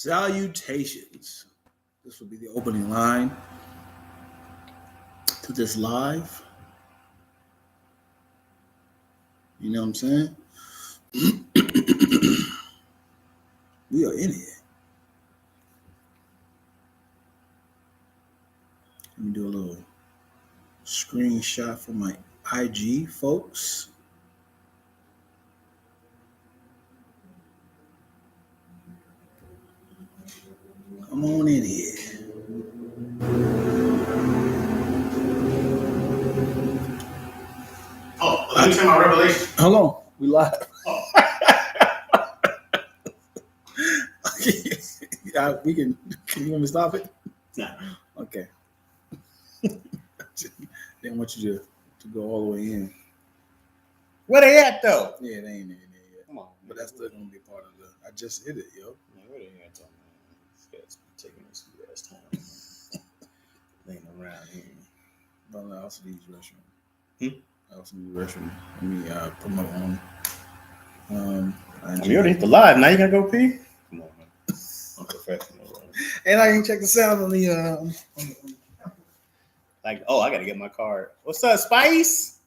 Salutations. This will be the opening line to this live. You know what I'm saying? We are in here. Let me do a little screenshot for my IG folks. Come on in here. Oh, let me tell my revelation. Hold on. We live. Oh. We can you want me to stop it? No. Okay. Didn't want you to go all the way in. Where they at though? Yeah, they ain't in there yet. Come on. But that's still gonna be part of the I just hit it, yo. Man, where they at though, man? This guy's taking this ass time. They ain't around here. But I also use restroom. I also use restroom. Let me promote on You already hit the live. Now you gotta go pee? Come on, man. I'm professional, bro. And I can check the sound on the Like, oh, I gotta get my card. What's up, Spice?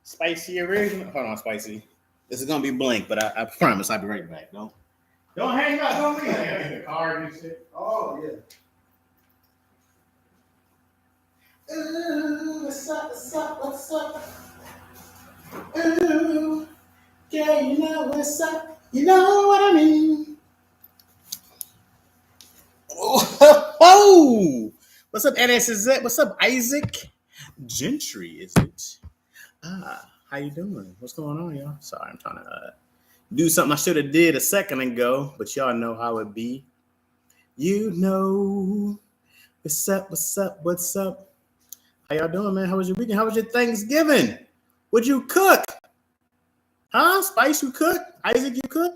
Spicy original. Hold on, Spicy. This is gonna be blank, but I promise I'll be right back. Don't hang up. Don't leave. I gotta get the card and shit. Oh yeah. Ooh, what's up, what's up, what's up? Ooh, yeah, you know what's up. You know what I mean. Oh, what's up, NSZ? What's up, Isaac? Gentry, is it? How you doing? What's going on, y'all? Sorry, I'm trying to do something I should have did a second ago, but y'all know how it be. You know, what's up, what's up, what's up? How y'all doing, man? How was your weekend? How was your Thanksgiving? What'd you cook? Huh? Spice, you cook? Isaac, you cook?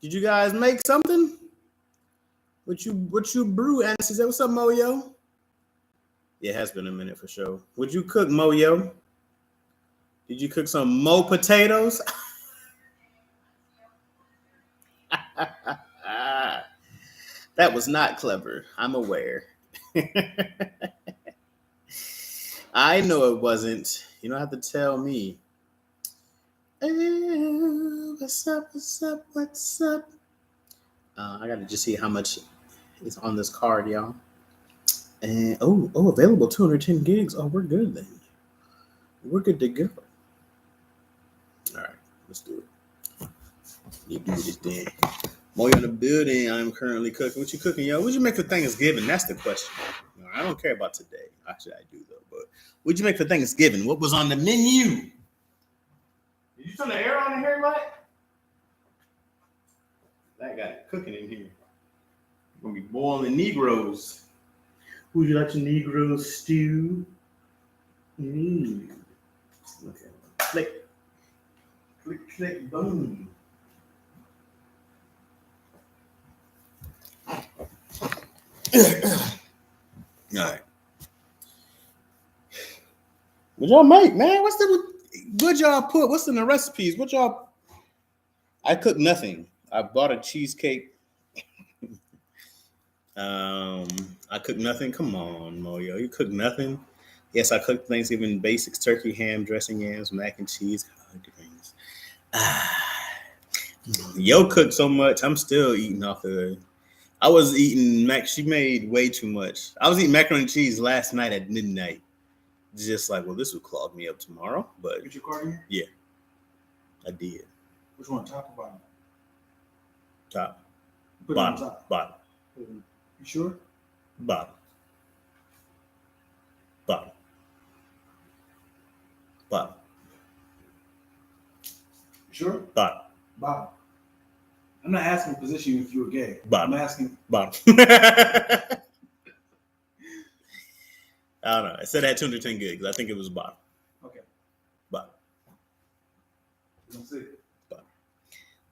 Did you guys make something? What you brew, NSZ? What's up, Moyo? Yeah, it has been a minute for sure. What'd you cook, Moyo? Did you cook some Mo potatoes? That was not clever. I'm aware. I know it wasn't. You don't have to tell me. What's up, what's up, what's up? I got to just see how much is on this card, y'all. And available 210 gigs. Oh, we're good then. We're good to go. All right, let's do it. You do this then. More in the building. I'm currently cooking. What you cooking, yo? What'd you make for Thanksgiving? That's the question. I don't care about today. Actually, I do though. But what'd you make for Thanksgiving? What was on the menu? Did you turn the air on in here, Mike? That got it cooking in here. We're gonna be boiling Negroes. Would you like some Negro stew? Okay. Click. Click, click, boom. All right. What y'all make, man? What y'all put? What's in the recipes? What y'all? I cooked nothing. I bought a cheesecake. I cooked nothing. Come on, Moyo. You cooked nothing? Yes, I cooked Thanksgiving basics: turkey, ham, dressing, yams, mac and cheese. Yo cooked so much. I'm still eating off of it. I was eating she made way too much. I was eating macaroni and cheese last night at midnight. Just like, well, this will clog me up tomorrow. But Get your card in here? Yeah, I did. Which one? Top or bottom? Top. Put Bottom. it on top. Bottom. You sure? Bottom. Bottom. Bottom. You sure? Bottom. Bottom. I'm not asking position if you were gay. Bottom. I'm asking bottom. I don't know. I said I had 210 gigs. I think it was bottom. Okay. Bottom. Let's see.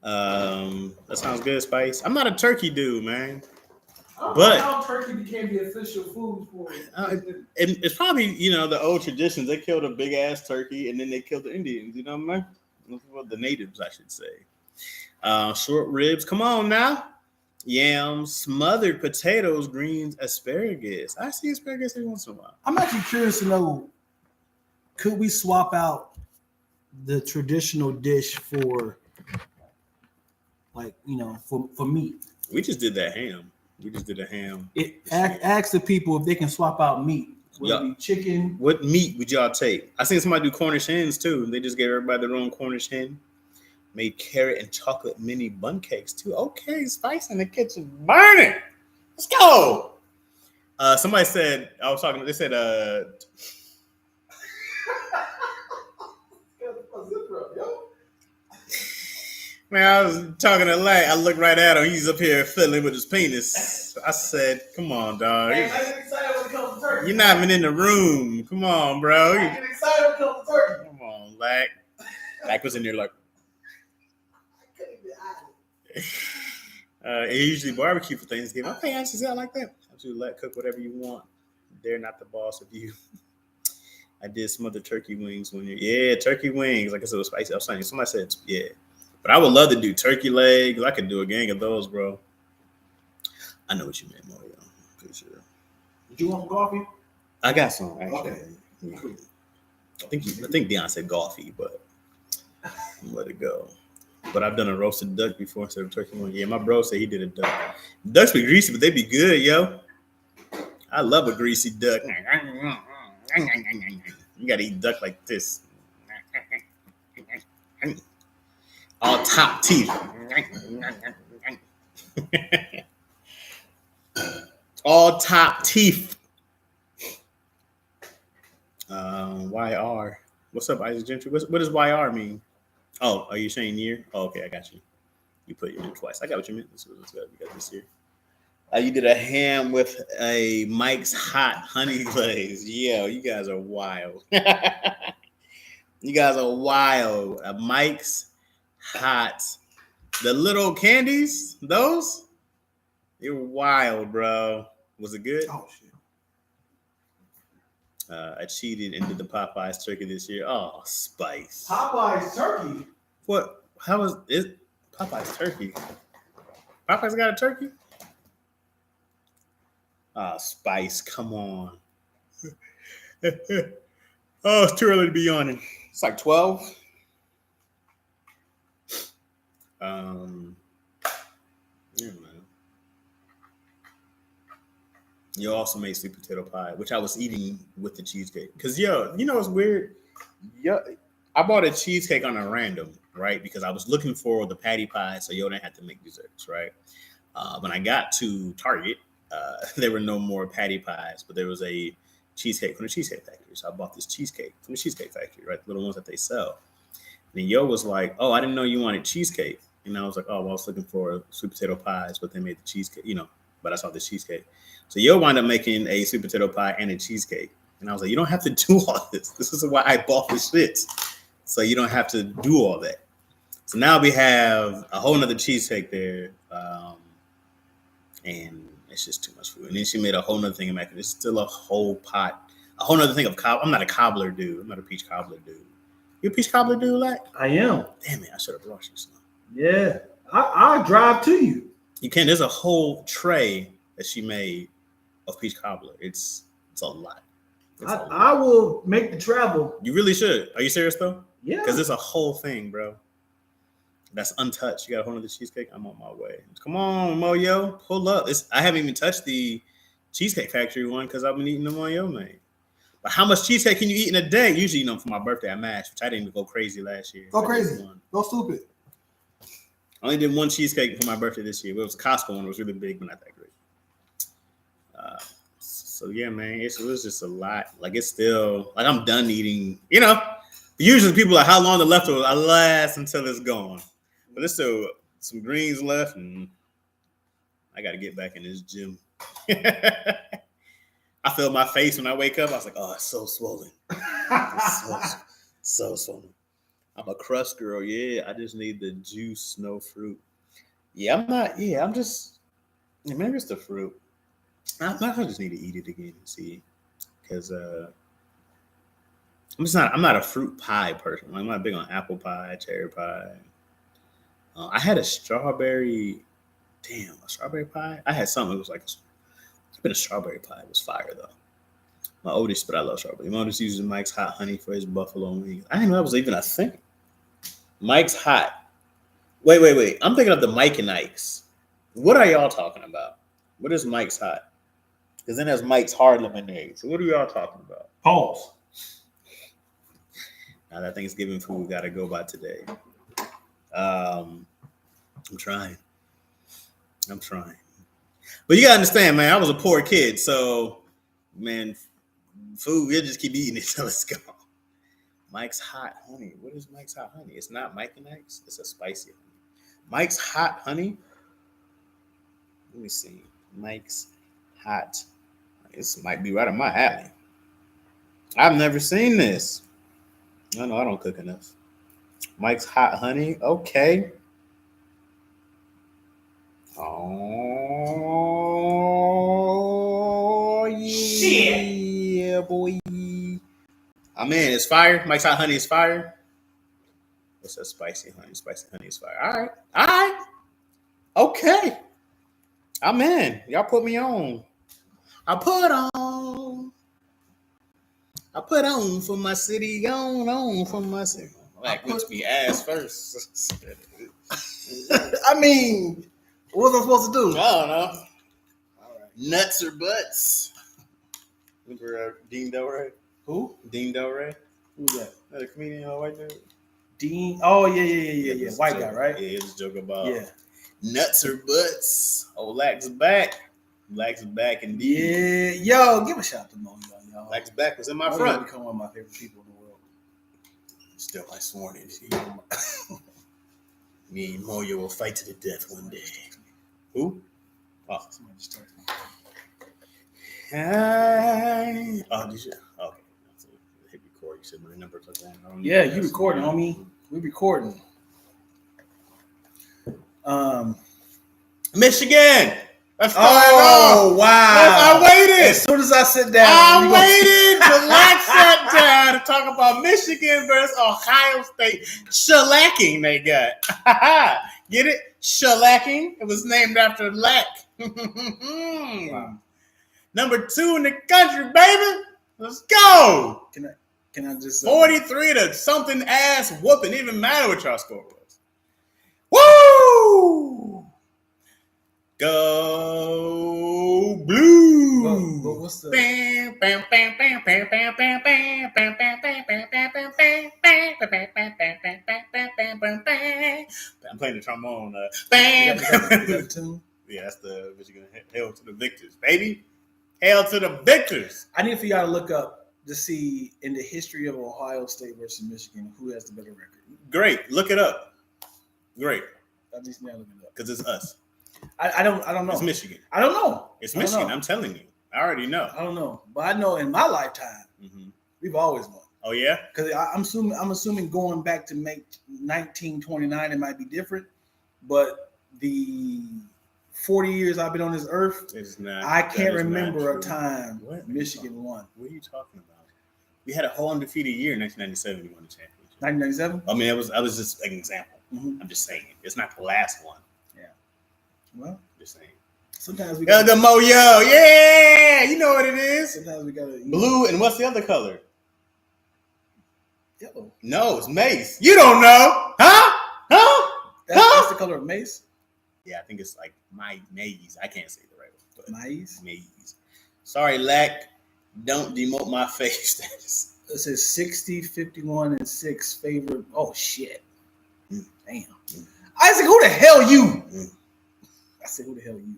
That sounds good, Spice. I'm not a turkey dude, man. But how turkey became the official food for it's probably, the old traditions. They killed a big ass turkey and then they killed the Indians, you know what I mean? Well, the natives, I should say. Short ribs. Come on now. Yams, smothered potatoes, greens, asparagus. I see asparagus every once in a while. I'm actually curious to know, could we swap out the traditional dish for, like, for meat? We just did that ham. We just did a ham. Ask the people if they can swap out meat. Would it be chicken? What meat would y'all take? I seen somebody do Cornish hens too. They just gave everybody their own Cornish hen. Made carrot and chocolate mini bun cakes too. Okay, spice in the kitchen burning. Let's go. Somebody said, I was talking, they said, man, I was talking to Lack. I looked right at him. He's up here fiddling with his penis. I said, come on, dog. Hey, I get excited when it comes to turkey. You're not even in the room. Come on, bro. I get excited when it comes to turkey. Come on, Lack. Lack was in there like, he usually barbecue for Thanksgiving. Okay, answers out like that. Absolutely, let cook whatever you want. They're not the boss of you. I did some other turkey wings when turkey wings. Like I said, it was spicy. I was saying, somebody said, yeah. But I would love to do turkey legs. I could do a gang of those, bro. I know what you meant, Mario. Pretty sure. Did you want coffee? I got some, actually. Okay. Yeah. I think Deion said golfy, but let it go. But I've done a roasted duck before instead of turkey one. Yeah, my bro said he did a duck. Ducks be greasy, but they be good, yo. I love a greasy duck. You gotta eat duck like this. All top teeth. All top teeth. YR. What's up, Isaac Gentry? What does YR mean? Oh, are you saying year? Oh, okay, I got you. You put your name twice. I got what you meant. This was good. We got this year. You did a ham with a Mike's hot honey glaze. Yo, you guys are wild. You guys are wild. Mike's hot. The little candies, those? You're wild, bro. Was it good? Oh, shit. I cheated and did the Popeyes turkey this year. Oh, spice. Popeye's turkey? What? How was it? Popeyes turkey. Popeyes got a turkey? Ah, spice. Come on. Oh, it's too early to be yawning. It's like 12. Yeah, man. You also made sweet potato pie, which I was eating with the cheesecake. Because, yo, you know what's weird? Yo, I bought a cheesecake on a random, right? Because I was looking for the patty pie, so yo didn't have to make desserts, right? When I got to Target, there were no more patty pies, but there was a cheesecake from the Cheesecake Factory. So I bought this cheesecake from the Cheesecake Factory, right? The little ones that they sell. And then yo was like, oh, I didn't know you wanted cheesecake. And I was like, oh, well, I was looking for sweet potato pies, but they made the cheesecake, but I saw this cheesecake. So yo wound up making a sweet potato pie and a cheesecake. And I was like, you don't have to do all this. This is why I bought the shit. So you don't have to do all that. So now we have a whole nother cheesecake there. And it's just too much food. And then she made a whole nother thing of macaroni. It's still a whole pot, a whole nother thing of cobbler. I'm not a cobbler dude. I'm not a peach cobbler dude. You a peach cobbler dude, like? I am. Damn it, I should have brought you some. Yeah. I'll drive to you. You can. There's a whole tray that she made of peach cobbler. It's a lot. I will make the travel. You really should. Are you serious though? Yeah. Because it's a whole thing, bro. That's untouched. You got a whole other cheesecake? I'm on my way. Come on, Moyo. Pull up. I haven't even touched the Cheesecake Factory one because I've been eating them on Yo, man. But how much cheesecake can you eat in a day? Usually, for my birthday, I mashed, which I didn't even go crazy last year. Go crazy. Go stupid. I only did one cheesecake for my birthday this year. It was a Costco one. It was really big, but not that great. So, yeah, man, it was just a lot. Like, it's still, like, I'm done eating. Usually people are, how long the leftovers? I last until it's gone. But there's still some greens left, and I got to get back in this gym. I feel my face when I wake up. I was like, oh, it's so swollen. It's so swollen. I'm a crust girl. Yeah, I just need the juice, no fruit. Yeah, I'm not. Yeah, I'm just. Maybe it's the fruit. I just need to eat it again and see, because I'm not a fruit pie person. I'm not big on apple pie, cherry pie. I had a strawberry. Damn, a strawberry pie. I had something. It was like it's been a strawberry pie. It was fire though. My oldest, but I love strawberry. My oldest uses Mike's Hot Honey for his buffalo wings. I didn't know that was even a thing. Mike's Hot. Wait. I'm thinking of the Mike and Ike's. What are y'all talking about? What is Mike's Hot? Because then there's Mike's Hard Lemonade. So what are y'all talking about? Pause. Now that Thanksgiving food got to go by today. I'm trying. But you got to understand, man, I was a poor kid. So, man, food, we'll just keep eating it until it's gone. Mike's Hot Honey. What is Mike's Hot Honey? It's not Mike and Ike's. It's a spicy honey. Mike's Hot Honey. Let me see. Mike's Hot. This might be right up my alley. I've never seen this. I know I don't cook enough. Mike's Hot Honey. Okay. Oh, yeah. Yeah, boy. I'm in. It's fire. Mike's Hot Honey is fire. What's that spicy honey? Spicy honey is fire. All right. Okay. I'm in. Y'all put me on. I put on for my city. On for my city. Like, puts me ass first. I mean, what was I supposed to do? I don't know. All right. Nuts or butts? Remember Dean Delray? Who? Dean Delray? Who's that? The comedian, white dude. Dean. Oh yeah. White guy, right? Yeah, it was a joke about nuts or butts. Oh, Lack's back. Lack's back indeed. Yeah, yo, give a shout out to Mo, y'all. Lack's back was in my Mo front. become one of my favorite people in the world. Still my sworn enemy. Me and Moyo will fight to the death one day. Who? Oh, Somebody just texted me. Oh, did you? Okay. Hit record. You said my number's like that. Yeah, you recording, homie. We recording. Michigan. Let's go. Oh, wow. I waited. As soon as I sit down. I waited till Lack sat down to talk about Michigan versus Ohio State. Shellacking they got. Get it? Shellacking. It was named after Lack. Wow. Number 2 in the country, baby. Let's go. Can I just 43 to something ass whooping. Didn't even matter what y'all score was. Woo! Go blue. But what's the I'm playing the trombone. you got the tune? Yeah, that's the Michigan. Hail to the victors, baby. Hail to the victors. I need for y'all to look up to see in the history of Ohio State versus Michigan who has the better record. Great. Look it up. Great. I just need to look it up. Because it's us. I don't know. It's Michigan. I don't know. It's Michigan. I'm telling you. I already know. I don't know. But I know in my lifetime, we've always won. Oh, yeah? Because I'm assuming going back to 1929, it might be different. But the 40 years I've been on this earth, I can't remember a time Michigan won. What are you talking about? We had a whole undefeated year in 1997. We won the championship. 1997? I mean, I was just an example. I'm just saying. It's not the last one. Yeah. Well, just saying. Sometimes we gotta go Moyo. Yeah, you know what it is. Sometimes we gotta blue, and what's the other color? Yellow. No, it's mace. You don't know, huh? That's the color of mace. Yeah, I think it's like maize. I can't say the right one, but maize. Sorry, Lack. Don't demote my face status. It says 60, 51, and 6 favorite. Oh shit! Damn, Isaac, who the hell you? I said, who the hell you?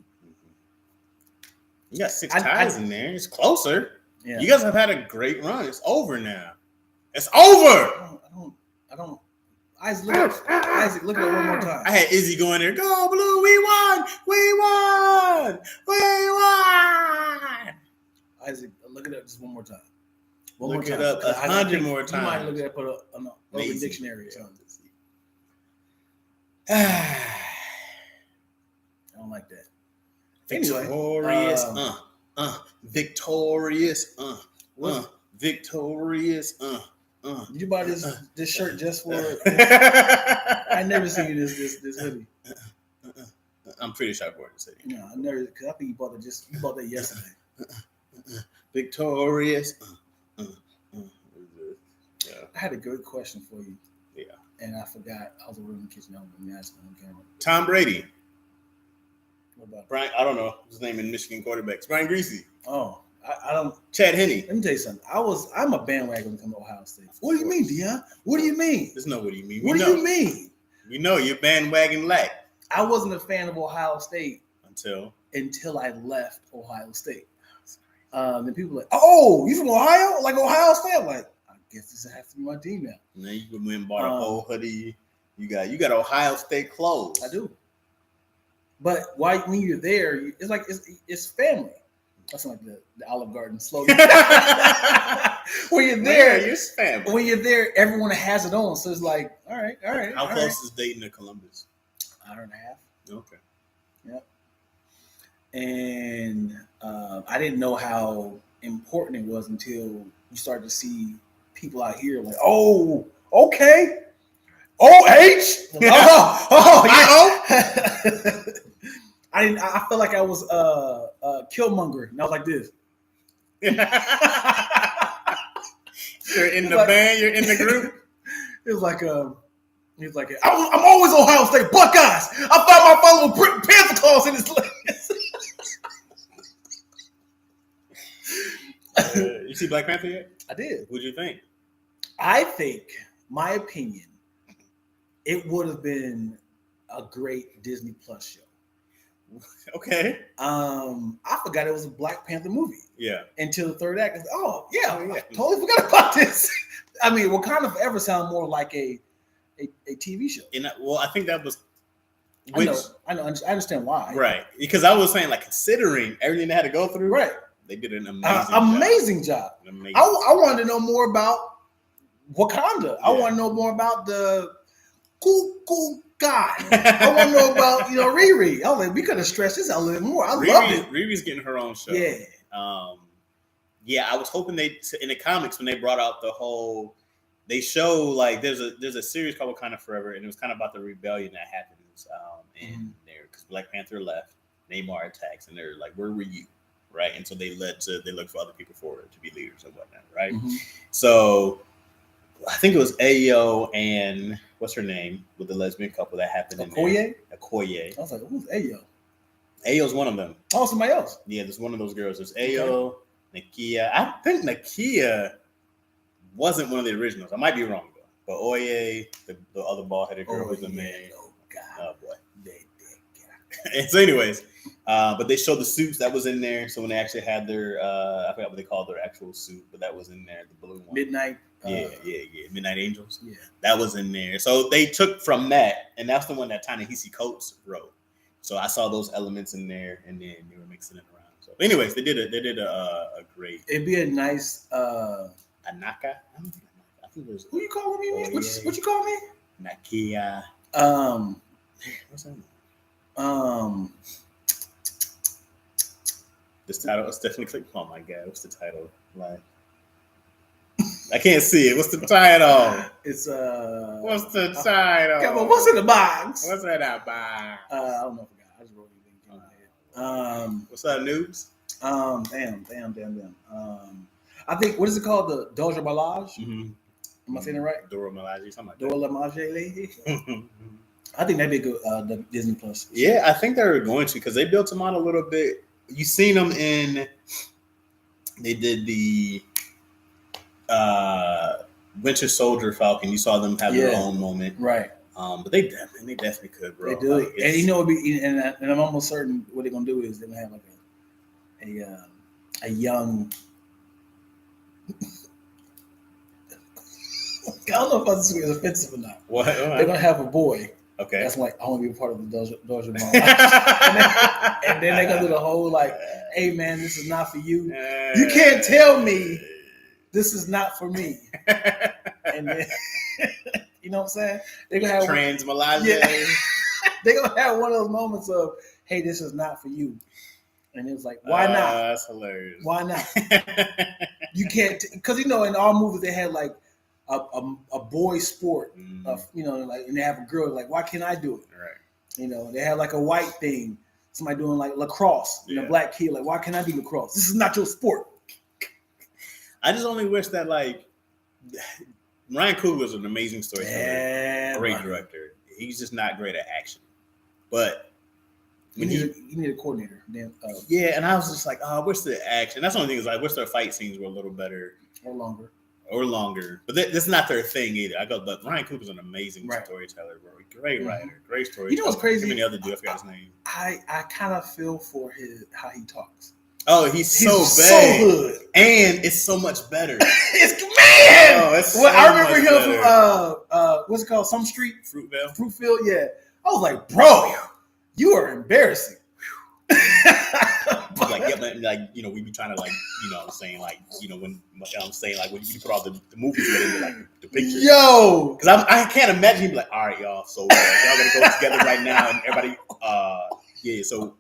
You got 6 ties in there. It's closer. Yeah. You guys have had a great run. It's over now. It's over. I don't. Isaac, look at it one more time. I had Izzy going there. Go blue. We won. Isaac, look it up just one more time. Look it up 100 more times. You might look at it, put an open dictionary or something. I don't like that. Victorious, victorious, Did you buy this shirt just for? I never seen you this hoodie. I'm pretty sure I bought this hoodie. No, I never. Cause I think you bought that yesterday. Victorious. Yeah. I had a good question for you. Yeah. And I forgot. I was over in the kitchen. I was asking on camera. Tom Brady. What about Brian? I don't know his name in Michigan quarterbacks. Brian Greasy. Oh, I don't. Chad Henne. Let me tell you something. I'm a bandwagon when it comes to Ohio State. What do you mean, Dion? What do you mean? There's no what do you mean. What do you mean? We know you're bandwagon Lack. I wasn't a fan of Ohio State until I left Ohio State. Then people were like, oh, you from Ohio? Like Ohio State? I'm like, I guess this has to be my team now. And then you went and bought a whole hoodie. You got Ohio State clothes. I do. But when you're there, it's like it's family. That's like the Olive Garden slogan. When you're there, it's family. When you're there, everyone has it on. So it's like, all right. How close is Dayton to Columbus? Hour and a half. Okay. Yep. And I didn't know how important it was until you start to see people out here like, oh, okay. OH. I felt like I was Killmonger, and I was like this. You're in the band. You're in the group. It was like I'm always Ohio State Buckeyes. I found my fellow Panther claws in his legs. You see Black Panther yet? I did. What'd you think? I think, my opinion, it would have been a great Disney Plus show. Okay. I forgot it was a Black Panther movie. Yeah. Until the third act, I was like, I totally forgot about this. I mean, Wakanda Forever sound more like a TV show. I think that was. I know. I understand why. Right, because I was saying, like, considering everything they had to go through, right? They did an amazing job. I wanted to know more about Wakanda. Yeah. I want to know more about the cool guy. I want to know about Riri. I was like, we could have stretched this out a little more. I loved it. Riri's getting her own show. Yeah. I was hoping in the comics when they brought out the whole, they show like there's a series called Wakanda Forever, and it was kind of about the rebellion that happens in there because Black Panther left, Namor attacks, and they're like, where were you? Right, and so they look for other people forward to be leaders and whatnot, right? Mm-hmm. So I think it was Ayo and what's her name with the lesbian couple that happened in there. Okoye. I was like, who's Ayo? Ayo's one of them. Oh, somebody else. Yeah, there's one of those girls. There's Ayo, Nakia. I think Nakia wasn't one of the originals. I might be wrong though. But Oye, the other bald-headed girl, was the main. Oh God. Oh boy. And so, anyways. But they showed the suits that was in there. So when they actually had their, I forgot what they called their actual suit, but that was in there, the blue one. Midnight. Yeah. Midnight Angels. Yeah. That was in there. So they took from that, and that's the one that Ta-Nehisi Coates wrote. So I saw those elements in there, and then they were mixing it around. So, anyways, they did a great. It'd be a nice. Anaka. I think there's. Who you calling me? What you call me? Nakia. What's that? This title is definitely click. Oh my God, what's the title? Like, I can't see it. What's the title? It's What's the title? Come on, what's in the box? What's in that box? I don't know. I just wrote it in my head. What's that news? Damn. I think what is it called? The Doja Milaje. Mm-hmm. Am I saying it right? Dora Milaje, something like Dora Milaje lady. I think that'd be good. The Disney Plus. Yeah, I think they're going to because they built them out a little bit. You seen them in. They did the Winter Soldier Falcon. You saw them have their own moment, right? But they definitely could, bro. They do, like, and it'd be, and I'm almost certain what they're gonna do is they're gonna have like a young. I don't know if this is offensive or not. What? They're gonna have a boy. Okay. That's like I want to be a part of the Doja Milaje. and then they're gonna do the whole like, hey man, this is not for you. You can't tell me this is not for me. And then you know what I'm saying? They're gonna have Trans Milaje. Yeah. They're gonna have one of those moments of, hey, this is not for you. And it was like, why not? That's hilarious. Why not? You can't, because in all movies they had like a boy sport, you know, like, and they have a girl, like, why can't I do it? Right. You know, they have like a white thing, somebody doing like lacrosse, and a black kid, like, why can't I do lacrosse? This is not your sport. I just only wish that, like, Ryan Coogler's an amazing storyteller, great director. He's just not great at action. But you need a coordinator. Then, yeah, and I was just like, oh, I wish the action. That's the only thing is, I wish their fight scenes were a little better or longer. But that's not their thing either. But Ryan Coogler's an amazing storyteller, bro. Great writer, great storyteller. You know what's crazy? Even the other dude, I forgot his name. I kind of feel for how he talks. Oh, he's so bad, so good, and it's so much better. It's man. Oh, it's I remember him from what's it called? Some Street, Fruitvale. Yeah, I was like, bro, you are embarrassing. Like, yeah, but like, you know, we be trying to, like, you know what I'm saying, like, you know, when I'm saying, like, when you put all the movies together, like the pictures. Yo, because I can't imagine him be like, all right, y'all, so y'all gonna go together right now, and everybody, yeah, so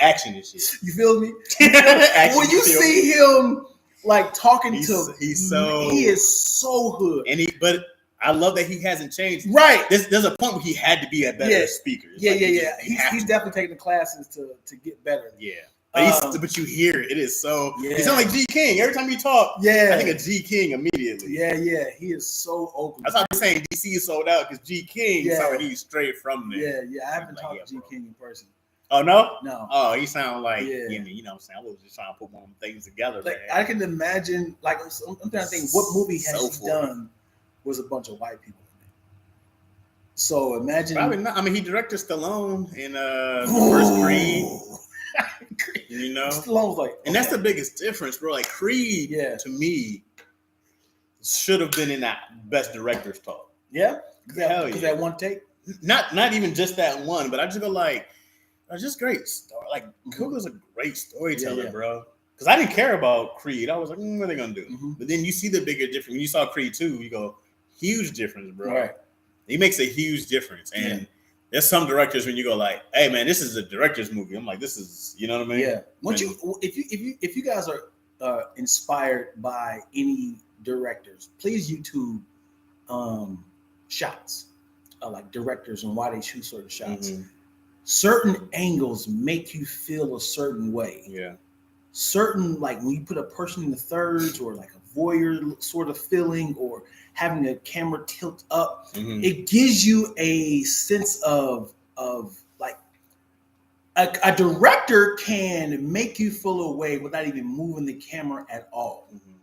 action and shit. You feel me? When you see him like talking he is so good, but I love that he hasn't changed. Right. There's a point where he had to be a better speaker. Yeah, like, He's definitely taking the classes to get better. Yeah. But you hear it. It is so. Yeah. He sounds like G King every time you talk. Yeah. I think of G King immediately. Yeah. He is so open. That's how I'm saying DC is sold out because G King sounds like he's straight from there. Yeah. I haven't talked to G King in person. Oh no? No. Oh, he sounds like you know what I'm saying. I was just trying to put one of them things together. Like, I can imagine. Like, I'm trying to think, what movie has he done? Was a bunch of white people in it. So imagine. Probably not. I mean, he directed Stallone in the first Creed. You know, Stallone's like, and that's the biggest difference, bro. Like Creed, to me, should have been in that best director's talk. Yeah, because that one take. Not even just that one, but I just go like, just great story. Like Coogler's a great storyteller, bro. Because I didn't care about Creed. I was like, what are they gonna do? Mm-hmm. But then you see the bigger difference. When you saw Creed 2, you go, huge difference, bro. Right. He makes a huge difference. And there's some directors when you go like, hey man, this is a director's movie. I'm like, this is, you know what I mean? Yeah. If you guys are inspired by any directors, please YouTube shots, like directors and why they shoot certain shots. Mm-hmm. Certain angles make you feel a certain way. Yeah. Certain, like when you put a person in the thirds or like a voyeur sort of feeling or having a camera tilt up, it gives you a sense of like a director can make you feel a way without even moving the camera at all. Mm-hmm.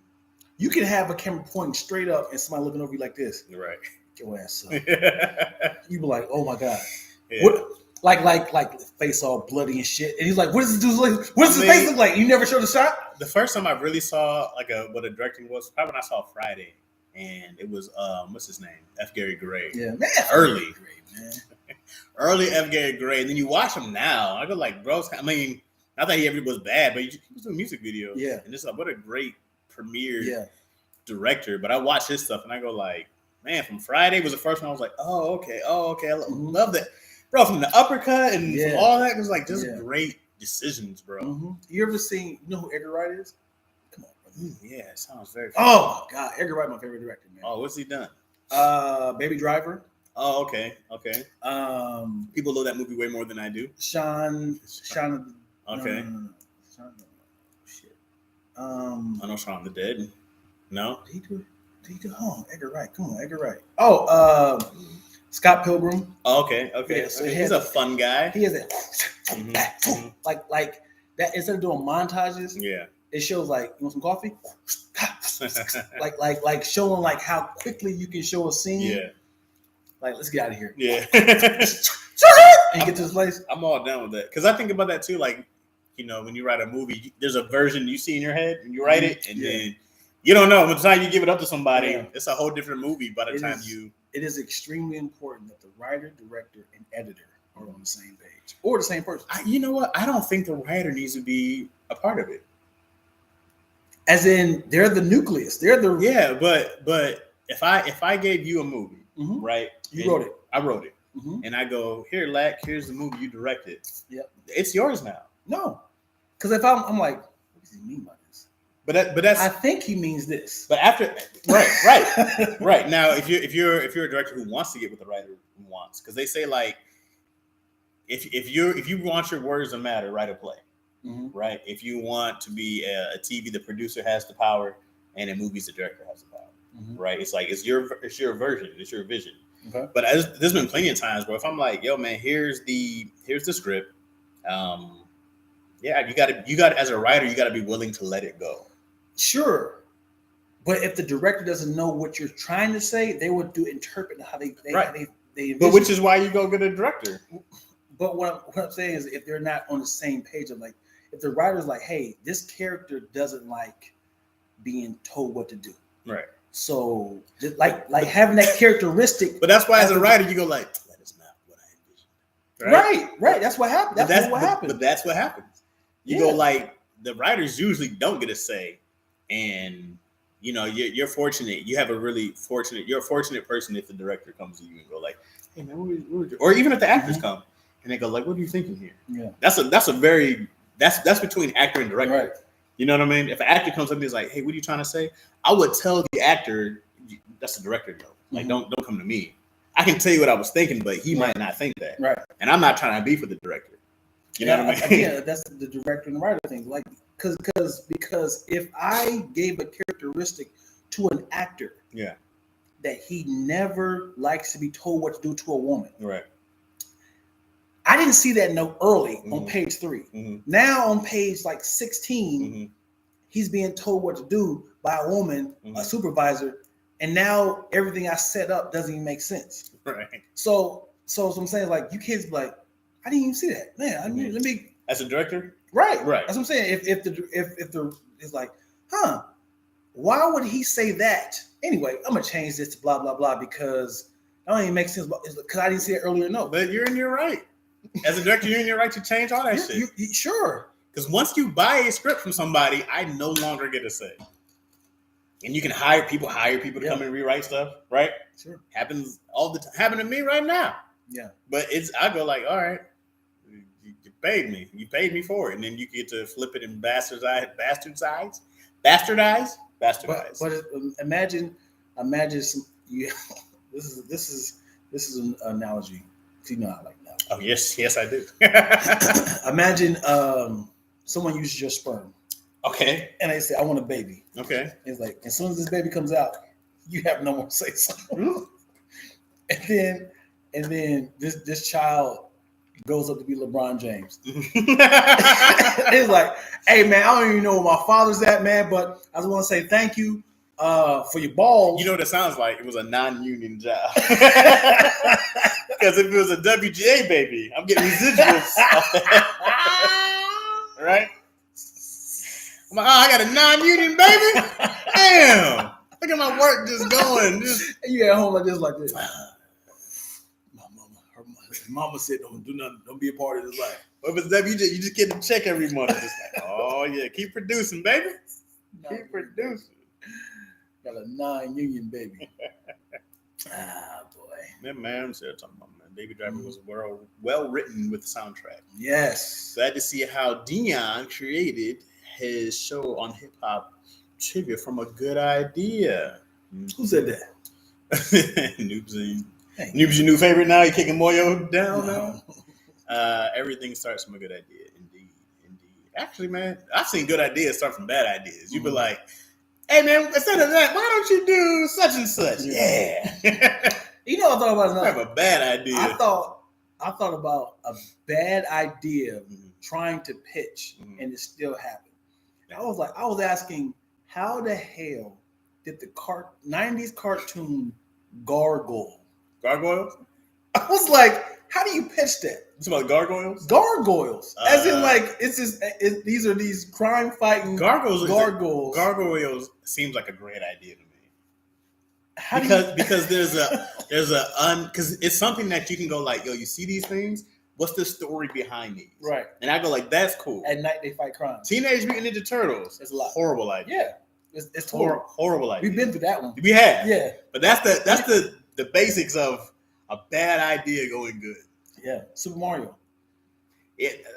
You can have a camera pointing straight up and somebody looking over you like this. Right. Get your ass up. You be like, oh my God. Yeah. What? Like face all bloody and shit. And he's like, what does this dude look like? What does his face look like? You never showed the shot? The first time I really saw like what a directing was probably when I saw Friday. And it was what's his name? F. Gary Gray. Yeah, man. Early. Early F. Gary Gray. And then you watch him now. I go like, bro, I mean, not that he ever was bad, but he was doing music videos. Yeah. And it's like, what a great premiere director. But I watch his stuff and I go like, man, from Friday was the first one. I was like, oh, okay. I love that. Bro, from the uppercut and from all that, it was like just great decisions, bro. Mm-hmm. You ever seen, you know who Edgar Wright is? Come on, brother. Yeah, it sounds very familiar. Oh, my God. Edgar Wright, my favorite director, man. Oh, what's he done? Baby Driver. Oh, okay. People love that movie way more than I do. Shaun. Okay. No. Shit. I know Shaun the Dead. No? Did he do? Oh, Edgar Wright. Come on, Edgar Wright. Oh, Scott Pilgrim. Oh, okay. Yeah, so he's a fun guy. He has a like that. Instead of doing montages, it shows like, you want some coffee? like showing like how quickly you can show a scene. Yeah. Like, let's get out of here. Yeah. And get to this place. I'm all down with that because I think about that too. Like, you know, when you write a movie, there's a version you see in your head and you write it, and then you don't know. By the time you give it up to somebody, it's a whole different movie. By the time it is extremely important that the writer, director, and editor are on the same page or the same person. You know what? I don't think the writer needs to be a part of it. As in, they're the nucleus. They're the But if I gave you a movie, right? You wrote it. I wrote it, and I go, here, Lack. Here's the movie you directed. Yep. It's yours now. No, because if I'm like, what does he mean by this? But that's. I think he means this. But after, right now, if you're a director who wants to get what the writer wants, because they say like, if you want your words to matter, write a play, right? If you want to be a TV, the producer has the power, and in movies, the director has the power, right? It's like it's your version, it's your vision. Okay. But there's been plenty of times where if I'm like, yo, man, here's the script, you got to as a writer, you got to be willing to let it go. Sure. But if the director doesn't know what you're trying to say, they would interpret how they But which is why you go get a director. But what I'm saying is, if they're not on the same page of like, if the writer's like, hey, this character doesn't like being told what to do, right? So just like having that characteristic. But that's why as a writer you go like, that is not what I envisioned. Right. That's what happened. That's what happened. But that's what happens. You go like, the writers usually don't get a say, and you know you're fortunate. You have a really fortunate. You're a fortunate person if the director comes to you and go like, hey man, or even if the actors come and they go like, what are you thinking here? Yeah, that's between actor and director. Right. You know what I mean? If an actor comes up and is like, hey, what are you trying to say? I would tell the actor, that's the director though. Like, don't come to me. I can tell you what I was thinking, but he might not think that. Right. And I'm not trying to be for the director. You know what I mean? Yeah, that's the director and the writer thing. Like, because if I gave a characteristic to an actor, that he never likes to be told what to do to a woman, right? I didn't see that note early on page 3. Now on page like 16, he's being told what to do by a woman, a supervisor, and now everything I set up doesn't even make sense. Right. So what I'm saying is like, you kids be like, I didn't even see that, man. I mean, let me. As a director, right. That's what I'm saying. If the it's like, why would he say that? Anyway, I'm gonna change this to blah blah blah because that don't even make sense. Because I didn't see it earlier. No, but you're in your right. As a director, you're in your right to change all that shit. Sure. Because once you buy a script from somebody, I no longer get a say. And you can hire people to come and rewrite stuff, right? Sure. Happens all the time. Happened to me right now. Yeah. But I go like, all right, you paid me. You paid me for it. And then you get to flip it and bastardize. But imagine some, this is an analogy. You know I like that. Oh yes, I do. Imagine someone uses your sperm. Okay. And they say, I want a baby. Okay. It's like, as soon as this baby comes out, you have no more say so. and then this child goes up to be LeBron James. It's like, hey man, I don't even know where my father's at, man, but I just want to say thank you for your balls. You know what it sounds like? It was a non-union job. Because if it was a WGA baby, I'm getting residuals off that. Right? I'm like, I got a non-union baby? Damn. Look at my work just going. You at home like this. Mama said, don't do nothing. Don't be a part of this life. But if it's WGA, you just get a check every month. It's like, oh yeah, keep producing, baby. Keep producing. Got a non-union baby. Boy. That man said talking about man. Baby Driver was well written with the soundtrack. Yes. Glad to see how Dion created his show on hip hop trivia from a good idea. Who said that? Noob's your new favorite now. You kicking Moyo down now? Everything starts from a good idea. Indeed. Actually, man, I've seen good ideas start from bad ideas. You be like, hey man, instead of that, why don't you do such and such? Yeah. You know, I thought about I have a bad idea. I thought about a bad idea trying to pitch, and it still happened. I was asking, how the hell did the 90s cartoon Gargoyles? I was like, how do you pitch that? It's about gargoyles? Gargoyles. As in, like, these are these crime fighting gargoyles. Gargoyles seems like a great idea to me. Because because it's something that you can go like, yo, you see these things? What's the story behind these? Right. And I go like, that's cool. At night they fight crime. Teenage Mutant Ninja Turtles. It's a lot. Horrible idea. Yeah. It's horrible idea. We've been through that one. We have. Yeah. But that's the basics of a bad idea going good. Yeah. Super Mario.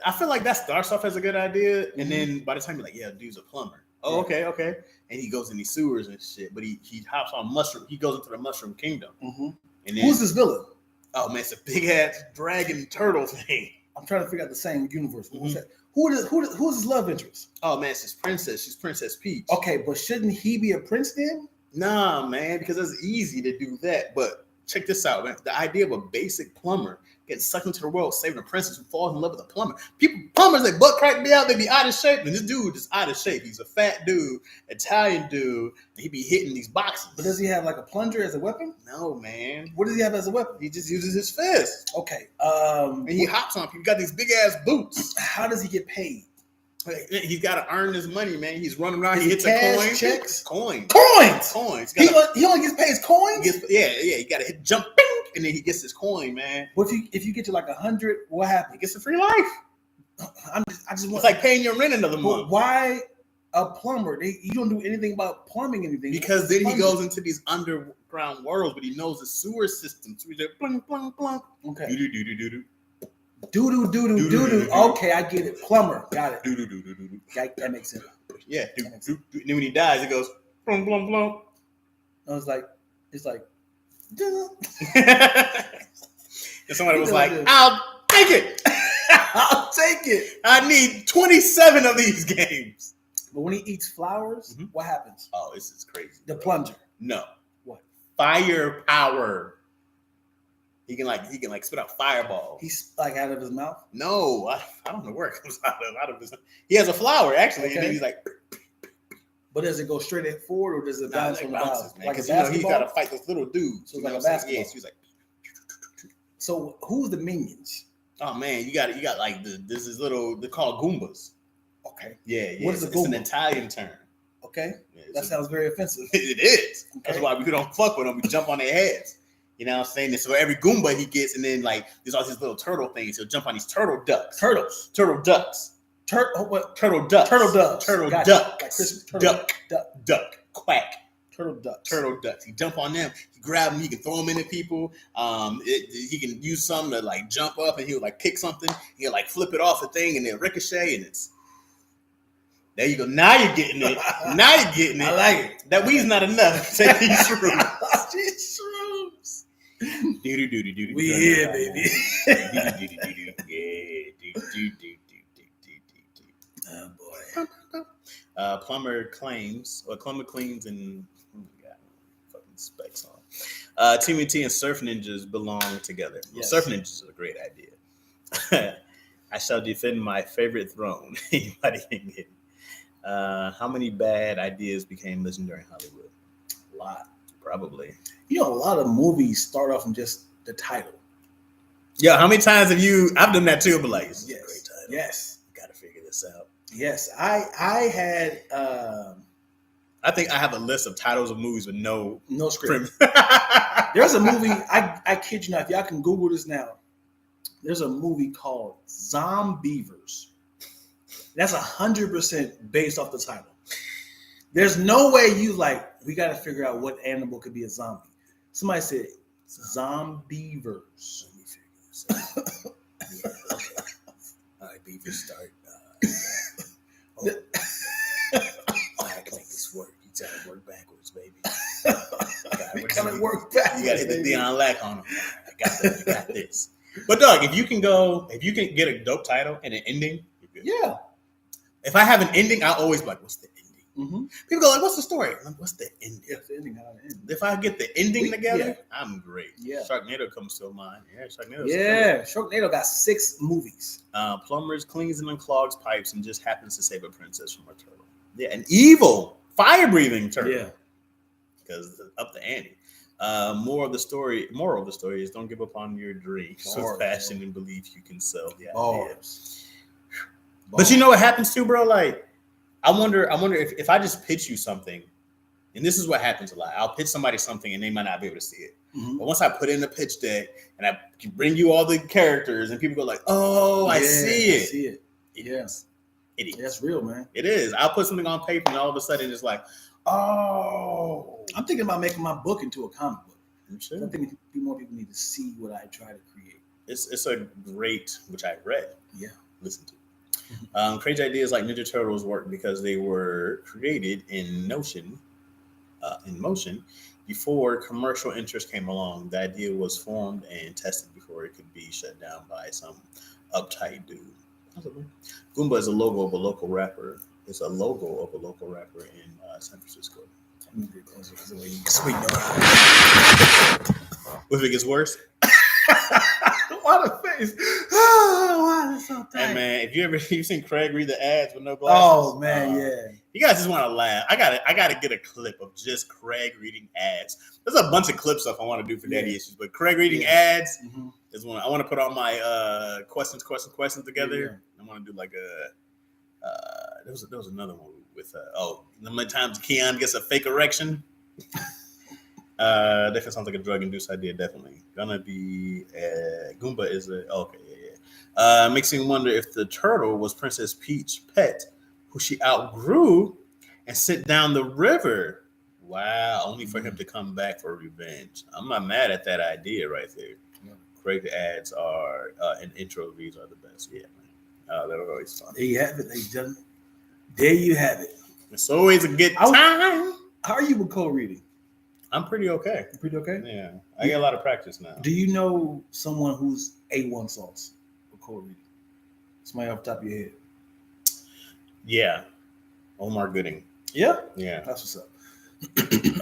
I feel like that starts off as a good idea, and then by the time you're like, yeah, dude's a plumber. Oh, okay. And he goes in these sewers and shit, but he hops on mushroom. He goes into the mushroom kingdom. Mm-hmm. And then, who's this villain? Oh man, it's a big ass dragon turtle thing. I'm trying to figure out the same universe. Mm-hmm. Who's his love interest? Oh man, it's his princess. She's Princess Peach. Okay, but shouldn't he be a prince then? Nah, man, because it's easy to do that. But check this out, man. The idea of a basic plumber getting sucked into the world, saving a princess who falls in love with a plumber. Plumbers, they butt crack me out, they be out of shape. And this dude is out of shape. He's a fat dude, Italian dude, and he be hitting these boxes. But does he have like a plunger as a weapon? No, man. What does he have as a weapon? He just uses his fist. Okay. And he hops on people. He got these big ass boots. How does he get paid? He's got to earn his money, man. He's running around. He hits cash, a coin. checks? Coins. He only gets paid his coins? Yeah. He got to hit jump, bing, and then he gets his coin, man. What if you get to like 100? What happens? He gets a free life. I just want. It's like paying your rent another month. But why a plumber? You don't do anything about plumbing anything. Because then he goes into these underground worlds, but he knows the sewer system. So he's like, plunk, plunk, plunk. Okay. Do-do-do-do-do-do. Do. Okay, I get it. Plumber, got it. Do-do-do-do-do-do. That makes sense. Yeah. And then when he dies, it goes, plunk, plunk, plunk. I was like, it's like. And somebody was like, I'll take it. I'll take it. I need 27 of these games. But when he eats flowers, what happens? Oh, this is crazy. The plunger. No. What? Fire power. He can spit out fireballs. He's like out of his mouth? No, I don't know where it comes out of his mouth. He has a flower, actually. Okay. And then he's like, but does it go straight forward or does it bounce from the bounces, mouth? man. Like a Because basketball? he's got to fight those little dudes. So it's like a basketball. Yeah, so he's like. So who's the minions? Oh man, you got like this is little. They're called Goombas. Okay. Yeah. What is a It's Goomba? an Italian term. Okay. Yeah, That sounds very offensive. It is. Okay. That's why we don't fuck with them. We jump on their heads. You know what I'm saying? So every Goomba he gets, and then like there's all these little turtle things. He'll jump on these turtle ducks. Turtle ducks. Turtle ducks. Turtle ducks. Gotcha. Duck. Like Christmas. Duck. Quack. Turtle ducks. He jump on them. He grab them. He can throw them into people. He can use some to like jump up, and he'll like kick something. He'll like flip it off a thing, and then ricochet, and it's. There you go. Now you're getting it. I like it. That weed's not enough. Take these shrooms. These shrooms. Do. We here, baby. Oh boy. Plumber claims, and oh my god, fucking specs on. TMT and Surf Ninjas belong together. Yes. Surf Ninjas is a great idea. I shall defend my favorite throne. Anybody can get it. How many bad ideas became legendary in Hollywood? A lot. Probably. You know, a lot of movies start off from just the title. Yeah, how many times have you? I've done that too, but like, this is a great title. Yes. Got to figure this out. Yes, I had. I think I have a list of titles of movies with no script. There's a movie. I kid you not. If y'all can Google this now. There's a movie called Zombievers. That's 100% based off the title. There's no way we got to figure out what animal could be a zombie. Somebody said Zombievers. Let me figure this out. Yeah, okay. All right, beavers start. I can make this work. You gotta work backwards, baby. We gotta work backwards. You gotta hit the Dion Lack on them. I got that. You got this. But dog, if you can get a dope title and an ending, you're good. Yeah. If I have an ending, I always be like, what's the ending? Mm-hmm. People go like, what's the story? I'm like, what's the ending? Yeah, the ending, how it ends. If I get the ending together, I'm great. Yeah. Sharknado comes to mind. Yeah, Sharknado. Yeah, Sharknado got 6 movies. Plumbers cleans and unclogs pipes and just happens to save a princess from a turtle. Yeah, an evil, fire-breathing turtle. Yeah. Because up the ante. Moral of the story is don't give up on your dreams. With passion and belief you can sell the idea. But you know what happens too, bro? Like, I wonder if I just pitch you something, and this is what happens a lot. I'll pitch somebody something and they might not be able to see it. Mm-hmm. But once I put in the pitch deck and I bring you all the characters and people go like, oh, I see it. I see it. Yes. It is. That's real, man. It is. I'll put something on paper and all of a sudden it's like, oh. I'm thinking about making my book into a comic book. Sure. I think more people need to see what I try to create. It's a great, which I read. Yeah. Listen to. Crazy ideas like Ninja Turtles work because they were created in motion before commercial interest came along. The idea was formed and tested before it could be shut down by some uptight dude. Goomba is a logo of a local rapper. It's a logo of a local rapper in San Francisco. If it gets worse. What a face! Oh, why is it so tight? And man, if you've seen Craig read the ads with no glasses, oh man, yeah. You guys just want to laugh. I gotta get a clip of just Craig reading ads. There's a bunch of clip stuff I want to do for Daddy Issues, but Craig reading ads is one. I want to put all my questions together. Yeah. I want to do like a. There was another one with how many times Keon gets a fake erection. Definitely sounds like a drug-induced idea. Definitely gonna be Goomba is a makes me wonder if the turtle was Princess Peach's pet, who she outgrew and sent down the river. Wow, only for him to come back for revenge. I'm not mad at that idea right there. Yeah. Great ads are and intro reads are the best. Yeah, man. They're always fun. There you have it, ladies and gentlemen. There you have it. It's always a good time. How are you with co-reading? I'm pretty okay. You're pretty okay? Yeah. I get a lot of practice now. Do you know someone who's A1 sauce for co-reading? Somebody off the top of your head. Yeah. Omar Gooding. Yeah? Yeah. That's what's up.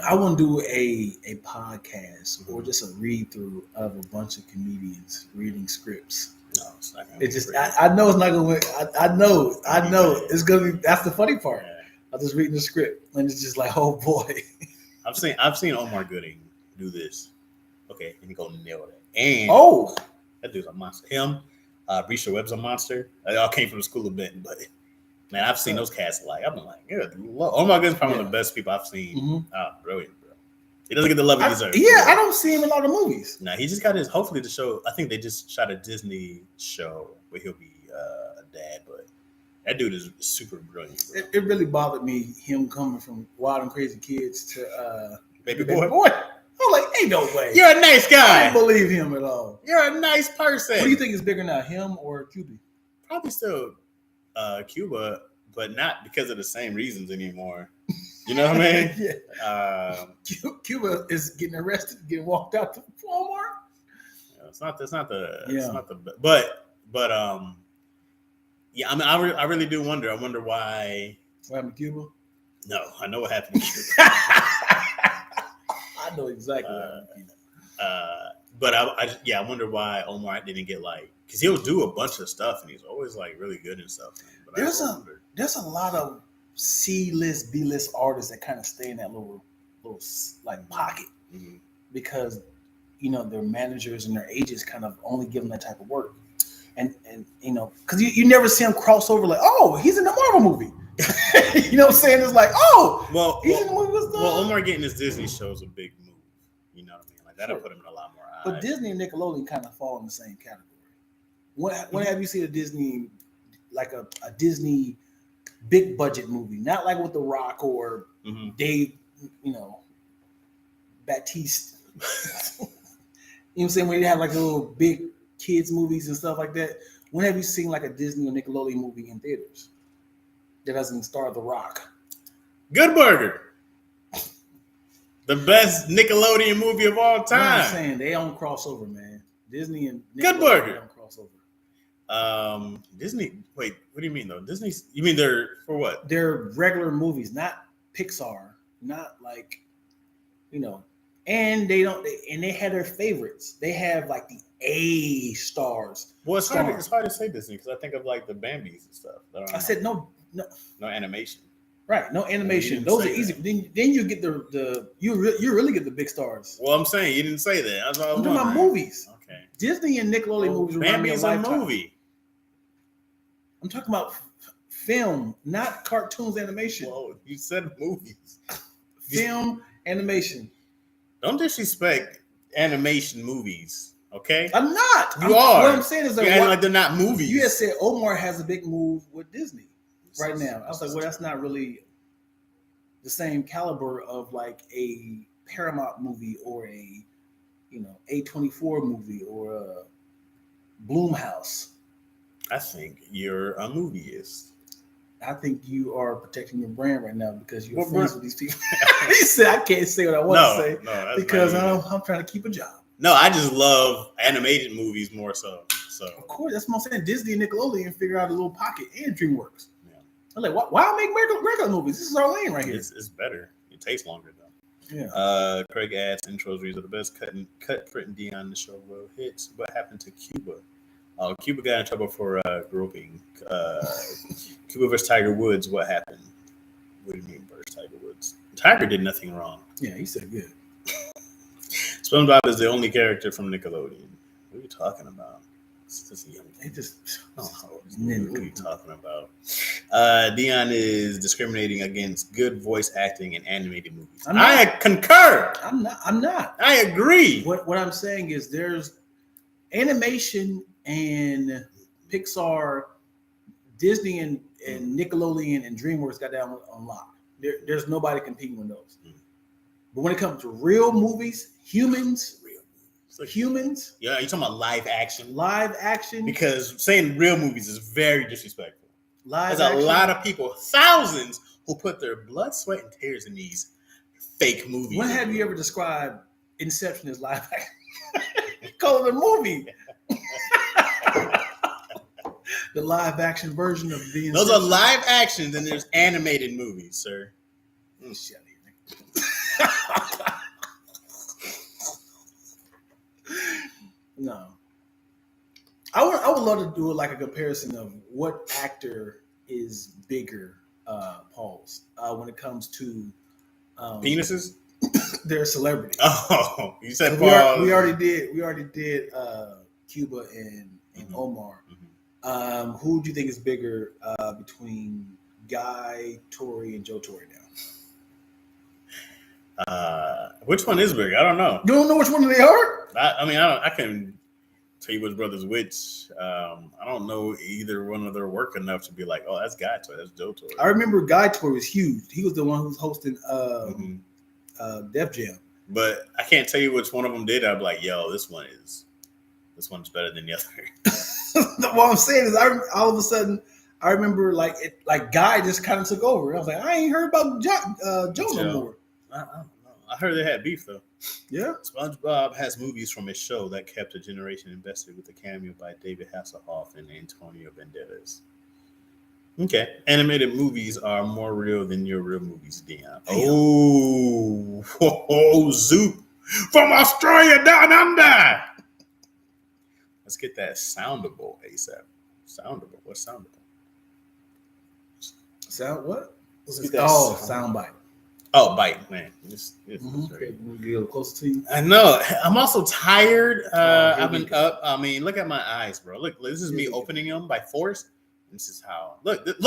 I want to do a podcast or just a read-through of a bunch of comedians reading scripts. No, it's not gonna be just I know it's not gonna I know it's gonna be. That's the funny part. Yeah. I'm just reading the script and it's just like, oh boy. I've seen Omar Gooding do this. Okay, and he go nail it. And that dude's a monster. Him, Risha Webb's a monster. They all came from the school of Benton, but man, I've seen those cats I've been like, good Lord. Omar Gooding's probably one of the best people I've seen. Mm-hmm. Brilliant, bro. He doesn't get the love he deserves. Yeah, I don't see him in a lot of movies. Nah, he just got hopefully the show. I think they just shot a Disney show where he'll be a dad, but that dude is super brilliant. It really bothered me, him coming from Wild and Crazy Kids to Baby Boy. I'm like, ain't no way. You're a nice guy. I don't believe him at all. You're a nice person. What do you think is bigger now, him or Cuba? Probably still Cuba, but not because of the same reasons anymore. You know what I mean? Yeah. Cuba is getting arrested, getting walked out to Walmart. It's not the but yeah, I mean, I really do wonder. I wonder why. What happened to Cuba? No, I know what happened to Cuba. I know exactly what happened to Cuba. But I wonder why Omar didn't get because he'll do a bunch of stuff and he's always really good and stuff. But there's a lot of C-list, B-list artists that kind of stay in that little pocket because their managers and their agents kind of only give them that type of work. And because you never see him cross over he's in the Marvel movie. You know what I'm saying? It's like, he's in the movie. Well, Omar getting his Disney show is a big move. You know what I mean? That'll put him in a lot more eyes. But Disney and Nickelodeon kind of fall in the same category. When have you seen a Disney, a Disney big budget movie? Not like with The Rock or Dave, Batiste. You know what I'm saying? When you have little big kids movies and stuff like that. When have you seen a Disney or Nickelodeon movie in theaters that doesn't star The Rock? Good Burger. The best Nickelodeon movie of all time. I'm saying they don't cross over, man. Disney and Nickelodeon Good Burger don't cross over. Disney. Wait, what do you mean though? Disney? You mean they're for what? They're regular movies, not Pixar, not And they don't. And they had their favorites. They have the A stars. Well, it's hard to say Disney because I think of the Bambis and stuff. I said no animation. Right, no animation. Those are easy. Then you get you really get the big stars. Well, I'm saying you didn't say that. I'm talking about movies. Okay. Disney and Nickelodeon movies. Bambi's a movie. I'm talking about film, not cartoons animation. Whoa, you said movies. Film animation. Don't disrespect animation movies. Okay, I'm not. You are. What I'm saying is they're not movies. You just said Omar has a big move with Disney right now. I was like, well, that's not really the same caliber of a Paramount movie or a A24 movie or a Blumhouse. I think you're a movieist. I think you are protecting your brand right now because you're friends with these people. He said, I can't say what I want to say because I'm trying to keep a job. No, I just love animated movies more so. So of course, that's what I'm saying. Disney and Nickelodeon figure out a little pocket and DreamWorks. Yeah. I'm like, why make regular movies? This is our lane right here. It's better. It takes longer though. Yeah. Craig adds intros reads are the best. Cut Brit and Dion the show will hits. What happened to Cuba? Cuba got in trouble for groping. Cuba versus Tiger Woods. What happened? What do you mean versus Tiger Woods? Tiger did nothing wrong. Yeah, he said good. SpongeBob is the only character from Nickelodeon. What are you talking about? What are you talking about? Dion is discriminating against good voice acting in animated movies. I concur. I'm not. I agree. What I'm saying is there's animation and Pixar, Disney and Nickelodeon and DreamWorks got down on lock. There's nobody competing with those. But when it comes to real movies, humans. Yeah, you're talking about live action. Live action. Because saying real movies is very disrespectful. There's a lot of people, thousands, who put their blood, sweat, and tears in these fake movies. When have you ever described Inception as live action? Call it a movie. The live action version of the Inception. Those are live actions, and there's animated movies, sir. Shut No, I would love to do like a comparison of what actor is bigger, Pauls, when it comes to penises. Their celebrity. Oh, you said we already did Cuba and Omar. Mm-hmm. Who do you think is bigger between Guy Torry and Joe Torry now? Which one is bigger? I don't know. You don't know which one they are? I can tell you which brother's which. I don't know either one of their work enough to be like, oh, that's Guy Torry, that's Joe Torry. I remember Guy Torry was huge. He was the one who was hosting Def Jam. But I can't tell you which one of them did. I'd be like, yo, this one's better than the other. What I'm saying is, all of a sudden I remember like Guy just kind of took over. I was like, I ain't heard about Joe no more. I don't know. I heard they had beef though. Yeah. SpongeBob has movies from his show that kept a generation invested with a cameo by David Hasselhoff and Antonio Banderas. Okay. Animated movies are more real than your real movies, Dion. Oh, Zoop from Australia down under. Let's get that soundable ASAP. Soundable. What's soundable? Sound what? Soundbite. Oh, bite, man. It's get a little closer to you. I know. I'm also tired. I've been up. I mean, look at my eyes, bro. Look, this is me opening them by force. This is how. Look. It's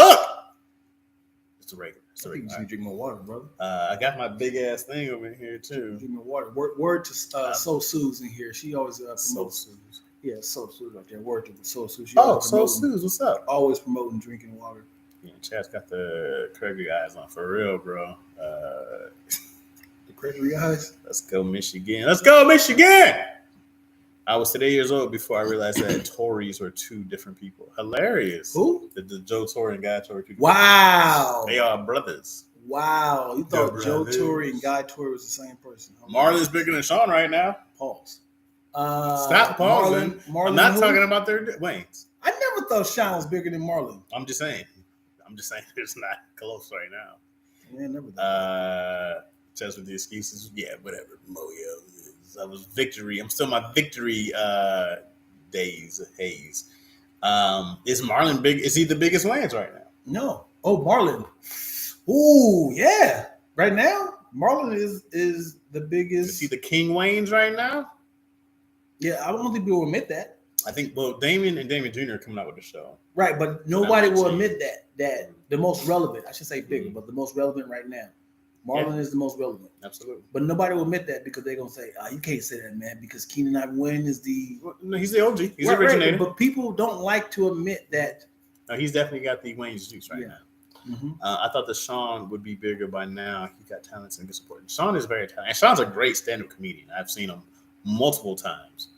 a regular. I think you should drink more water, brother. I got my big ass thing over here too. Drink more water. Word to So Sue's in here. She always promotes. So Sue's. Yeah, So Sue's right there. Word to So Sue's. So Sue's. What's up? Always promoting drinking water. Yeah, Chaz got the crazy eyes on for real, bro. The crazy eyes. Let's go, Michigan. Let's go, Michigan. I was today years old before I realized that Tories were two different people. Hilarious. Who? The Joe Torry and Guy Torry. Wow. They are brothers. Wow. You thought Joe Torry and Guy Torry was the same person. Marlon's bigger than Sean right now. Pause. Stop pausing. Marlon I'm not talking about their Waynes. I never thought Sean was bigger than Marlon. I'm just saying it's not close right now. Yeah, never. Just with the excuses. Yeah, whatever. Moyo. I was victory. I'm still my victory days haze. Is Marlon big? Is he the biggest Wayans right now? No. Oh, Marlon. Ooh, yeah. Right now, Marlon is the biggest. Is he the King Wayans right now? Yeah, I don't think people will admit that. I think Damien and Damien Jr. are coming out with the show. Right, but nobody will admit that the most relevant, I should say bigger, but the most relevant right now. Marlon is the most relevant. Absolutely. But nobody will admit that because they're going to say, you can't say that, man, because Keenan Ivory is the... No, he's the OG. He's the originator. But people don't like to admit that. No, he's definitely got the Wayne's juice right now. Mm-hmm. I thought that Sean would be bigger by now. He got talents and good support. Sean is very talented. And Sean's a great stand-up comedian. I've seen him multiple times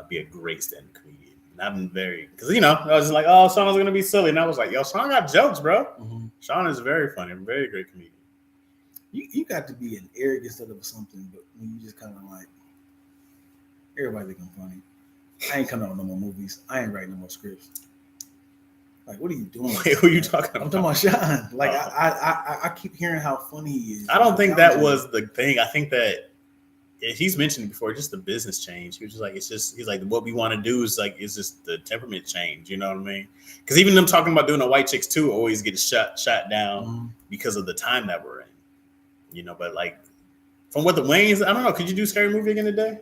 be a great stand-up comedian. And I've been very, because I was just like, oh, Sean's gonna be silly, and I was like, yo, Sean got jokes, bro. Mm-hmm. Sean is very funny, very great comedian. You got to be an arrogant instead of something, but when you just kind of like, everybody think I'm funny. I ain't coming out with no more movies. I ain't writing no more scripts. Like, what are you doing? Wait, who are you talking about? I'm talking about Sean. Like, I keep hearing how funny he is. I don't think that was the thing. I think that he's mentioned before, just the business change. He was just like, he's like, what we want to do is just the temperament change. You know what I mean? Because even them talking about doing a White Chicks 2 always gets shot down because of the time that we're in. But like, from what the Wayans, I don't know. Could you do Scary Movie again today?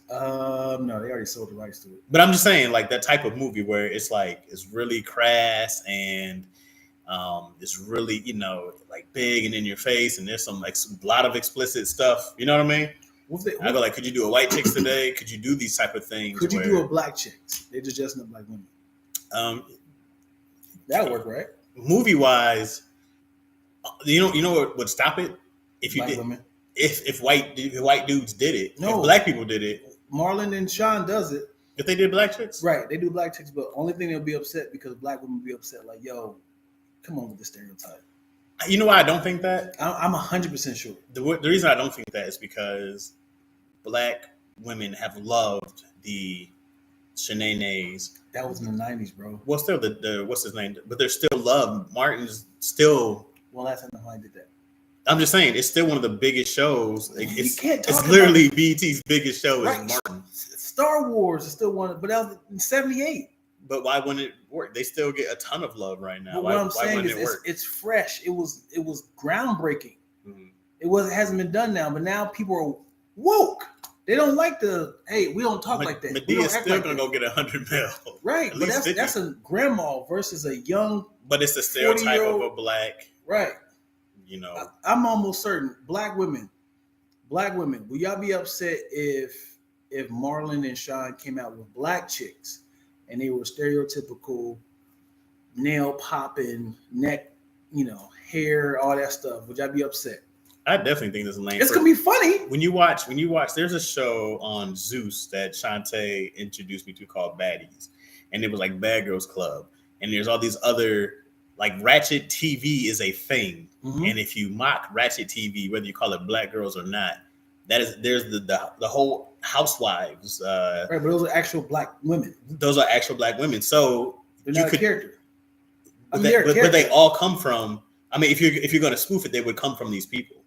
No, they already sold the rights to it. But I'm just saying, like, that type of movie where it's like it's really crass and it's really like big and in your face, and there's some a lot of explicit stuff. You know what I mean? I go like, could you do a White Chicks today? Could you do these type of things? Could you do a Black Chicks? They're just dressing up like women. That would work, right? Movie wise, you know what would stop it if you Black did women. If white dudes did it. No, if Black people did it. Marlon and Sean does it. If they did Black Chicks? Right, they do Black Chicks, but only thing they'll be upset because Black women will be upset, like, yo, come on with the stereotype. You know why I don't think that? I'm 100% sure. The reason I don't think that is because Black women have loved the Shanae. That was in the 90s, bro. Well, still the what's his name? But there's still love. Martin's still. Well, last time I did that. I'm just saying, it's still one of the biggest shows. It's literally BET's biggest show is Martin. Star Wars is still one, but that was in 78. But why wouldn't it work? They still get a ton of love right now. But what I'm saying is it's fresh. It was groundbreaking. Mm-hmm. It hasn't been done now, but now people are woke. They don't like we don't talk like that. Medea's still gonna go get $100 million. Right, but that's a grandma versus a young. But it's the stereotype of a Black. Right. I'm almost certain Black women, will y'all be upset if Marlon and Sean came out with Black Chicks and they were stereotypical nail popping, neck, hair, all that stuff? Would y'all be upset? I definitely think this is lame. It's gonna be funny. When you watch, there's a show on Zeus that Shantae introduced me to called Baddies. And it was like Bad Girls Club. And there's all these other, like, Ratchet TV is a thing. Mm-hmm. And if you mock Ratchet TV, whether you call it Black girls or not, there's the whole Housewives. Right, but those are actual Black women. Those are actual Black women. So they're not a character. But they all come from, I mean, if you're going to spoof it, they would come from these people.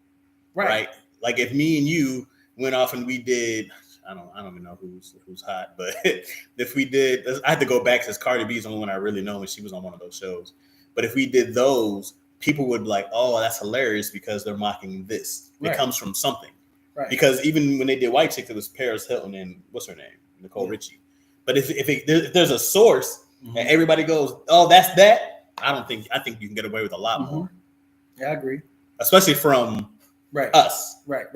Right? Like if me and you went off and we did, I don't even know who's hot, but if we did, I had to go back because Cardi B's the only one I really know, and she was on one of those shows. But if we did those, people would be like, oh, that's hilarious because they're mocking this. Right. It comes from something. Right. Because even when they did White Chicks, it was Paris Hilton and what's her name? Nicole Richie. But if there's a source and everybody goes, oh, that's that, I think you can get away with a lot more. Yeah, I agree. Especially from us. Right.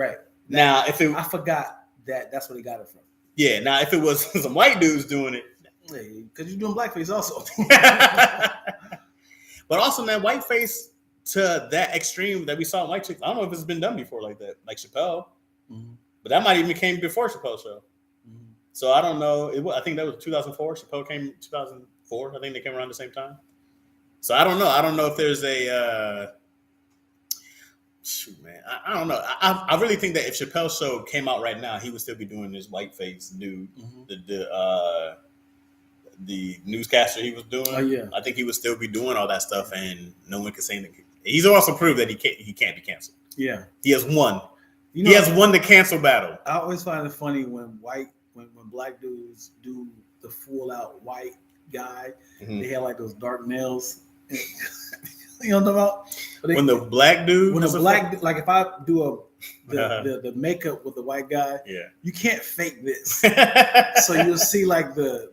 Now, I forgot that's where they got it from. Yeah. Now, if it was some white dudes doing it, because you're doing blackface also. But also, man, whiteface to that extreme that we saw in White Chicks, I don't know if it's been done before like that, like Chappelle. Mm-hmm. But that might even came before Chappelle's show. Mm-hmm. So I don't know. I think that was 2004. Chappelle came 2004. I think they came around the same time. So I don't know. I don't know if there's a shoot, man. I don't know. I really think that if Chappelle's show came out right now, he would still be doing this whiteface dude. Mm-hmm. The newscaster he was doing. Oh, yeah. I think he would still be doing all that stuff, and no one could say anything. He's also proved that he can't be canceled. Yeah, he has won. He has won the cancel battle. I always find it funny when Black dudes do the full out white guy. Mm-hmm. They have like those dark nails. You know what I'm talking about? When the Black dude, like if I do the makeup with the white guy, you can't fake this. So you'll see like the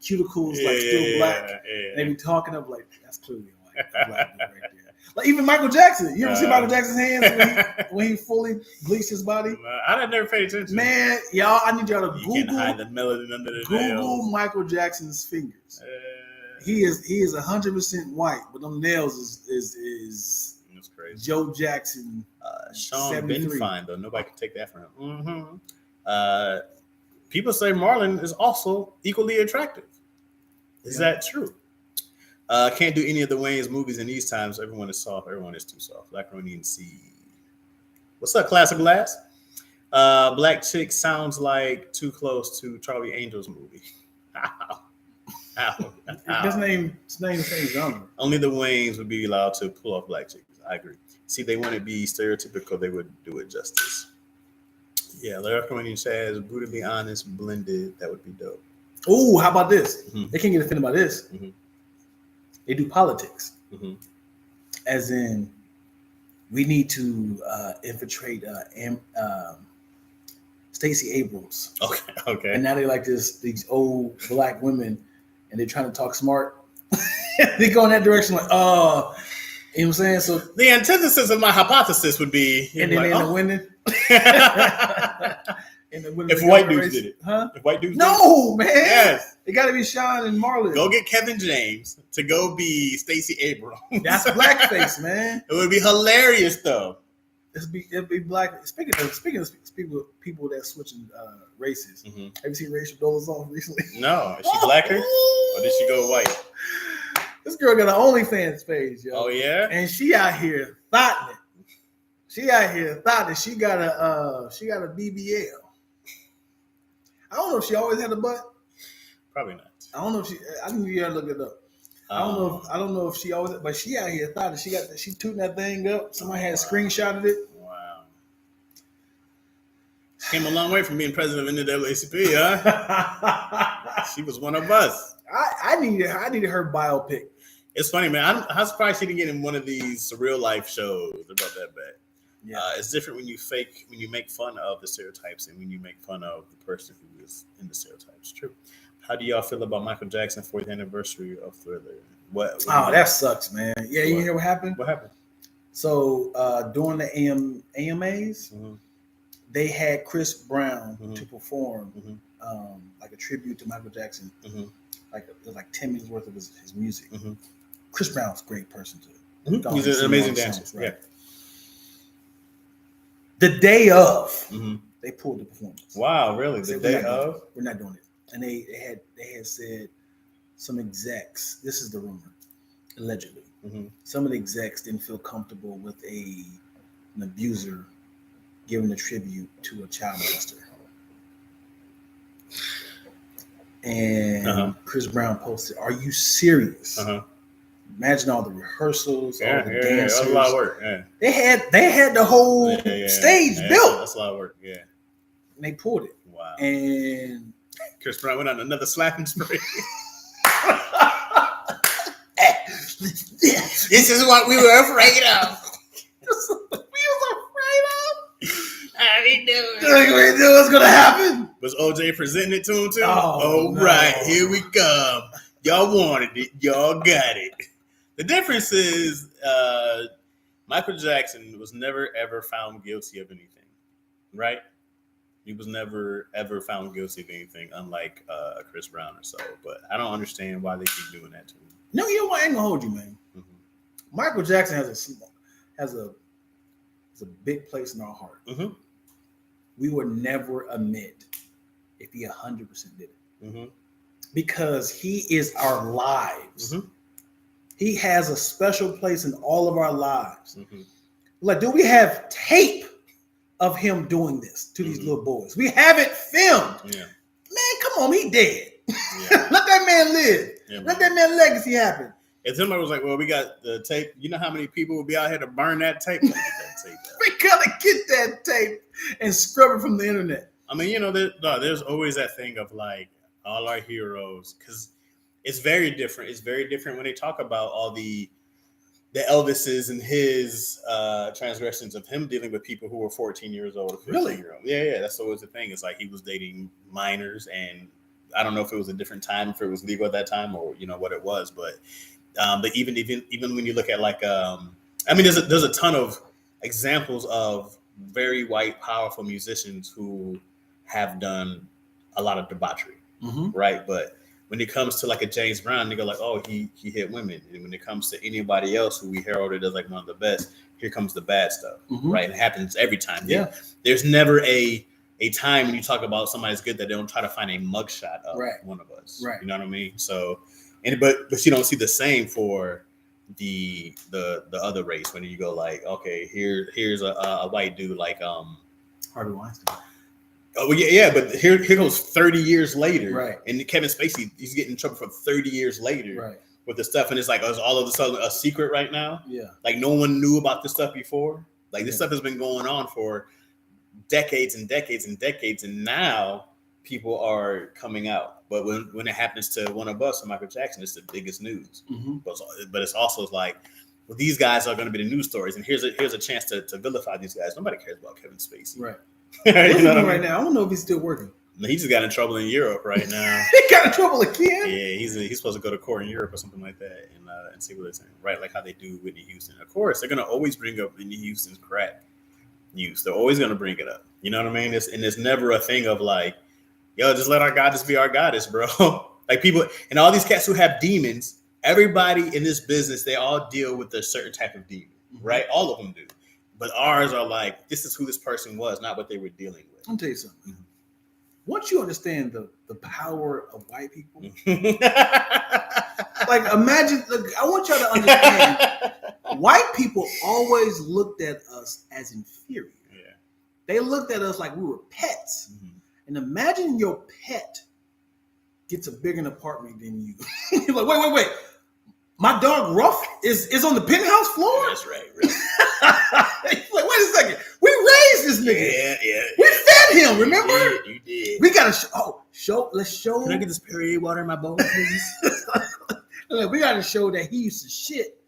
cuticles like still black. And they be talking up like that's clearly a black dude right there. Like even Michael Jackson. You ever see Michael Jackson's hands when he fully bleached his body? I never paid attention. Man, y'all, I need y'all to Google. You can't hide the melanin under the nails. Michael Jackson's fingers. He is 100% white, but them nails is that's crazy. Joe Jackson. Sean been fine though. Nobody can take that from him. Mm-hmm. People say Marlon is also equally attractive. Is that true? Can't do any of the Wayne's movies in these times. Everyone is soft. Everyone is too soft. Lackaroni and C. What's up, Classic Blast? Black Chick sounds like too close to Charlie Angel's movie. Ow. His name the same genre. Only the Waynes would be allowed to pull off Black Chicks. I agree. See, they wouldn't be stereotypical. They would do it justice. Yeah, Lackaroni and Chaz, brutally honest, blended. That would be dope. Oh, how about this? They can't get offended by this. They do politics. As in, we need to infiltrate Stacey Abrams. Okay. And now they like these old black women, and they're trying to talk smart. They go in that direction, like, you know what I'm saying? So the antithesis of my hypothesis would be, and then like, the winning. If white dudes did it, huh? If white dudes, no, man. Yes, it got to be Sean and Marlon. Go get Kevin James to go be Stacey Abrams. That's blackface, man. It would be hilarious, though. It'd be black. Speaking of people that switching races. Have you seen Rachel Dolezal recently? No. Is she blacker or did she go white? This girl got an OnlyFans page, yo. Oh yeah, and she out here thought it. She out here thought that she got a BBL. I don't know if she always had a butt. Probably not. I don't know if she. I think you gotta look it up. I don't know if she always, but she out here thought that she tooting that thing up. Somebody had screenshotted it. Wow. Came a long way from being president of NAACP, huh? She was one of us. I needed her biopic. It's funny, man. I'm surprised she didn't get in one of these surreal life shows about that bad. Yeah. It's different when you make fun of the stereotypes and when you make fun of the person who is in the stereotypes. True. How do y'all feel about Michael Jackson 40th anniversary of Thriller? What that sucks, man. Yeah, you hear what happened? What happened? So during the AMAs, they had Chris Brown to perform like a tribute to Michael Jackson. Like it was like 10 minutes worth of his music. Chris Brown's a great person to. He's an amazing dancer. Songs, right? Yeah. The day of, they pulled the performance. Wow, really? The day of? We're not doing it. And they had said some execs, this is the rumor, allegedly, some of the execs didn't feel comfortable with an abuser giving a tribute to a child molester. And Chris Brown posted, "Are you serious?" Imagine all the rehearsals, all the dancers. That's a lot of work. Yeah. They had the whole stage built. That's a lot of work. Yeah. And they pulled it. Wow. And Chris Brown went on another slapping spree. This is what we were afraid of. We knew what's gonna happen. Was OJ presenting it to him too? Oh, no. Right, here we come. Y'all wanted it, y'all got it. The difference is Michael Jackson was never ever found guilty of anything, right? He was never ever found guilty of anything, unlike Chris Brown or so. But I don't understand why they keep doing that to him. No, you know what? I ain't gonna hold you, man. Michael Jackson has a big place in our heart. We would never admit if he 100% did it, because he is our lives. He has a special place in all of our lives. Like, do we have tape of him doing this to these little boys? We have it filmed. Man, come on, he dead. Let that man live. Let that man legacy happen. If somebody was like, well, we got the tape, you know how many people would be out here to burn that tape? We gotta get that tape and scrub it from the internet. I mean, you know, there's always that thing of like all our heroes, because it's very different. It's very different when they talk about all the Elvises and his transgressions of him dealing with people who were 14 years old or 15 years old. Yeah, that's always the thing. It's like he was dating minors, and I don't know if it was a different time, if it was legal at that time, or you know what it was, but even when you look at like I mean, there's a ton of examples of very white, powerful musicians who have done a lot of debauchery, right? But when it comes to like a James Brown, they go like, oh, he hit women. And when it comes to anybody else who we heralded as like one of the best, here comes the bad stuff, right? It happens every time. Yeah. There's never a time when you talk about somebody's good that they don't try to find a mugshot of one of us. Right. You know what I mean? So, but you don't see the same for the other race when you go like, okay, here's a white dude like Harvey Weinstein. Oh yeah, but here goes 30 years later, right? And Kevin Spacey, he's getting in trouble for 30 years later, right? With the stuff, and it's like it's all of a sudden a secret right now. Yeah, like no one knew about this stuff before. Like this stuff has been going on for decades and decades and decades, and now people are coming out. But when it happens to one of us, or Michael Jackson, it's the biggest news. Mm-hmm. But it's also like, well, these guys are going to be the news stories, and here's a chance to vilify these guys. Nobody cares about Kevin Spacey, right? What's he doing right now? I don't know if he's still working. He just got in trouble in Europe right now. He got in trouble again? Yeah, he's supposed to go to court in Europe or something like that, and see what they're saying. Right, like how they do Whitney Houston. Of course, they're gonna always bring up Whitney Houston's crack use. They're always gonna bring it up. You know what I mean? There's never a thing of like, yo, just let our goddess be our goddess, bro. Like people and all these cats who have demons. Everybody in this business, they all deal with a certain type of demon, right? All of them do. But ours are like, this is who this person was, not what they were dealing with. I'll tell you something. Mm-hmm. Once you understand the power of white people, like imagine, look, I want y'all to understand, white people always looked at us as inferior. Yeah. They looked at us like we were pets. Mm-hmm. And imagine your pet gets a bigger apartment than you. You're like, wait. My dog Ruff is on the penthouse floor? That's right. Like, wait a second. We raised this nigga. Yeah. We fed him, remember? You did. We gotta let's show. Can I get this Perrier water in my bowl, please? We gotta show that he used to shit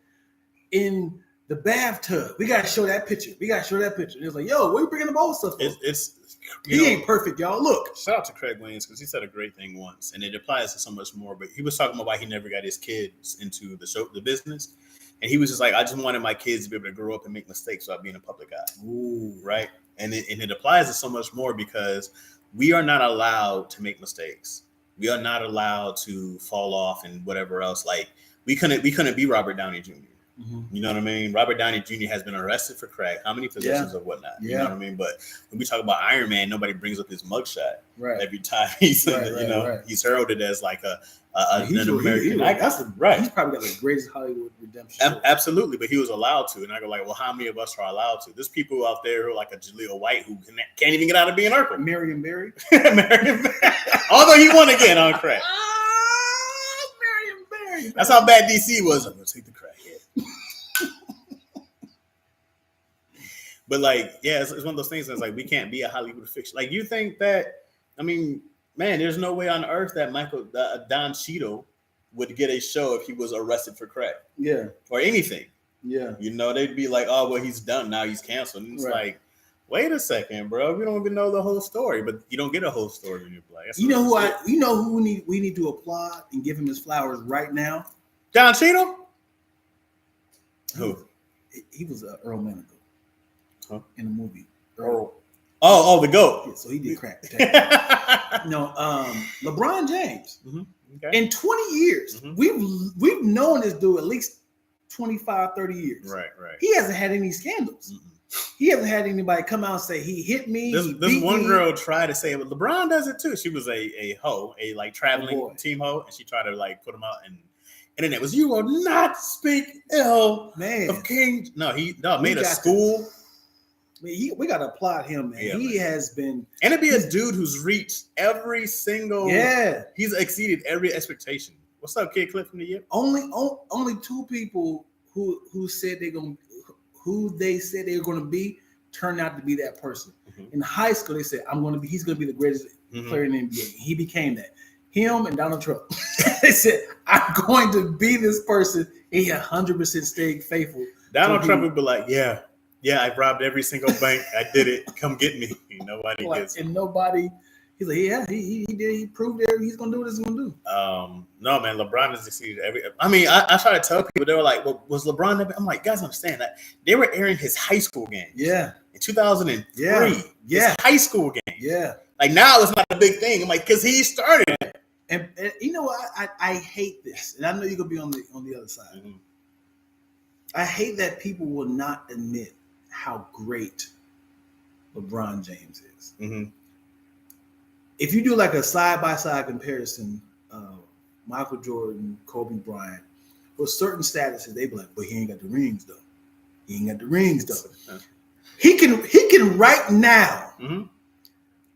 in the bathtub. We gotta show that picture. And it's like, yo, where you bringing the bowl stuff from? He ain't perfect, y'all. Look. Shout out to Craig Williams because he said a great thing once, and it applies to so much more. But he was talking about why he never got his kids into the business, and he was just like, I just wanted my kids to be able to grow up and make mistakes without being a public eye. Ooh, right? And it applies to so much more because we are not allowed to make mistakes. We are not allowed to fall off and whatever else. Like we couldn't be Robert Downey Jr. Mm-hmm. You know what I mean? Robert Downey Jr. has been arrested for crack. How many possessions of whatnot? Yeah. You know what I mean? But when we talk about Iron Man, nobody brings up his mugshot. Right. Every time he's he's heralded as like an American icon. Right. He's probably got the greatest Hollywood redemption. Absolutely, but he was allowed to. And I go like, well, how many of us are allowed to? There's people out there who are like a Jaleel White who can't even get out of being Urkel. Marion Barry. Although he won again on crack. Marion Barry. That's how bad DC was. I'm gonna take the crack. But like, yeah, it's one of those things that's like we can't be a Hollywood fiction. Like you think that, I mean, man, there's no way on earth that Don Cheadle would get a show if he was arrested for crack. Yeah. Or anything. Yeah. You know, they'd be like, oh, well, he's done. Now he's canceled. And it's like, wait a second, bro. We don't even know the whole story, but you don't get a whole story when you play. You know who we need to applaud and give him his flowers right now? Don Cheadle? Who? He was Earl Manigault. In the movie. Earl. Oh, the GOAT. Yeah, so he did crack. No, LeBron James. Mm-hmm. Okay. In 20 years, we've known this dude at least 25, 30 years. Right. He hasn't had any scandals. Mm-hmm. He hasn't had anybody come out and say he hit me. This one girl tried to say it, but LeBron does it too. She was a hoe, a like traveling team hoe, and she tried to like put him out and then it was, you will not speak ill of King. No, he made a school. We got to applaud him, man. Yeah, he has been, and to be a dude who's reached every single. Yeah, he's exceeded every expectation. What's up, Kid Clip from the year? Only two people who said they said they were going to be turned out to be that person. Mm-hmm. In high school, they said he's going to be the greatest player in the NBA. He became that. Him and Donald Trump. They said, I'm going to be this person. He 100% stayed faithful. Donald Trump would be like, yeah, I robbed every single bank. I did it. Come get me. Nobody gets it. And nobody, he's like, yeah, he did. He proved that he's going to do what he's going to do. No, man, LeBron has exceeded every. I mean, I try to tell people, they were like, well, was LeBron? I'm like, guys, understand that they were airing his high school games. Yeah. In 2003. Yeah. His high school game. Yeah. Like now it's not a big thing. I'm like, because he started it. And you know what? I hate this. And I know you're going to be on the other side. Mm-hmm. I hate that people will not admit how great LeBron James is. Mm-hmm. If you do like a side-by-side comparison, Michael Jordan, Kobe Bryant, with certain statuses, they be like, but he ain't got the rings though. He ain't got the rings though. He can right now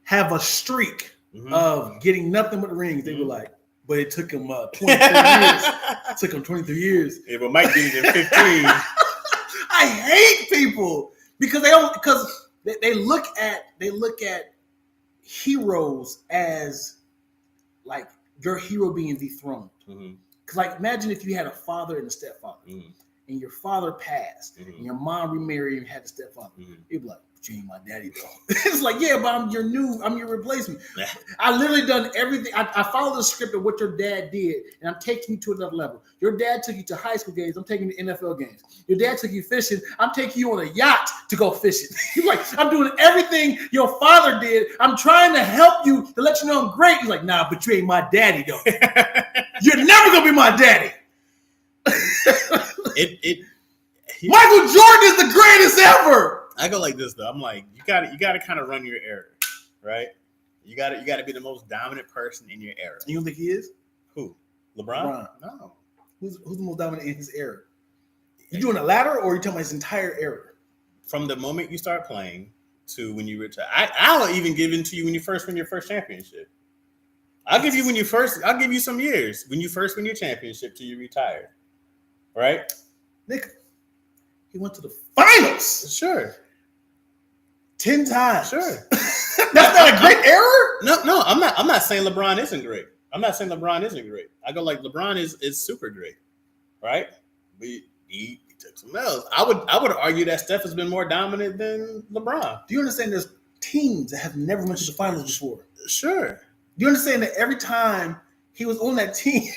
have a streak of getting nothing but rings. They were like, but it took him 23 years. It took him 23 years. Yeah, but Mike did it in 15. I hate people because they look at heroes as like your hero being dethroned. Because like imagine if you had a father and a stepfather, and your father passed, and your mom remarried and had a stepfather. You'd be like, but you ain't my daddy though. It's like, yeah, but I'm your replacement. I literally done everything. I followed the script of what your dad did, and I'm taking you to another level. Your dad took you to high school games. I'm taking you to NFL games. Your dad took you fishing. I'm taking you on a yacht to go fishing. You're like, I'm doing everything your father did. I'm trying to help you to let you know I'm great. He's like, nah, but you ain't my daddy though. You're never gonna be my daddy. Michael Jordan is the greatest ever. I go like this though. I'm like, you gotta kind of run your era, right? You gotta be the most dominant person in your era. You don't think he is? Who? LeBron? No. Who's the most dominant in his era? You doing a ladder, or are you talking about his entire era? From the moment you start playing to when you retire. I'll even give it to you when you first win your first championship. I'll give you some years when you first win your championship till you retire. Right? Nick, he went to the finals. Sure. 10 times. Sure. That's not a great error? No, I'm not saying LeBron isn't great. I'm not saying LeBron isn't great. I go like LeBron is super great. Right? He took some L's. I would argue that Steph has been more dominant than LeBron. Do you understand there's teams that have never went to the finals before? Sure. Do you understand that every time he was on that team,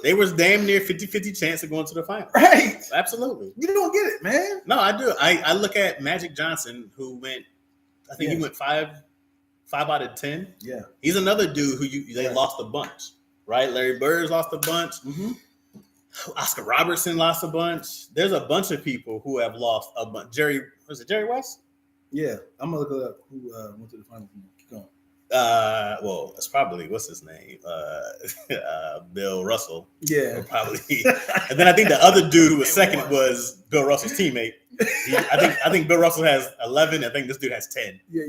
they was damn near 50-50 chance of going to the final. Right. Absolutely. You don't get it, man. No, I do. I look at Magic Johnson, who went, I think he went 5 out of 10. Yeah. He's another dude who they lost a bunch, right? Larry Bird's lost a bunch. Oscar Robertson lost a bunch. There's a bunch of people who have lost a bunch. Jerry West? Yeah. I'm going to look up who went to the final. Keep going. Well, it's probably what's his name, Bill Russell. Yeah, probably. And then I think the other dude who was second was Bill Russell's teammate. I think Bill Russell has 11. I think this dude has 10. Yeah.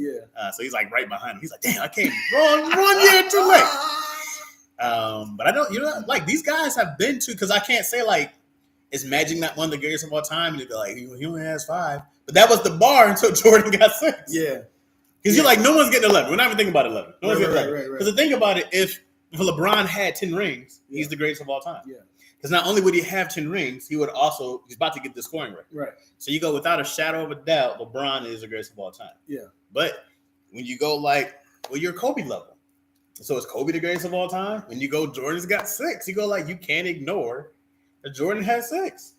So he's like right behind him. He's like, damn, I came wrong year too late. But I don't, like these guys have been to, because I can't say like is Magic not one of the greatest of all time, and they're like he only has 5, but that was the bar until Jordan got 6. Yeah. Because you're like, no one's getting 11. We're not even thinking about 11. No one's getting 11. Right. Because the thing about it, if LeBron had 10 rings, he's the greatest of all time. Yeah. Because not only would he have 10 rings, he's about to get the scoring record. Right. So you go without a shadow of a doubt, LeBron is the greatest of all time. Yeah. But when you go like, well, you're Kobe level. So is Kobe the greatest of all time? When you go, Jordan's got 6. You go like, you can't ignore that Jordan has 6.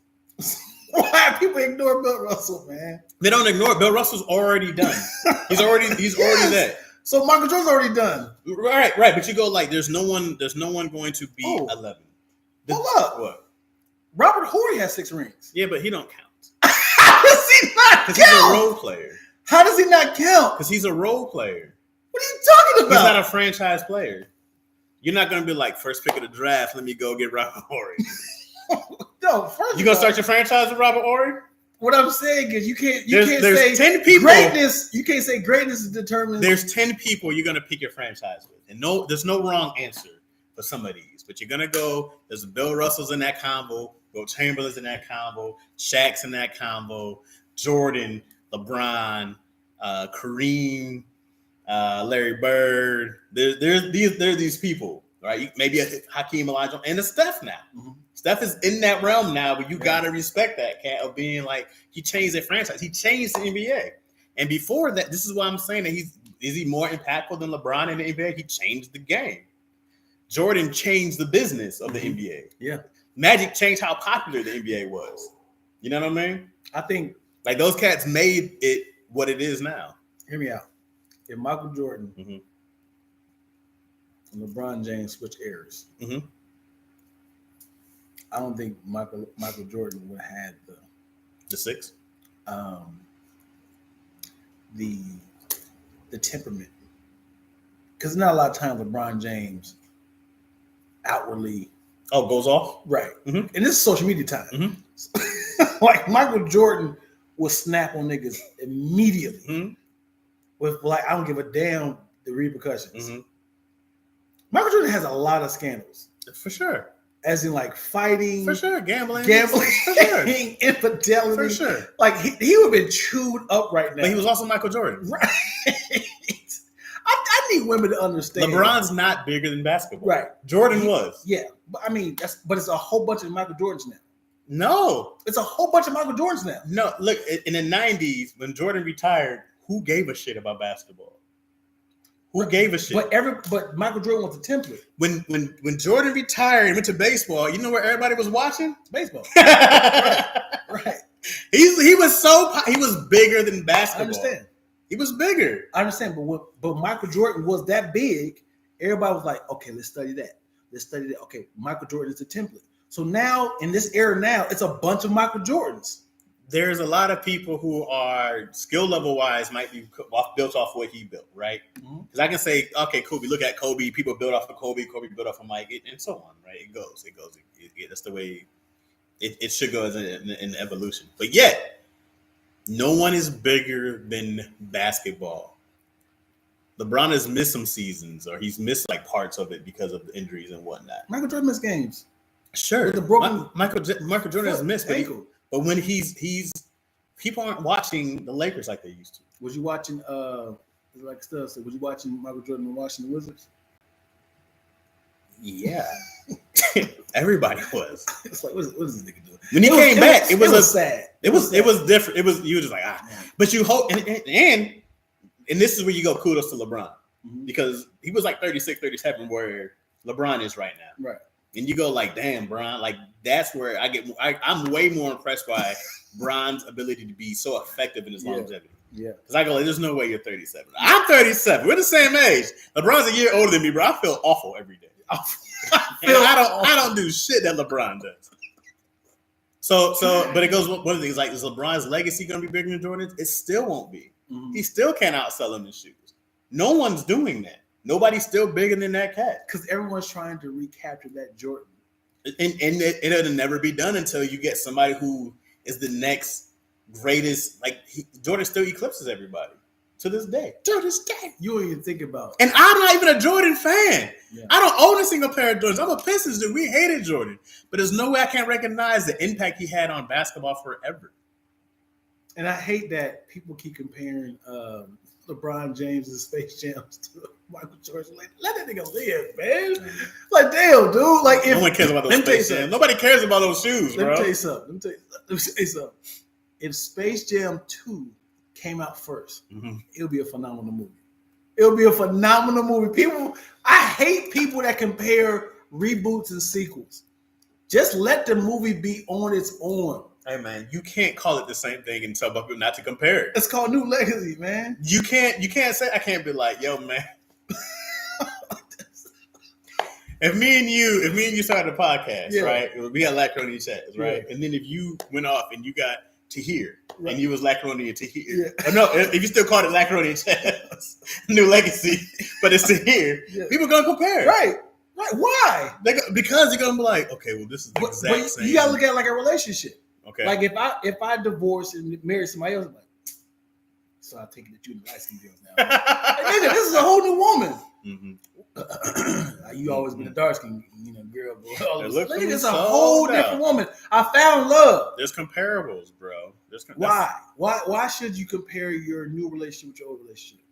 Why people ignore Bill Russell, man? They don't ignore it. Bill Russell's already done. He's already there. So Michael Jordan's already done. Right. But you go like, there's no one going to be 11. Hold up. What? Robert Horry has 6 rings. Yeah, but he don't count. How does he not count? Because he's a role player. How does he not count? Because he's a role player. What are you talking about? He's not a franchise player. You're not going to be like, first pick of the draft, let me go get Robert Horry. No, first you gonna start your franchise with Robert Horry? What I'm saying is you can't there's say 10 people. Greatness. You can't say greatness is determined. There's 10 people you're gonna pick your franchise with, and there's no wrong answer for some of these. But you're gonna go. There's Bill Russell's in that combo. Will Chamberlain's in that combo. Shaq's in that combo. Jordan, LeBron, Kareem, Larry Bird. There's these people, right? Maybe a Hakeem Olajuwon and a Steph now. Steph is in that realm now, but you gotta respect that cat of being like he changed the franchise. He changed the NBA, and before that, this is why I'm saying that is he more impactful than LeBron in the NBA? He changed the game. Jordan changed the business of the NBA. Yeah, Magic changed how popular the NBA was. You know what I mean? I think like those cats made it what it is now. Hear me out. If Michael Jordan and LeBron James switch eras. I don't think Michael Jordan would have had the 6, the temperament, because not a lot of times LeBron James outwardly. Oh, goes off? Right. Mm-hmm. And this is social media time. Mm-hmm. Like Michael Jordan will snap on niggas immediately with like, I don't give a damn the repercussions. Michael Jordan has a lot of scandals. For sure. As in like fighting. For sure. Gambling. For sure. Infidelity. For sure. Like he would have been chewed up right now. But he was also Michael Jordan. Right. I need women to understand. LeBron's not bigger than basketball. Right. Jordan was. Yeah. But I mean, but it's a whole bunch of Michael Jordans now. No. It's a whole bunch of Michael Jordans now. No, look, in the 90s, when Jordan retired, who gave a shit about basketball? Who gave a shit? But Michael Jordan was a template. When Jordan retired and went to baseball, you know where everybody was watching? Baseball. Right. He was bigger than basketball. I understand. He was bigger. I understand, but Michael Jordan was that big. Everybody was like, okay, let's study that. Okay, Michael Jordan is a template. So now, in this era now, it's a bunch of Michael Jordans. There's a lot of people who are skill level wise might be built off what he built, right? Because I can say, okay, Kobe, look at Kobe. People built off of Kobe built off of Mike, and so on, right? It goes. That's the way it should go as an evolution. But yet, no one is bigger than basketball. LeBron has missed some seasons, or he's missed like parts of it because of injuries and whatnot. Michael Jordan missed games. Sure, the broken Michael Jordan has missed, but when he's people aren't watching the Lakers like they used to. Was you watching like stuff? So was you watching Michael Jordan and Washington Wizards? Yeah, everybody was. It's like, what is this nigga doing? When he came back, it was sad. It was different. You were just like but you hope and this is where you go kudos to LeBron because he was like 36, 37 where LeBron is right now. Right. And you go like, damn, Bron, like that's where I'm way more impressed by Bron's ability to be so effective in his longevity. Yeah. Because I go, like, there's no way you're 37. I'm 37. We're the same age. LeBron's a year older than me, bro. I feel awful every day. I don't do shit that LeBron does. So, but it goes one of the things like, is LeBron's legacy going to be bigger than Jordan's? It still won't be. He still can't outsell him in shoes. No one's doing that. Nobody's still bigger than that cat. Because everyone's trying to recapture that Jordan. And it'll never be done until you get somebody who is the next greatest. Like Jordan still eclipses everybody to this day. To this day. You don't even think about it. And I'm not even a Jordan fan. Yeah. I don't own a single pair of Jordans. I'm a Pistons dude. We hated Jordan. But there's no way I can't recognize the impact he had on basketball forever. And I hate that people keep comparing LeBron James' Space Jams to Michael Jordan. Like, let that nigga live, man. Like, damn, dude. Like, no one cares about those Space Jams. Nobody cares about those shoes, bro. Let me tell you something. If Space Jam 2 came out first, it would be a phenomenal movie. It would be a phenomenal movie. I hate people that compare reboots and sequels. Just let the movie be on its own. Hey man, you can't call it the same thing and tell people not to compare it. It's called New Legacy, man. You can't say I can't be like, yo, man. If me and you started a podcast, right? We had Lackaroni and Chaz, right? Yeah. And then if you went off and you got to hear, and you was Lackaroni and to hear. Yeah. No, if you still called it Lackaroni and Chaz, New Legacy, but it's to hear, people are gonna compare. Right. Why? Because they're gonna be like, okay, well, this is the exact same. You gotta look at it like a relationship. Okay. Like if I divorce and marry somebody else, I'm like, so I take it that you in the light skin girls now. Like, nigga, this is a whole new woman. You always been a dark skin, girl. It's a whole different woman. I found love. There's comparables, bro. Why? Why should you compare your new relationship with your old relationship?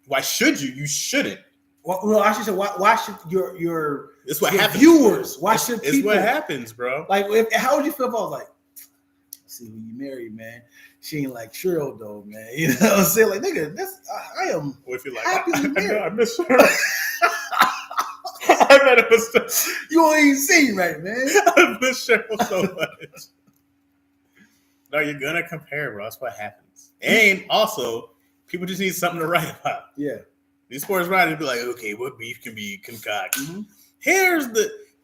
Why should you? You shouldn't. Well, I should say, why should your it's what happens, viewers? Why should people? It's what happens, bro. Like, how would you feel if I was like, see who you married, man? She ain't like Cheryl though, man. You know what I'm saying? Like, nigga, I am. What if you like? I miss her. I met her. You don't even see right, man. I miss Cheryl so much. No, you're gonna compare, bro. That's what happens. And also, people just need something to write about. Yeah. These sports writers be like, okay, what beef can be concocted?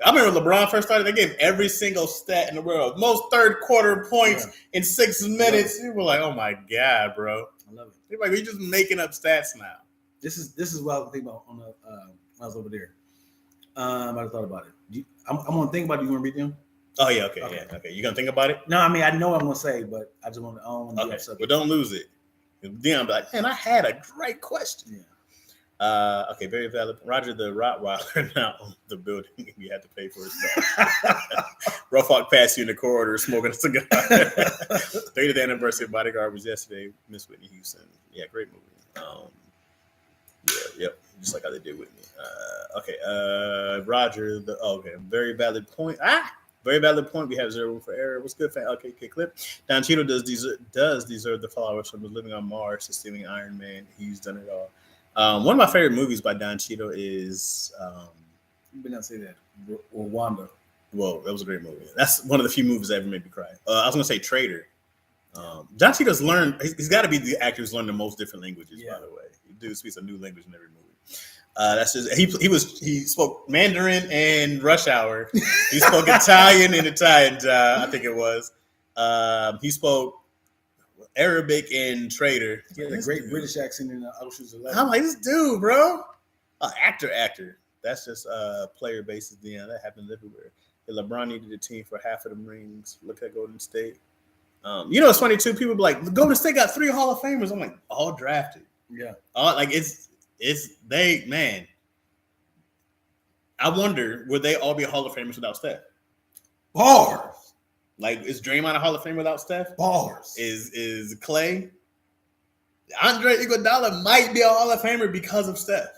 I remember LeBron first started, they gave every single stat in the world. Most third quarter points in 6 minutes. You were like, oh my God, bro. I love it. You're like, you're just making up stats now. This is what I was thinking about when I was over there. I thought about it. I'm gonna think about it. You want to read them? Oh yeah, okay, yeah, okay. You gonna think about it? No, I mean I know what I'm gonna say, but I just want to. Okay, well, don't lose it. Then I'm like, man, I had a great question. Yeah. Okay, very valid. Roger the Rottweiler now owns the building. You had to pay for his stuff. Rough walk past you in the corridor smoking a cigar. 30th anniversary of Bodyguard was yesterday. Miss Whitney Houston. Yeah, great movie. Yep. Just like how they did Whitney. Roger the very valid point. Very valid point. We have zero room for error. What's good, fan? Okay, clip. Don Cheadle does deserve the flowers from Living on Mars to Stealing Iron Man. He's done it all. One of my favorite movies by Don Cheadle is you better not say that. Or Wanda. Well, that was a great movie. That's one of the few movies that ever made me cry. I was gonna say Traitor. Don Cheadle's learned. He's got to be the actor who's learned the most different languages. Yeah. By the way, dude speaks a new language in every movie. That's just he spoke Mandarin and Rush Hour. He spoke Italian and Italian. I think it was. He spoke Arabic and Traitor. He had a great British accent in Ocean's 11. I'm like, this dude, bro. Actor. That's just player basis. Yeah, that happens everywhere. LeBron needed a team for half of the rings. Look at Golden State. It's funny too. People be like, Golden State got 3 Hall of Famers. I'm like, all drafted. Yeah. It's they, man. I wonder, would they all be Hall of Famers without Steph? Bars. Like, is Draymond a Hall of Famer without Steph? Bars. Is Clay? Andre Iguodala might be a Hall of Famer because of Steph.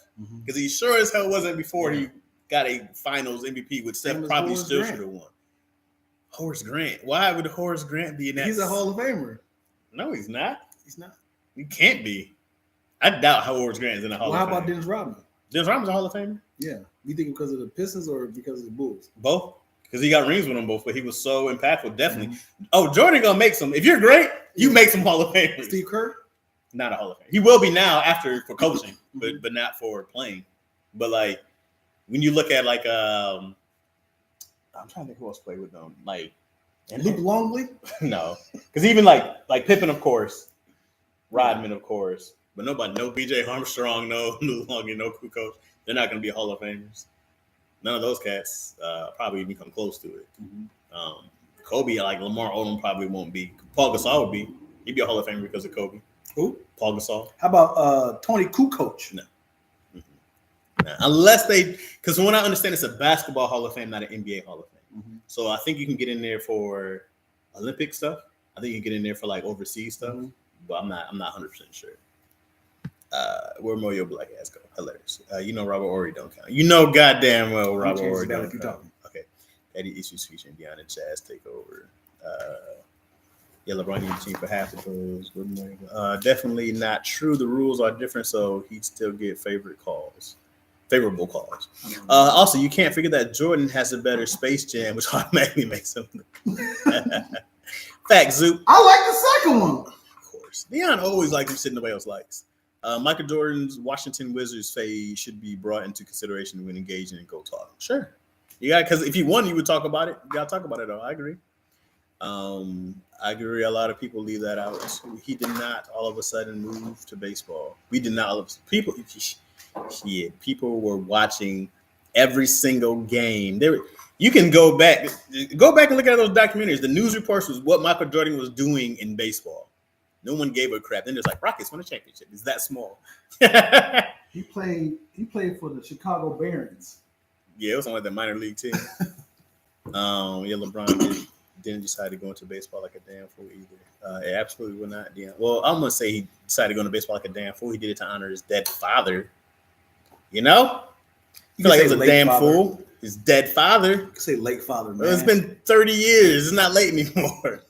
Because he sure as hell wasn't before he got a Finals MVP, which Steph probably still should have won. Horace Grant. Why would Horace Grant be in that? He's a Hall of Famer. No, he's not. He's not. He can't be. I doubt how Horace Grant is in the Hall of Fame. How about Dennis Rodman? Dennis Rodman's a Hall of Famer? Yeah. You think because of the Pistons or because of the Bulls? Both. Because he got rings with them both, but he was so impactful, definitely. Oh, Jordan gonna make some. If you're great, you make some Hall of Famers. Steve Kerr? Not a Hall of Famer. He will be now for coaching, but not for playing. But like when you look at like I'm trying to think who else played with them. Like Luke Longley? No. Because even like Pippen, of course, Rodman, of course. But nobody, no B.J. Armstrong, no Luke Longley, no Kukoc. They're not going to be Hall of Famers. None of those cats probably even come close to it. Kobe, like Lamar Odom, probably won't be. Paul Gasol would be. He'd be a Hall of Famer because of Kobe. Who? Paul Gasol. How about Tony Kukoc? No. Unless because from what I understand, it's a basketball Hall of Fame, not an NBA Hall of Fame. So I think you can get in there for Olympic stuff. I think you can get in there for like overseas stuff, but I'm not 100% sure. Where Moyo Black ass go? Hilarious. Robert Horry don't count. Goddamn well Robert Horry don't count. Okay. Eddie Issues featuring Deanna and Chaz take over. LeBron needs a team for half of those. Good morning. Definitely not true. The rules are different, so he'd still get favorable calls. Also, you can't figure that Jordan has a better Space Jam, which automatically makes him. Fact, Zoop. I like the second one. Of course. Deion always likes him sitting nobody else likes. Michael Jordan's Washington Wizards say should be brought into consideration when engaging in Go Talk. Sure. Because if you won, you would talk about it. You got to talk about it, though. I agree. I agree. A lot of people leave that out. He did not all of a sudden move to baseball. We did not all of people. Yeah, people were watching every single game. You can go back and look at those documentaries. The news reports was what Michael Jordan was doing in baseball. No one gave a crap. Then there's like Rockets won a championship. It's that small. He played for the Chicago Barons. Yeah, it was on like the minor league team. LeBron didn't decide to go into baseball like a damn fool either. It absolutely would not. Well, I'm gonna say he decided to go into baseball like a damn fool. He did it to honor his dead father. You know, I feel like he was a damn fool. His dead father. You can say late father, man. It's been 30 years. It's not late anymore.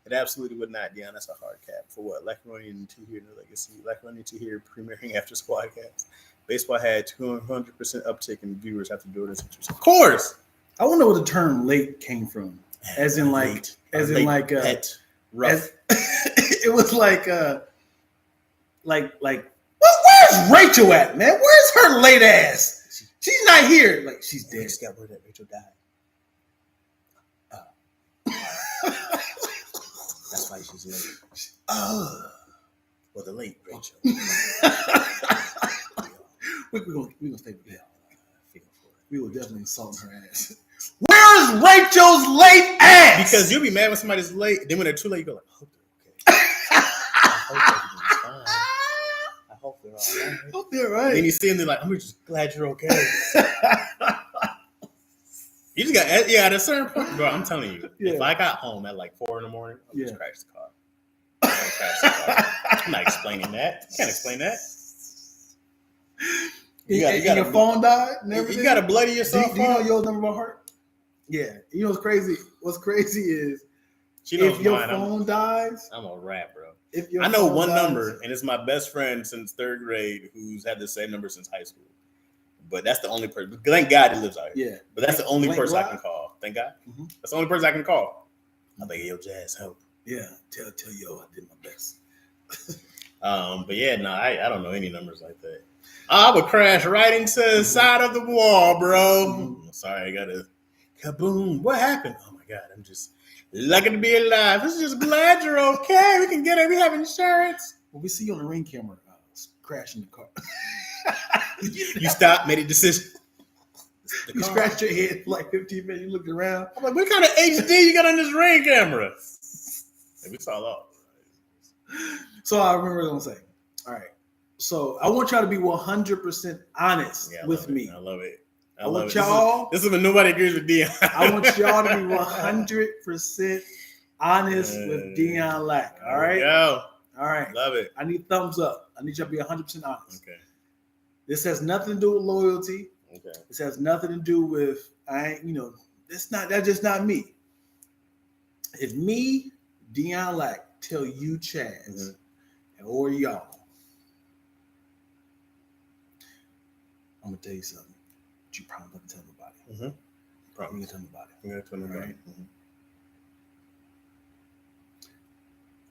It absolutely would not, Dion. That's a hard cap. For what? Lackaroni and 2 Here, No Legacy. Lackaroni and 2 Here premiering after Squad Cats. Baseball had 200% uptick in viewers after Jordan's interest. Of course. I wonder where the term late came from. As in like, pet, rough. It was like where's Rachel at, man? Where's her late ass? She's not here. Like, she's dead. Just got word that Rachel died. That's why she's late. Well, the late Rachel. We're gonna stay with that. We will definitely insult her ass. Where's Rachel's late ass? Because you'll be mad when somebody's late. Then when they're too late, you go like, I hope they're okay. I hope everything's fine. I hope they're all right. Then you see them, they're like, I'm just glad you're okay. You just got, at a certain point, bro, I'm telling you, if I got home at like 4 a.m, I'll just crash the car. I'm not explaining that. You can't explain that. You got your phone died and everything? You got to bloody yourself. Do you know your number by heart? Yeah. You know what's crazy? What's crazy is if your phone dies. I'm a rat, bro. I know one number, and it's my best friend since 3rd grade who's had the same number since high school. But that's the only person. Thank God he lives out here. Yeah. But that's the only person I can call. Thank God. Mm-hmm. That's the only person I can call. I'm like, yo, Jazz, help. Yeah. Tell yo I did my best. But yeah, no, I don't know any numbers like that. I would crash right into the side of the wall, bro. Mm-hmm. Sorry, I got a kaboom. What happened? Oh my God, I'm just lucky to be alive. I'm just glad you're okay. We can get it. We have insurance. Well, we see you on the Ring camera crashing the car. You stopped, made a decision. You scratched your head for like 15 minutes. You looked around. I'm like, what kind of HD you got on this Ring camera? Hey, we saw it all. So I remember what I'm saying. All right. So I want y'all to be 100% honest with me. I love it. I want y'all. This is when nobody agrees with Dion. I want y'all to be 100% honest with Dion Lack. All right. Go. All right. Love it. I need thumbs up. I need y'all to be 100% honest. Okay. This has nothing to do with loyalty. Okay. This has nothing to do with that's just not me. If me, Dion Lack, tell you, Chaz, or y'all, I'm gonna tell you something. But you probably not tell nobody. Probably gonna tell nobody. I'm gonna tell nobody. Right?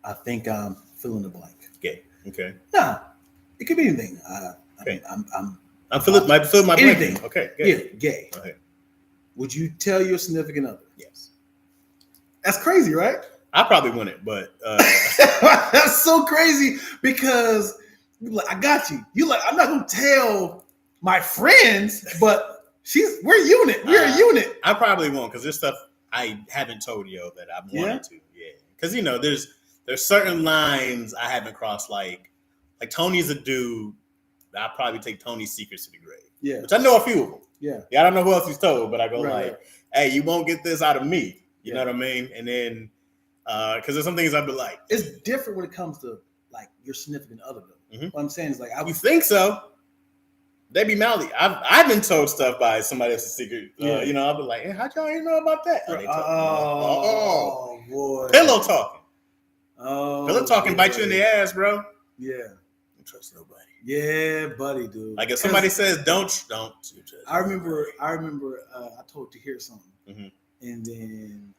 I think I'm fill in the blank. Gay. Okay. Nah, it could be anything. Okay. I'm filling my anything. Blank. Okay. Good. Yeah, gay. Okay. Would you tell your significant other? Yes. That's crazy, right? I probably wouldn't, but that's so crazy because I got you. You like I'm not gonna tell my friends, but we're a unit. We're a unit. I probably won't because there's stuff I haven't told you that I wanted to. Yeah, because there's certain lines I haven't crossed. Like Tony's a dude. I'll probably take Tony's secrets to the grave. Yeah, which I know a few of them. Yeah, I don't know who else he's told, but I go hey, you won't get this out of me. You know what I mean? And then because there's some things I'd be like, it's different when it comes to like your significant other. What I'm saying is like, you think so? They be mouthy. I've been told stuff by somebody else's secret. I'll be like, hey, how'd y'all even know about that? Oh, boy. Pillow talking. Oh, pillow talking bite you in the ass, bro. Yeah. Don't trust nobody. Yeah, buddy, dude. Like if somebody says don't. I remember. I told to hear something, and then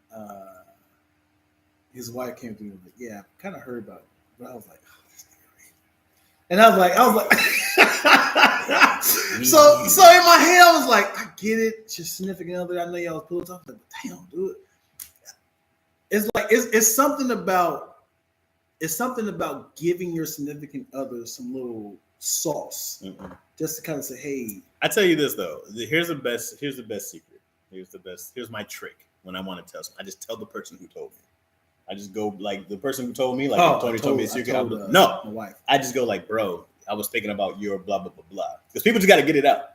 his wife came to me and was like, "Yeah, I kind of heard about it," but I was like, "Oh, this nigga right." And I was like, so in my head, I was like, "I get it. It's your significant other. I know y'all was pillow talking, but damn, dude, it's like it's something about giving your significant other some little sauce, just to kind of say, hey." I tell you this though, here's the best secret. Here's my trick when I want to tell someone. I just tell the person who told me. I just go like the person who told me, like Tony told me a secret. My wife. I just go like, bro, I was thinking about your blah blah blah blah. Because people just got to get it out,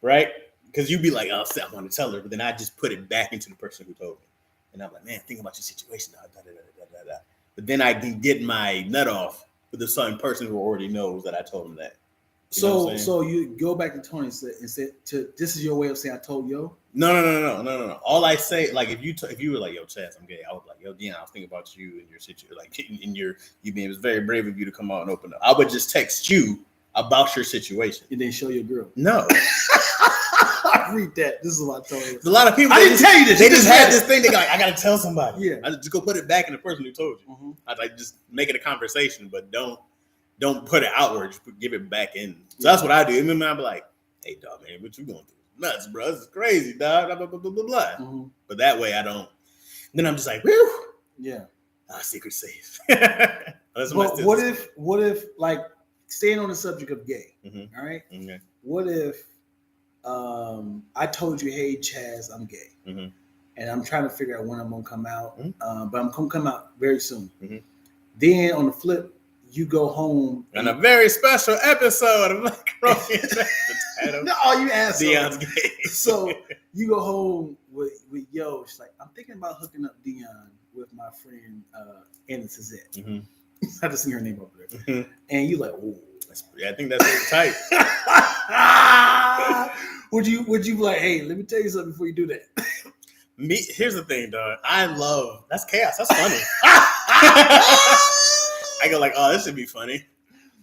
right? Because you'd be like, oh, I want to tell her, but then I just put it back into the person who told me, and I'm like, man, think about your situation. But then I can get my nut off with the certain person who already knows that I told him that. So you go back to Tony and say, this is your way of saying I told yo? No. All I say, like if you were like, yo, Chaz, I'm gay, I was like, yo, Dion, I was thinking about you and your situation, like you being, it was very brave of you to come out and open up. I would just text you about your situation. You didn't show your girl? No. I read that. This is what I told you. A lot of people. I didn't tell you this. They just had this thing. They go, like, I gotta tell somebody. Yeah. I just go put it back in the person who told you. I'd like just make it a conversation, but don't put it outward. Just give it back in. So that's what I do. And then I'll be like, hey, dog, man, what you going through? Nuts, bro. This is crazy, dog. Blah, blah, blah, blah, blah. But that way I don't. Then I'm just like, whew. Yeah. Secret safe. But what if, like, staying on the subject of gay, all right? Okay. What if I told you, hey Chaz, I'm gay, and I'm trying to figure out when I'm gonna come out, but I'm gonna come out very soon. Then on the flip, you go home on a very special episode of Lackaroni. No, you asshole. Dion's gay. So you go home with yo. She's like, I'm thinking about hooking up Dion with my friend Anna Suzette. I just seen her name up there, and you like, oh, I think that's tight. Would you be like, hey, let me tell you something before you do that? Here's the thing, dog. That's chaos. That's funny. I go like, oh, this should be funny.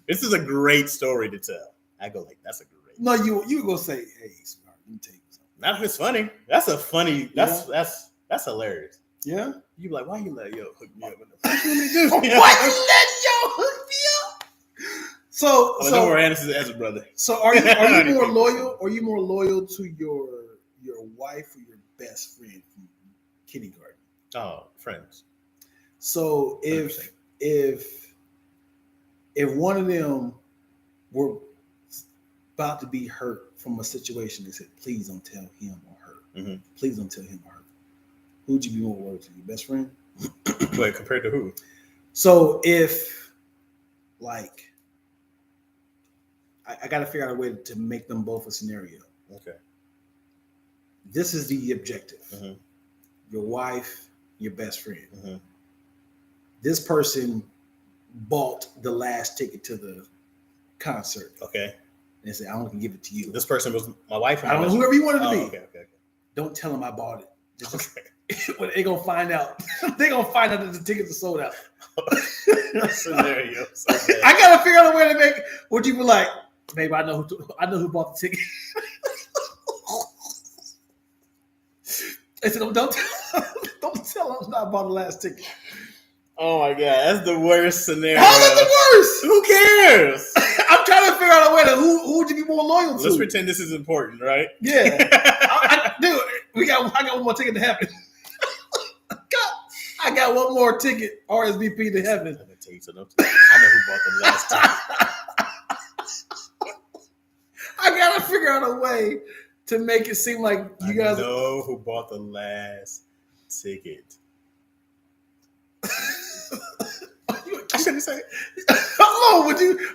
This is a great story to tell. I go like, that's a great. No, you go say, hey, sweetheart, let me tell you something. Not if it's funny. That's a funny. That's hilarious. Yeah. You be like, why you let yo hook me up? Why you let yo hook me up? So don't worry, Anderson as a brother. So are you more loyal? Are you more loyal to your wife or your best friend from kindergarten? Oh, friends. So if one of them were about to be hurt from a situation, they said, please don't tell him or her. Please don't tell him or her. Who'd you be more loyal to? Your best friend? Wait, compared to who? So if like I got to figure out a way to make them both a scenario. Okay. This is the objective. Your wife, your best friend. This person bought the last ticket to the concert. Okay. And said, I want to give it to you. This person was my wife. I don't know, whoever you wanted to be. Okay. Don't tell them I bought it. When they gonna find out. They're gonna find out that the tickets are sold out. Scenario. I gotta figure out a way to make. Would you be like, babe? I know who bought the ticket. I said, don't tell them I bought the last ticket. Oh my god, that's the worst scenario. How is it the worst? Who cares? I'm trying to figure out a way to who would you be more loyal to? Let's pretend this is important, right? Yeah, dude, I got one more ticket to heaven. I got one more ticket RSVP to heaven. I'm gonna tell you something. I know who bought the last ticket. I gotta figure out a way to make it seem like you guys know who bought the last ticket. I shouldn't say. Oh,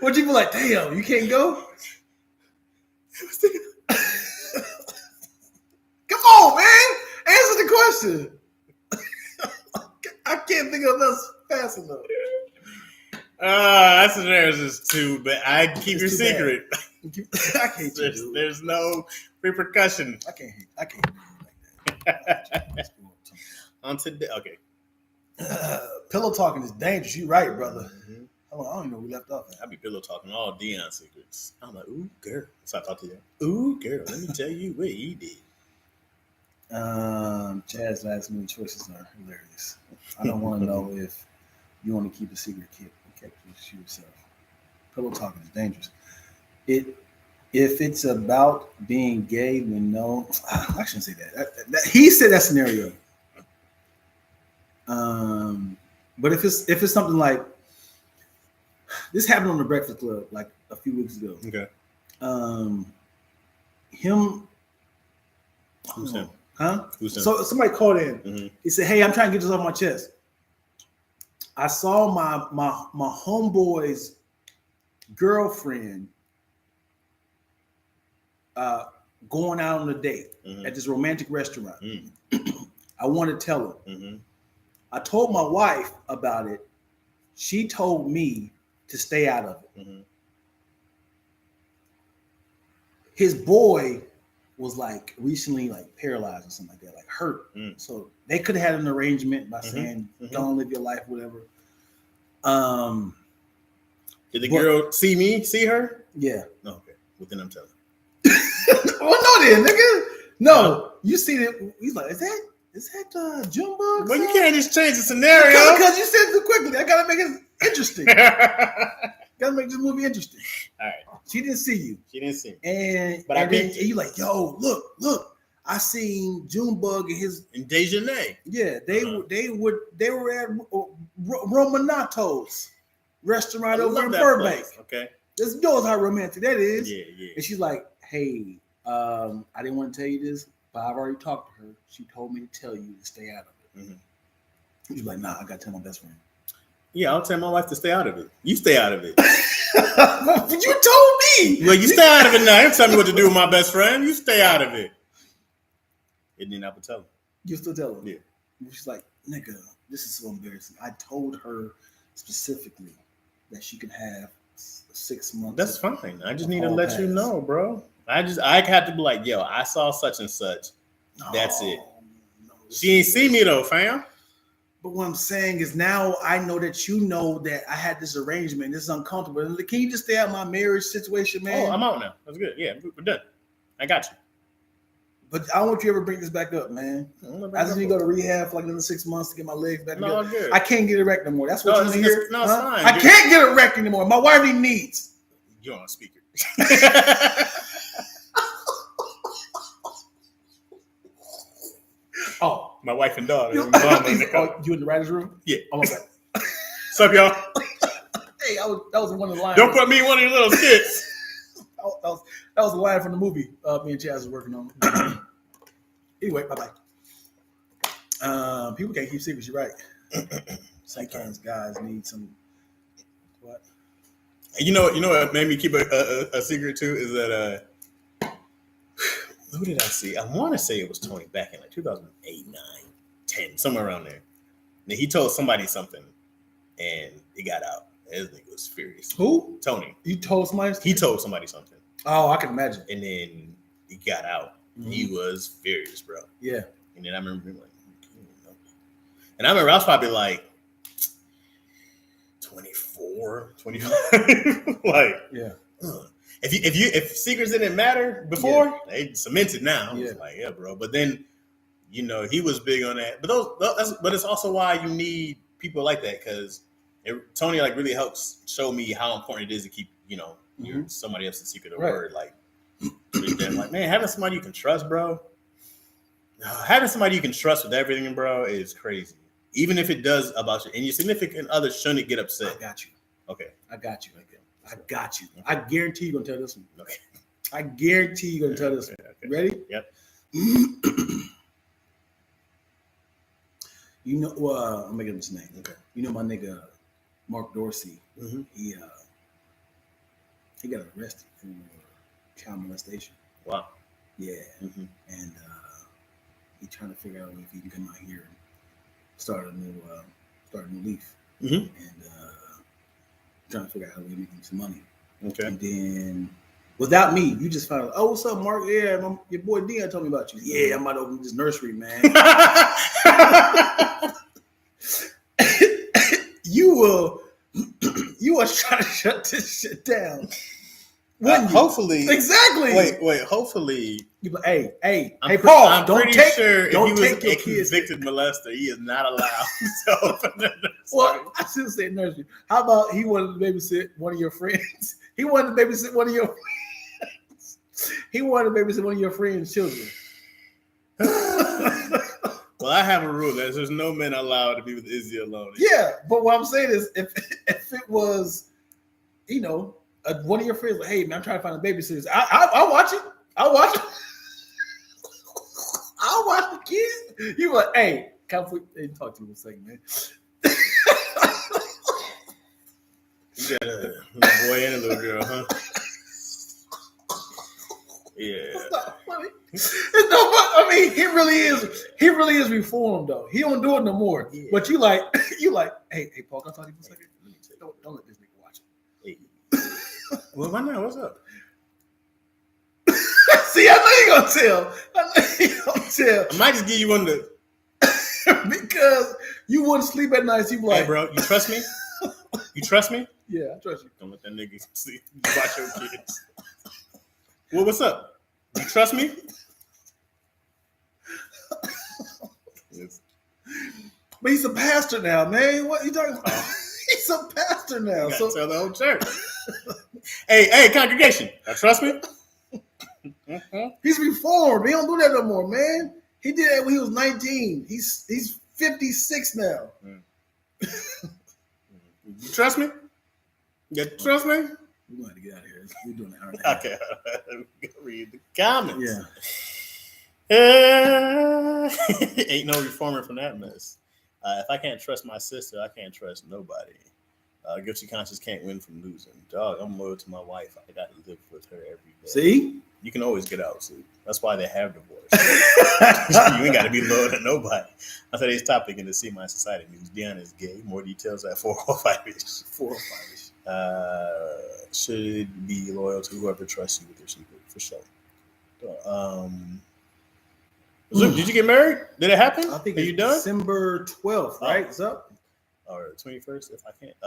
would you be like, damn, you can't go? Come on, man. Answer the question. I can't think of this fast enough. That scenario is just too bad. I keep your secret. I can't. There's no repercussion. I can't do it like that. On today, okay. Pillow talking is dangerous. You right, brother. I don't even know where we left off. I be pillow talking all Dion secrets. I'm like, ooh, girl. So I talk to you. Ooh, girl. Let me tell you what he did. Chaz's last minute choices are hilarious. I don't want to know if you want to keep a secret, keep it yourself. Pillow talking is dangerous. If it's about being gay, then no. I shouldn't say that. He said that scenario. But if it's something like this happened on the Breakfast Club like a few weeks ago. Okay. Who's him? Huh? Who's him? So somebody called in. He said, "Hey, I'm trying to get this off my chest. I saw my homeboy's girlfriend going out on a date at this romantic restaurant. I want to tell her. I told my wife about it. She told me to stay out of it. His boy was like recently like paralyzed or something like that, like hurt. So they could have had an arrangement by saying, "Don't live your life, whatever." Did the girl see her? Yeah. No, okay. Well, then I'm telling. Well, no, then, nigga. No, you see it. He's like, is that Junebug? Well, you can't just change the scenario because you said it too quickly. I gotta make it interesting. Gotta make this movie interesting. All right. She didn't see you. She didn't see me. And you like, yo, look. I seen Junebug and Dejanay. Yeah, they were at Romanato's restaurant over in Burbank. Okay. This knows how romantic that is. Yeah. And she's like, hey, I didn't want to tell you this, but I've already talked to her. She told me to tell you to stay out of it. Mm-hmm. She's like, nah, I got to tell my best friend. Yeah, I'll tell my wife to stay out of it. You stay out of it. But you told me. Well, you stay out of it now. You tell me what to do with my best friend. You stay out of it. And then I would tell her. You still tell her? Yeah. She's like, nigga, this is so embarrassing. I told her specifically that she could have 6 months. That's fine. I just need to let you know, bro. I had to be like, yo, I saw such and such. That's it. No, she ain't see me though, fam. But what I'm saying is now I know that you know that I had this arrangement. This is uncomfortable. Can you just stay out of my marriage situation, man? Oh, I'm out now. That's good. Yeah, we're done. I got you. But I don't want you to ever bring this back up, man. I just need to go to rehab for like another 6 months to get my legs back together. Good. I can't get erect no more. That's what you want to hear? No, it's fine. I can't get erect anymore. My wife needs. You're on speaker. Oh, my wife and daughter. You in the writer's room? Yeah. Almost. What's up, y'all? Hey, that was one of the lines. Don't put me in one of your little skits. that was the line from the movie me and Chaz was working on. Anyway, bye-bye. People can't keep secrets, you're right. Sometimes guys need some what? You know what made me keep a secret too is that who did I see? I want to say it was Tony back in like 2008, 9, 10, somewhere around there. And he told somebody something, and it got out. His nigga was furious. Who? Tony. You told somebody? He told somebody something. Oh, I can imagine. And then it got out. Mm-hmm. He was furious, bro. Yeah. And then I remember being like, and I remember I was probably like 24, 25. Like, yeah. If secrets didn't matter before, they cemented now. I was like, yeah, bro. But then, he was big on that. But it's also why you need people like that, because Tony like really helps show me how important it is to keep, your somebody else's secret or word. Like, like, man, having somebody you can trust, bro. Having somebody you can trust with everything, bro, is crazy. Even if it does about you, and your significant other shouldn't get upset. I got you. Okay. I got you. I got you. I guarantee you're going to tell this one. Okay. I guarantee you're going to tell this one. Okay. Ready? Yep. I'm making this name. Okay. You know my nigga Mark Dorsey. Mm-hmm. He got arrested for child molestation. Wow. Yeah. Mm-hmm. And he's trying to figure out if he can come out here and start a new leaf. Mm-hmm. And trying to figure out how we make him some money. Okay. And then without me, you just found out, oh, what's up, Mark? Yeah, your boy Dion told me about you. Yeah, I'm about to open this nursery, man. You was trying to shut this shit down. Hopefully. Exactly. Wait. Hopefully. You like, hey, Paul. I'm don't pretty take. Sure don't if he take was your a kids. convicted molester, he is not allowed to open the nursery. Well, I should have said nursery. How about he wanted to babysit one of your friends? He wanted to babysit one of your friends. He wanted to babysit one of your friends' children. Well, I have a rule that there's no men allowed to be with Izzy alone. Yeah, but what I'm saying is, if it was, one of your friends, like, hey man, I'm trying to find a babysitter. I'll watch it. I'll watch it. I'll watch the kids. You like, hey, come talk to me for a second, man. You got a little boy and a little girl, huh? Yeah. It's not funny. I mean, he really is reformed though. He don't do it no more. Yeah. But you like, hey, Paul, can I talk to you for a second? Don't let this nigga watch it. Hey. Well, why not? What's up? See, I know you're gonna tell. I might just give you one to because you wouldn't sleep at night. So you like, hey, bro, you trust me? You trust me? Yeah, I trust you. Don't let that nigga sleep. Watch your kids. Well, what's up? You trust me? Yes. But he's a pastor now, man. What are you talking about? He's a pastor now. So tell the whole church. hey, congregation. Trust me? Mm-hmm. He's reformed. He don't do that no more, man. He did that when he was 19. He's 56 now. You trust me? You trust me? We want to get out of here. We're doing an hour and a half. Okay, read the comments. Yeah. Ain't no reforming from that mess. If I can't trust my sister, I can't trust nobody. Guilty conscience can't win from losing. Dog, I'm loyal to my wife. I got to live with her every day. See? You can always get out, see? That's why they have divorce. You ain't got to be loyal to nobody. On today's topic in the See My Society News, Dion is gay. More details at 405-ish. 405-ish. Should be loyal to whoever trusts you with your secret, for sure. Did you get married? Did it happen? I think Are you done? December 12th, right? It's up. Or 21st, if I can't.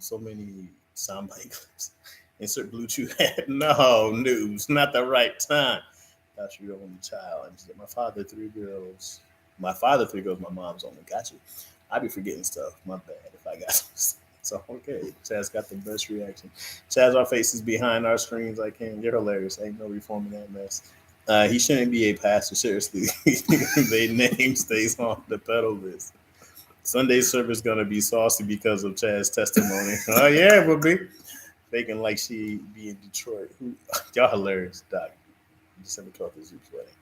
So many soundbite clips. Insert Bluetooth. No, news. Not the right time. Thought you were the only child. And she said, my father, 3 girls. My father, 3 girls. My mom's only. Got you. I be forgetting stuff. My bad if I got some. So, okay. Chaz got the best reaction. Chaz, our faces behind our screens. I can't. You're hilarious. Ain't no reforming that mess. He shouldn't be a pastor. Seriously. Their name stays on the pedal list. Sunday service gonna be saucy because of Chaz's testimony. Oh yeah, it will be. Faking like she be in Detroit. Y'all hilarious, Doc. December 12th is Zoop's wedding.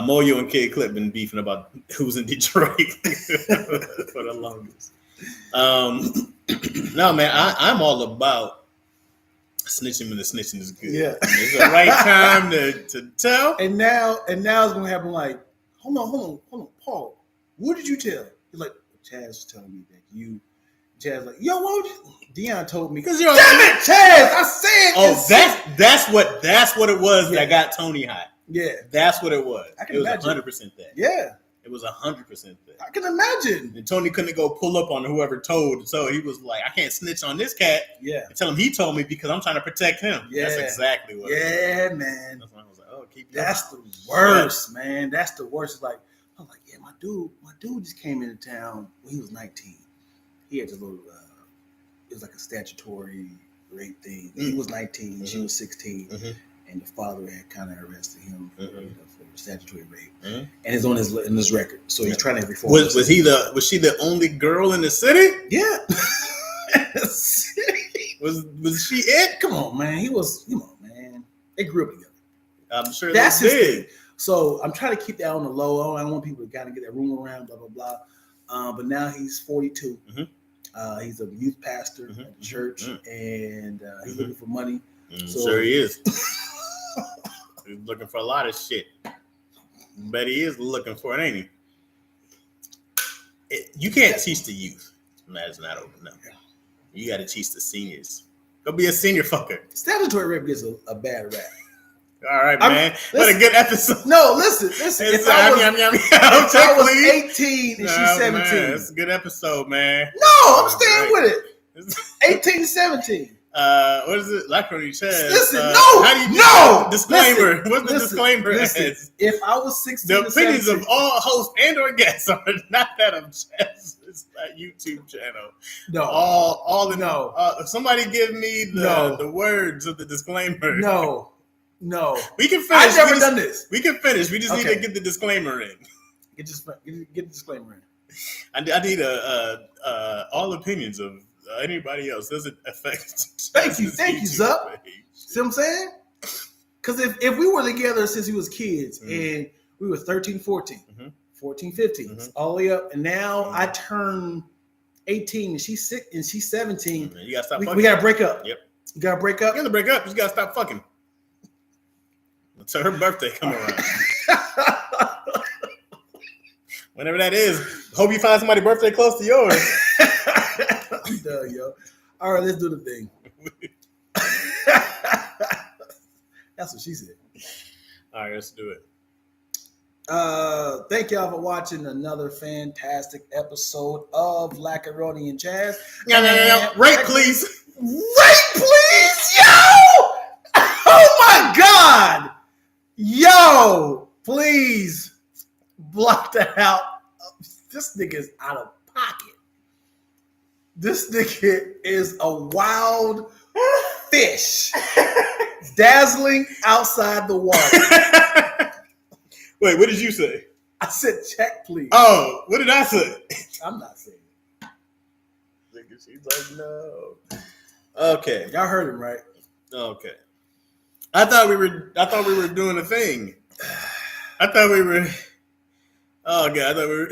Moyo and Kid Clip been beefing about who's in Detroit for the longest. No, man, I'm all about snitching when the snitching is good. Yeah. It's the right time to tell. And now it's gonna happen like, hold on, Paul. What did you tell? He's like, Chaz was telling me that you. Chaz like, yo, what? Dion told me. Because you're damn it, Chaz! I said. Oh, that's what it was that got Tony hot. Yeah, that's what it was. I can it was imagine. 100% that. Yeah, it was 100% that. I can imagine. And Tony couldn't go pull up on whoever told, so he was like, I can't snitch on this cat. Yeah, and tell him he told me because I'm trying to protect him. Yeah, that's exactly what. Yeah, man. That's when I was like, oh, keep. That's the worst, man. That's the worst. It's like I'm like, yeah, my dude just came into town when he was 19. He had this little, it was like a statutory rape thing. He was 19, she was 16, and the father had kind of arrested him for statutory rape, and it's on his record. So he's trying to reform. Was she the only girl in the city? Yeah. was she it? Come on, man. He was. Come on, man. They grew up together. I'm sure that's they his did. thing. So I'm trying to keep that on the low. I don't want people to kind of get that rumor around, blah, blah, blah. But now he's 42. He's a youth pastor at the church, and he's looking for money. So, sure he is. He's looking for a lot of shit. But he is looking for it, ain't he? You can't teach the youth. That's not open up. You got to teach the seniors. Go be a senior fucker. Statutory rape gets a bad rap. All right, man. What a good episode. No, listen. If I was 18 and she's 17. Man, it's a good episode, man. No, I'm staying with it. 18 to 17. What is it? Lackaroni Chaz. Listen, how do you disclaimer? What's the disclaimer? If I was 16 the opinions of all hosts and or guests are not that of Chaz's YouTube channel. No. All the somebody give me the words of the disclaimer. No. We can finish. I've never done this. We can finish. We just need to get the disclaimer in. Get the disclaimer in. I need all opinions of anybody else. Doesn't affect. Thank you, Zup. See what I'm saying? Because if we were together since we was kids and we were 13, 14, 14, 15, all the way up, and now I turn 18 and she's 17. You gotta stop. We gotta break up. Yep. You gotta break up. You gotta break up. You just gotta stop fucking. Until her birthday come around. Whenever that is. Hope you find somebody's birthday close to yours. I'm done, yo. All right, let's do the thing. That's what she said. All right, let's do it. Thank y'all for watching another fantastic episode of Lackaroni and Chaz. Rate, please. Rate, please, yo! Oh my God! Yo, please block that out. This nigga is out of pocket. This nigga is a wild fish dazzling outside the water. Wait, what did you say? I said check, please. Oh, what did I say? I'm not saying it. She's like, no. Okay. Y'all heard him, right? Okay. I thought we were doing a thing. I thought we were. Oh god! I thought we were.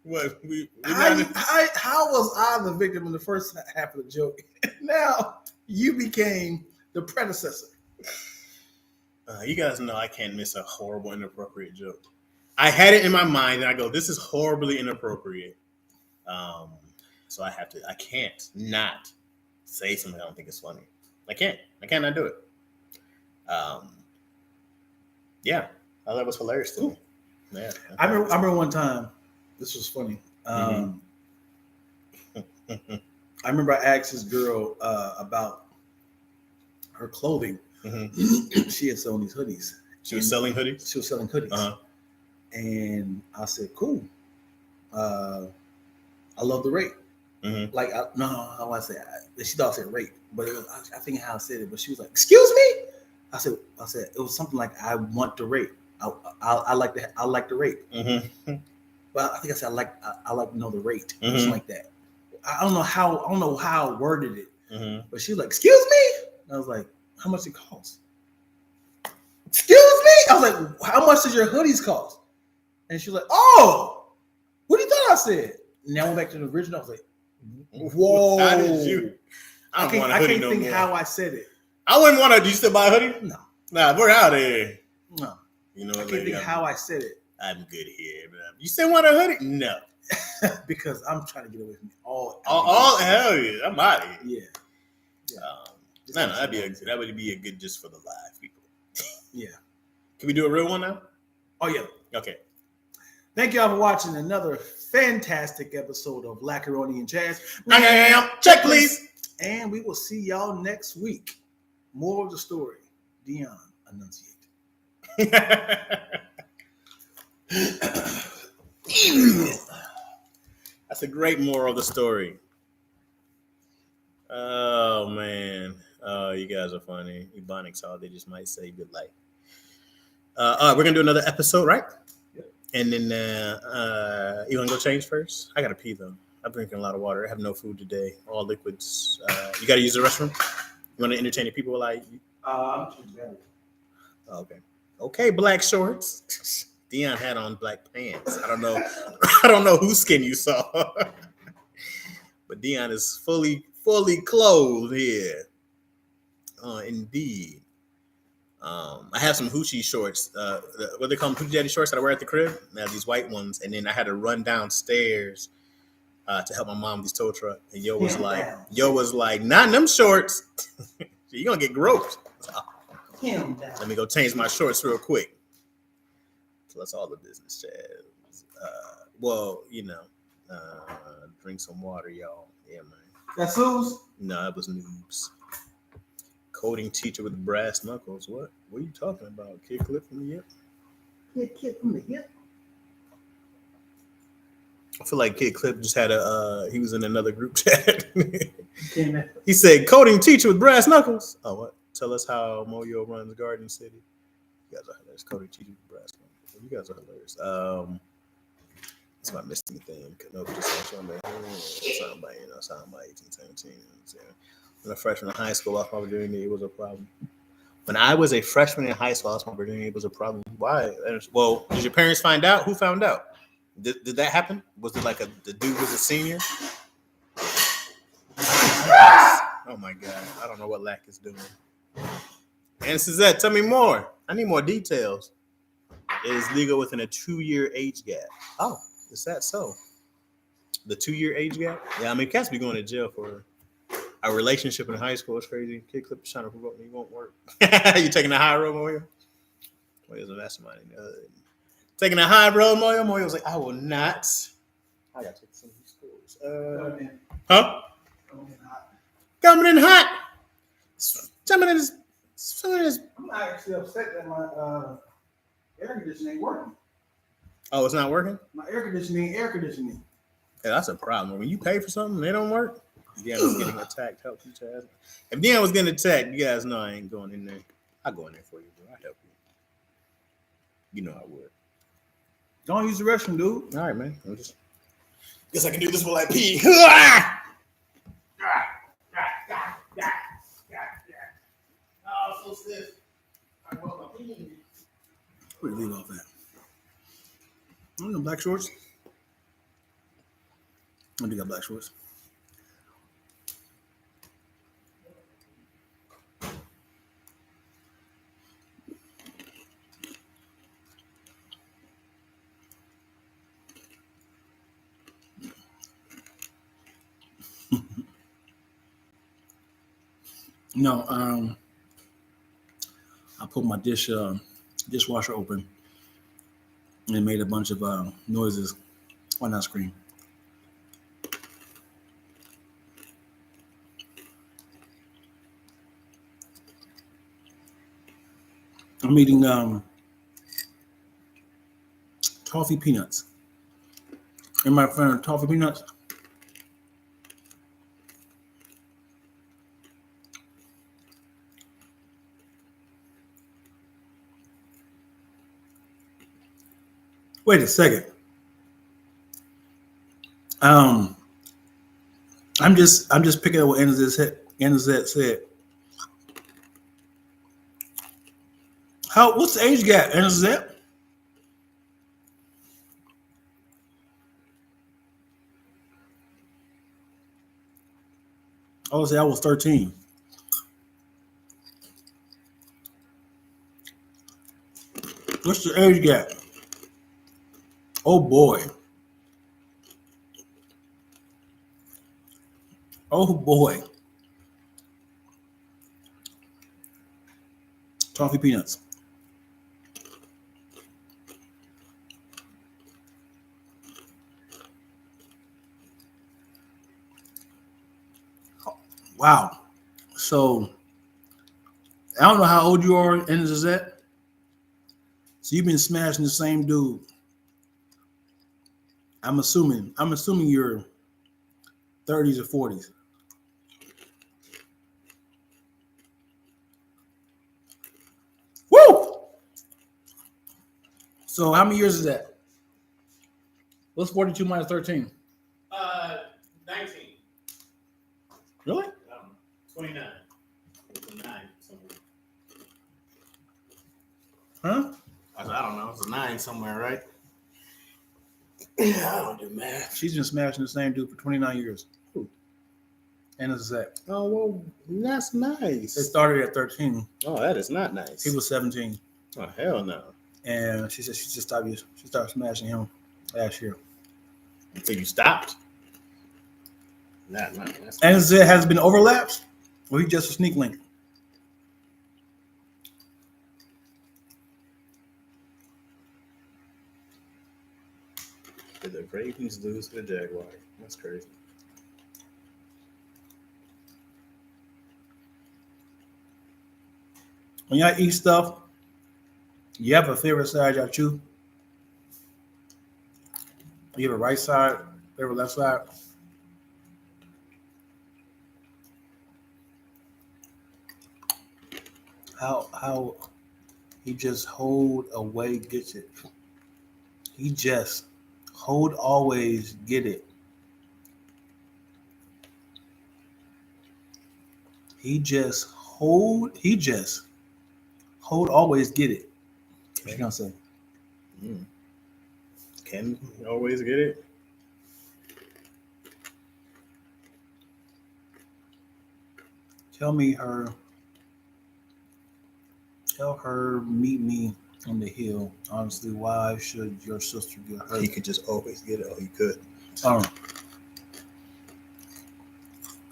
What how was I the victim in the first half of the joke? Now you became the predecessor. You guys know I can't miss a horrible, inappropriate joke. I had it in my mind, and I go, "This is horribly inappropriate." So I can't not say something I don't think is funny. I can't not do it. Yeah, I thought that was hilarious to me. Yeah, I remember one time. This was funny. I remember I asked this girl about her clothing. Mm-hmm. She had sold these hoodies. She was selling hoodies? She was selling hoodies. Uh-huh. And I said, cool. I love the rate. Mm-hmm. Like, she thought I said rate, but I think how I said it, but she was like, excuse me? I said, it was something like, I want the rate. I like the rate. Mm-hmm. But I think I said, I like to know the rate. Mm-hmm. Something like that. I don't know how I worded it, mm-hmm. But she was like, excuse me? And I was like, how much it cost? Excuse me? I was like, how much does your hoodies cost? And she was like, oh, what do you thought I said? And I went back to the original. I was like, whoa. How did you? I can't think how I said it. I wouldn't want to. Do you still buy a hoodie? No. Nah, we're out of here. No. You know, I can't think how I said it. I'm good here. You still want a hoodie? No. Because I'm trying to get away from all hell yeah. I'm out of here. Yeah. No, that would be a good just for the live people. Yeah. Can we do a real one now? Oh yeah. Okay. Thank y'all for watching another fantastic episode of Lackaroni and Chaz. Check please. And we will see y'all next week. More of the story. Dion, enunciate. That's a great moral of the story. Oh man. Oh, you guys are funny. Ebonics, all they just might say good life. All right, we're gonna do another episode, right? Yep. And then you wanna go change first? I gotta pee though. I'm drinking a lot of water. I have no food today. All liquids. You gotta use the restroom? You wanna entertain the people while I'm better. Oh, okay. Okay, black shorts. Dion had on black pants. I don't know whose skin you saw. But Dion is fully clothed here. Indeed. I have some hoochie shorts. What they call them, hoochie daddy shorts that I wear at the crib. I have these white ones, and then I had to run downstairs to help my mom with these tow truck. And Yo was like, not in them shorts. You're gonna get groped. Let me go change my shorts real quick. So that's all the business, Chaz. Drink some water, y'all. Yeah, man. That's who's? No, that was Noobs. Coding teacher with brass knuckles. What? What are you talking about? Kid clip from the hip? Kid from the hip? I feel like Kid Clip just had he was in another group chat. He said, coding teacher with brass knuckles. Oh, what? Tell us how Moyo runs Garden City. You guys are hilarious. Coding teacher with brass knuckles. You guys are hilarious. That's my missing thing. Sound by 18, 17. When a freshman in high school, lost my virginity, it was a problem. When I was a freshman in high school, I lost my virginity, it was a problem. Why? Well, did your parents find out? Who found out? Did that happen? Was it like the dude was a senior? Oh my God. I don't know what Lack is doing. And Suzette, tell me more. I need more details. It is legal within a 2-year age gap. Oh, is that so? The 2-year age gap? Yeah, I mean, cats be going to jail for a relationship in high school. It's crazy. Kid Clip is trying to provoke me. It won't work. You taking the high road, Moyo? Moyo's a mastermind. Taking a high road, Moyo. Moyo was like, I will not. I got to take some of these scores. Huh? Coming in hot. Coming in is. I'm actually upset that my air conditioning ain't working. Oh, it's not working? My air conditioning. Yeah, that's a problem. When you pay for something, they don't work. Dion was getting attacked. Help you, Chaz. If Dion was getting attacked, you guys know I ain't going in there. I'll go in there for you, bro. I'll help you. You know I would. Don't use the restroom, dude. All right, man. Guess I can do this while I pee. Where do you leave off at? I don't know, black shorts. I do got black shorts. No, I put my dishwasher open and it made a bunch of noises on that screen. I'm eating toffee peanuts. And my friend, toffee peanuts. Wait a second. I'm just picking up what Anazette said. What's the age gap, Anazette? I would say I was 13. What's the age gap? Oh boy. Oh boy. Toffee peanuts. Wow. So I don't know how old you are, Anazette. So you've been smashing the same dude. I'm assuming you're 30s or 40s. Woo! So how many years is that? What's 42 minus 13? 19. Really? 29. It's a 9 somewhere. Huh? I don't know. It's a 9 somewhere, right? I don't do math. She's been smashing the same dude for 29 years. Who? Anazette. Oh, well, that's nice. It started at 13. Oh, that is not nice. He was 17. Oh, hell no. And she said she started smashing him last year. So you stopped? Not. Anazette has been overlapped, or he just a sneak link? Did the Ravens lose to the Jaguars? That's crazy. When y'all eat stuff, you have a favorite side y'all chew? You have a right side, favorite left side? How he just hold away gets it. He just hold always get it. He just hold always get it. What you gonna say? Can always get it. Tell her meet me on the hill. Honestly, why should your sister get hurt? He could just always get it. Oh, he could.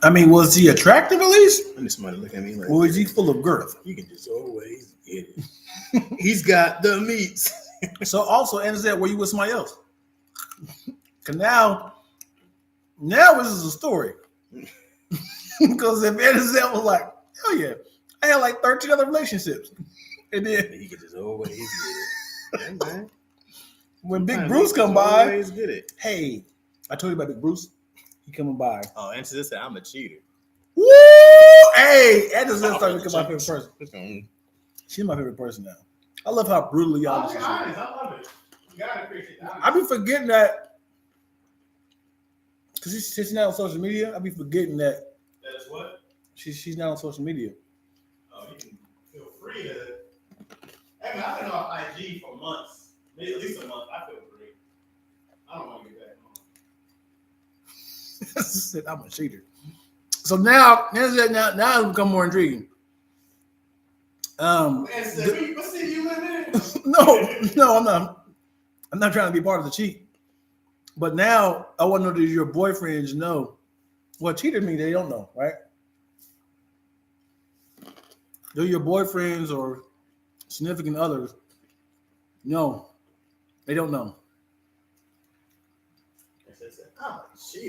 I mean, was he attractive at least? And somebody look at me like, or is he full of girth? You can just always get it. He's got the meats. So also, Anazette, were you with somebody else? Cause now this is a story. Because if Anazette was like, hell yeah, I had like 13 other relationships. And then he could just always get it. Yeah, man. When Big Bruce come by, always get it. Hey, I told you about Big Bruce. He coming by. Oh, and to this, I'm a cheater. Woo! Hey, Anazette started to become my favorite person. She's my favorite person now. I love how brutally honest she is. I love it. You gotta appreciate that. I be forgetting that because she's not on social media. I be forgetting that. That's what? She's not on social media. Oh, you can feel free to. I mean, I've been off IG for months, maybe at least a month. I feel great. I don't want to get back on. I'm a cheater. So now it's become more intriguing. Let's see you in there. No, I'm not. I'm not trying to be part of the cheat. But now I want to know, do your boyfriends know? Well, cheated me, they don't know, right? Do your boyfriends or significant others know? They don't know.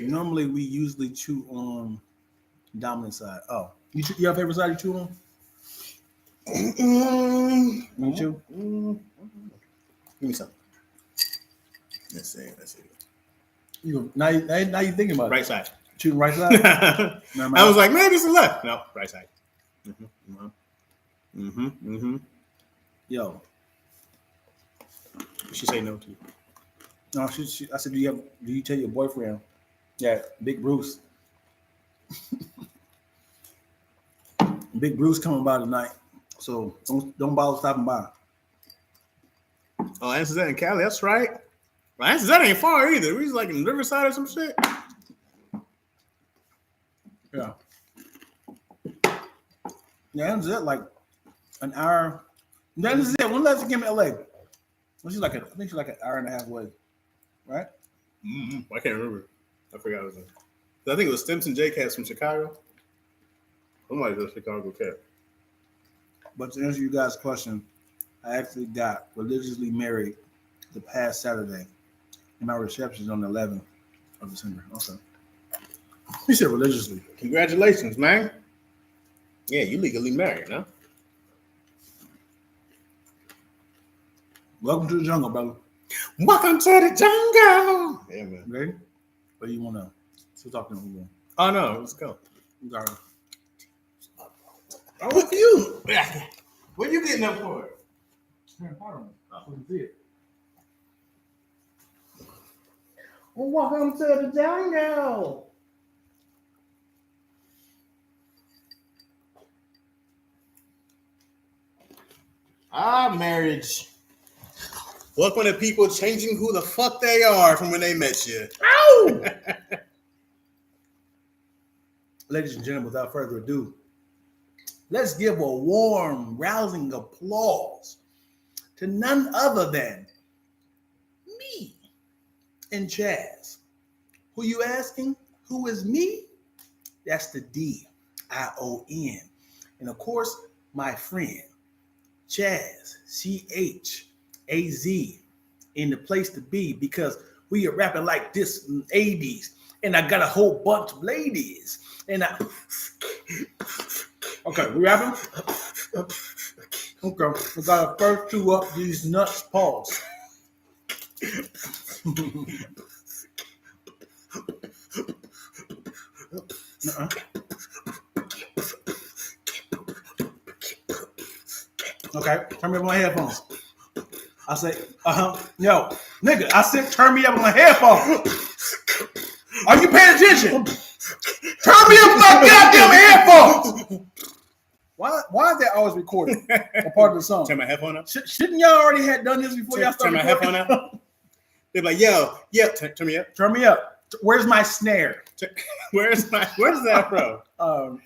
Normally, we usually chew on dominant side. Oh, you have favorite side you chew on? Me too. Give me something. Let's see. Now you thinking about right it. Side. Shooting right side? I was like, maybe it's the left. No, right side. Yo. She say no to you. No, I said, do you tell your boyfriend? Yeah, Big Bruce. Big Bruce coming by tonight. So don't bother stopping by. Oh, answers that in Cali. That's right. Well, answers that ain't far either. We was like in Riverside or some shit. Yeah. Yeah, answers that like an hour. That is it. When last you came to LA? Well, I think she's like an hour and a half away. Right? I can't remember. I forgot it was. I think it was Stimson J Cats from Chicago. Somebody was a Chicago cat. But to answer you guys' question, I actually got religiously married the past Saturday, and my reception is on the 11th of December. Okay. You said religiously. Congratulations, man. Yeah, you legally married, huh? Welcome to the jungle, brother. Welcome to the jungle. Yeah, man. Ready? What do you want to still talking to me? Oh no, let's go. Sorry. Oh, with you. What are you getting up for? Well, welcome to the jungle. Marriage. Welcome to people changing who the fuck they are from when they met you. Ow! Ladies and gentlemen, without further ado, let's give a warm, rousing applause to none other than me and Chaz. Who you asking? Who is me? That's the D-I-O-N. And of course, my friend, Chaz, C-H-A-Z, in the place to be, because we are rapping like this in the 80s. And I got a whole bunch of ladies. And okay, we rapping? Okay, we gotta first chew up these nuts. Pause. Okay, turn me up on my headphones. I say, yo, nigga, I said turn me up on my headphones. Are you paying attention? Turn me up on my goddamn headphones. Why is that always recorded? A part of the song. Turn my headphone up. Shouldn't y'all already have done this before y'all started? Turn my headphone up. They're like, yo, turn me up. Turn me up. Where's my snare? Where's that from?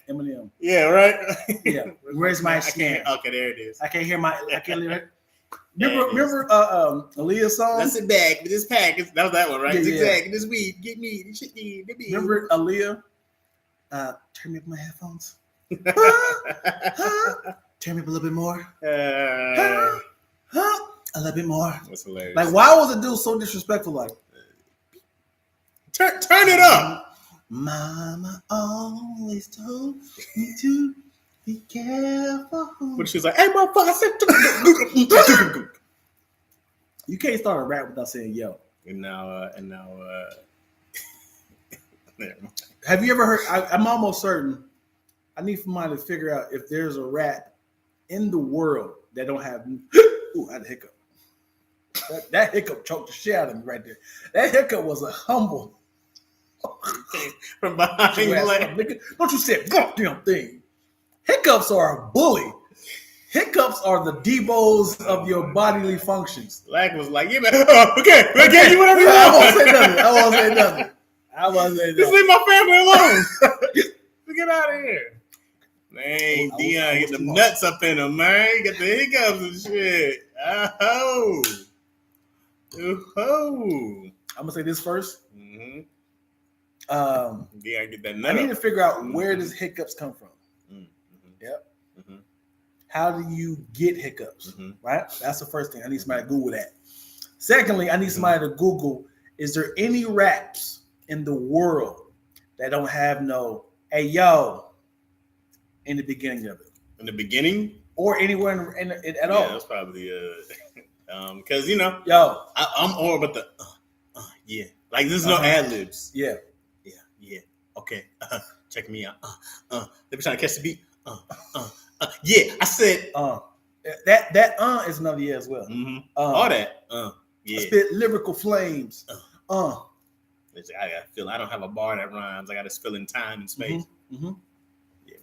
Eminem. Yeah, right. Yeah. Where's my snare? Okay, there it is. I can't hear Remember Aaliyah's song? That's it back with this pack. That was that one, right? Yeah, Exactly. This weed. Get me. This shit. Remember Aaliyah? Turn me up my headphones. Turn me up a little bit more. A little bit more. That's hilarious. Like, why was the dude so disrespectful? Like, turn it up. Mama always told me to be careful. But she was like, hey, motherfucker. You can't start a rap without saying yo. And now. Have you ever heard? I'm almost certain. I need somebody to figure out if there's a rap in the world that don't have. Ooh, I had a hiccup. That hiccup choked the shit out of me right there. That hiccup was a humble. From behind your leg. Don't you say a goddamn thing. Hiccups are a bully. Hiccups are the Debos of your bodily functions. Lack was like, yeah, man. Okay, you whatever you want. I won't say nothing. Just leave my family alone. Get out of here. Man, Dion get them nuts up in him, man. Get the hiccups and shit. Oh. I'm gonna say this first. Mm-hmm. Dion get that nut. I need to figure out where does hiccups come from. Mm-hmm. Yep. Mm-hmm. How do you get hiccups? Mm-hmm. Right? That's the first thing. I need somebody to Google that. Secondly, I need somebody to Google, is there any raps in the world that don't have no, hey, yo, in the beginning of it? In the beginning? Or anywhere in at all? Yeah, that's probably, because, you know, yo, I'm all about the, yeah. Like, there's no ad-libs. Yeah. Okay. Check me out. They be trying to catch the beat. Yeah, I said, that is another year as well. Mm-hmm. All that. Yeah. Spit lyrical flames. I gotta feel. I don't have a bar that rhymes. I gotta fill in time and space. Mm-hmm. Mm-hmm. Yeah,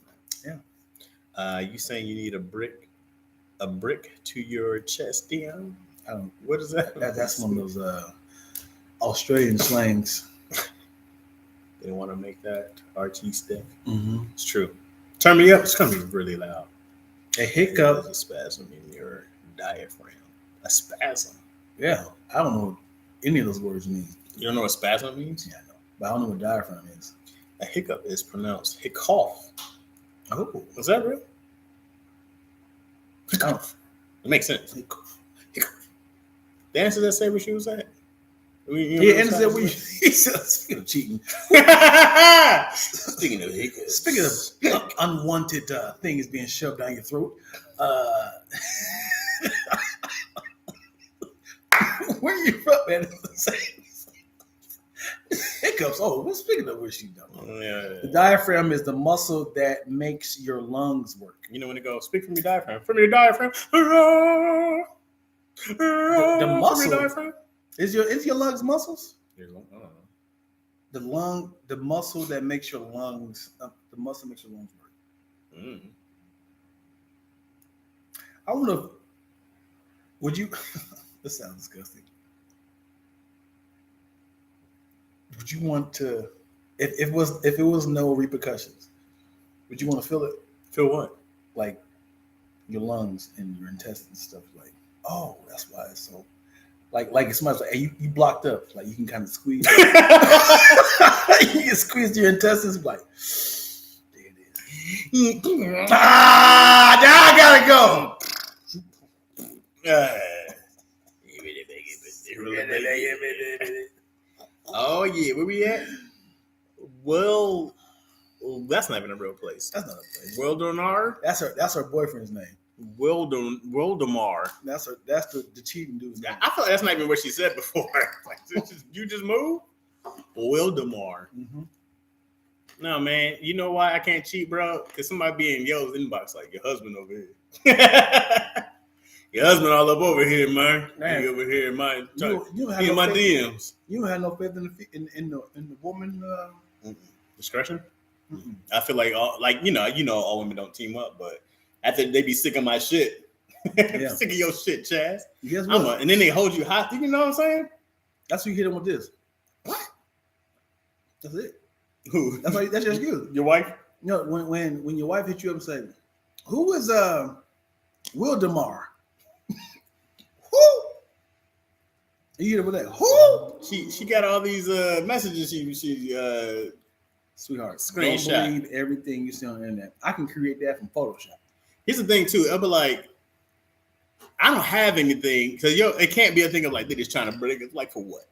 man. Yeah. You saying you need a brick to your chest, Dion? What is that? That's one of those Australian slangs. They want to make that RT stick. Mm-hmm. It's true. Turn me up. It's gonna be really loud. A hiccup. There's a spasm in your diaphragm. A spasm. Yeah, I don't know what any of those words mean. You don't know what spasm means? Yeah, I know, but I don't know what diaphragm is. A hiccup is pronounced hiccough. Oh, is that real? Hiccup. It makes sense. Hiccup. The answer that say where she was at. And said we. Speaking of cheating. Speaking of hiccups. Speaking of unwanted things being shoved down your throat. Where are you from, man? Hiccups. Oh, well, speaking of which you don't. Yeah. The diaphragm is the muscle that makes your lungs work. You know when it goes, speak from your diaphragm. From your diaphragm. The muscle. Diaphragm? Is your lungs muscles? The muscle that makes your lungs. The muscle makes your lungs work. Mm. I don't know. Would you? This sounds disgusting. Would you want to, if it was no repercussions, would you want to feel it? Feel what? Like your lungs and your intestines and stuff. Like, oh, that's why it's so. Like somebody's like, hey, you blocked up. Like you can kind of squeeze. You can squeeze your intestines. Like, there it is. Now I gotta go. Oh yeah, where we at? Well, that's not even a real place. That's not a place. Wildonar. That's her boyfriend's name. Wildemar. That's the cheating dude's name. I feel like that's not even what she said before. Like, you just moved? Wildemar. Mm-hmm. No, man. You know why I can't cheat, bro? Because somebody be in yo's inbox like your husband over here. Your husband all up over here, man. He over here in my DMs. You don't have no faith in the woman discretion. Mm-hmm. I feel like all women don't team up, but after they be sick of my shit, sick of your shit, Chaz. And then they hold you hostage. You know what I'm saying? That's what you hit them with this. What? That's it. Who? That's just you. Your wife? No, when your wife hits you up and say, "Who is Wildemar?" Who? You hit her with that. Who? She got all these messages. She sweetheart, screenshot. Don't believe everything you see on the internet. I can create that from Photoshop. Here's the thing too. I'll be like, I don't have anything because it can't be a thing of like they're just trying to break it. Like for what?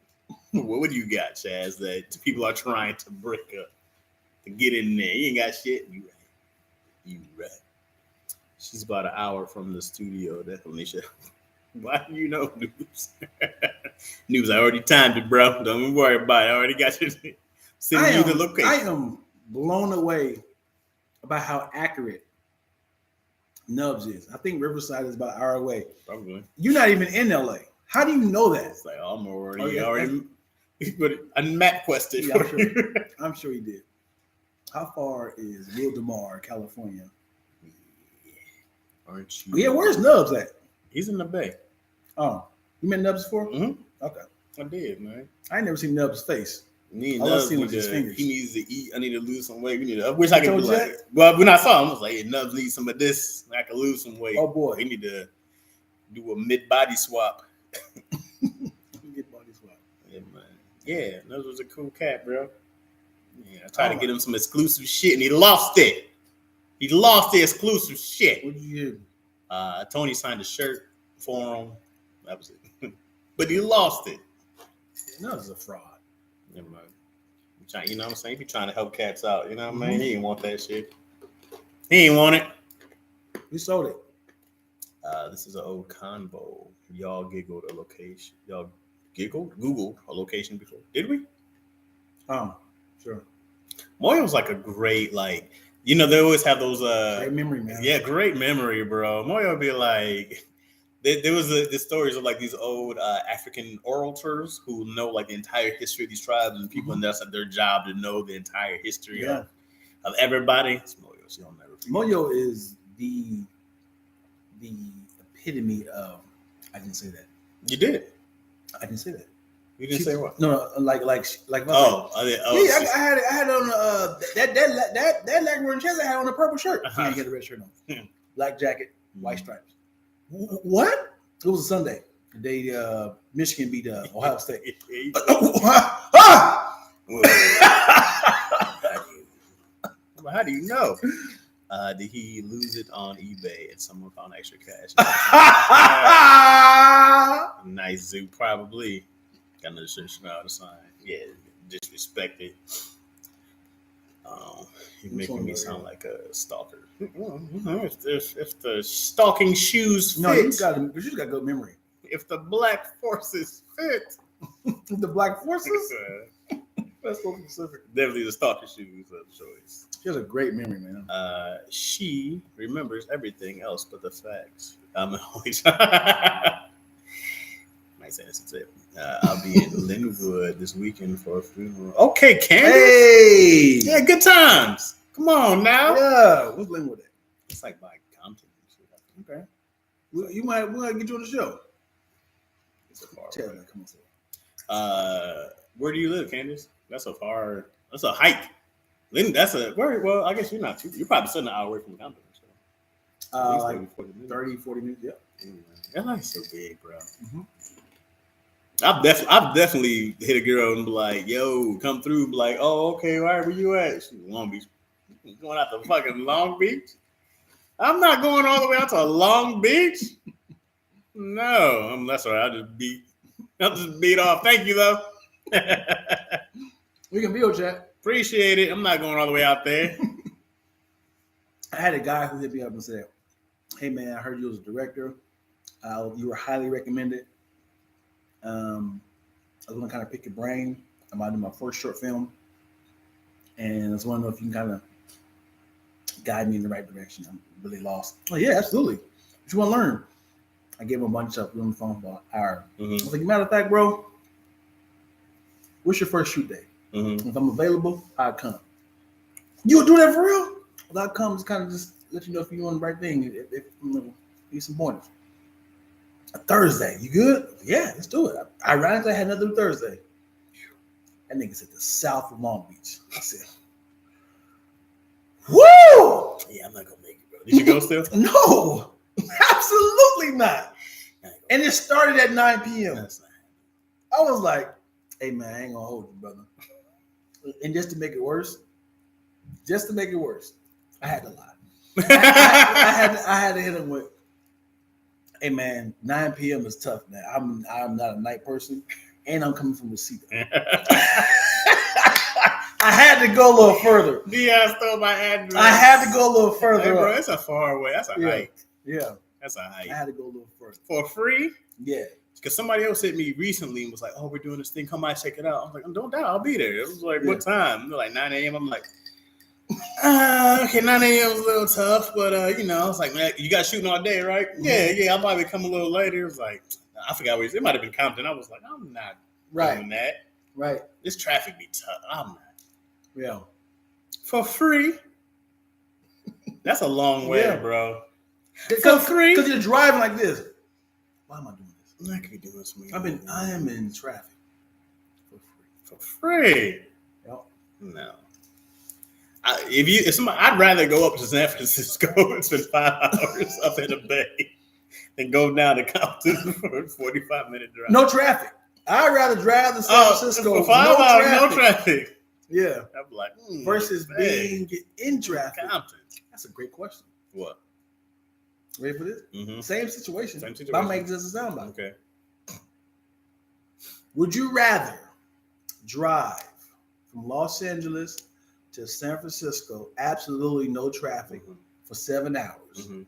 What do you got, Chaz? That people are trying to break up to get in there. You ain't got shit. You right. She's about an hour from the studio. Definitely should. Why do you know, News? News, I already timed it, bro. Don't even worry about it. I already got you. Sending you the location. I am blown away about how accurate Nubs is. I think Riverside is about an hour away. Probably. You're not even in LA. How do you know that? It's like, I'm already. He put a map question. Yeah, I'm sure he did. How far is Wildemar, California? Aren't you? Yeah, where's Nubs at? He's in the Bay. Oh, you met Nubs before? Mm-hmm. Okay. I did, man. I ain't never seen Nubs' face. Me and All I Nubs seen was his fingers. He needs to eat. I need to lose some weight. I wish I could told be you like. that? Well, when I saw him, I was like, hey, Nubs needs some of this. I can lose some weight. Oh boy, we need to do a mid-body swap. Mid-body swap. Yeah, man. Yeah, Nubs was a cool cat, bro. Yeah, I tried to get him some exclusive shit, and he lost it. He lost the exclusive shit. What did you do? Tony signed a shirt for him. That was it. But he lost it. Nubs is a fraud. Yeah, man. You know what I'm saying? He be trying to help cats out. You know what I mean? He didn't want that shit. He ain't want it. We sold it. This is an old convo. Y'all giggled a location. Y'all Googled a location before. Did we? Oh, sure. Moya was like a great, like, you know, they always have those Great memory, man. Yeah, great memory, bro. Moya would be like, there was the stories of like these old African orators who know like the entire history of these tribes and people, and that's like their job to know the entire history of everybody. It's Moyo. She'll never forget. Moyo is the epitome of. I didn't say that. You did. I didn't say that. You didn't say what? No, like. I had on that Lackaroni Chaz I had on a purple shirt. I can't get a red shirt on. Black jacket, white stripes. What? It was a Sunday. The day Michigan beat Ohio State. How do you know? Did he lose it on eBay and someone found extra cash? Nice zoo, probably. Got another shirt out of sign. Yeah, disrespected. You're making me sound like a stalker. If the stalking shoes fit. No, you just got good memory. If the black forces fit. The black forces? That's so specific. Definitely the stalker shoes of choice. She has a great memory, man. She remembers everything else but the facts. I'm always might say this is it. I'll be in Linwood this weekend for a funeral. Okay, Candace. Hey, yeah, good times. Come on now. Yeah, what's Linwood at? It's like by Compton. Okay, we might get you on the show. It's a far away. Come on. Where do you live, Candace? That's a hike. Well, I guess you're not too. You're probably still an hour away from Compton. So. Like 40 minutes. Yeah. LA's so big, bro. Mm-hmm. I've definitely hit a girl and be like, "Yo, come through." Be like, "Oh, okay, all right, where you at?" She's Long Beach. Going out to fucking Long Beach? I'm not going all the way out to Long Beach. No, that's all right. I'll just beat off. Thank you though. We can video chat. Appreciate it. I'm not going all the way out there. I had a guy who hit me up and said, "Hey man, I heard you was a director. You were highly recommended. I was going to kind of pick your brain about doing my first short film, and I was wondering if you can kind of guide me in the right direction. I'm really lost." Oh yeah, absolutely. What you want to learn? I gave him a bunch of stuff. We were on the phone for an hour. Mm-hmm. I was like, matter of fact, bro, what's your first shoot day? Mm-hmm. If I'm available, I'll come. You'll do that for real? Well, I'll come to kind of just let you know if you're doing the right thing. If need some pointers. A Thursday, you good? Yeah, let's do it. Ironically, I had another Thursday. That nigga said the south of Long Beach. I said, woo! Yeah, I'm not gonna make it, bro. Did you go still? No, absolutely not. And it started at 9 p.m. I was like, hey man, I ain't gonna hold you, brother. And just to make it worse, I had to lie. I had to hit him with, hey man, 9 p.m. is tough, man. I'm not a night person, and I'm coming from Reseda. I had to go a little further. I stole my address. I had to go a little further. Hey, bro, it's a far way. That's a hike. Yeah. That's a hike. I had to go a little further. For free? Yeah. Because somebody else hit me recently and was like, "Oh, we're doing this thing. Come by, check it out." I was like, "Don't doubt, I'll be there." It was like, "What time?" They're like 9 a.m. I'm like, okay, 9 a.m. is a little tough, but I was like, "Man, you got shooting all day, right?" Mm-hmm. Yeah, I'll probably come a little later. It was like, I forgot where it might have been Compton. I was like, I'm not doing that. Right. This traffic be tough. I'm not. Yeah. For free. That's a long way, bro. For free? Because you're driving like this. Why am I doing this? I could be doing this. I am in traffic for free. Yep. No. I'd rather go up to San Francisco and spend 5 hours up in the Bay than go down to Compton for a 45-minute drive. No traffic. I'd rather drive to San Francisco for 5 hours, no traffic. Yeah. I'm like, versus being in traffic. Compton. That's a great question. What? Ready for this? Mm-hmm. Same situation. But I'm making this a soundbite. Okay. Would you rather drive from Los Angeles to San Francisco, absolutely no traffic, for 7 hours? Mm-hmm.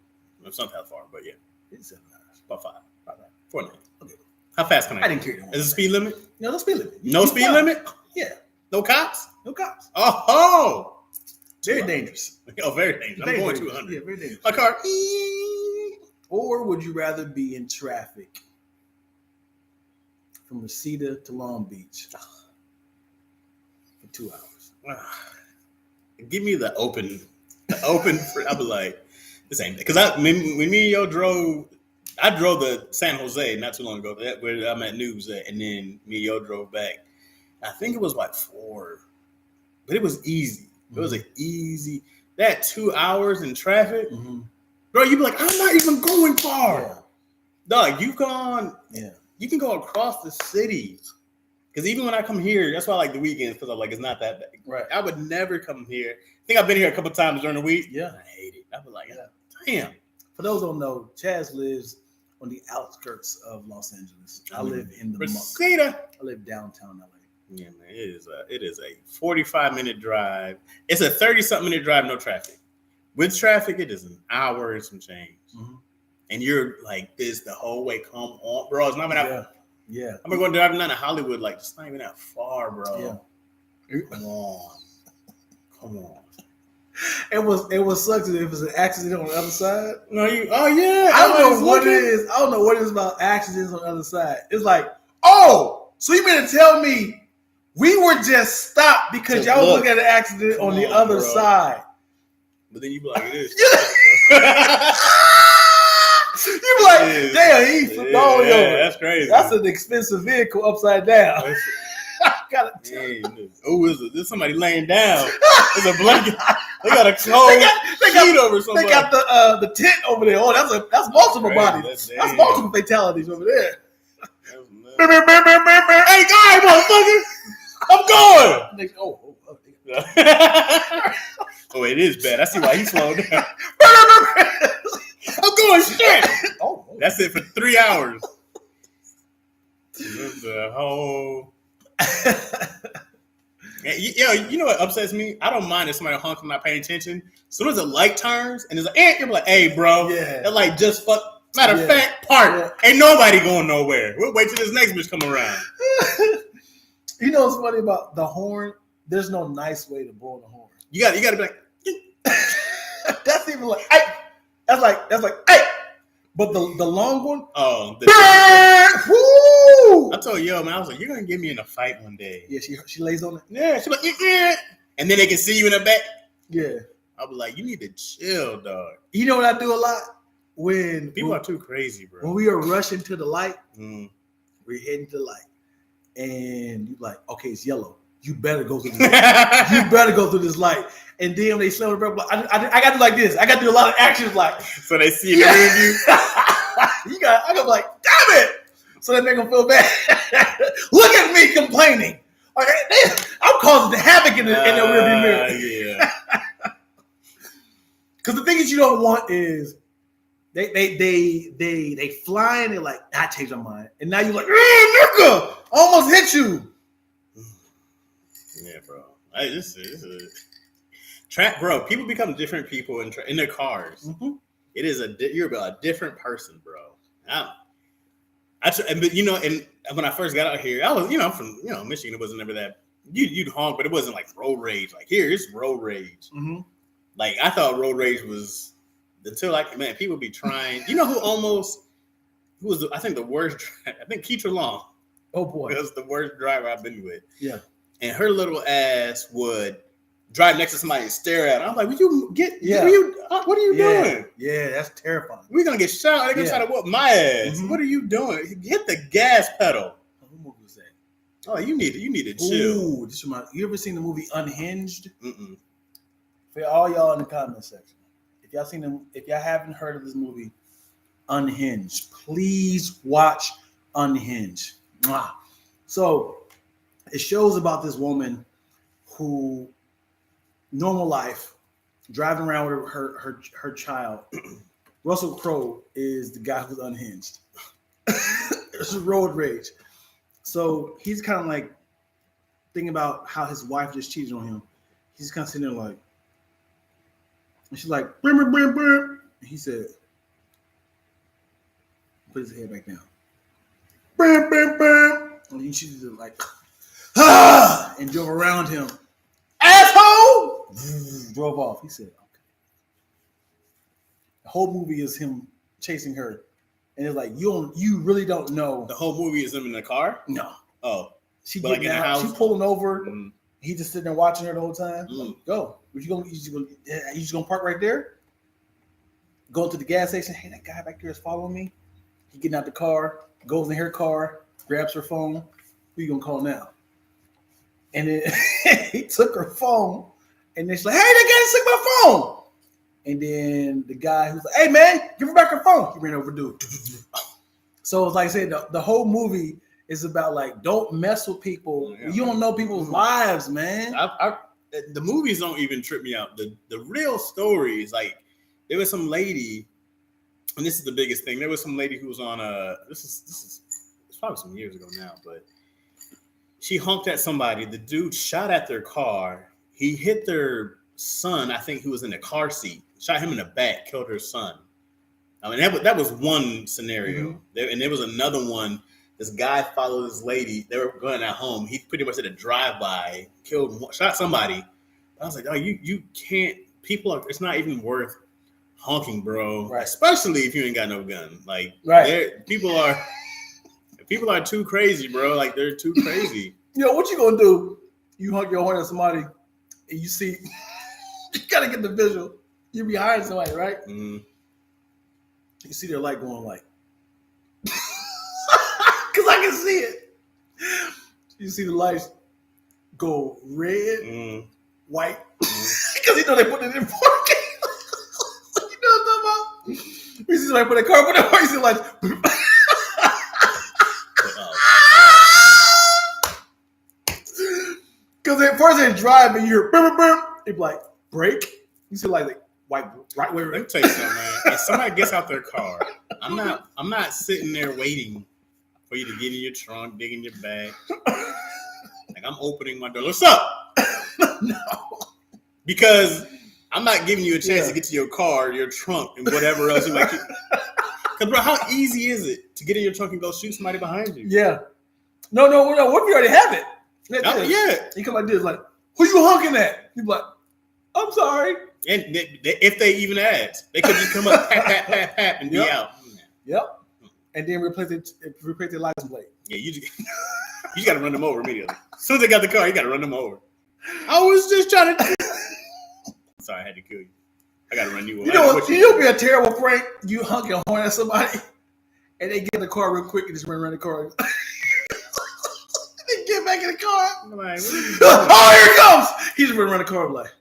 It's not that far, but yeah. It's 7 hours. About 5. 4 9. Okay. How fast can I? I didn't care. Is the speed limit? No speed limit. No speed limit? Yeah. No cops? No cops. Oh! Very dangerous. Oh, very dangerous. Very I'm going dangerous. 200. Yeah, very dangerous. My car. Or would you rather be in traffic from Reseda to Long Beach for 2 hours? Give me the open. I'll be like, this ain't because when me and yo drove. I drove to San Jose not too long ago. Where I'm at News at, and then me and yo drove back. I think it was like 4, but it was easy. It was easy. That 2 hours in traffic, bro. You be like, I'm not even going far, dog. You can go across the city. Because even when I come here, that's why I like the weekends, because I'm like, it's not that bad. Right. I would never come here. I think I've been here a couple times during the week. Yeah. I hate it. I was like, damn. For those who don't know, Chaz lives on the outskirts of Los Angeles. I live in the Reseda. I live downtown LA. Yeah, man. It is a 45-minute drive. It's a 30-something minute drive, no traffic. With traffic, it is an hour and some change. And you're like this the whole way. Come on, bro. It's not even that. Yeah. I'm going driving down to Hollywood, like, it's not even that far, bro. Yeah. Come on. It was sucks if it was an accident on the other side. No, yeah. I don't know what it is. I don't know what it is about accidents on the other side. It's like, so you mean to tell me we were just stopped because y'all was looking at an accident on the other side? But then you be like, it is. You be like, damn, he flipped all the way over. That's crazy. That's an expensive vehicle upside down. There's somebody laying down. There's a blanket. They got a cold sheet over somebody. They got the tent over there. Oh, that's multiple bodies. That's multiple fatalities over there. Hey, guy, motherfucker! I'm going. Oh, it is bad. I see why he slowed down. I'm going straight. That's it for 3 hours. The whole. You know what upsets me? I don't mind if somebody honks and not paying attention. As soon as the light turns and it's like, you're like, hey, bro. Yeah. That light just fuck. Matter of fact, park. Yeah. Ain't nobody going nowhere. We'll wait till this next bitch come around. You know what's funny about the horn? There's no nice way to blow the horn. You got to be like, that's even like, hey. That's like, hey. But the long one, woo! I told yo, man, I was like, you're gonna get me in a fight one day. Yeah, she lays on it. Yeah, she's like, and then they can see you in the back. Yeah, I'll be like, you need to chill, dog. You know what I do a lot when people are too crazy, bro. When we are rushing to the light, we're heading to the light, and you're like, okay, it's yellow. You better go through this light. You better go through this light. And then when they slow the breath, I got to do like this. I got to do a lot of actions like. So they see in the rear view. I got to be like, damn it. So that they're going to feel bad. Look at me complaining. I'm causing the havoc in the rear view mirror. Yeah. Because the thing that you don't want is they fly and they're like, I changed my mind. And now you're like, nigga, almost hit you. Yeah, bro. This is trap, bro. People become different people in their cars. It is you're a different person, bro. But and when I first got out here, I was, I'm from, Michigan. It wasn't ever that you'd honk, but it wasn't like road rage. Like here, it's road rage. Like I thought road rage was until people be trying. You know who was I think the worst. I think Keitra Long. Oh boy, was the worst driver I've been with. Yeah. And her little ass would drive next to somebody and stare at her. I'm like, would you get? What are you doing? Yeah, that's terrifying. We're gonna get shot. They're gonna try to whoop my ass. What are you doing? Hit the gas pedal. What movie was that? Oh, you need to chill. Ooh, you ever seen the movie Unhinged? Mm-mm. For all y'all in the comment section, if y'all haven't heard of this movie, Unhinged, please watch Unhinged. Mwah. So it shows about this woman who, normal life, driving around with her child. Russell Crowe is the guy who's unhinged. It's road rage. So he's kind of like thinking about how his wife just cheated on him. He's kind of sitting there like, and she's like, brim, brim, brim, brim. And he said, put his head back down. Brim, brim, brim. And she just like, and drove around him. Asshole! Drove off. He said, okay. The whole movie is him chasing her. And it's like, you really don't know. The whole movie is him in the car? No. Oh. She getting out. She's pulling over. Mm. He just sitting there watching her the whole time. Mm. Like, go. You just gonna park right there? Go to the gas station. Hey, that guy back there is following me. He getting out the car, goes in her car, grabs her phone. Who you gonna call now? And then he took her phone, and then she's like, hey, that guy took my phone. And then the guy who's like, hey, man, give her back her phone. He ran over to do it. So it's like I said, the whole movie is about, like, don't mess with people. Yeah. You don't know people's lives, man. The movies don't even trip me out. The real story is, like, there was some lady, and this is the biggest thing. There was some lady who was on this is it's probably some years ago now, but she honked at somebody. The dude shot at their car. He hit their son, I think, who was in the car seat. Shot him in the back, killed her son. I mean, that was one scenario. Mm-hmm. And there was another one. This guy followed this lady. They were going at home. He pretty much did a drive-by, shot somebody. I was like, oh, you can't. It's not even worth honking, bro. Right. Especially if you ain't got no gun. Like, right. People are too crazy, bro. Like, they're too crazy. What you gonna do? You honk your horn at somebody, and you see, you gotta get the visual. You behind somebody, right? Mm-hmm. You see their light going like, because I can see it. You see the lights go red, white, because you know they put it in 4K. You know what I'm talking about? You see somebody put a car, you see the lights. Because at first they drive and you're you're like, brake. You see like white right where. Let me tell you something, man. If somebody gets out their car, I'm not sitting there waiting for you to get in your trunk, dig in your bag. Like, I'm opening my door. What's up? No. Because I'm not giving you a chance to get to your car, your trunk, and whatever else you might keep. Because, bro, how easy is it to get in your trunk and go shoot somebody behind you? Yeah. No. What if you already have it? Yeah. You come like this, like, who you honking at? You be like, I'm sorry. And if they even ask, they could just come up, pat, and be out. Yep. And then replace their license plate. Yeah, you got to run them over immediately. As soon as they got the car, you got to run them over. I was just trying to. Sorry, I had to kill you. I got to run you over. You'll be a terrible prank. You honk your horn at somebody, and they get in the car real quick and just run around the car. They get back in the car. I'm like, oh, here it comes. He just ran around the car like,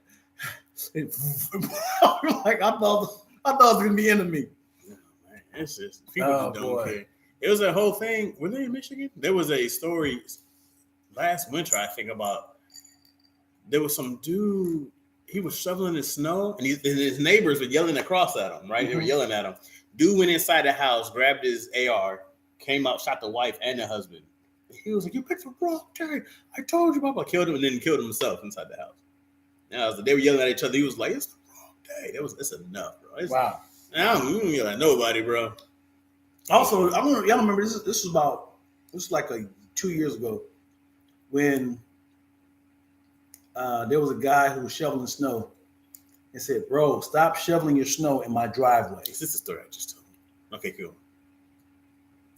I thought it was gonna be into me. It's just people don't care. It was a whole thing. Were they in Michigan? There was a story last winter, I think, about there was some dude. He was shoveling the snow, and his neighbors were yelling across at him. Right, mm-hmm. They were yelling at him. Dude went inside the house, grabbed his AR, came out, shot the wife and the husband. He was like, "You picked the wrong day. I told you, Papa." Killed him and then killed himself inside the house. And they were yelling at each other. He was like, "It's the wrong day. It's enough, bro." Wow. I don't yell at nobody, bro. Also, y'all remember this was like 2 years ago when there was a guy who was shoveling snow and said, "Bro, stop shoveling your snow in my driveway." Is this the story I just told you? Okay, cool.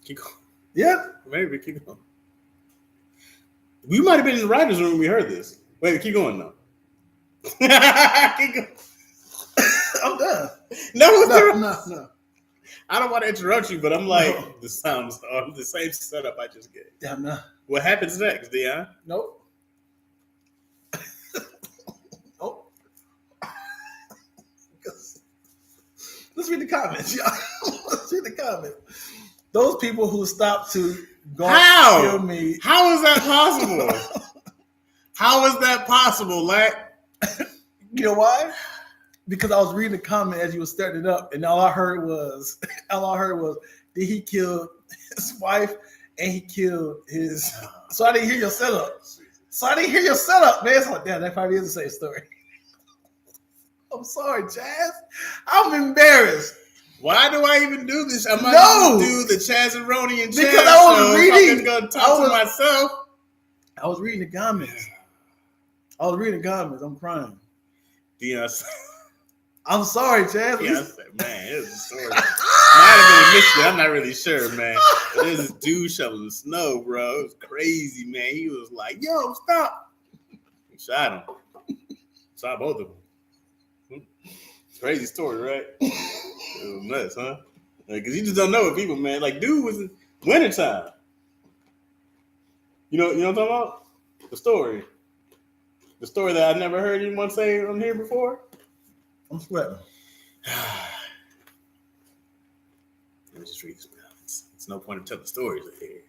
Keep going. Yeah. Maybe keep going. We might have been in the writer's room when we heard this. Wait, keep going though. Keep going. I'm done. No. I don't want to interrupt you, but I'm like, the sounds are the same setup I just gave. Damn, no. What happens next, Dion? Nope. Nope. Let's read the comments, y'all. Let's read the comments. Those people who stopped to kill me. How is that possible? How is that possible, Lack? You know why? Because I was reading the comment as you were starting it up, and all I heard was, did he kill his wife and he killed his? So I didn't hear your setup. Man. So damn, that probably is the same story. I'm sorry, Chaz. I'm embarrassed. Why do I even do this? I might do the Chazaroni and Chaz because I was reading. I'm going to talk to myself. I was reading the comments. I'm crying. Yes. I'm sorry, Chaz. Yes, man, it's a story. Might have been Michigan. I'm not really sure, man. But there's this dude shoveling snow, bro. It was crazy, man. He was like, "Yo, stop!" He shot him. Shot both of them. Crazy story, right? It was nuts, huh? Because you just don't know what people, man. Like, dude was in wintertime. You know what I'm talking about? The story that I never heard anyone say on here before. I'm sweating. Let me just read this. It's no point in telling stories here.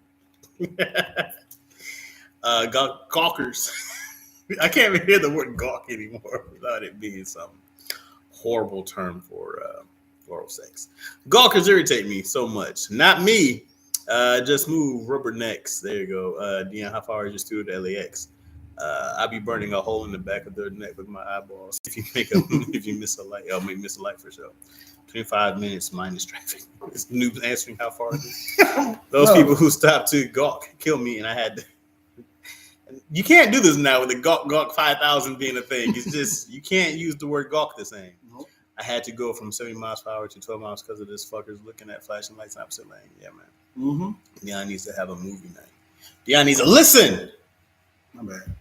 Gawkers. I can't even hear the word gawk anymore without it being some horrible term for oral sex. Gawkers irritate me so much. Not me. Just move rubbernecks. There you go. Dion, how far is your studio to LAX? I'll be burning a hole in the back of their neck with my eyeballs if you miss a light. I'll miss a light for sure. 25 minutes minus traffic. It's new answering how far it is. Those people who stopped to gawk kill me, and I had to. You can't do this now with the gawk 5,000 being a thing. It's just you can't use the word gawk the same. Nope. I had to go from 70 miles per hour to 12 miles because of this fuckers looking at flashing lights opposite lane. Yeah, man. Mm-hmm. Dion needs to have a movie night. Dion needs to listen. My bad.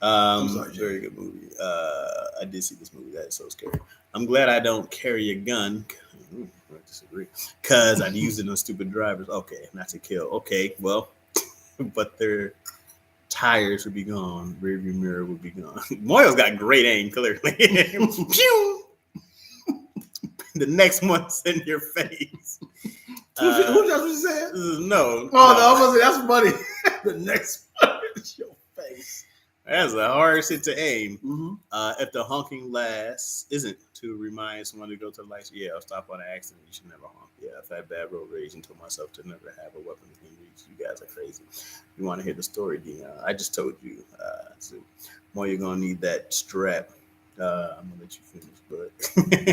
I'm sorry, very good movie. I did see this movie. That's so scary. I'm glad I don't carry a gun. I disagree. Because I'd use it on stupid drivers. Okay, not to kill. Okay, well, but their tires would be gone. Rearview mirror would be gone. Moyo's got great aim, clearly. The next one's in your face. Who just was saying? No. Oh, no, that's funny. The next one is your face. That's a hard shit to aim. Mm-hmm. If the honking lasts isn't to remind someone to go to the lights, I'll stop on an accident. You should never honk. Yeah, I've had bad road rage and told myself to never have a weapon within reach. You guys are crazy. You want to hear the story, Dion? I just told you. So more, you're gonna need that strap. I'm gonna let you finish. But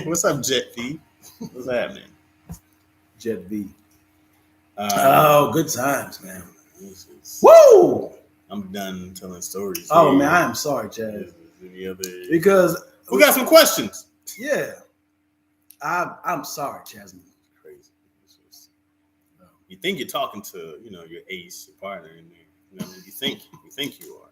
what's up, Jet V? What's happening? Jet V. Good times, man. Woo! I'm done telling stories. Oh, man, I am sorry, Chaz. Because we got some questions. Yeah. I'm sorry, Chaz. Crazy. You think you're talking to, your ace, your partner in there. You think you are.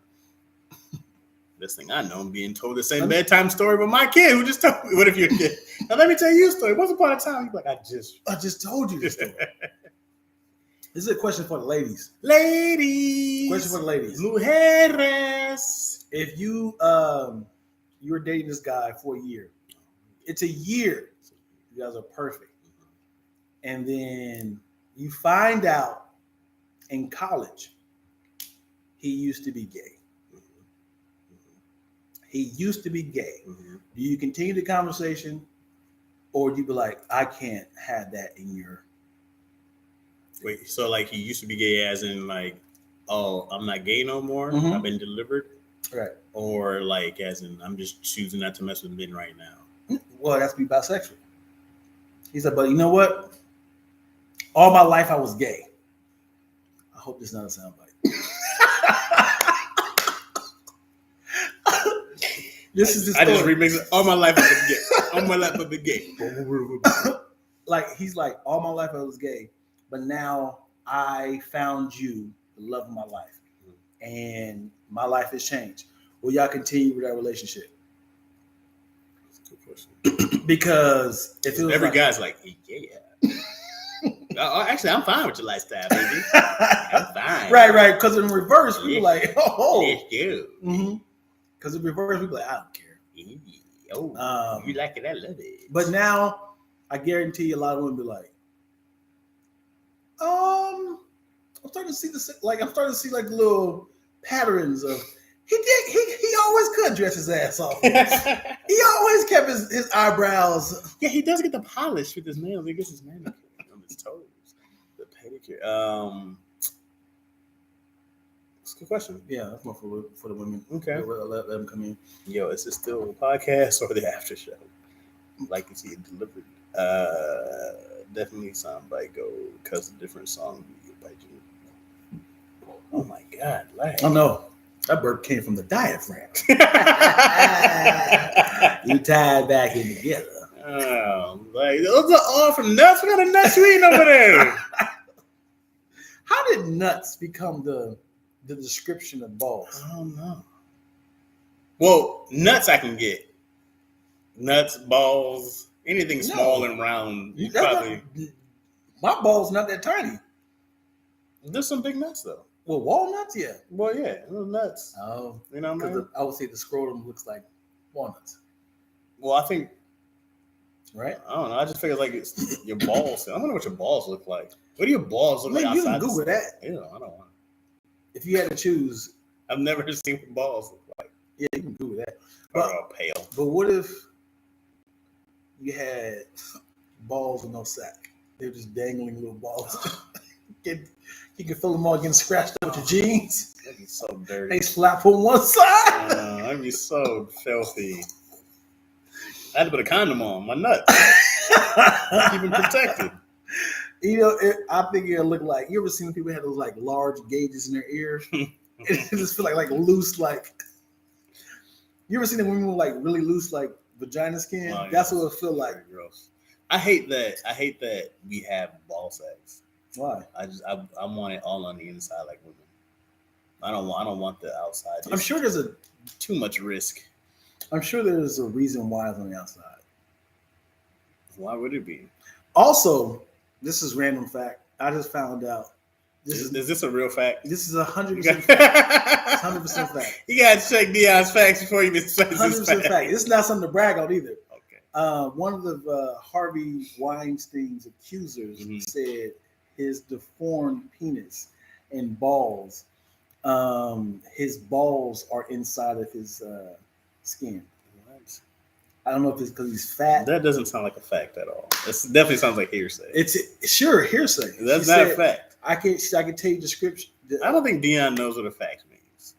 This thing I know, I'm being told the same bedtime story with my kid who just told me. What if you're a kid? Now let me tell you a story. Once upon a time, you're like, I just told you this story. This is a question for the ladies. Question for the ladies. Mujeres. If you were dating this guy for a year, it's a year. You guys are perfect. And then you find out in college he used to be gay. He used to be gay. Mm-hmm. Do you continue the conversation, or do you be like, I can't have that in your... Wait, so like he used to be gay as in like, oh, I'm not gay no more? Mm-hmm. I've been delivered? Right. Or like as in, I'm just choosing not to mess with men right now? Well, it has to be bisexual. He said, but you know what? All my life I was gay. I hope this is not a soundbite. This is the story. I just remixed it. All my life I've been gay. All my life I've been gay. Like, he's like, all my life I was gay, but now I found you, the love of my life, and my life has changed. Will y'all continue with that relationship? That's a good question. Because if it was every guy's like, yeah. Actually, I'm fine with your lifestyle, baby. I'm fine. Right. Because in reverse, we were like, let's go. Because in reverse, we were like, I don't care. Oh, you like it? I love it. But now, I guarantee a lot of women be like, I'm starting to see like little patterns of he always could dress his ass off. He always kept his eyebrows. Yeah, he does get the polish with his nails. He gets his manicure on his toes. The pedicure. It's a good question. Yeah, that's more for the women. Okay. Let them come in. Yo, is this still a podcast or the after show? Like to see it delivered. Definitely soundbite go because of different songs we get by you. Oh my God. Like. Oh no. That burp came from the diaphragm. You tied back in together. Oh, like those are all from nuts. What kind of nuts you eating over there? How did nuts become the description of balls? I don't know. Well, nuts I can get. Nuts, balls, anything small and round. You probably. My balls not that tiny. There's some big nuts though. Well, walnuts, yeah. Well, yeah, little nuts. Oh, you know what I mean? I would say the scrotum looks like walnuts. Well, I think. Right? I don't know. I just figure like it's your balls. I don't know what your balls look like. What do your balls look like outside? You can Google that. Ew, I don't want. If you had to choose, I've never seen what balls look like. Yeah, you can Google that. But pale. But what if you had balls with no sack? They're just dangling little balls. You can feel them all getting scratched up with your jeans. That'd be so dirty. They slap on one side. That'd be so filthy. I had to put a condom on my nuts. Keep them protected. You know, I think it'll look like, you ever seen people have those like large gauges in their ear? It just feel like loose, like, you ever seen the women with like really loose like vagina skin? Oh, that's what it feel like. Gross. I hate that we have ball sacks. Why? I want it all on the inside like women. I don't want the outside. I'm sure there's too much risk. I'm sure there's a reason why it's on the outside. Why would it be? Also, this is random fact. I just found out. Is this a real fact? This is 100% fact. 100% fact. You gotta check Dion's facts before you even say this 100% fact. This is not something to brag on either. Okay. One of the Harvey Weinstein's accusers said his deformed penis and balls, his balls are inside of his skin. What? I don't know if it's because he's fat. That doesn't sound like a fact at all. It definitely sounds like hearsay. It's sure hearsay. That's not a fact. I can tell you description. I don't think Dion knows what a fact means.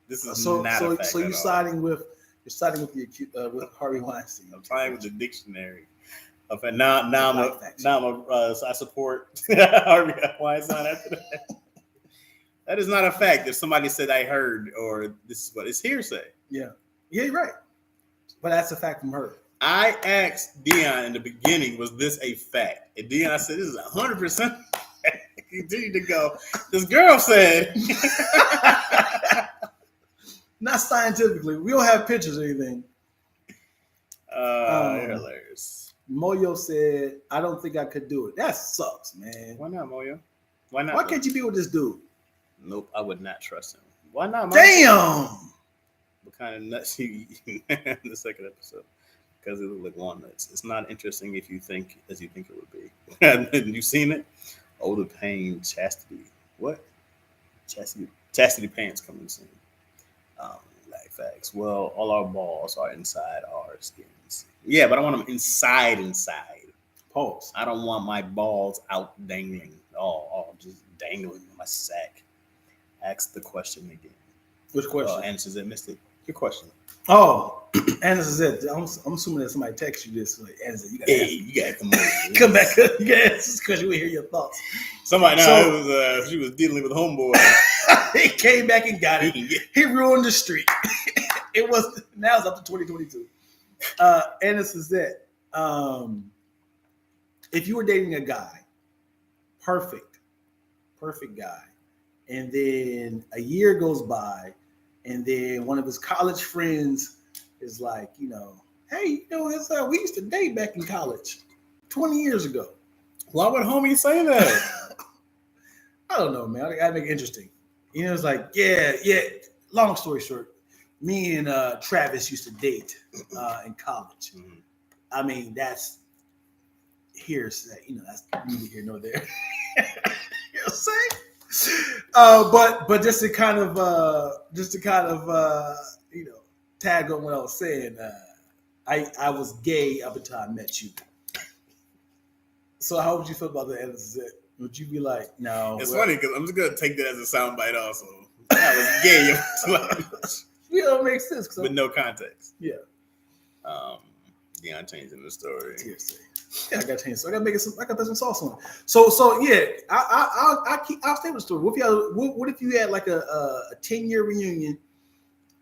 This is not a fact. So you're siding with with Harvey Weinstein. I'm siding with the dictionary. Okay, now I support Harvey Weinstein after that. That is not a fact. If somebody said I heard or this is what it's hearsay. Yeah, you're right. But that's a fact from her. I asked Dion in the beginning, was this a fact? And Dion said, this is 100%. He continued to go. This girl said. Not scientifically. We don't have pictures or anything. You're hilarious. Moyo said, I don't think I could do it. That sucks, man. Why not, Moyo? Why not? Why can't you be with this dude? Nope, I would not trust him. Why not, Moyo? Damn! What kind of nuts you eating in the second episode? Because it looked like walnuts. It's not interesting if you think as you think it would be. Have you seen it? Oh, the pain, chastity. What? Chastity pants coming soon. Like facts. Well, all our balls are inside our skins. Yeah, but I want them inside. Pause. I don't want my balls out dangling. All just dangling in my sack. Ask the question again. Which question? Answers it. Missed it. Your question. Oh, Anderson said, I'm assuming that somebody texted you this. Like, Anderson, you gotta come on. Come back. You gotta answer this because you will hear your thoughts. Somebody, she was dealing with homeboy. He came back and got it. He ruined the streak. Now it's up to 2022. Anderson said, if you were dating a guy, perfect guy, and then a year goes by, and then one of his college friends is like, hey, you know, we used to date back in college 20 years ago. Why would homie say that? I don't know, man. I gotta make it interesting. You know, it's like, yeah. Long story short, me and Travis used to date in college. Mm-hmm. I mean, that's hearsay. You know, that's neither here nor there. You know what I'm saying? But just to kind of you know, tag on what I was saying, I was gay up until I met you. So how would you feel about the end of it? Would you be like, no? It's funny because I'm just gonna take that as a soundbite also. I was gay up until I met you. You know, it makes sense with no context. Yeah. Deion changing the story. Yeah, I got to change. So I got to make it some. I got to put some sauce on it. So yeah, I'll stay with the story. What if you had like a 10-year reunion,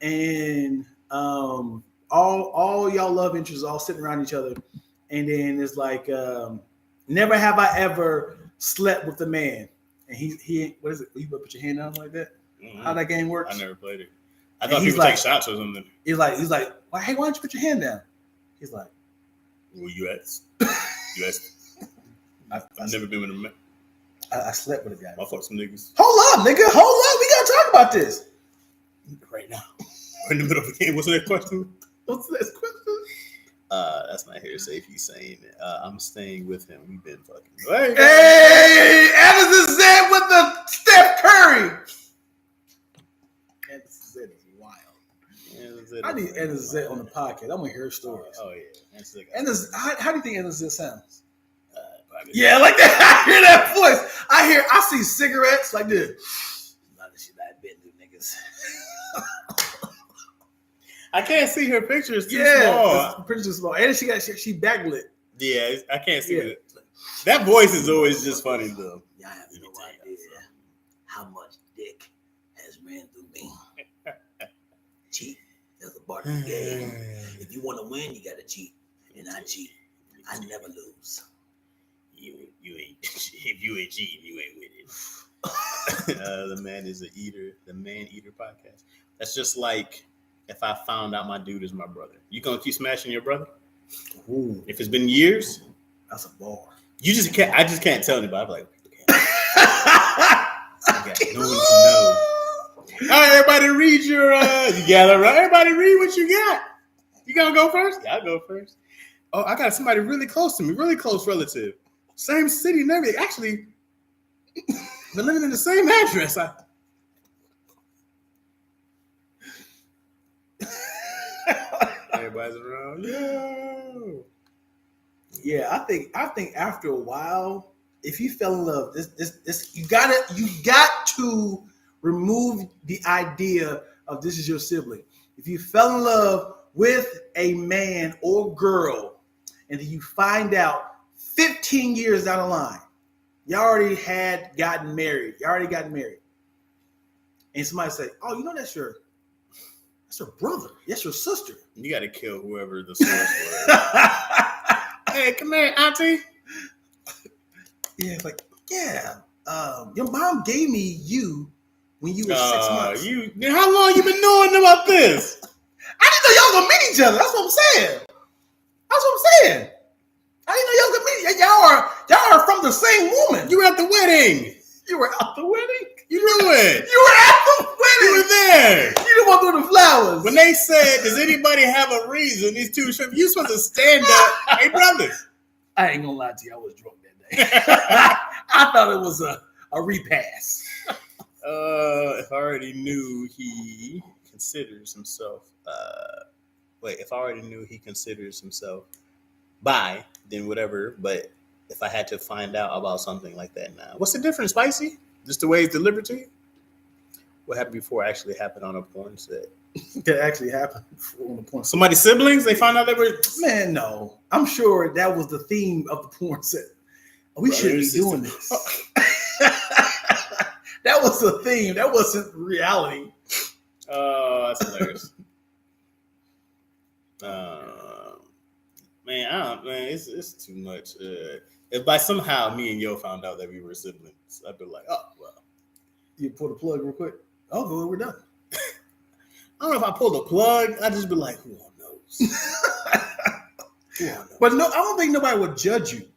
and all y'all love interests all sitting around each other, and then it's like never have I ever slept with a man, and he what is it? You put your hand down like that? Mm-hmm. How that game works? I never played it. I thought people take shots or something. He's like, well, hey, why don't you put your hand down? He's like, well, you asked. I've never been with a man. I slept with a guy. I fuck some niggas. Hold up, nigga. Hold up. We gotta talk about this right now. We're in the middle of the game. What's the next question? What's the next question? That's not hearsay. If he's saying it, I'm staying with him. We've been fucking. Hey, Anderson said with the Steph Curry. Anderson said is wild. I need Anderson on the podcast. I want to hear her stories. Oh yeah. Anderson, how do you think Anderson sounds? Yeah, like that. I hear that voice. I see cigarettes like this. Not that she not been through niggas. I can't see her pictures. Too small. Pictures too small, and she backlit. Yeah, I can't see it. That voice is always just funny though. Yeah, I have no idea how much dick has ran through me. Cheat. That's a part of the game. If you want to win, you gotta cheat, and I cheat. I never lose. You ain't. If you ain't cheating, you ain't winning. The Man is a Eater. The Man Eater podcast. That's just like if I found out my dude is my brother. You gonna keep smashing your brother? Ooh. If it's been years, that's a bar. You just can't. I just can't tell anybody. I'm like, I got no one to know. All right, everybody, read your. You got it right. Everybody, read what you got. You gonna go first? Yeah, I'll go first. Oh, I got somebody really close to me, really close relative, same city and everything. Actually, they're living in the same address. Everybody's around. Yo. Yeah, I think after a while, if you fell in love, this you got to remove the idea of this is your sibling. If you fell in love with a man or girl, and then you find out 15 years down the line, you already gotten married. And somebody say, "Oh, you know that's your brother. That's your sister." You got to kill whoever the source was. Hey, come here, auntie. Yeah, it's like, your mom gave me you when you were 6 months. How long you been knowing about this? I didn't know y'all gonna meet each other. That's what I'm saying. I didn't know y'all gonna meet. Y'all are from the same woman. You were at the wedding. You were at the wedding. You knew it. You were at the wedding. You were there. You didn't walk through the flowers. When they said, "Does anybody have a reason?" These two shrimp, you supposed to stand up. Hey, brother. I ain't gonna lie to you. I was drunk that day. I thought it was a repass. If I already knew he considers himself, bi, then whatever. But if I had to find out about something like that now, what's the difference, Spicy? Just the way it's delivered to you? What happened before actually happened on a porn set? That actually happened on the porn set. Somebody's siblings, they found out they were... Man, no. I'm sure that was the theme of the porn set. We shouldn't be doing this. That was the theme. That wasn't reality. Oh, that's hilarious. It's too much. If by somehow me and Yo found out that we were siblings, I'd be like, oh, well. You pull the plug real quick. Oh, good, we're done. I don't know if I pulled the plug. I'd just be like, who knows? But no, I don't think nobody would judge you.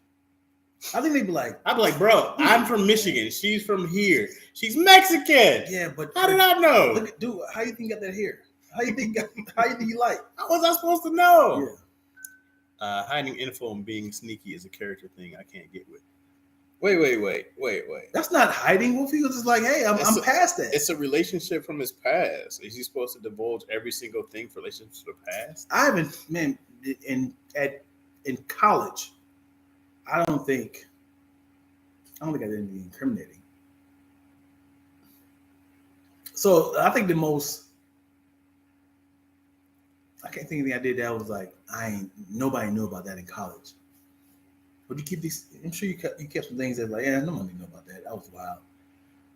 I think they'd be like, I'd be like, bro, I'm from Michigan. She's from here. She's Mexican. yeah, but how did I know? Look, dude, how you think you got that hair? How you think you like? How was I supposed to know? Yeah. Hiding info and being sneaky is a character thing I can't get with. Wait. That's not hiding. What if he was just like, hey, I'm past that? It's a relationship from his past. Is he supposed to divulge every single thing for relationships from the past? I haven't, man, in college, I don't think I did anything incriminating. So I think I can't think of anything I did that was like, nobody knew about that in college. But you keep these, I'm sure you kept some things that like, yeah, nobody knew about that. That was wild.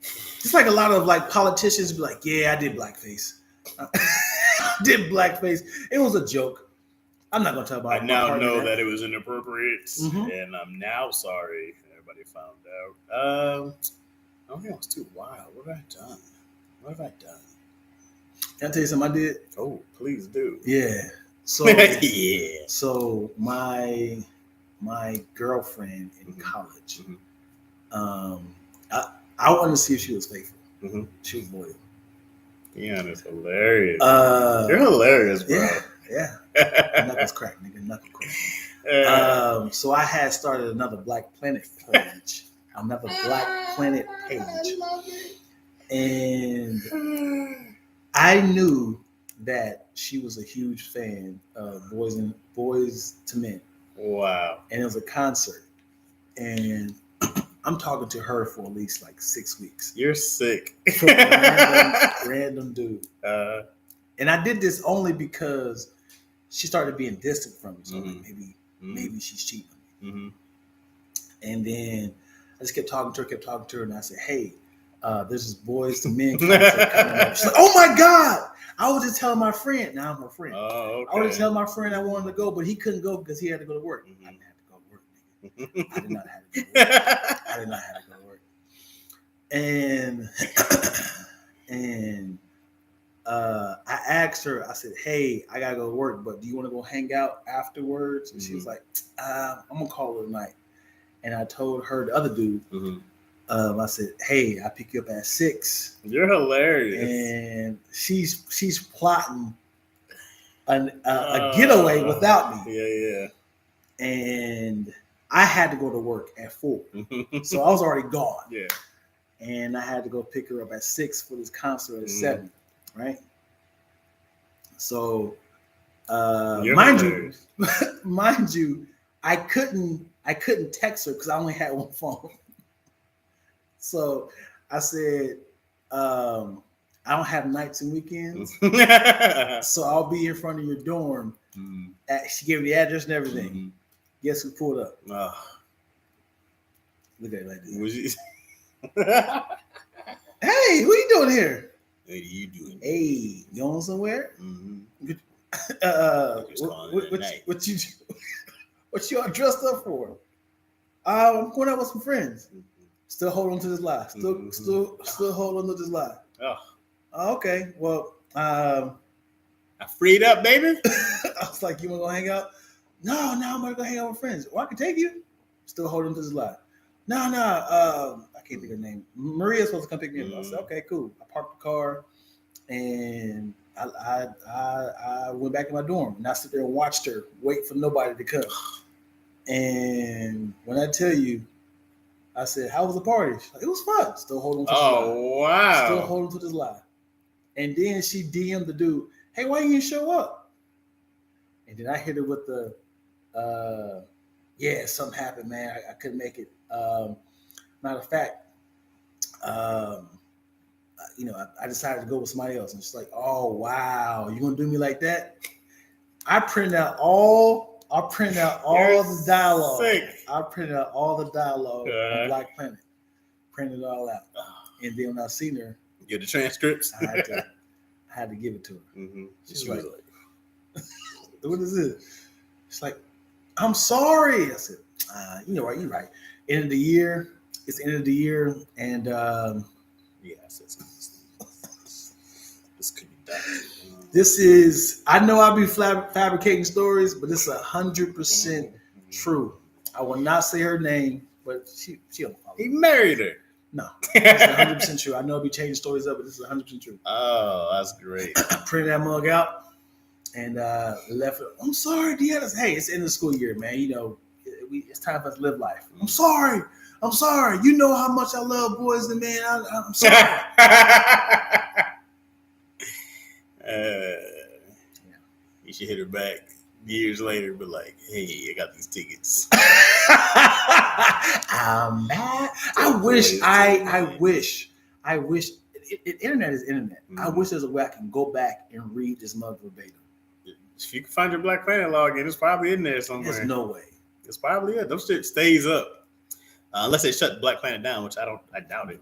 Just like a lot of like politicians be like, yeah, I did blackface. It was a joke. I'm not gonna talk about it. I now know that it was inappropriate, and I'm now sorry. Everybody found out. I don't think it was too wild. What have I done? Can I tell you something I did? Oh, please do. Yeah. So yeah. So my girlfriend in college, I wanted to see if she was faithful. She was loyal. Keon is hilarious. You're hilarious, bro. Yeah. Knuckles crack, nigga. Knuckle crack. So I had started another Black Planet page. And I knew that she was a huge fan of Boys to Men. Wow. And it was a concert. And I'm talking to her for at least like 6 weeks. You're sick. Random dude. And I did this only because she started being distant from me. So like maybe she's cheating on me. And then I just kept talking to her, and I said, hey, there's this Boys to Men concert coming up. She's like, oh my God. I was just telling my friend. Now I'm her friend. Oh, okay. I was just telling my friend I wanted to go, but he couldn't go because he had to go to work. I didn't have to go to work, nigga. I did not have to go to work. And I asked her, I said, hey, I got to go to work, but do you want to go hang out afterwards? And she was like, I'm going to call her tonight. And I told her, the other dude, I said, hey, I pick you up at 6. You're hilarious. And she's plotting a getaway without me. Yeah. And I had to go to work at 4. So I was already gone. Yeah. And I had to go pick her up at 6 for this concert at 7, right? So mind you, I couldn't text her because I only had one phone. So I said, I don't have nights and weekends, so I'll be in front of your dorm. She gave me the address and everything. Guess who pulled up? Look at it like this. Hey, what you doing here? What are you doing? Hey, you going somewhere? What you all dressed up for? I'm going out with some friends. Still hold on to this lie. Still hold on to this lie. Okay. Well, I freed up, baby. I was like, you want to go hang out? No, I'm gonna go hang out with friends. Well, I can take you. Still holding to this lie. No. I can't think of her name. Maria's supposed to come pick me up. I said, okay, cool. I parked the car, and I went back to my dorm, and I sit there and watched her wait for nobody to come. And when I tell you, I said, how was the party? She's like, it was fun. Still holding to this lie. Oh, wow. Still holding to this lie. And then she DM'd the dude, hey, why you didn't show up? And then I hit her with the, something happened, man. I couldn't make it. Matter of fact, I decided to go with somebody else. And she's like, oh, wow, you going to do me like that? I printed out all the dialogue. Sick. I printed out all the dialogue on Black Planet. Printed it all out. And then when I seen her, get the transcripts. I had to give it to her. She's like, what is this? She's like, I'm sorry. I said, you're right. End of the year. It's the end of the year. And this could be This is, I know I'll be fabricating stories, but this is 100% true. I will not say her name, but she'll follow. He married her. No, it's 100% true. I know I'll be changing stories up, but this is 100% true. Oh, that's great. I printed that mug out and left it. I'm sorry, Deanna. Hey, it's the end of the school year, man. You know, it's time for us to live life. I'm sorry. You know how much I love boys and men. I'm sorry. You should hit her back years later, but like, hey, I got these tickets. I'm mad. I wish. Internet is internet. Mm-hmm. I wish there's a way I can go back and read this mug verbatim. If you can find your Black Planet login, it's probably in there somewhere. There's no way. It's probably it. Those shit stays up. Unless they shut Black Planet down, which I doubt it.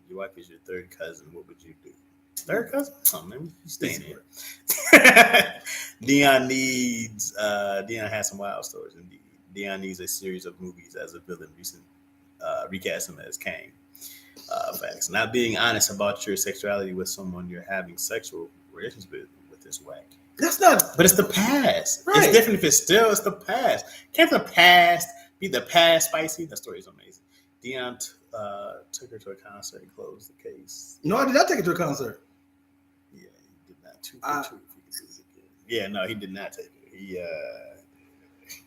Your wife is your third cousin. What would you do? Third cousin? Oh, man, you staying here. Dion has some wild stories indeed. Dion needs a series of movies as a villain. Recent recast him as Kang. Facts. Not being honest about your sexuality with someone you're having sexual relations with is whack. That's not. But it's the past. Right. It's different if it's the past. Can't the past be the past spicy? That story is amazing. Dion took her to a concert and closed the case. No, I did not take her to a concert. Yeah, he did not. Yeah, no, he did not take her.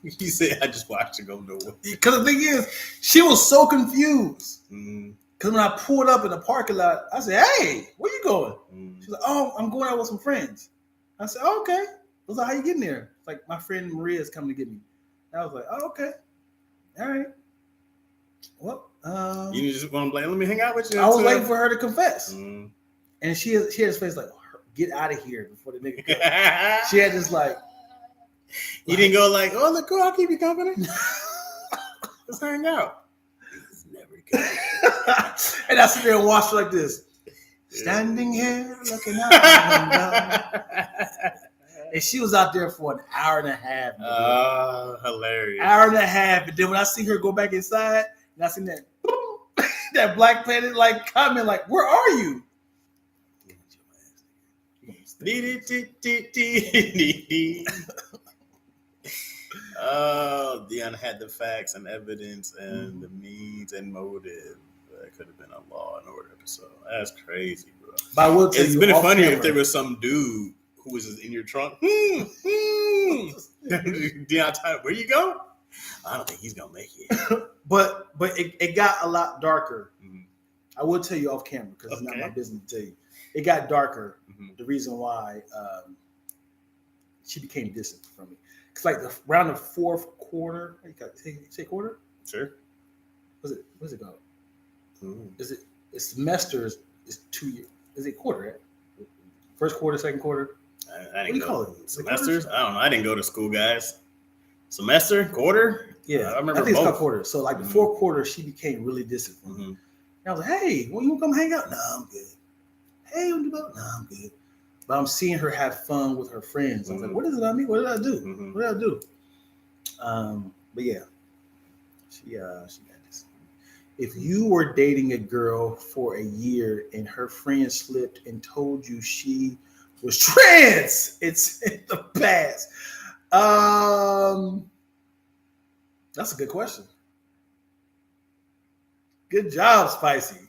He said, "I just watched her go nowhere." Because the thing is, she was so confused. Mm-hmm. Because when I pulled up in the parking lot, I said, "Hey, where you going?" Mm-hmm. She's like, "Oh, I'm going out with some friends." I said, "Oh, okay." I was like, "How you getting there?" It's like, "My friend Maria is coming to get me." I was like, "Oh, okay, all right." Well, you just want to let me hang out with you. I was waiting for her to confess, and she had his face like, "Get out of here before the nigga comes." She had this like. You didn't go like, "Oh, look, cool, I'll keep you company. Let's hang out." It's never good. And I sit there and watch her like this, standing here looking out the window. And she was out there for an hour and a half. Hilarious. Hour and a half. And then when I see her go back inside, and I see that that Black Planet like comment like, "Where are you?" Dion had the facts and evidence and the means and motive. That could have been a Law and Order episode. That's crazy, bro. But I will tell it's you, been funnier if there was some dude who was in your trunk. Dion, where you go? I don't think he's gonna make it. but it got a lot darker. Mm-hmm. I will tell you off camera because it's not my business to tell you. It got darker. Mm-hmm. The reason why she became distant from me. It's like around the fourth quarter. Say quarter? Sure. What's it called? Is it semesters is 2 years? Is it quarter? Right? First quarter, second quarter. I didn't call it semesters. I don't know. I didn't go to school, guys. Semester, quarter. Yeah, I remember think both. It's called quarter. So like the fourth quarter, she became really distant from me. And I was like, "Hey, well, you want to come hang out?" "No, I'm good." "Hey, what about?" "No, I'm good." But I'm seeing her have fun with her friends. I was like, "What is it on me? What did I do? What did I do?" But yeah, she got this. If you were dating a girl for a year and her friend slipped and told you she was trans, it's in the past. That's a good question. Good job, Spicy.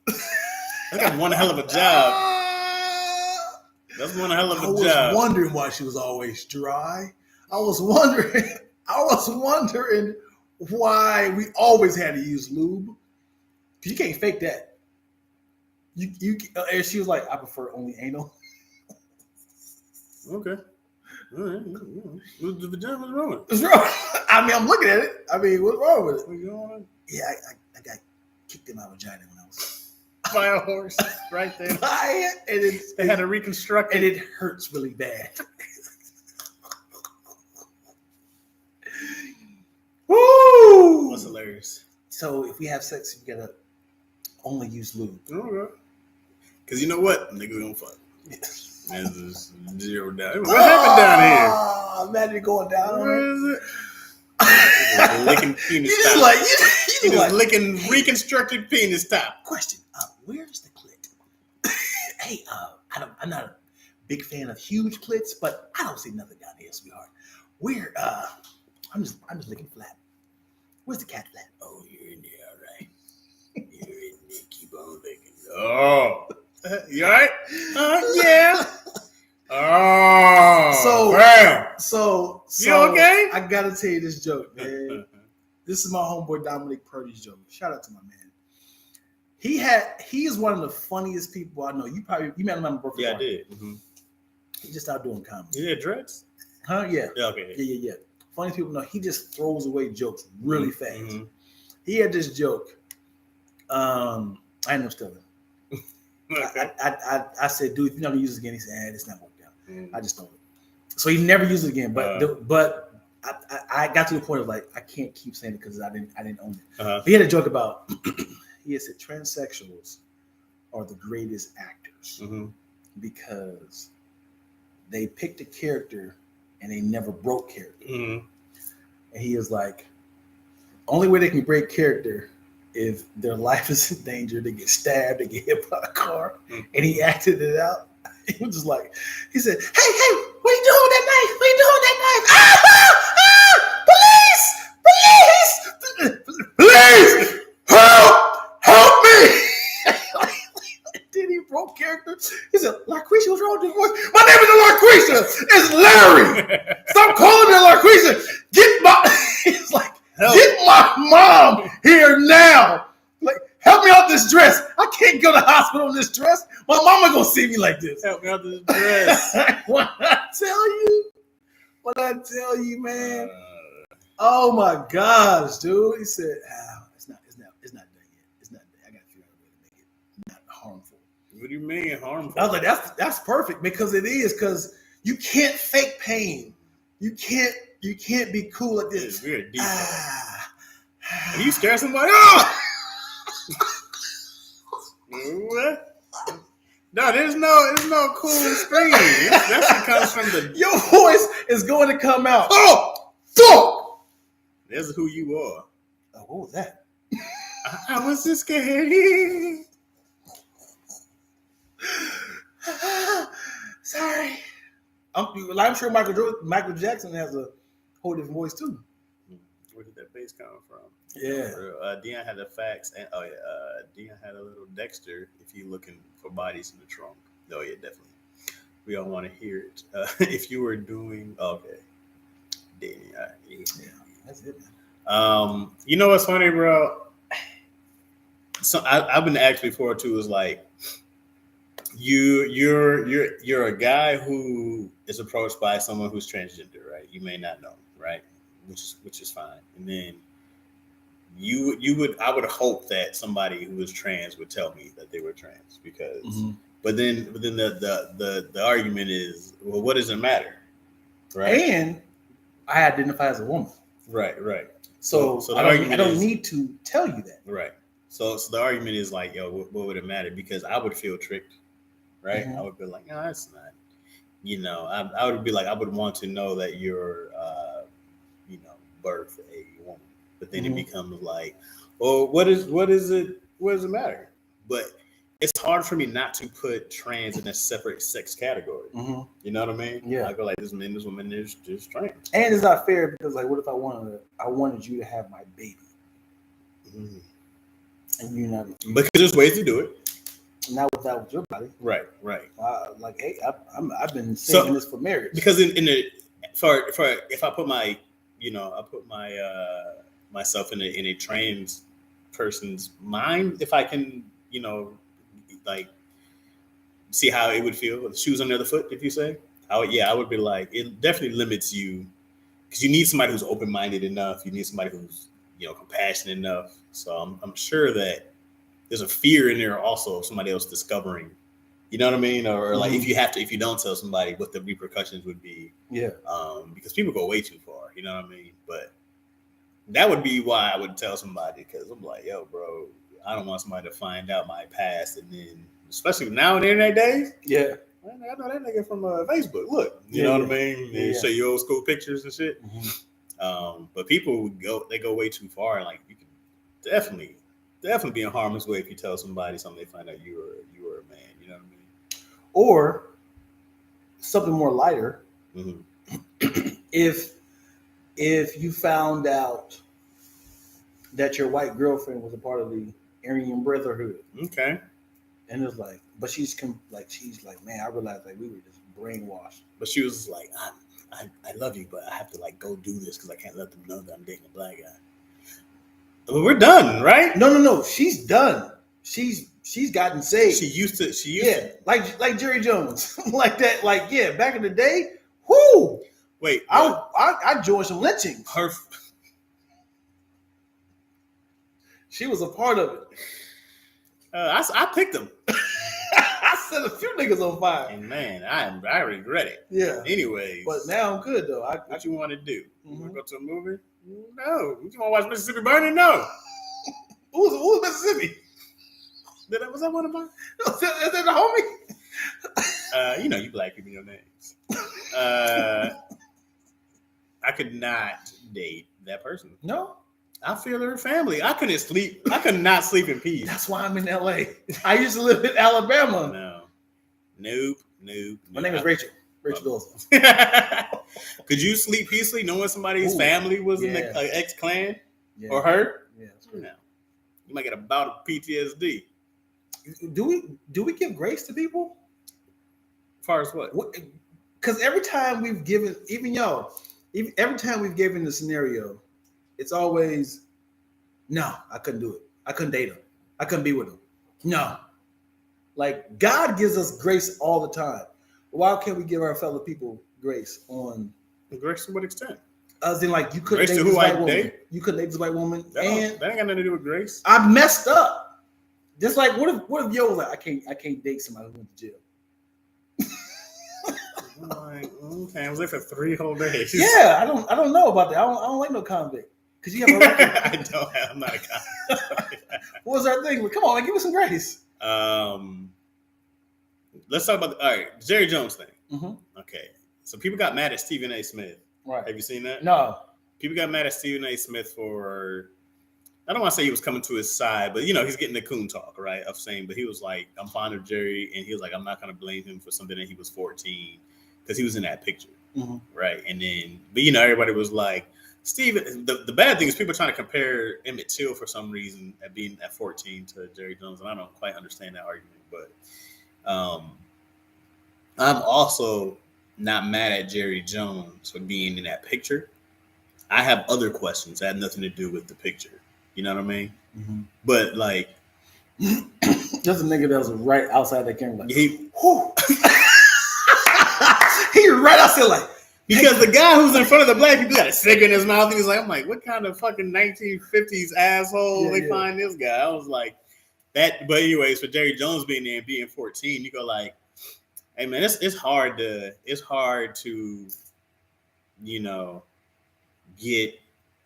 I got one hell of a job. That's one hell of a job. I was wondering why she was always dry. I was wondering why we always had to use lube. You can't fake that. You and she was like, "I prefer only anal." Okay. All right. What's wrong? What's wrong? I mean, I'm looking at it. I mean, what's wrong with it? Yeah, I got kicked in my vagina when I was by a horse right there. And they had to reconstruct and it hurts really bad. Woo! That's hilarious. So if we have sex, we gotta only use lube. Okay. Because you know what? Niggas gonna fuck. And it's zero down. What happened down here? Imagine going down. Where is it? Licking penis top. He's licking reconstructed penis top. Question: where's the clit? hey, I'm not a big fan of huge clits, but I don't see nothing down here, sweetheart. We're I'm just looking flat. Where's the cat flat? Oh, you're in there, all right. You're in there. Keep on looking. Oh, you all right? Yeah. Oh, bam. So you okay? I gotta tell you this joke, man. This is my homeboy Dominic Purdy's joke. Shout out to my man. He is one of the funniest people I know. You met him on my birthday. Yeah, I did. Mm-hmm. He just started doing comedy. You did dreads? Huh? Yeah. Yeah. Okay. Yeah. Funny people know he just throws away jokes really fast. Mm-hmm. He had this joke. I ended up stealing. Okay. I said, dude, if you're not gonna use it again, he said, it's not worked out. I just don't. So he never used it again. But I got to the point of like I can't keep saying it because I didn't own it. Uh-huh. He had a joke about he had said transsexuals are the greatest actors because they picked a character and they never broke character. And he is like, only way they can break character if their life is in danger, they get stabbed, they get hit by a car, and he acted it out. He was just like, he said, hey, what are you doing with that knife? What are you doing with that knife? Police! Help me! Then he broke character. He said, LaQuisha, what's wrong with your voice? My name is LaQuisha. It's Larry. Stop calling me LaQuisha. He's like, get my mom here now. Like, help me out this dress. I can't go to the hospital in this dress. My mama gonna see me like this. Help me out this dress. What I tell you, man. Oh my gosh, dude. He said, it's not done yet. It's not done. I gotta figure out a way to make it not harmful. What do you mean harmful? I was like, that's perfect because it is, because you can't fake pain. You can't be cool like this. Weird. Are you scared somebody? Oh! What? No, there's no cool scream. That comes from the. Your voice is going to come out. Oh, fuck! That's who you are. Oh, what was that? I was just scared. Sorry. I'm sure Michael Jackson has a whole different voice too. Where did that bass come from? Yeah. Dion had the facts, and Dion had a little Dexter. If you're looking for bodies in the trunk, oh yeah, definitely. We all want to hear it. If you were doing Dion, yeah, that's it, man. You know what's funny, bro? So I've been asked before too. Is like you're a guy who is approached by someone who's transgender, right? You may not know, right? Which is fine. And then I would hope that somebody who is trans would tell me that they were trans because but then the argument is, well, what does it matter? Right. And I identify as a woman. Right. So I don't need to tell you that. Right. So the argument is like, yo, what would it matter? Because I would feel tricked, right? I would be like, no, that's not. You know, I would be like, I would want to know that you're, birth a woman. But then it becomes like, well, what does it matter? But it's hard for me not to put trans in a separate sex category. You know what I mean? Yeah. I go like, this man, this woman is just trans. And it's not fair because, like, what if I wanted you to have my baby? And you're not. Because there's ways to do it. Not with your body. Right. Like, hey, I've been saving this for marriage. Because if I put my, myself in a trans person's mind, if I can, like see how it would feel with shoes on the other foot, if you say, I would be like, it definitely limits you because you need somebody who's open-minded enough. You need somebody who's, compassionate enough. So I'm sure that there's a fear in there also of somebody else discovering, you know what I mean? Or like if you don't tell somebody what the repercussions would be. Yeah. Because people go way too far, you know what I mean? But that would be why I would tell somebody, because I'm like, yo, bro, I don't want somebody to find out my past. And then, especially now in the internet days. Yeah. Man, I know that nigga from Facebook. Look, you know what I mean? They show you old school pictures and shit. But people go way too far. And like, you can definitely be in harm's way if you tell somebody something, they find out you were a man. You know what I mean? Or something more lighter. Mm-hmm. If you found out that your white girlfriend was a part of the Aryan Brotherhood. Okay. And it's like, but she's like, man, I realized like we were just brainwashed. But she was like, I love you, but I have to like go do this because I can't let them know that I'm dating a black guy. Well, we're done, right? No. She's done. She's gotten saved. She used to. Like Jerry Jones, like that. Like yeah, back in the day. Whoo! Wait, I joined some lynchings. She was a part of it. I picked them. I set a few niggas on fire. And man, I regret it. Yeah. Anyways. But now I'm good though. What you want to do? You want to go to a movie? No. You want to watch Mississippi Burning? No. Who's Mississippi? Was that one of mine? Is that the homie? You black people, your names. I could not date that person. No. I feel her family. I couldn't sleep. I could not sleep in peace. That's why I'm in LA. I used to live in Alabama. No. Nope. My name is Rachel. Rachel Dawson. Could you sleep peacefully knowing somebody's family was in the ex-clan or her? Yeah, that's great. No. You might get a bout of PTSD. Do we give grace to people? As far as what? Because every time we've given, every time we've given the scenario, it's always, no, I couldn't do it. I couldn't date him. I couldn't be with him. No. Like, God gives us grace all the time. Why can't we give our fellow people grace on... Grace to what extent? As in, like, you couldn't date this white woman. You couldn't date this white woman. That ain't got nothing to do with grace. I messed up. Just like, what if yo was like, I can't date somebody who went to jail? I'm like, okay, I was there for 3 whole days. Yeah, I don't know about that. I don't like no convict. Because you have a record. I'm not a convict. What was our thing? Like, come on, give us some grace. Let's talk about Jerry Jones thing. Mm-hmm. Okay, so people got mad at Stephen A. Smith. Right? Have you seen that? No. People got mad at Stephen A. Smith for, I don't want to say he was coming to his side, but he's getting the coon talk, right? Of saying, but he was like, I'm fond of Jerry, and he was like, I'm not going to blame him for something that he was 14 because he was in that picture, right? And then, but everybody was like, Steven, the bad thing is people are trying to compare Emmett Till for some reason at being at 14 to Jerry Jones, and I don't quite understand that argument, but I'm also not mad at Jerry Jones for being in that picture. I have other questions that have nothing to do with the picture. You know what I mean? Mm-hmm. But like, just a nigga that was right outside that camera. Like, he right outside like. Because the guy who's in front of the black people got a cigarette in his mouth, and he's like, I'm like, what kind of fucking 1950s asshole find this guy? I was like, that. But anyways, for Jerry Jones being there and being 14, you go like, hey man, it's hard to get.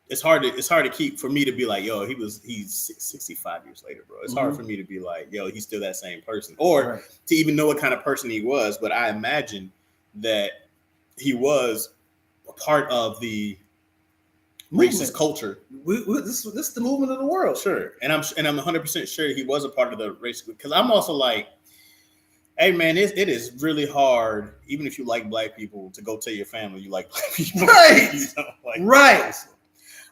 It's hard to keep for me to be like, yo, he's 65 years later, bro. It's hard for me to be like, yo, he's still that same person, or to even know what kind of person he was. But I imagine that he was a part of the racist culture. This is the movement of the world. Sure. And I'm 100% sure he was a part of the race, because I'm also like, hey man, it is really hard, even if you like black people, to go tell your family you like black people. Right. Right.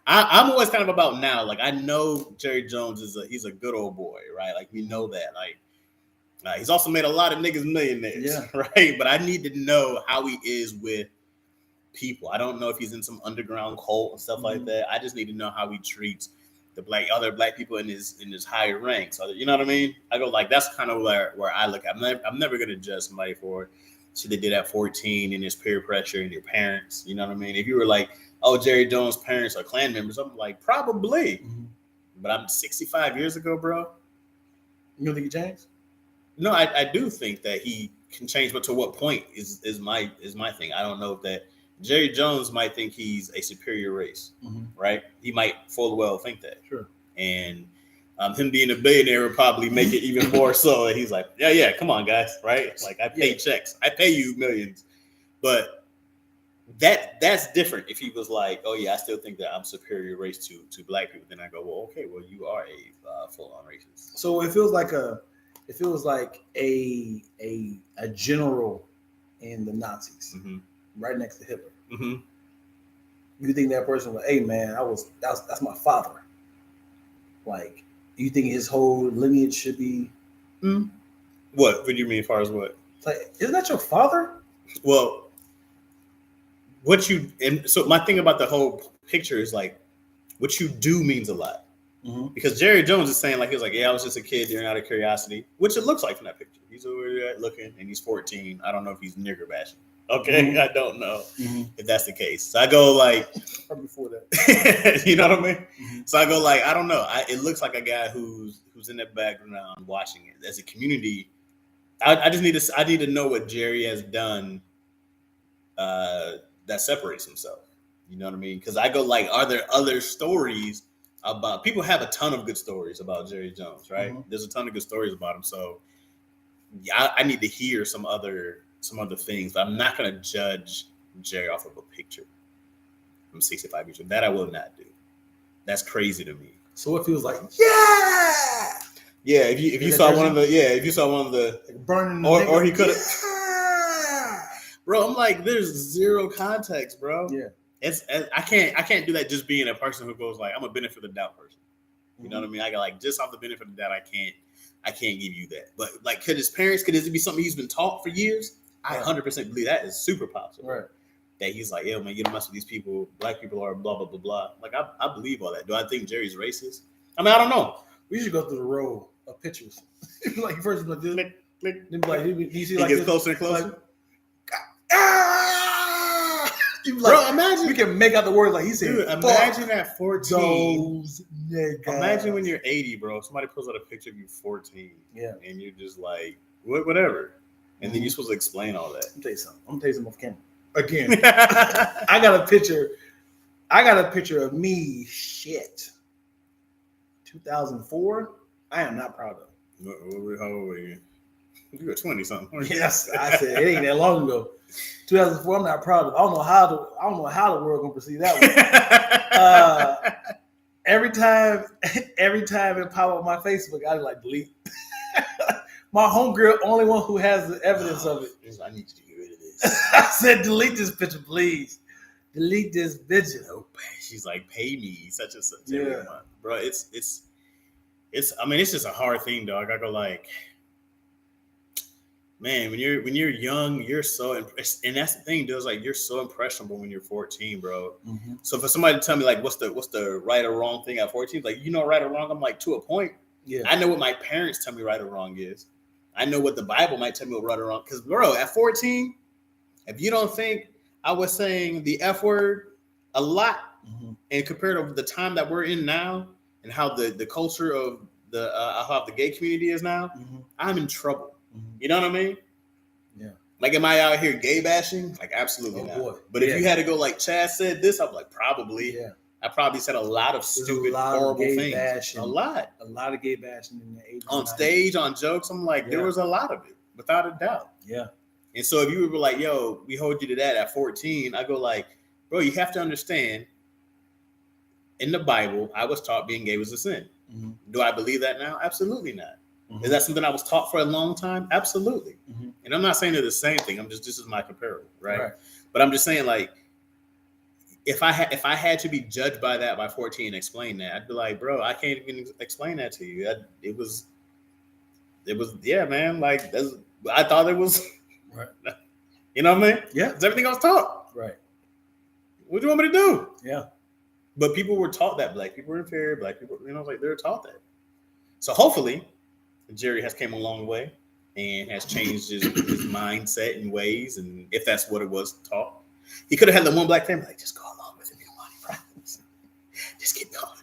I'm always kind of about now. Like, I know Jerry Jones he's a good old boy, right? Like, we know that. Like, he's also made a lot of niggas millionaires, right? But I need to know how he is with people. I don't know if he's in some underground cult and stuff like that. I just need to know how he treats the other black people in his higher ranks. So, you know what I mean? I go like, that's kind of where I look at. I'm never gonna judge somebody for shit they did at 14 and his peer pressure and your parents. You know what I mean? If you were like, oh, Jerry Jones' parents are Klan members, I'm like, probably. But I'm 65 years ago, bro. You don't think he changed? No, I do think that he can change, but to what point is my thing. I don't know if that Jerry Jones might think he's a superior race, right? He might full well think that. Sure. And him being a billionaire would probably make it even more so. And he's like, yeah, come on, guys, right? Like, I pay checks. I pay you millions. But that's different. If he was like, oh, yeah, I still think that I'm superior race to black people, then I go, well, okay, well, you are a full-on racist. So it feels like a if it was like a general in the Nazis, right next to Hitler, you think that person was, hey man, that's my father. Like, you think his whole lineage should be? What do you mean as far as what? Like, isn't that your father? Well, so my thing about the whole picture is like, what you do means a lot. Because Jerry Jones is saying like, he was like, yeah, I was just a kid doing out of curiosity, which it looks like from that picture. He's over there looking, and he's 14. I don't know if he's nigger bashing. Okay, I don't know if that's the case. So I go like, probably before that. You know what I mean? So I go like, I don't know. It looks like a guy who's in the background watching it. As a community, I need to know what Jerry has done that separates himself. You know what I mean? Because I go like, are there other stories about? People have a ton of good stories about Jerry Jones, right? There's a ton of good stories about him. So yeah, I need to hear some other things. But I'm not gonna judge Jerry off of a picture from 65 years ago. That I will not do. That's crazy to me. So it feels like, yeah. If you saw one of the like burning, or he could have. Bro, I'm like, there's zero context, bro. Yeah. I can't do that just being a person who goes like, I'm a benefit of the doubt person. You know what I mean? I got like, just off the benefit of the doubt, I can't give you that. But like, could this be something he's been taught for years? I 100% believe that is super possible. Right. That he's like, yo man, you don't mess with these people. Black people are blah blah blah blah. Like I believe all that. Do I think Jerry's racist? I mean, I don't know. We should go through the row of pictures. Like first, like this, click. Then like, you see, he like gets this, closer and closer. Like, bro, imagine you can make out the words like he said. Dude, imagine at 14. Those niggas. Imagine when you're 80, bro. Somebody pulls out a picture of you 14. Yeah. And you're just like, whatever. And then you're supposed to explain all that. I'm gonna tell you something off camera. Again. I got a picture of me. Shit. 2004. I am not proud of. How old were you? You were 20 something. Yes, I said it ain't that long ago. 2004. I'm not proud of. I don't know how the world gonna perceive that one. Every time it pop up on my Facebook, I like delete. My homegirl, only one who has the evidence of it. I need you to get rid of this. I said, delete this picture, please. Delete this picture. She's like, pay me such and such every month, bro. It's. I mean, it's just a hard thing, dog. I go like, man, when you're young, you're so impressed, and that's the thing, dude. It's like you're so impressionable when you're 14, bro. So for somebody to tell me like, what's the right or wrong thing at 14? Like, you know, right or wrong, I'm like, to a point. Yeah, I know what my parents tell me right or wrong is. I know what the Bible might tell me what right or wrong. Because, bro, at 14, if you don't think I was saying the F word a lot, and compared to the time that we're in now, and how the culture of how the gay community is now, I'm in trouble. You know what I mean? Yeah. Like, am I out here gay bashing? Like, absolutely not. Boy. But if you had to go like, Chaz said this, I'm like, probably. Yeah. I probably said a lot of stupid, horrible things. Bashing. A lot of gay bashing in the 80s. On stage, on jokes, I'm like, there was a lot of it, without a doubt. Yeah. And so if you were like, yo, we hold you to that at 14, I go like, bro, you have to understand, in the Bible, I was taught being gay was a sin. Do I believe that now? Absolutely not. Is that something I was taught for a long time? Absolutely. And I'm not saying they're the same thing. This is my comparable, right? But I'm just saying, like, if I had to be judged by that by 14 and explain that, I'd be like, bro, I can't even explain that to you. It was, yeah, man. Like, I thought it was, right. You know what I mean? Yeah. It's everything I was taught. Right. What do you want me to do? Yeah. But people were taught that black people were inferior. Black people, like, they're taught that. So hopefully, Jerry has came a long way and has changed his mindset and ways. And if that's what it was taught, he could have had the one black family, like, just go along with it. You don't want any problems. Just keep going.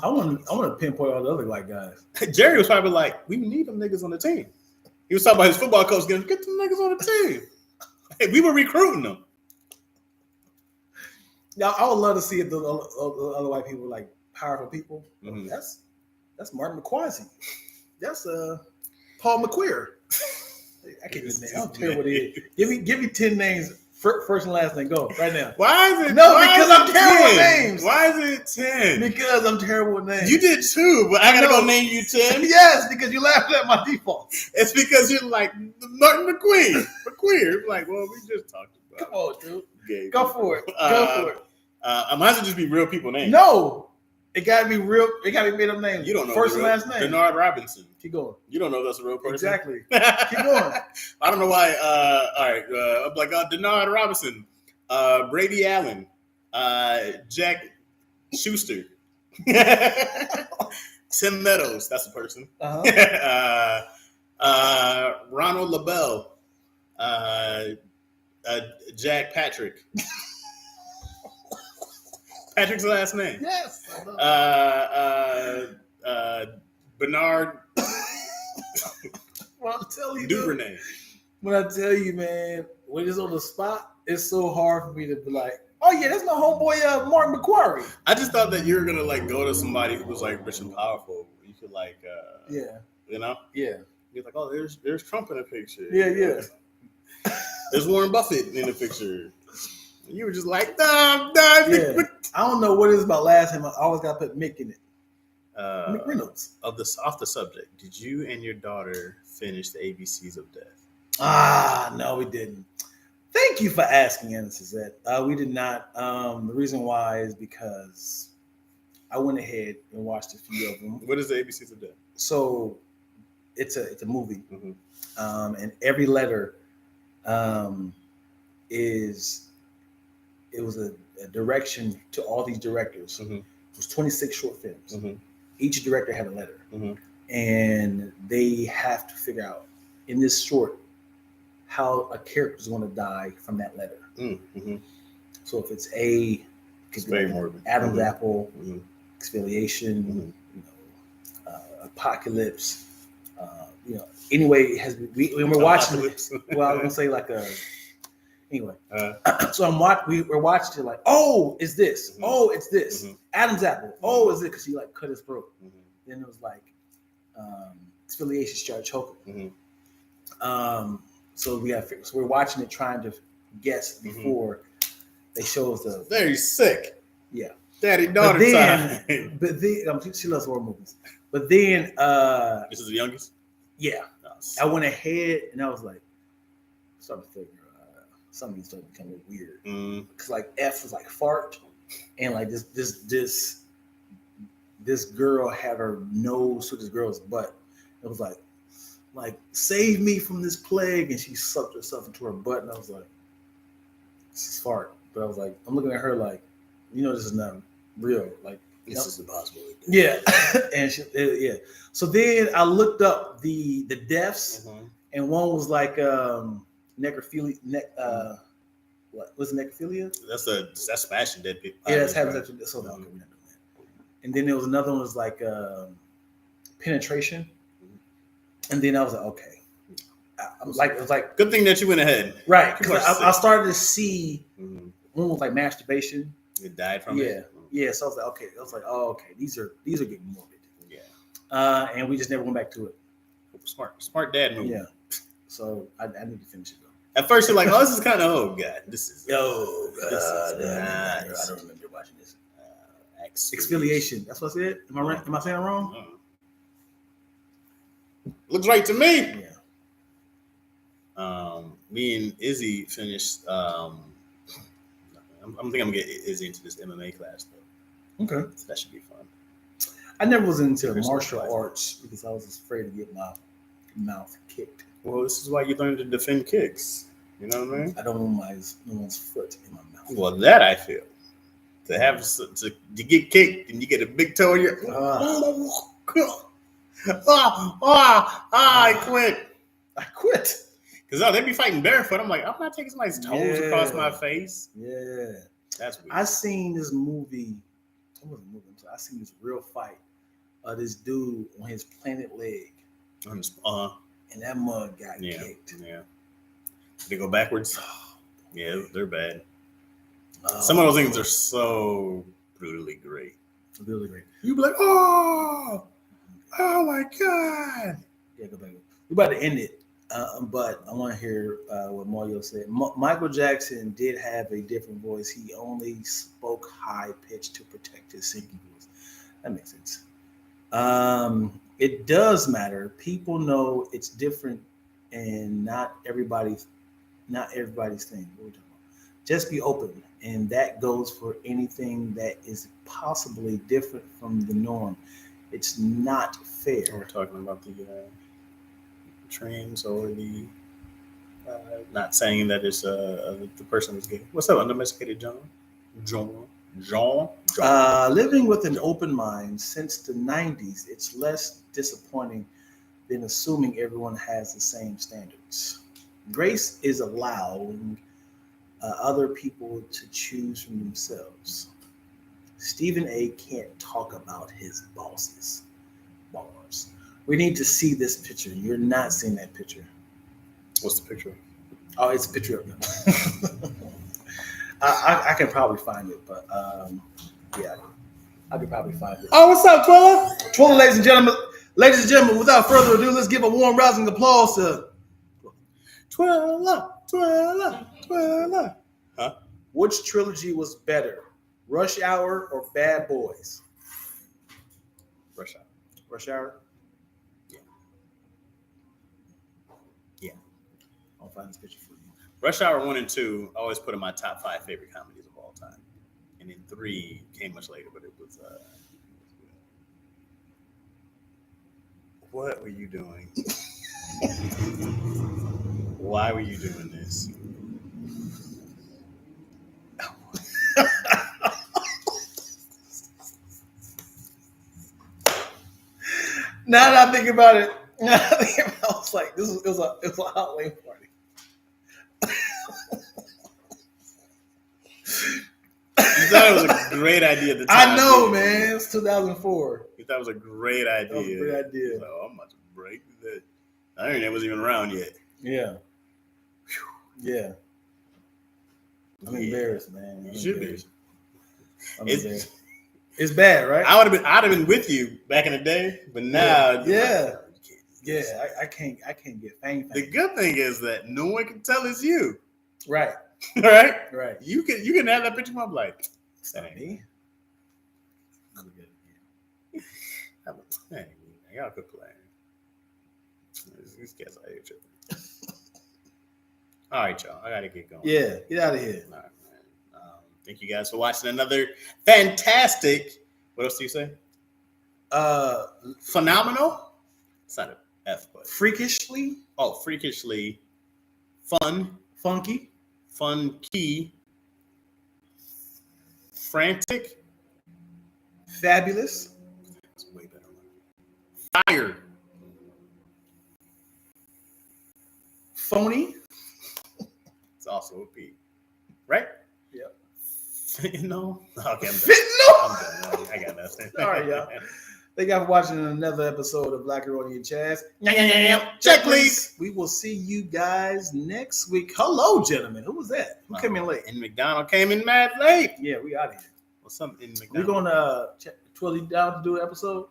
I want to pinpoint all the other white guys. Jerry was probably like, we need them niggas on the team. He was talking about his football coach getting, get them niggas on the team. Hey, we were recruiting them. Yeah, I would love to see if the other white people were like powerful people. That's Martin McQuasey. That's Paul McQueer. I can't even name. I don't care what it is. Give me 10 names First and last name. Go right now. Why is it? No, because I'm terrible with names. Why is it 10? Because I'm terrible with names. You did 2, but I gotta go name you 10. Yes, because you laughed at my default. It's because you're like Martin McQueen. McQueen. Like, well, we just talked about. Come on, dude. Gay Go people. for it. Go for it. I might as well just be real people names. No, it gotta be real. It gotta be made up names. You don't know first and last name. Bernard Robinson. Keep going. You don't know if that's a real person. Exactly. Keep going. I don't know why. All right. I'm like Bernard Robinson, Brady Allen, Jack Schuster, Tim Meadows. That's a person. Ronald LaBelle, Jack Patrick. Patrick's last name. Yes. Bernard. Well, I'll tell you. Duvernay. When I tell you, man, when it's on the spot, it's so hard for me to be like, oh yeah, that's my homeboy Martin McQuarrie. I just thought that you were gonna like go to somebody who was like rich and powerful. You could like, yeah, you know, yeah. You're like, oh, there's Trump in the picture. Yeah. There's Warren Buffett in the picture. You were just like, nah. Yeah. I don't know what it is about last name. I always got to put Mick in it. Mick Reynolds. Off the subject, did you and your daughter finish the ABCs of Death? No, we didn't. Thank you for asking, Anna Suzette. We did not. The reason why is because I went ahead and watched a few of them. What is the ABCs of Death? So it's a movie, and every letter it was a direction to all these directors. It was 26 short films. Each director had a letter, and they have to figure out in this short how a character is going to die from that letter. So if it's it's very morbid. Adam's apple, exfoliation, apocalypse. Anyway, it has. When we're watching it, well, I was gonna say like a. Anyway, so we're watching it like, oh, it's this. Oh, it's this. Adam's apple. Oh, is it? Because he like cut his throat. Then it was like exfoliation started choking. So we're watching it, trying to guess before they show us the very sick. Yeah, daddy daughter time. But then she loves horror movies. But then this is the youngest. Yeah, I went ahead and I was like, starting to figure something started to become weird because like F was like fart, and like this girl had her nose to this girl's butt. It was like save me from this plague, and she sucked herself into her butt, and I was like, this is fart. But I was like, I'm looking at her like, this is not real. Like this is impossible. Yeah, and yeah. So then I looked up the deaths, and one was like necrophilia. What was it, necrophilia? That's smashing dead people. Yeah, that's having that. So no, we're not doing that. And then there was another one was like penetration. And then I was like, okay. It was like good thing that you went ahead, right? Because I started to see one was like masturbation. It died from it. Yeah. So I was like, okay. I was like, oh, okay. These are getting morbid. Yeah. And we just never went back to it. Smart dad movie. Yeah. So I need to finish it though. At first you're like, oh, this is kind of this is nice. I don't remember watching this. Exfoliation. That's what I said. Am I right? Am I saying it wrong? Looks right to me. Yeah. Me and Izzy finished. I'm thinking I'm gonna get Izzy into this MMA class though. Okay, so that should be fun. I never was into martial arts because I was afraid to get my mouth kicked. Well, this is why you learn to defend kicks. You know what I mean? I don't want no one's foot in my mouth. Well, that I feel. To have to get kicked and you get a big toe in your. I quit. Because they be fighting barefoot. I'm like, I'm not taking somebody's toes across my face. Yeah. That's weird. I seen this movie. I seen this real fight of this dude on his planted leg. And that mug got kicked. Yeah. They go backwards. Yeah, they're bad. Some of those things are so brutally great. Really great. You be like, oh my God. Yeah, go back. We about to end it. But I want to hear what Mario said. Michael Jackson did have a different voice. He only spoke high pitch to protect his singing voice. That makes sense. It does matter. People know it's different, and not everybody's thing. What are we talking about? Just be open, and that goes for anything that is possibly different from the norm. It's not fair. We're talking about the trans or the not saying that it's the person was gay. What's up, undomesticated John? Living with an open mind since the 90s, it's less disappointing than assuming everyone has the same standards. Grace is allowing other people to choose from themselves. Stephen A. can't talk about his bosses. Bars. We need to see this picture. You're not seeing that picture. What's the picture? Oh, it's a picture of him. I can probably find it, but yeah, I could probably find it. Oh, what's up, Twilla? Twilla, ladies and gentlemen. Ladies and gentlemen, without further ado, let's give a warm, rousing applause to Twilla. Huh? Which trilogy was better, Rush Hour or Bad Boys? Rush Hour. Rush Hour? Yeah. I'll find this picture for you. Rush Hour 1 and 2, I always put in my top 5 favorite comedies of all time. And then 3 came much later, but it was what were you doing? Why were you doing this? Now that I think about it, I was like, it was a Halloween party. You thought it was a great idea at the time. I know, man. It's 2004. You thought it was a great idea. That was a great idea. So I'm about to break that. The internet wasn't even around yet. Yeah. Yeah. I'm embarrassed, man. You should be. It's bad, right? I'd have been with you back in the day, but now, I can't get fame. The good thing is that no one can tell it's you, right? Right. You can have that picture. I'm like, it's not me. Hey, y'all quit playing. These guys are here tripping. All right, y'all. I gotta get going. Yeah, get out of here. All right, man. Thank you guys for watching another fantastic. What else do you say? Phenomenal. It's not an F, but freakishly. Oh, freakishly fun, funky, frantic, fabulous. That's way better. Fire. Phony. It's also a P. Right? Yep. No. Okay, I'm done. No. I got nothing. All right, y'all. Thank you for watching another episode of Lackaroni and Chaz. Check, please. We will see you guys next week. Hello, gentlemen. Who was that? Who came in late? And McDonald came in mad late. Yeah, we out of here. What's up in McDonald? We're going to Twilly down to do an episode.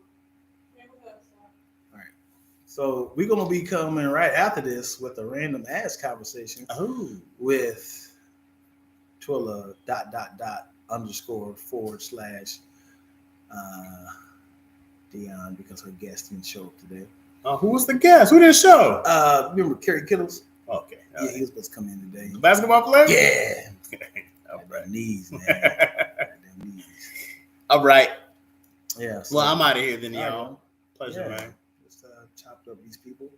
So we're gonna be coming right after this with a random ass conversation. With Twilla ... _ Dion because her guest didn't show up today. Who was the guest? Who didn't show? Remember Kerry Kittles? Okay. Yeah, he was supposed to come in today. The basketball player? Yeah. All right. Knees, man. Knees. All right. Yeah. So, well, I'm out of here then, y'all. Pleasure, man. Chopped up these people.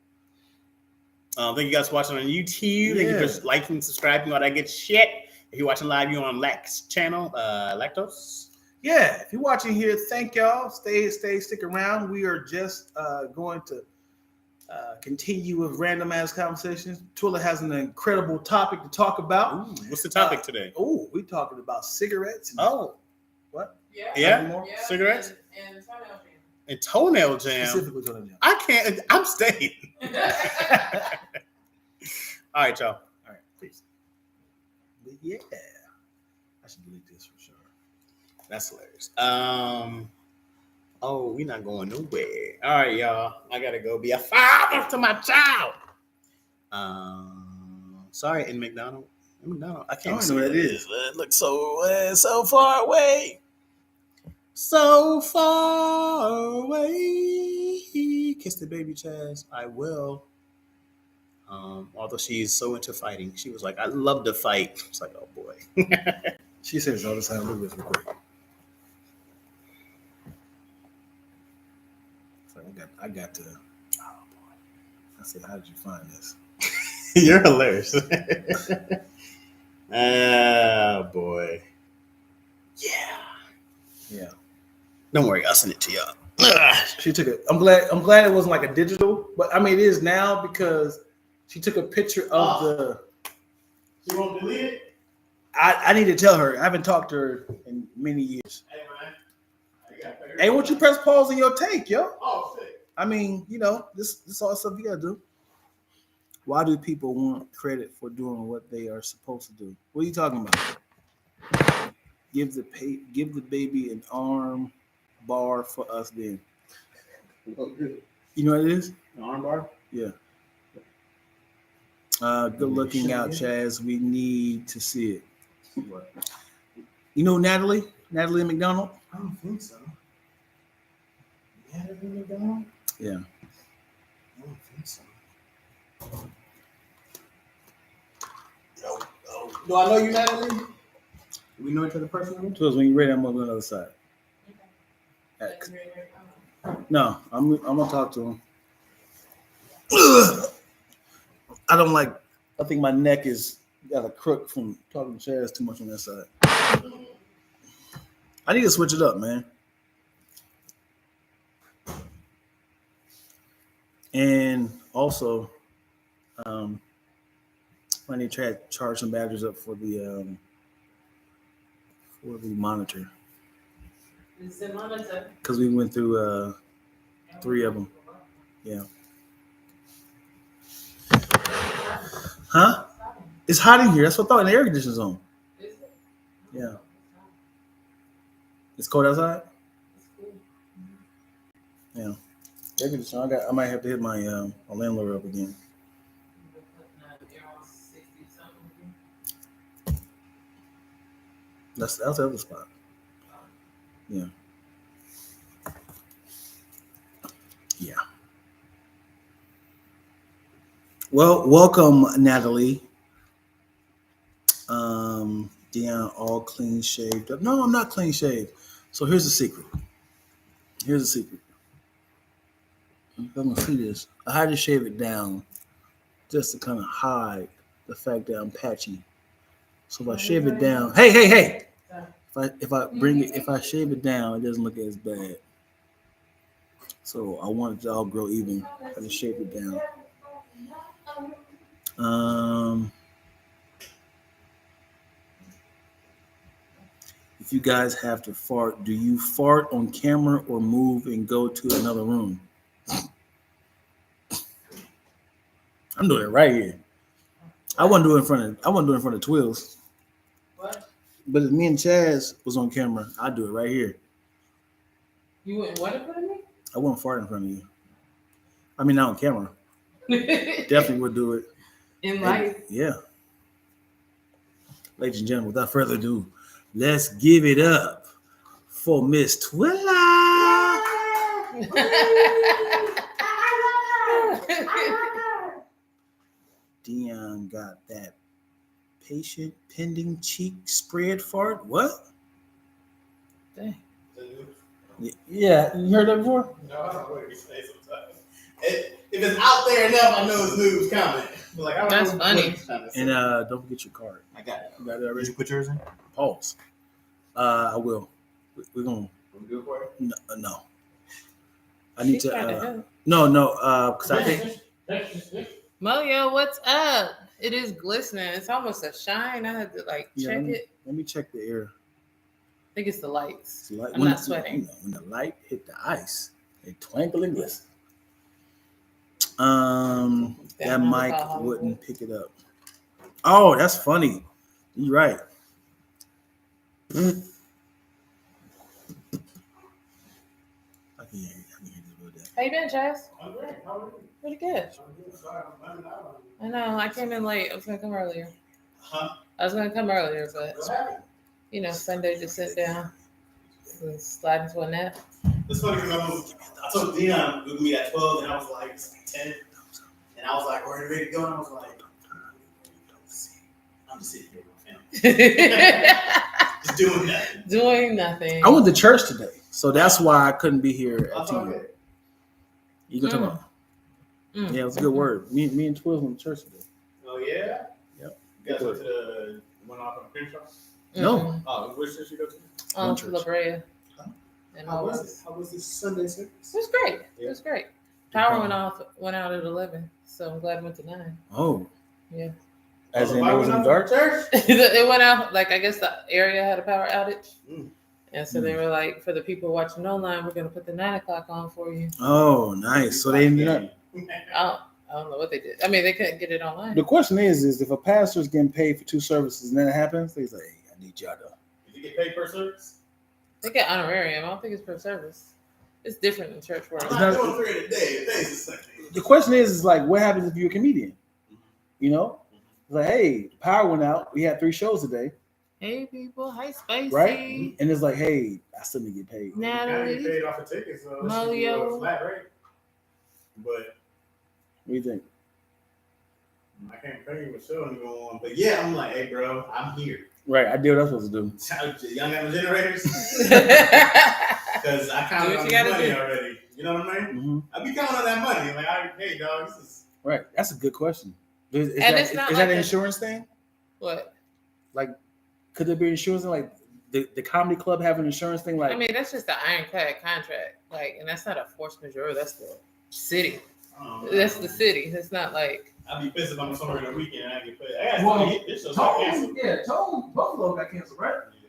Thank you guys for watching on YouTube. Thank you for liking, subscribing, all that good shit. If you're watching live, you're on Lack's channel, Lacktoast. Yeah, if you're watching here, thank y'all. Stick around. We are just going to continue with random ass conversations. Twilla has an incredible topic to talk about. Ooh, what's the topic today? We're talking about cigarettes. What? Yeah. Cigarettes? And toenail jam. Specifically toenail jam. I can't. I'm staying. All right, y'all. All right, peace. But yeah, I should delete this for sure. That's hilarious. We're not going nowhere. All right, y'all. I gotta go be a father to my child. Sorry, in McDonald. I can't see what it is. It looks so far away. So far away. Kiss the baby, Chaz. I will. Although she's so into fighting, she was like, "I love to fight." It's like, oh boy. She says all the time. Look at this real quick. So I got to. Oh boy. I said, how did you find this? You're hilarious. Oh boy. Yeah. Don't worry, I'll send it to y'all. She took it. I'm glad it wasn't like a digital, but I mean it is now because she took a picture of the. You won't delete it? I need to tell her. I haven't talked to her in many years. Hey man. Hey, won't you press pause on your take, yo? Oh shit. I mean, this all stuff you gotta do. Why do people want credit for doing what they are supposed to do? What are you talking about? Give the baby an arm bar for us then. You know what it is? An arm bar? Yeah. Good looking out, Chaz. We need to see it. What? You know Natalie McDonald? I don't think so. Natalie McDonald? Yeah. I don't think so. Do I know you, Natalie? Do we know each other personally? Because when you're ready, I'm gonna go to the other side. No, I'm gonna talk to him. I don't like. I think my neck is got a crook from talking to Chaz too much on that side. I need to switch it up, man. And also, I need to charge some batteries up for the monitor. It's the monitor. Because we went through 3 of them. Yeah. Huh? It's hot in here. That's what I thought. And the air conditioner's on. Is it? Yeah. It's cold outside? It's cool. Yeah. Air conditioner. I might have to hit my landlord up again. That's the other spot. Yeah. Yeah. Well, welcome, Natalie. Dion, all clean shaved up. No, I'm not clean shaved. So here's the secret. I'm gonna see this. I had to shave it down just to kind of hide the fact that I'm patchy. So if I shave it down, hey. If I shave it down, it doesn't look as bad. So I want it to all grow even. I just shave it down. If you guys have to fart, do you fart on camera or move and go to another room? I'm doing it right here. I wasn't doing it in front of Twills. What? But if me and Chaz was on camera, I'd do it right here. You wouldn't what in front of me? I wouldn't fart in front of you. I mean, not on camera. Definitely would do it. In life. Yeah. Ladies and gentlemen, without further ado, let's give it up for Miss Twilla. Dion got that patient pending cheek spread fart. What? Dang. Yeah, you heard that before? No, I don't know what you say sometimes. If it's out there enough, I know it's news comment. Like, I That's funny. And don't forget your card. I got it. You got it already? Did you put yours in? Pause. I will. We're gonna. We good for it? No. I need to. No. Because I think. Moyo, what's up? It is glistening. It's almost a shine. I had to check it. Let me check the air. I think it's the lights. Light, I'm not sweating. When the light hit the ice, they twinkle and glisten. That mic wouldn't pick it up. Oh, that's funny. You're right. I can hear this real good. How you been, Chaz? I'm great. How are you? Pretty good. I know. I came in late. I was gonna come earlier. Huh? I was gonna come earlier, but Sunday just sit down and slide into a nap. It's funny because I told Dion we would meet at 12, and I was like, it's like 10, and I was like, we're ready to go, and I was like, I'm just sitting here with my family. Just doing nothing. Doing nothing. I went to church today, so that's why I couldn't be here at TV. You can talk about. Yeah, it was a good word. Me and Twiz went to church today. Oh yeah. Yep. You guys went to the one off on Crenshaw? No. Oh, which church you go to? La Brea. And How was it? How was this Sunday service? It was great. Yeah. It was great. Power went out at 11, so I'm glad I went to 9. Oh. Yeah. As in, it was in the dark? It went out, like, I guess the area had a power outage. And so they were like, for the people watching online, we're going to put the 9 o'clock on for you. Oh, nice. So they ended up. I don't know what they did. I mean, they couldn't get it online. The question is if a pastor's getting paid for 2 services and then it happens, he's like, hey, I need y'all to. Did you get paid per service? They get honorarium. I don't think it's per service. It's different in church world. I'm not doing 3 in a day. Today's the second. The question is like, what happens if you're a comedian? You know? It's like, hey, the power went out. We had 3 shows today. Hey, people. Hi, Spicy. Right? And it's like, hey, I still need to get paid. Natalie. You paid off the tickets, so Mario. flat rate. But what do you think? I can't pay you a show and go on. But yeah, I'm like, hey, bro, I'm here. Right, I did what I'm supposed to do. Y'all got the generators? Because I counted on the money already. You know what I mean? Mm-hmm. I be counting on that money. Like, hey, dog, this is... Right, that's a good question. Is it's not that like an insurance thing? What? Like, could there be insurance thing? Like, the comedy club have an insurance thing? Like, I mean, that's just the ironclad contract. Like, and that's not a force majeure. That's the city. That's the city. It's not like... I'd be pissed if I'm somewhere in the weekend and I get paid. This show's got canceled. Tone Buffalo got canceled, right? Yeah.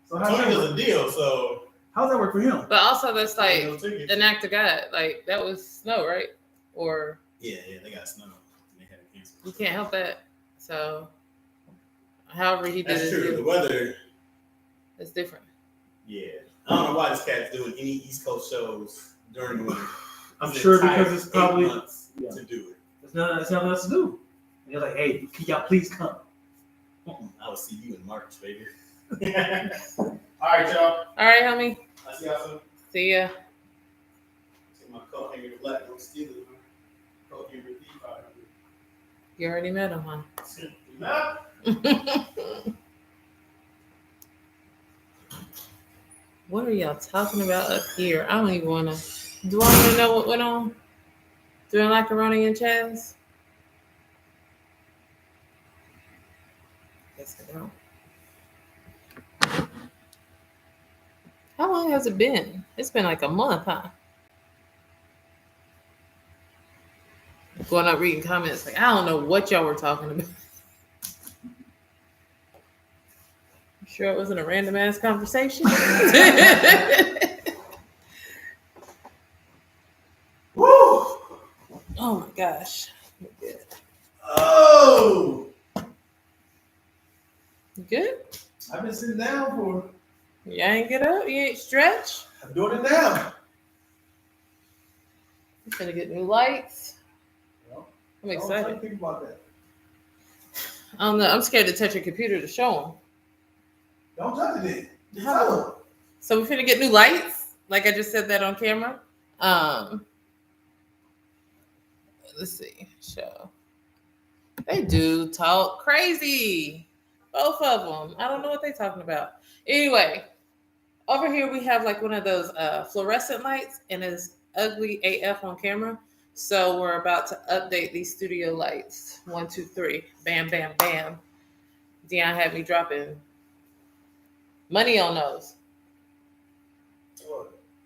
So Tony does a deal, so... How's that work for him? But also, that's like an act of God. Like, that was snow, right? Or... Yeah, they got snow. They had it canceled. You can't help that. So, however he did That's true. The weather... It's different. Yeah. I don't know why this cat's doing any East Coast shows during the winter. I'm sure because it's probably... to do it. It's nothing else to do. And you're like, hey, can y'all please come? I will see you in March, baby. All right, y'all. All right, homie. I'll see y'all soon. See ya. See my coat hanging with Lacktoast Entertainment. Coat hanging with D5. You already met him, huh? Nah. What are y'all talking about up here? I don't even want to. Do I want to know what went on during Lackaroni and Chaz? Guess I don't. How long has it been? It's been like a month, huh? Going up reading comments like, I don't know what y'all were talking about. You sure it wasn't a random ass conversation? Woo! Oh my gosh. Good. Oh! You good? I've been sitting down for... You ain't get up? You ain't stretch? I'm doing it now. You finna get new lights? Well, I'm excited. I don't think about that. I don't know. I'm scared to touch your computer to show them. Don't touch it then. How? So we finna get new lights? Like I just said that on camera? Let's see. Show. They do talk crazy. Both of them. I don't know what they're talking about. Anyway, over here we have like one of those fluorescent lights, and it's ugly AF on camera. So we're about to update these studio lights. 1, 2, 3. Bam, bam, bam. Dion had me dropping money on those.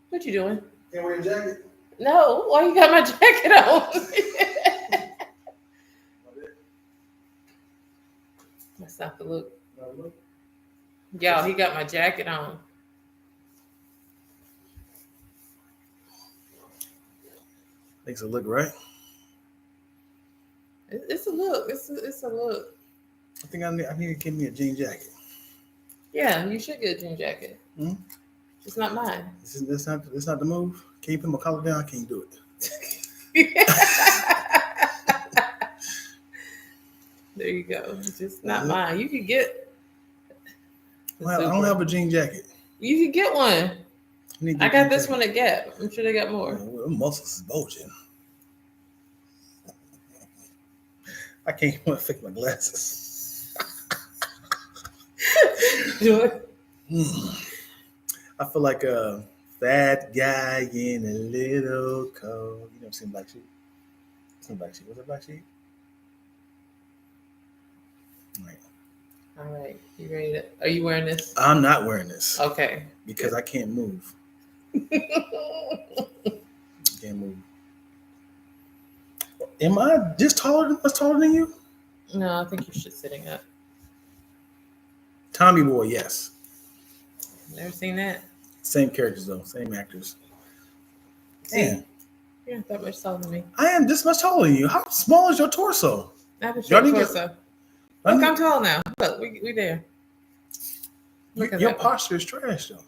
What you doing? Can't wear your jacket? No, why you got my jacket on? That's not the look. Y'all, he got my jacket on. Makes it look right. It's a look. It's a look. I think I need to get me a jean jacket. Yeah, you should get a jean jacket. Hmm? It's not mine. It's not the move. Can you put my collar down? I can't do it. There you go. It's just not mine. You could get. Well, I don't have a jean jacket. You could get one. I got this one at Gap. I'm sure they got more. Well, muscles is bulging. I can't even fix my glasses. I feel like a fat guy in a little coat. You never seen Black Sheep? Seen Black Sheep? What's that, Black Sheep? All right. You ready to? Are you wearing this? I'm not wearing this. Okay. Because I can't move. Can't move. Am I just much taller than you? No, I think you're just sitting up. Tommy Boy, yes. Never seen that. Same characters though, same actors. Damn. You're not that much taller than me. I am this much taller than you. How small is your torso? I have a short torso. Look, I'm tall now. Look, we there. Look Your posture is trash though.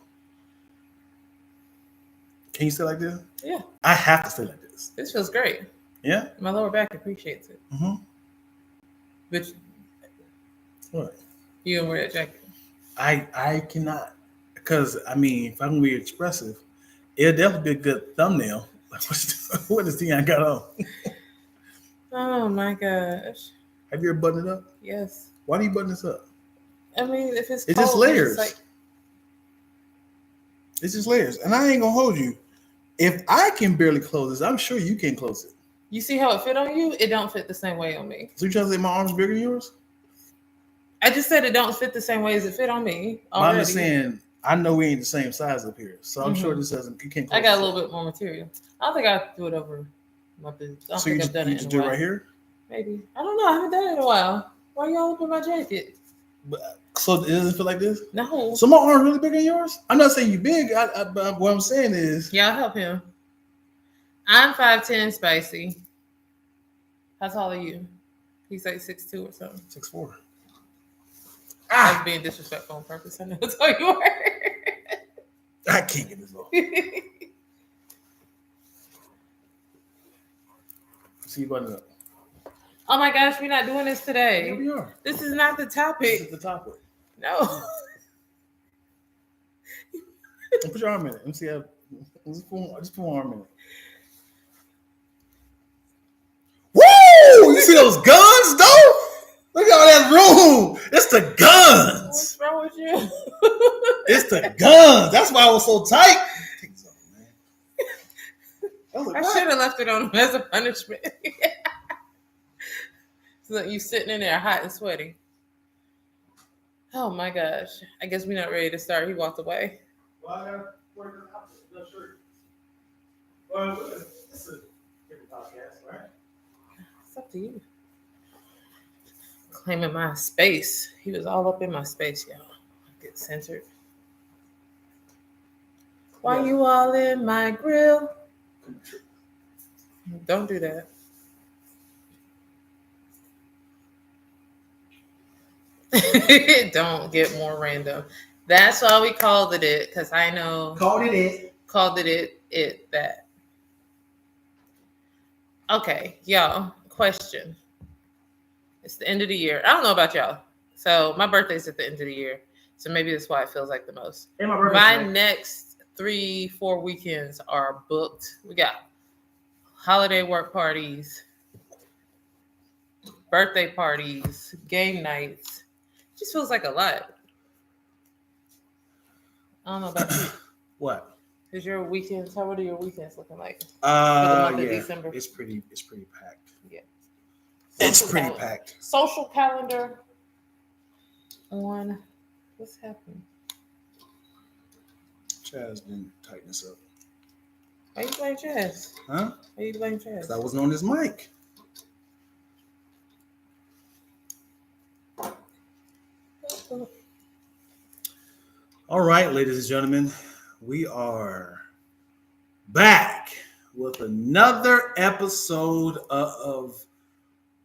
Can you stay like this? Yeah. I have to stay like this. This feels great. Yeah? My lower back appreciates it. Mm-hmm. But what? You don't wear that jacket. I cannot. Because, I mean, if I'm going to be expressive, it'll definitely be a good thumbnail. What does Dion got on? Oh, my gosh. Have you ever buttoned it up? Yes. Why do you button this up? I mean, if it's cold, just layers. It's just layers. And I ain't going to hold you. If I can barely close this, I'm sure you can close it. You see how it fit on you? It don't fit the same way on me. So you trying to say my arm's bigger than yours? I just said it don't fit the same way as it fit on me already. I'm just saying, I know we ain't the same size up here. So I'm sure this doesn't, you can't close I got a little bit more material. I don't think I do it over my boobs. I don't think I've done it in a while. Do it right here? Maybe. I don't know. I haven't done it in a while. Why y'all open my jacket? So it doesn't feel like this? No. So my arm's really bigger than yours? I'm not saying you big. But what I'm saying is... Y'all help him. I'm 5'10", Spicy. How tall are you? He's like 6'2" or something. 6'4". I was being disrespectful on purpose. I know that's how you were. I can't get this off. See you button up. Oh my gosh, we're not doing this today. Here we are. This is not the topic. This is the topic. No. Put your arm in it. Let me see how. Just put my arm in it. Woo! You see those guns, though? Look at all that room. It's the guns. What's wrong with you? It's the guns. That's why I was so tight. Take this off, man. I should have left it on him as a punishment. So that you sitting in there hot and sweaty. Oh my gosh. I guess we're not ready to start. He walked away. Well, I got to work on the shirt. Well, this is a different podcast, right? It's up to you. Claiming my space. He was all up in my space, y'all. Get censored. Why you all in my grill? Don't do that. Don't get more random. That's why we called it because I know called it that. Okay, y'all. Question. It's the end of the year. I don't know about y'all. So my birthday's at the end of the year. So maybe that's why it feels like the most. My next 3-4 weekends are booked. We got holiday work parties, birthday parties, game nights. It just feels like a lot. I don't know about you. What? Is your weekends? What are your weekends looking like? For the month of December? It's pretty packed. Yeah. It's pretty packed. Social calendar on what's happening? Chaz didn't tighten this up. Why you blame Chaz? Huh? Why you blame Chaz? Because I wasn't on this mic. All right, ladies and gentlemen, we are back with another episode of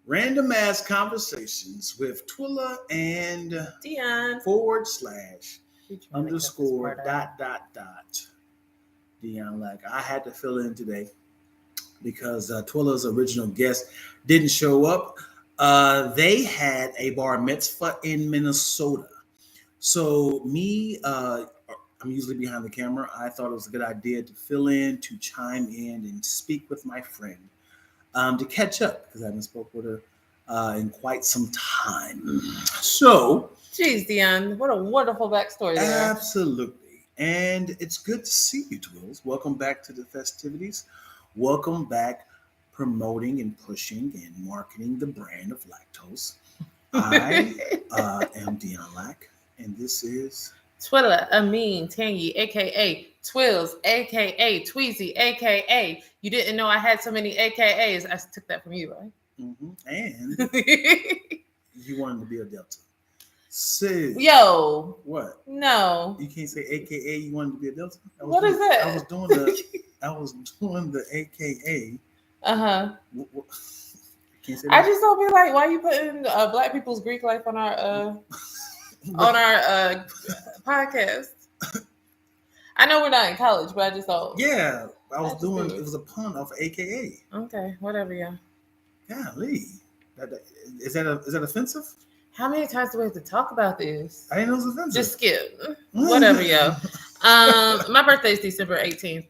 Random Ass Conversations with Twilla and Dion /_. Dion, like I had to fill in today because Twilla's original guest didn't show up. They had a bar mitzvah in Minnesota. So I'm usually behind the camera. I thought it was a good idea to fill in, to chime in, and speak with my friend to catch up because I haven't spoke with her in quite some time. So, jeez, Dion, what a wonderful backstory there. Absolutely. And it's good to see you, Twills. Welcome back to the festivities. Welcome back promoting and pushing and marketing the brand of Lacktoast. I am Dion Lack, and this is Twilla, Amin, Tangy, aka Twills, aka Tweezy, aka you didn't know I had so many AKAs. I took that from you, right? Mm-hmm. And you wanted to be a Delta. Sid. Yo. What? No. You can't say AKA you wanted to be a Delta? What is that? I was doing the AKA. Uh-huh. Can't say I that? just don't be like, why are you putting Black people's Greek life on our podcast? I know we're not in college, but I just thought. Yeah, it was a pun off AKA. Okay, whatever, yeah. Golly. Is that offensive? How many times do we have to talk about this? I didn't know it was offensive. Just skip. Whatever, yo. My birthday is December 18th.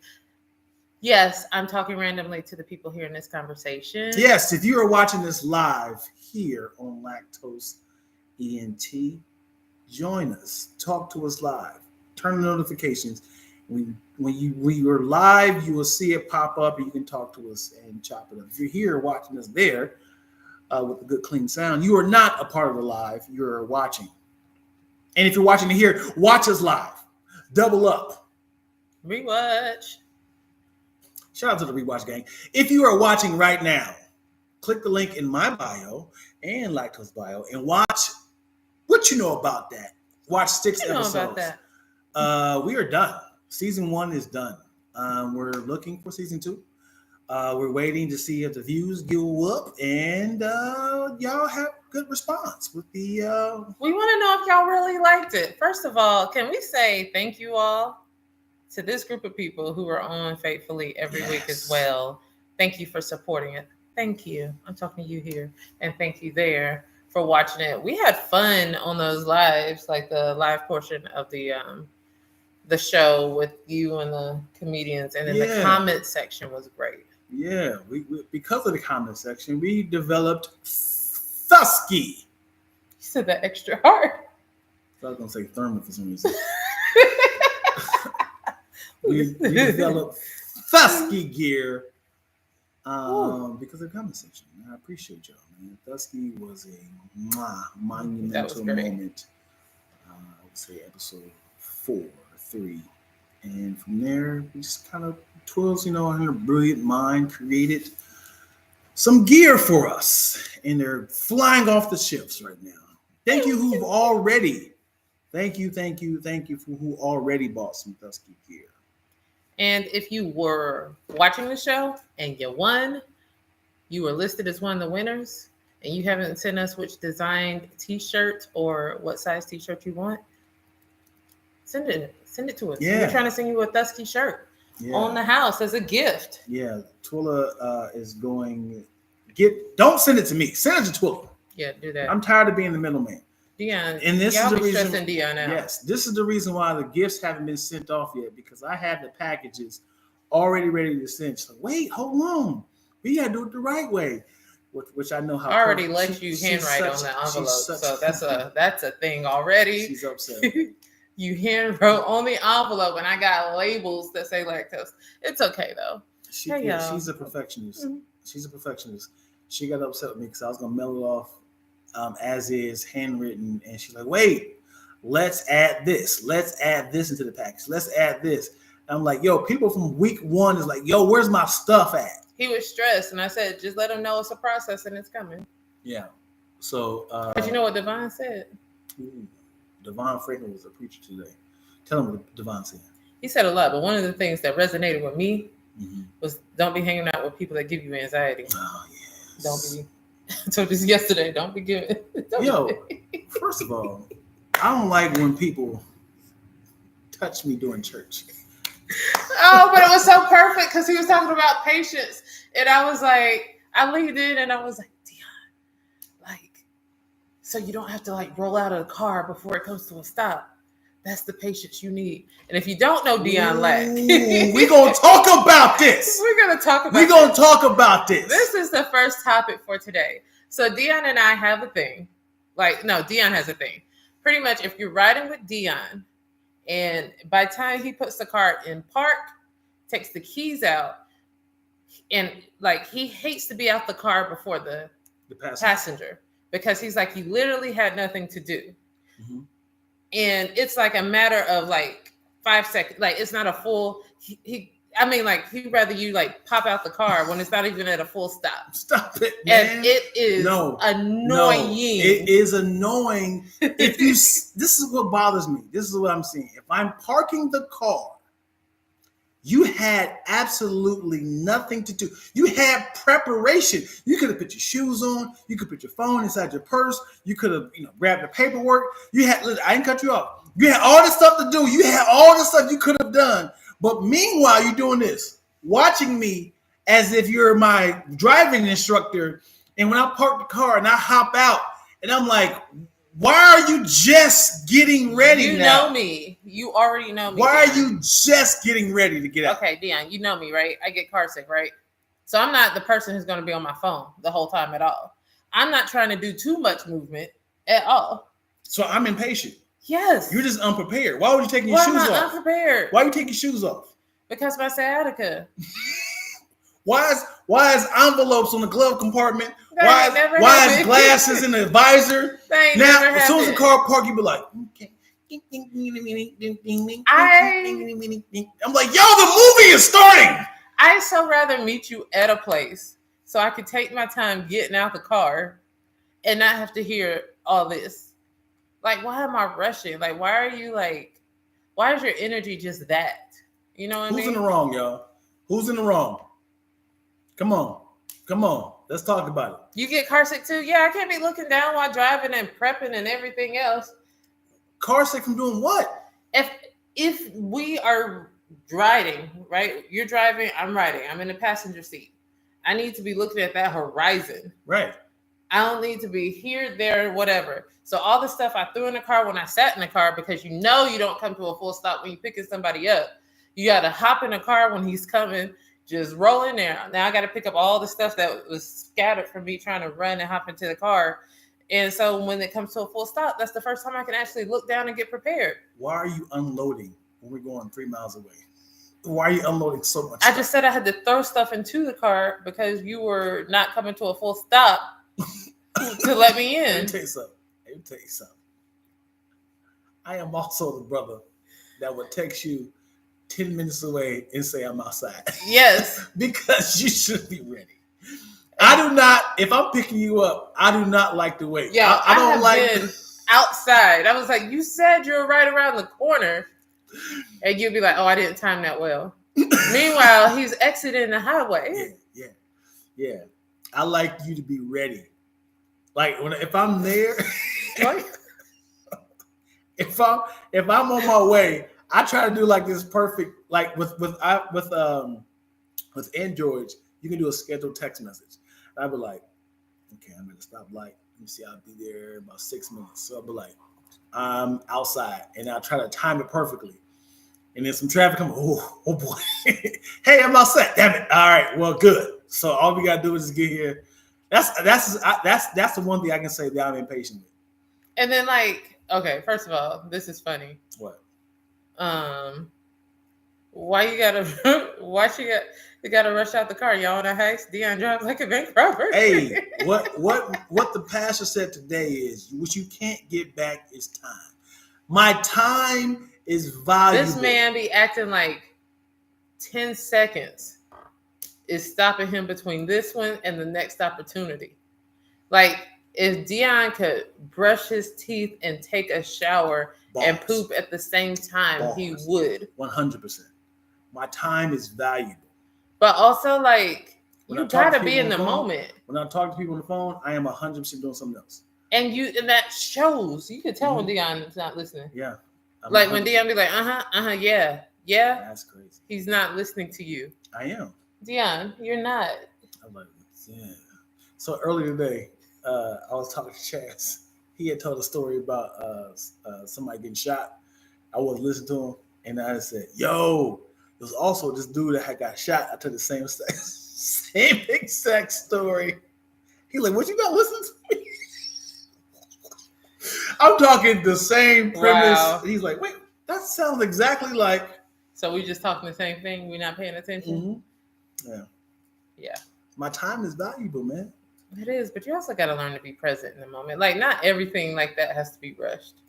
Yes, I'm talking randomly to the people here in this conversation. Yes, if you are watching this live here on Lacktoast ENT, join us. Talk to us live. Turn the notifications. When you are live, you will see it pop up and you can talk to us and chop it up. If you're here watching us there with a good clean sound, you are not a part of the live. You're watching. And if you're watching it here, watch us live. Double up. Rewatch. Shout out to the Rewatch gang. If you are watching right now, click the link in my bio and Lacktoast bio and watch what you know about that. Watch 6 episodes. About that? We are done. Season 1 is done. We're looking for season 2. We're waiting to see if the views go up and y'all have good response with the. We want to know if y'all really liked it. First of all, can we say thank you all to this group of people who are on faithfully every week as well. Thank you for supporting it. Thank you. I'm talking to you here. And thank you there for watching it. We had fun on those lives, like the live portion of the show with you and the comedians. And then the comment section was great. Yeah, we because of the comment section, we developed Thusky. You said that extra hard. I was going to say thermal for some reason. We developed Thusky gear because of the comment section. I appreciate y'all, man. Thusky was a monumental moment. I would say episode 4 or 3. And from there, we just kind of Twills, her brilliant mind created some gear for us. And they're flying off the ships right now. Thank you who've already. Thank you for who already bought some Thusky gear. And if you were watching the show and you won, you were listed as one of the winners, and you haven't sent us which designed t-shirt or what size t-shirt you want, send it to us. Yeah. We're trying to send you a Thusky shirt on the house as a gift. Yeah, Twilla is going don't send it to me. Send it to Twilla. Yeah, do that. I'm tired of being the middleman. Dion, and this is the reason. Stressing Dion out. Yes, this is the reason why the gifts haven't been sent off yet, because I have the packages already ready to send. So wait, hold on, we gotta do it the right way, which I know how. I already let you handwrite on the envelope, so that's a thing already. She's upset. You hand wrote on the envelope, and I got labels that say lactose. It's okay though. She's a perfectionist. Mm-hmm. She's a perfectionist. She got upset with me because I was gonna mail it off. As is handwritten, and she's like, wait, let's add this into the package, let's add this. And I'm like, yo, people from week 1 is like, yo, where's my stuff at? He was stressed, and I said, just let him know it's a process and it's coming. Yeah. So but you know what Devon said? Devon Franklin was a preacher today. Tell him what Devon said. He said a lot, but one of the things that resonated with me was don't be hanging out with people that give you anxiety. Oh yes. Don't be. I told you this yesterday. Don't be giving. First of all, I don't like when people touch me during church. Oh, but it was so perfect because he was talking about patience, and I was like, I leaned in and I was like, Dion, so you don't have to like roll out of the car before it comes to a stop. That's the patience you need. And if you don't know Dion Lack, we're going to talk about this. We're going to talk about We're going to talk about this. This is the first topic for today. So Dion and I have a thing. Like, no, Dion has a thing. Pretty much if you're riding with Dion and by the time he puts the car in park, takes the keys out, and like he hates to be out the car before the passenger because he's like, he literally had nothing to do. Mm-hmm. And it's like a matter of like 5 seconds. Like it's not a full. He'd rather you like pop out the car when it's not even at a full stop. Stop it, man. And it is annoying. No, it is annoying. If you, this is what bothers me. This is what I'm seeing. If I'm parking the car, you had absolutely nothing to do. You had preparation. You could have put your shoes on. You could put your phone inside your purse. You could have, grabbed the paperwork. You had. I didn't cut you off. You had all this stuff to do. You had all the stuff you could have done. But meanwhile, you're doing this, watching me as if you're my driving instructor. And when I park the car and I hop out, and I'm like, why are you just getting ready now? You know me. You already know me. Why are you just getting ready to get out? Okay, Dion, you know me, right? I get car sick, right? So I'm not the person who's going to be on my phone the whole time at all. I'm not trying to do too much movement at all. So I'm impatient. Yes. You're just unprepared. Why would you take your shoes off? Why am I unprepared? Why are you taking your shoes off? Because my sciatica. Why is envelopes on the glove compartment? Why is glasses in the visor? Now, as soon as the car park, you be like, okay. I'm like, yo, the movie is starting. I'd so rather meet you at a place so I could take my time getting out the car and not have to hear all this. Like, why am I rushing? Like, why are you like, why is your energy just that? You know what I mean? Who's in the wrong, y'all? Who's in the wrong? Come on. Let's talk about it. You get car sick too? Yeah, I can't be looking down while driving and prepping and everything else. Car sick from doing what? If we are riding, right? You're driving, I'm riding. I'm in the passenger seat. I need to be looking at that horizon. Right. I don't need to be here, there, whatever. So all the stuff I threw in the car when I sat in the car, because you don't come to a full stop when you're picking somebody up. You got to hop in the car when he's coming, just roll in there. Now I got to pick up all the stuff that was scattered from me trying to run and hop into the car. And so when it comes to a full stop, that's the first time I can actually look down and get prepared. Why are you unloading when we're going 3 miles away? Why are you unloading so much stuff? I just said I had to throw stuff into the car because you were not coming to a full stop to let me in. Let me tell you something. I am also the brother that would text you 10 minutes away and say I'm outside. Yes. Because you should be ready. I do not, if I'm picking you up, I do not like to wait. Yeah, I don't like been outside. I was like, you said you're right around the corner. And you'd be like, oh, I didn't time that well. Meanwhile, he's exiting the highway. Yeah. I like you to be ready. Like if I'm there, if I'm on my way, I try to do like this perfect, like with Androids, you can do a scheduled text message. I'd be like, okay, I'm at a stoplight. Let me see, I'll be there in about 6 minutes. So I'll be like, I'm outside, and I'll try to time it perfectly. And then some traffic comes. Oh boy, hey, I'm outside. Damn it! All right, well, good. So all we gotta do is get here. That's the one thing I can say that I'm impatient with. And then, like, okay, first of all, this is funny. What? Why you gotta rush out the car? Y'all on a heist? Dion drives like a bank robber. Hey, what the pastor said today is what you can't get back is time. My time is valuable. This man be acting like 10 seconds is stopping him between this one and the next opportunity. Like, if Dion could brush his teeth and take a shower and poop at the same time, he would. 100%. My time is valuable. But also, like, you gotta be in the moment. When I talk to people on the phone, I am 100% doing something else. And that shows. You can tell when Dion is not listening. Yeah. Like when Dion be like, yeah. That's crazy. He's not listening to you. I am. Dion, you're not. I'm like, yeah. So earlier today, I was talking to Chaz. he had told a story about somebody getting shot. I was listening to him, and I said, "Yo, there's also this dude that had got shot." I told the same exact story. He like, "What, you not listening to me?" I'm talking the same premise. Wow. He's like, "Wait, that sounds exactly like." So we just talking the same thing. We're not paying attention. Mm-hmm. Yeah. My time is valuable, man. It is, but you also got to learn to be present in the moment. Like, not everything like that has to be rushed.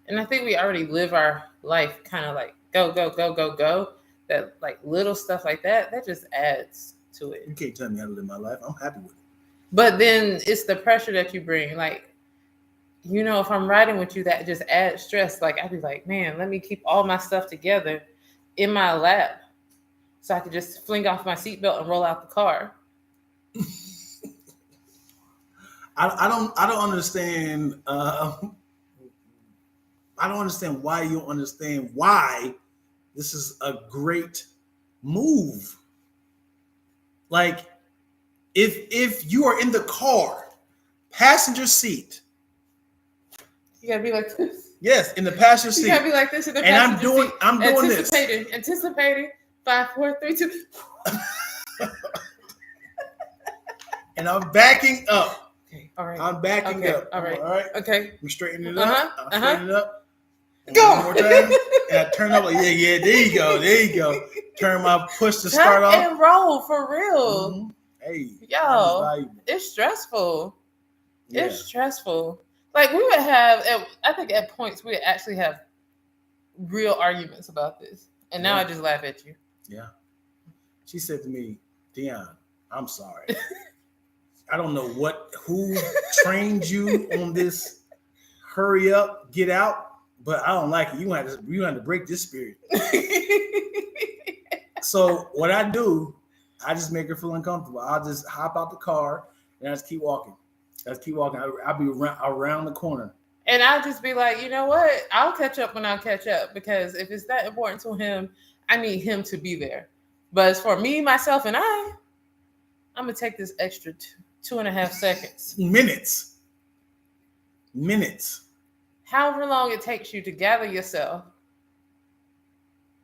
And I think we already live our life kind of like go, go, go, go, go. That like little stuff like that just adds to it. You can't tell me how to live my life. I'm happy with it. But then it's the pressure that you bring. Like, you know, if I'm riding with you, that just adds stress. Like, I'd be like, man, let me keep all my stuff together in my lap so I could just fling off my seatbelt and roll out the car. I don't understand. I don't understand why you don't understand why this is a great move. Like, if you are in the car, passenger seat. You gotta be like this. Yes, in the passenger seat. You gotta be like this in the and passenger seat. I'm doing this. Anticipating. 5, 4, 3, 2. And I'm backing up. Okay, all right. I'm backing up. All right. All right. Okay. I'm straightening it up. I'm straightening it up. Go. One more time. And I turn up. Like, yeah. There you go. Turn my push to start off. And roll for real. Mm-hmm. Hey, yo, it's stressful. Yeah. It's stressful. Like, we would have, I think at points we would actually have real arguments about this. And now I just laugh at you. Yeah. She said to me, Dion, I'm sorry. I don't know who trained you on this hurry up, get out, but I don't like it. You have to break this spirit. So what I do, I just make her feel uncomfortable. I'll just hop out the car and I just keep walking. I'll be around the corner. And I'll just be like, you know what? I'll catch up when I'll catch up, because if it's that important to him, I need him to be there. But as for me, myself, and I'm going to take this extra 2.5 seconds. Minutes. However long it takes you to gather yourself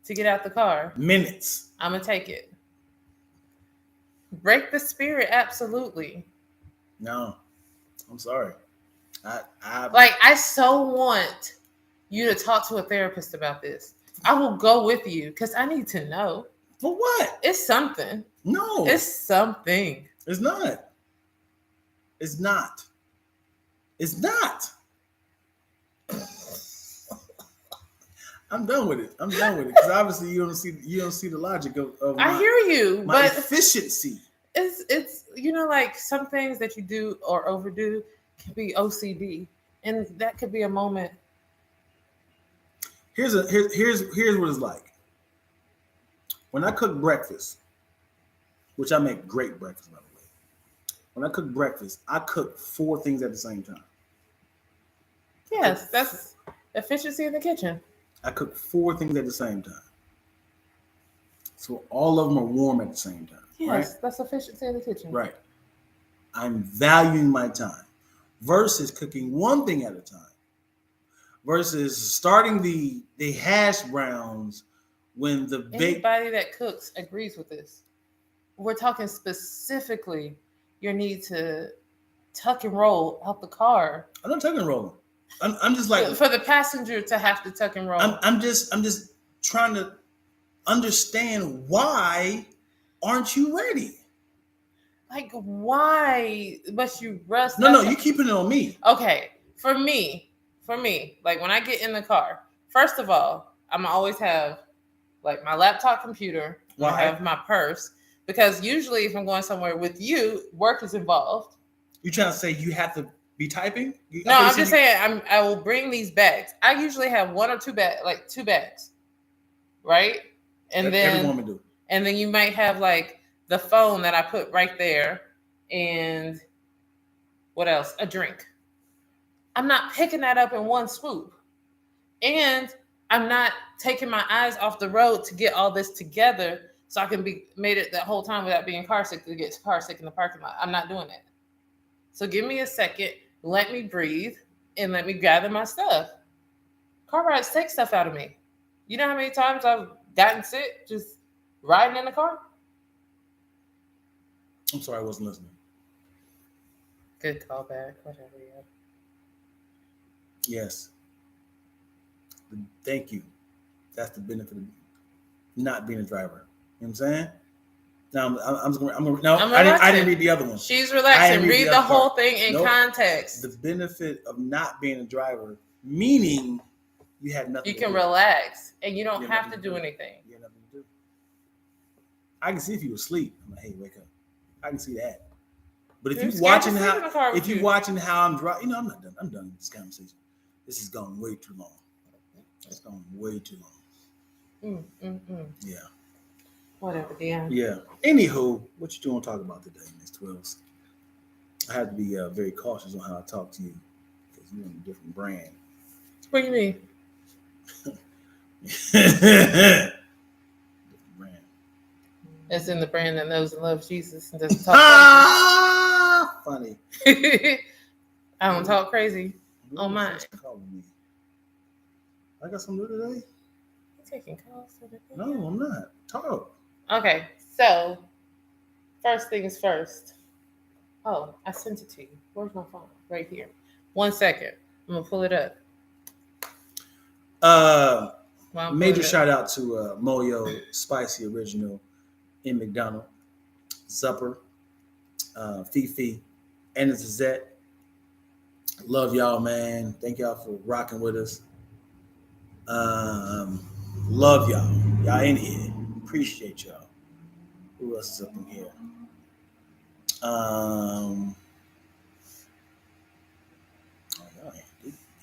to get out the car. Minutes. I'm going to take it. Break the spirit, absolutely. No, I'm sorry. I so want you to talk to a therapist about this. I will go with you because I need to know. For what? It's something. No. It's something. It's not. It's not. It's not. I'm done with it because obviously you don't see the logic of I hear you, my but efficiency. It's like some things that you do or overdo can be OCD, and that could be a moment. Here's what it's like. When I cook breakfast, which I make great breakfast, by the way. When I cook breakfast, I cook 4 things at the same time. Yes, that's efficiency in the kitchen. I cook 4 things at the same time. So all of them are warm at the same time. Yes, right? That's efficiency in the kitchen. Right. I'm valuing my time versus cooking one thing at a time. Versus starting the hash browns when the anybody that cooks agrees with this. We're talking specifically your need to tuck and roll out the car. I'm not tuck and rolling. I'm just like for the passenger to have to tuck and roll. I'm just trying to understand why aren't you ready? Like, why must you rust? No, you keeping it on me. Okay, for me, like when I get in the car, first of all, I'm always have like my laptop computer. Why? I have my purse, because usually if I'm going somewhere with you, work is involved. You trying to say you have to be typing? No, I'm just saying I will bring these bags. I usually have 1 or 2 bags, like 2 bags, right? And then every woman do. And then you might have like the phone that I put right there, and what else? A drink. I'm not picking that up in one swoop. And I'm not taking my eyes off the road to get all this together so I can be made it that whole time without being car sick to get car sick in the parking lot. I'm not doing that. So give me a second. let me breathe, and let me gather my stuff. Car rides take stuff out of me. You know how many times I've gotten sick just riding in the car? I'm sorry, I wasn't listening. Good callback, whatever. Yeah. Yes. Thank you. That's the benefit of not being a driver. You know what I'm saying? Now I didn't read the other one. She's relaxing. Read the whole thing in context. The benefit of not being a driver, meaning you have nothing. You can relax and you don't have to do anything. You have nothing to do. I can see if you asleep. I'm like, hey, wake up. I can see that. But if you're watching how I'm driving, I'm not done. I'm done with this conversation. This has gone way too long. It's gone way too long. Yeah. Whatever, damn. Yeah. Anywho, what you doing to talk about today, Miss Twills? I have to be very cautious on how I talk to you because you're in a different brand. What do you mean? Different brand. As in the brand that knows and loves Jesus and doesn't talk funny. I don't talk crazy on mine. Calling me. I got something to do today? You taking calls today? No, I'm not. Talk. Okay, so first things first. Oh, I sent it to you. Where's my phone? Right here. 1 second. I'm gonna pull it up. Major shout out to Moyo Spicy Original in McDonald, Zupper, Fifi, and the Zette. Love y'all, man. Thank y'all for rocking with us. Love y'all. Y'all in here. Appreciate y'all. Who else is up in here?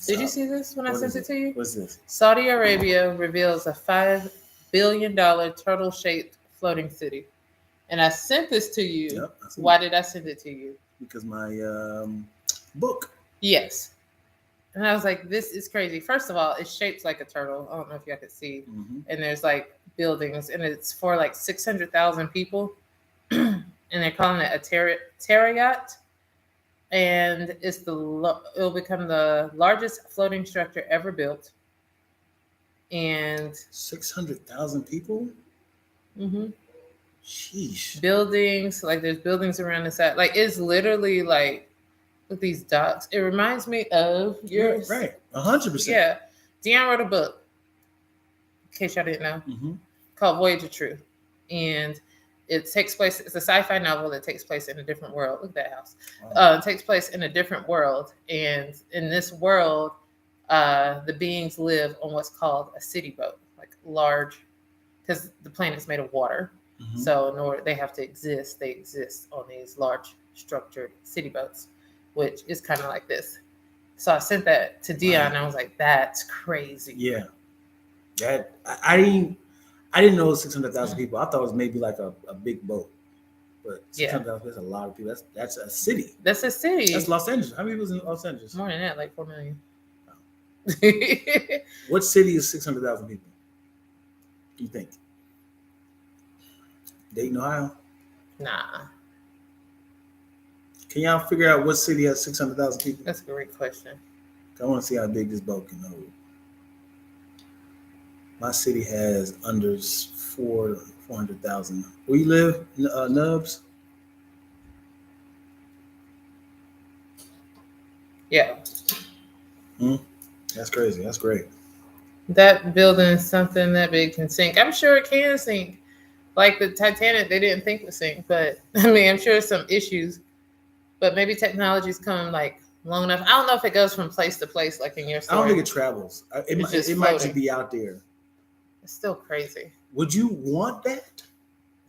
Did you see this when I sent it to you? What's this? Saudi Arabia reveals a $5 billion turtle-shaped floating city. And I sent this to you. Yep, why did I send it to you? Because my book. Yes. And I was like, this is crazy. First of all, it's shaped like a turtle. I don't know if y'all could see. Mm-hmm. And there's like buildings, and it's for like 600,000 people. And they're calling it a Terrayat. And it'll become the largest floating structure ever built. And 600,000 people? Mm-hmm. Sheesh. Buildings, like there's buildings around the side. Like it's literally like with these docks. It reminds me of yours. Right. 100%. Yeah. Deanne wrote a book, in case y'all didn't know, called Voyage of Truth. And it takes place, it's a sci-fi novel that takes place in a different world. Look at that house. Wow. It takes place in a different world. And in this world, the beings live on what's called a city boat, like large, because the planet's made of water. Mm-hmm. So in order they have to exist, they exist on these large structured city boats, which is kind of like this. So I sent that to Dion, and I was like, "That's crazy." Yeah, that I didn't know it was 600,000 people. I thought it was maybe like a big boat, but 600,000 that's a lot of people. That's a city. That's a city. That's Los Angeles. How many people in Los Angeles? More than that, like 4 million. Oh. What city is 600,000 people? Do you think? Dayton, Ohio? Nah. Can y'all figure out what city has 600,000 people? That's a great question. I want to see how big this boat can hold. My city has under 400,000. Where you live, Nubs? Yeah. That's crazy. That's great. That building, something that big can sink. I'm sure it can sink. Like the Titanic, they didn't think would sink, but I mean, I'm sure there's some issues. But maybe technology's come like long enough. I don't know if it goes from place to place, like in your story. I don't think it travels. It might just be out there. It's still crazy. Would you want that?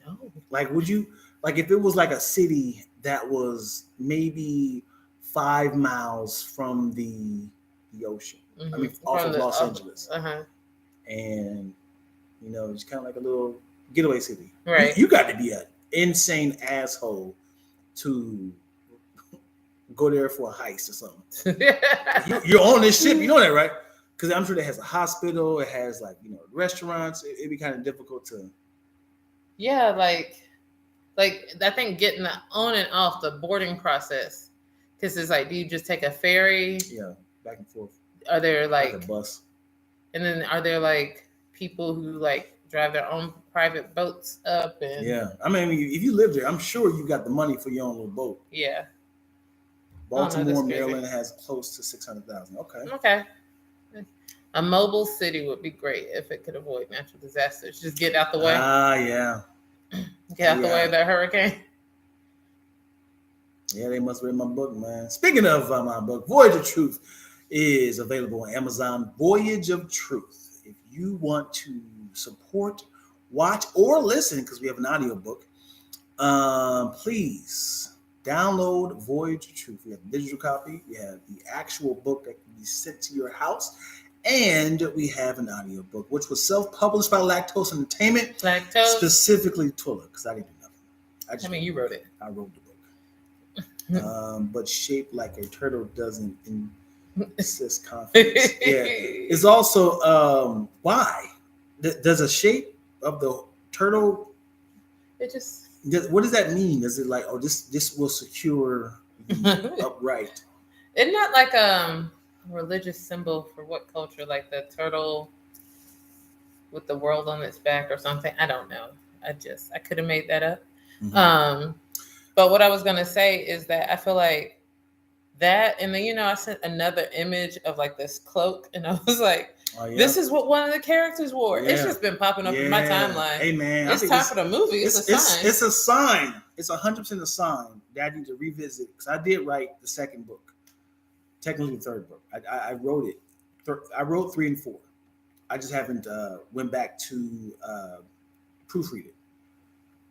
No. Like, would you, like if it was like a city that was maybe 5 miles from the ocean? Mm-hmm. I mean, off of Los Angeles. And, it's kind of like a little getaway city. Right. You got to be an insane asshole to go there for a heist or something. You're on this ship, you know that, right? Because I'm sure it has a hospital, it has like restaurants. It'd be kind of difficult to. Yeah, like I think getting on and off the boarding process Because it's like, do you just take a ferry? Yeah, back and forth. Are there like a bus? And then are there like people who like drive their own private boats up? And yeah, I mean, if you live there, I'm sure you got the money for your own little boat. Yeah. Baltimore, Maryland has close to 600,000. Okay. A mobile city would be great if it could avoid natural disasters. Just get out the way. Yeah. Get out the way of that hurricane. Yeah, they must read my book, man. Speaking of my book, Voyage of Truth is available on Amazon. Voyage of Truth. If you want to support, watch, or listen, because we have an audio book, please download Voyage of Truth. We have a digital copy. We have the actual book that can be sent to your house. And we have an audio book, which was self-published by Lacktoast Entertainment. Lactoast? Specifically Twilla, because I didn't do nothing. You wrote it. I wrote the book. But shaped like a turtle doesn't insist confidence. Yeah. It's also, why? Does a shape of the turtle... What does that mean? Is it like, oh, this will secure the upright? Isn't that like religious symbol for what culture? Like the turtle with the world on its back or something? I don't know. I could have made that up. Mm-hmm. But what I was gonna say is that I feel like that, and then I sent another image of like this cloak, and I was like, this is what one of the characters wore. Yeah. It's just been popping up in my timeline. Hey man, it's time for the movie. It's a sign. It's a sign. It's 100% a sign that I need to revisit, because I did write the second book, technically the third book. I wrote it. I wrote 3 and 4. I just haven't went back to proofread it.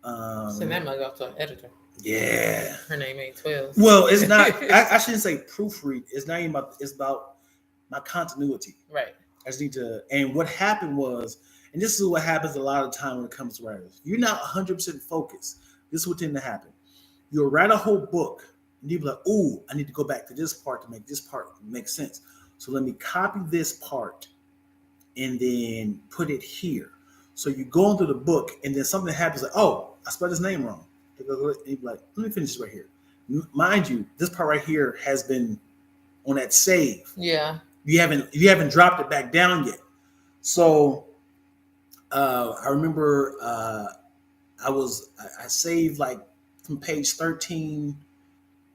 Send that mug off to an editor. Yeah. Her name ain't 12. Well, it's not. I shouldn't say proofread. It's not even about. It's about my continuity. Right. I just need to. And what happened was, and this is what happens a lot of time when it comes to writers. You're not 100% focused. This is what tends to happen. You'll write a whole book, and you'll be like, "Ooh, I need to go back to this part to make this part make sense. So let me copy this part, and then put it here." So you go into the book, and then something happens. Like, "Oh, I spelled his name wrong." You'd be like, let me finish this right here. Mind you, this part right here has been on that save. Yeah. You haven't dropped it back down yet. So I remember I saved like from page 13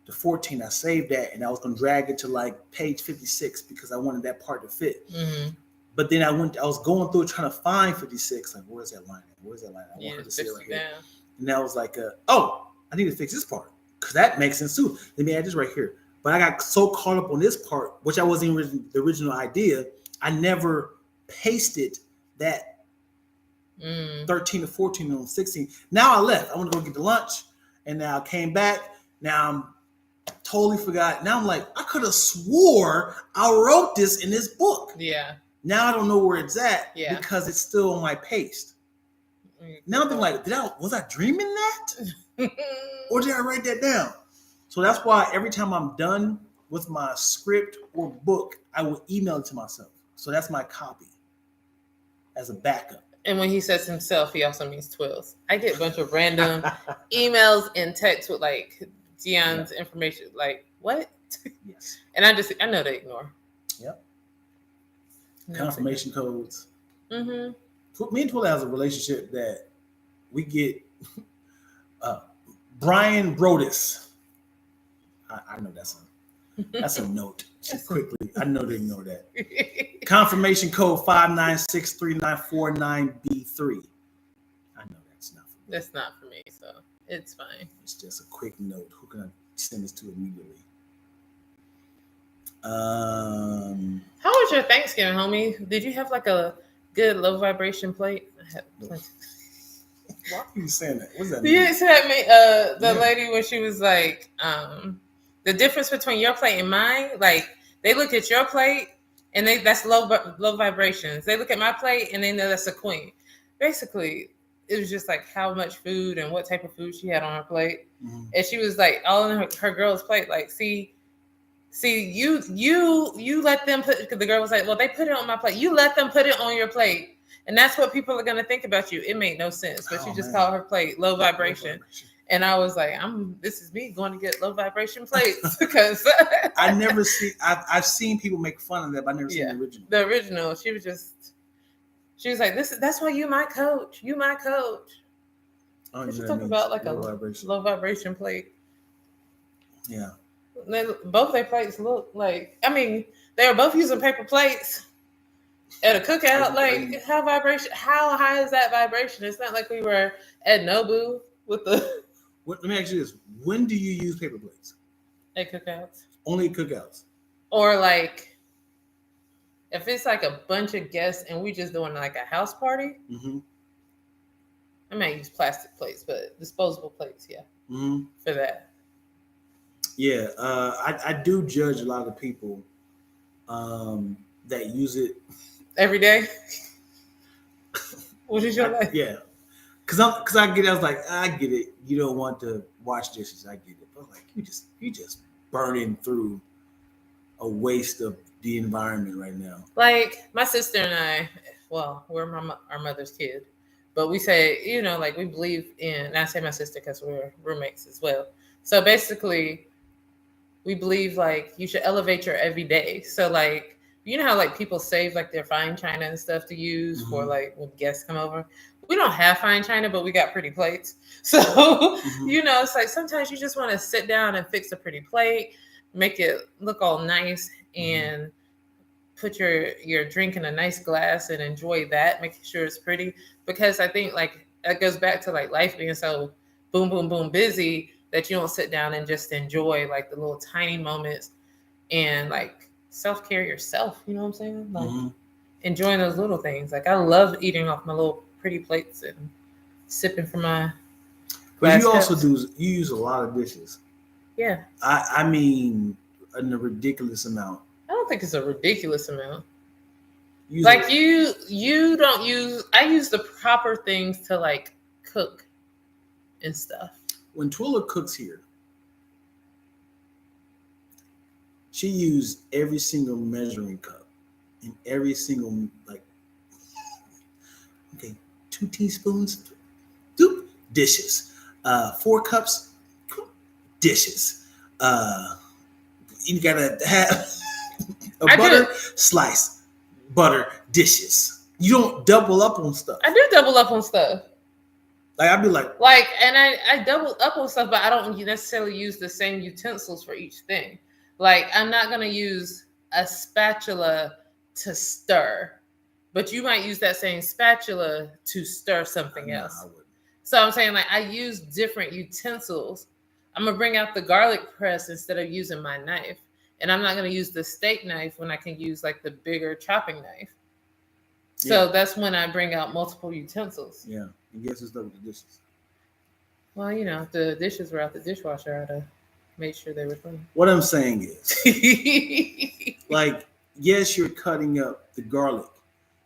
to 14. I saved that, and I was gonna drag it to like page 56 because I wanted that part to fit. Mm-hmm. But then I was going through it trying to find 56. Like, where's that line? Where's that line? I want her to see it right here. And I was like, I need to fix this part, because that makes sense too. Let me add this right here. But I got so caught up on this part, which I wasn't even the original idea. I never pasted that 13 to 14 on 16. Now I left. I want to go get the lunch, and now I came back. Now I'm totally forgot. Now I'm like, I could have swore I wrote this in this book. Yeah. Now I don't know where it's at because it's still on my paste. Now I'm like, was I dreaming that? Or did I write that down? So that's why every time I'm done with my script or book, I will email it to myself. So that's my copy as a backup. And when he says himself, he also means 12. I get a bunch of random emails and texts with like Dion's information. Like, what? Yes. And I know they ignore. Yep. Confirmation codes. Mm-hmm. Me and Twilla has a relationship that we get. Brian Brodus. I know that's a note. Quickly, I know they ignore that. Confirmation code 5963949B3. I know that's not for me. That's not for me, so it's fine. It's just a quick note. Who can I send this to immediately? How was your Thanksgiving, homie? Did you have like a good low vibration plate? I had plenty. Why are you saying that? What's that mean? You said me lady when she was like, the difference between your plate and mine, like they look at your plate and that's low vibrations. They look at my plate and they know that's a queen. Basically, it was just like how much food and what type of food she had on her plate. Mm-hmm. And she was like all in her girl's plate, like, see, you let them put, because the girl was like, well, they put it on my plate. You let them put it on your plate. And that's what people are going to think about you. It made no sense. But she just called her plate low vibration. And I was like, this is me going to get low vibration plates because I've seen people make fun of that, but I've never seen the original. The original, she was like, that's why you my coach. You my coach. Oh, she's talking about like low vibration plate. Yeah. Both their plates look like, they were both using paper plates at a cookout. Like, how high is that vibration? It's not like we were at Nobu with the. Let me ask you this: when do you use paper plates? At cookouts. Only cookouts. Or like, if it's like a bunch of guests and we just doing like a house party, I might use plastic plates, but disposable plates, for that. Yeah, I do judge a lot of people that use it every day. What is your life? Yeah, because I get it. I was like, I get it. You don't want to wash dishes. I get it, but like you just burning through a waste of the environment right now. Like my sister and I, we're our mother's kid, but we say, like we believe in. And I say my sister because we're roommates as well. So basically, we believe like you should elevate your everyday. So like. You know how like people save like their fine china and stuff to use for like when guests come over? We don't have fine china, but we got pretty plates. So, it's like sometimes you just want to sit down and fix a pretty plate, make it look all nice and put your drink in a nice glass and enjoy that, making sure it's pretty. Because I think like that goes back to like life being so boom, boom, boom busy that you don't sit down and just enjoy like the little tiny moments and like self-care yourself, you know what I'm saying? Like enjoying those little things. Like I love eating off my little pretty plates and sipping from my But you also you use a lot of dishes. Yeah. I mean in a ridiculous amount. I don't think it's a ridiculous amount. Like you don't use I use the proper things to like cook and stuff. When Twilla cooks here, she used every single measuring cup and every single 2 teaspoons, dishes, 4 cups, dishes. You gotta have a butter slice, butter, dishes. You don't double up on stuff. I do double up on stuff. Like I'd be like, and I double up on stuff, but I don't necessarily use the same utensils for each thing. Like, I'm not going to use a spatula to stir, but you might use that same spatula to stir something else. I wouldn't. So I'm saying, like, I use different utensils. I'm going to bring out the garlic press instead of using my knife. And I'm not going to use the steak knife when I can use, like, the bigger chopping knife. So that's when I bring out multiple utensils. Yeah. And guess what's up with the dishes? Well, if the dishes were out the dishwasher, I'd have made sure they were clean. What I'm saying is, like, yes, you're cutting up the garlic.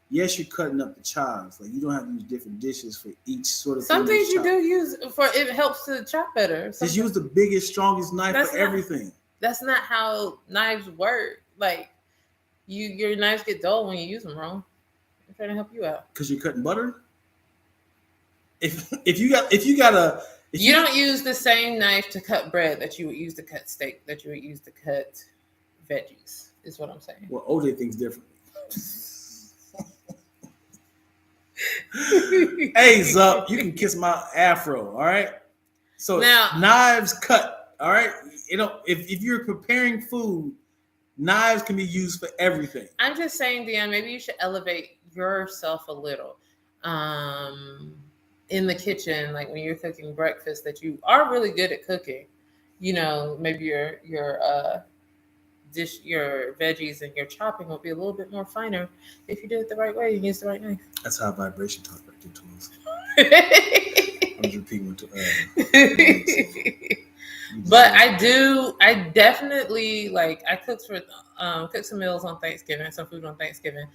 Yes, you're cutting up the chives. Like, you don't have to use different dishes for each sort of Some things you do use for it helps to chop better. Just use the biggest, strongest knife for everything. That's not how knives work. Like, your knives get dull when you use them wrong. I'm trying to help you out. Because you're cutting butter? If you don't use the same knife to cut bread that you would use to cut steak, that you would use to cut veggies, is what I'm saying. Well, OJ thinks differently. Hey, Zup, you can kiss my afro, all right? So now, knives cut, all right? If you're preparing food, knives can be used for everything. I'm just saying, Dion, maybe you should elevate yourself a little. In the kitchen, like when you're cooking breakfast, that you are really good at cooking, maybe your veggies and your chopping will be a little bit more finer if you do it the right way and use the right knife. That's how vibration talk right into us. I'm just repeating But I definitely I cook some meals on Thanksgiving, some food on Thanksgiving.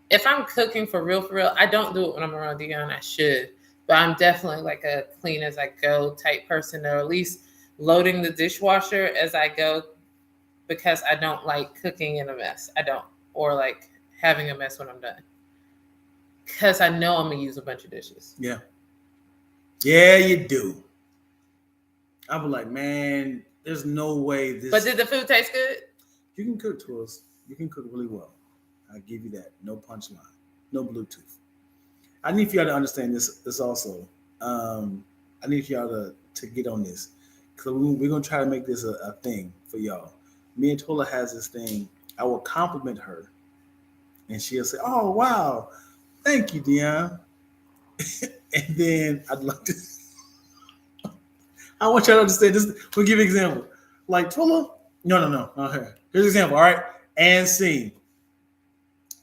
If I'm cooking for real, I don't do it when I'm around Dion. I should. But I'm definitely like a clean as I go type person, or at least loading the dishwasher as I go, because I don't like cooking in a mess. I don't. Or like having a mess when I'm done. Because I know I'm going to use a bunch of dishes. Yeah. Yeah, you do. I was like, man, there's no way this. But did the food taste good? You can cook, Twills. You can cook really well. I give you that. No punchline. No Bluetooth. I need for y'all to understand this also. I need for y'all to get on this. Because we're going to try to make this a thing for y'all. Me and Tola has this thing. I will compliment her. And she'll say, oh, wow. Thank you, Dion. And then I'd like to... I want y'all to understand this. We'll give you an example. Like, Tola, no. Here's an example, all right? And scene.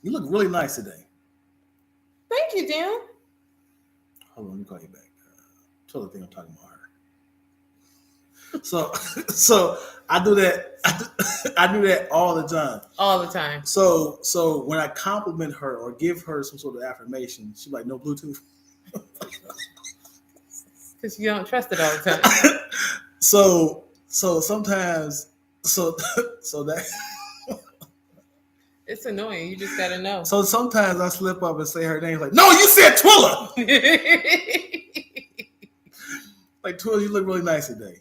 You look really nice today. Thank you, Dan. Hold on, let me call you back. Tola think I'm talking about her. So I do that. I do that all the time. All the time. So when I compliment her or give her some sort of affirmation, she's like, no Bluetooth. Because you don't trust it all the time. So sometimes that it's annoying. You just gotta know. So sometimes I slip up and say her name like, no, you said Twilla. Like, Twilla, you look really nice today.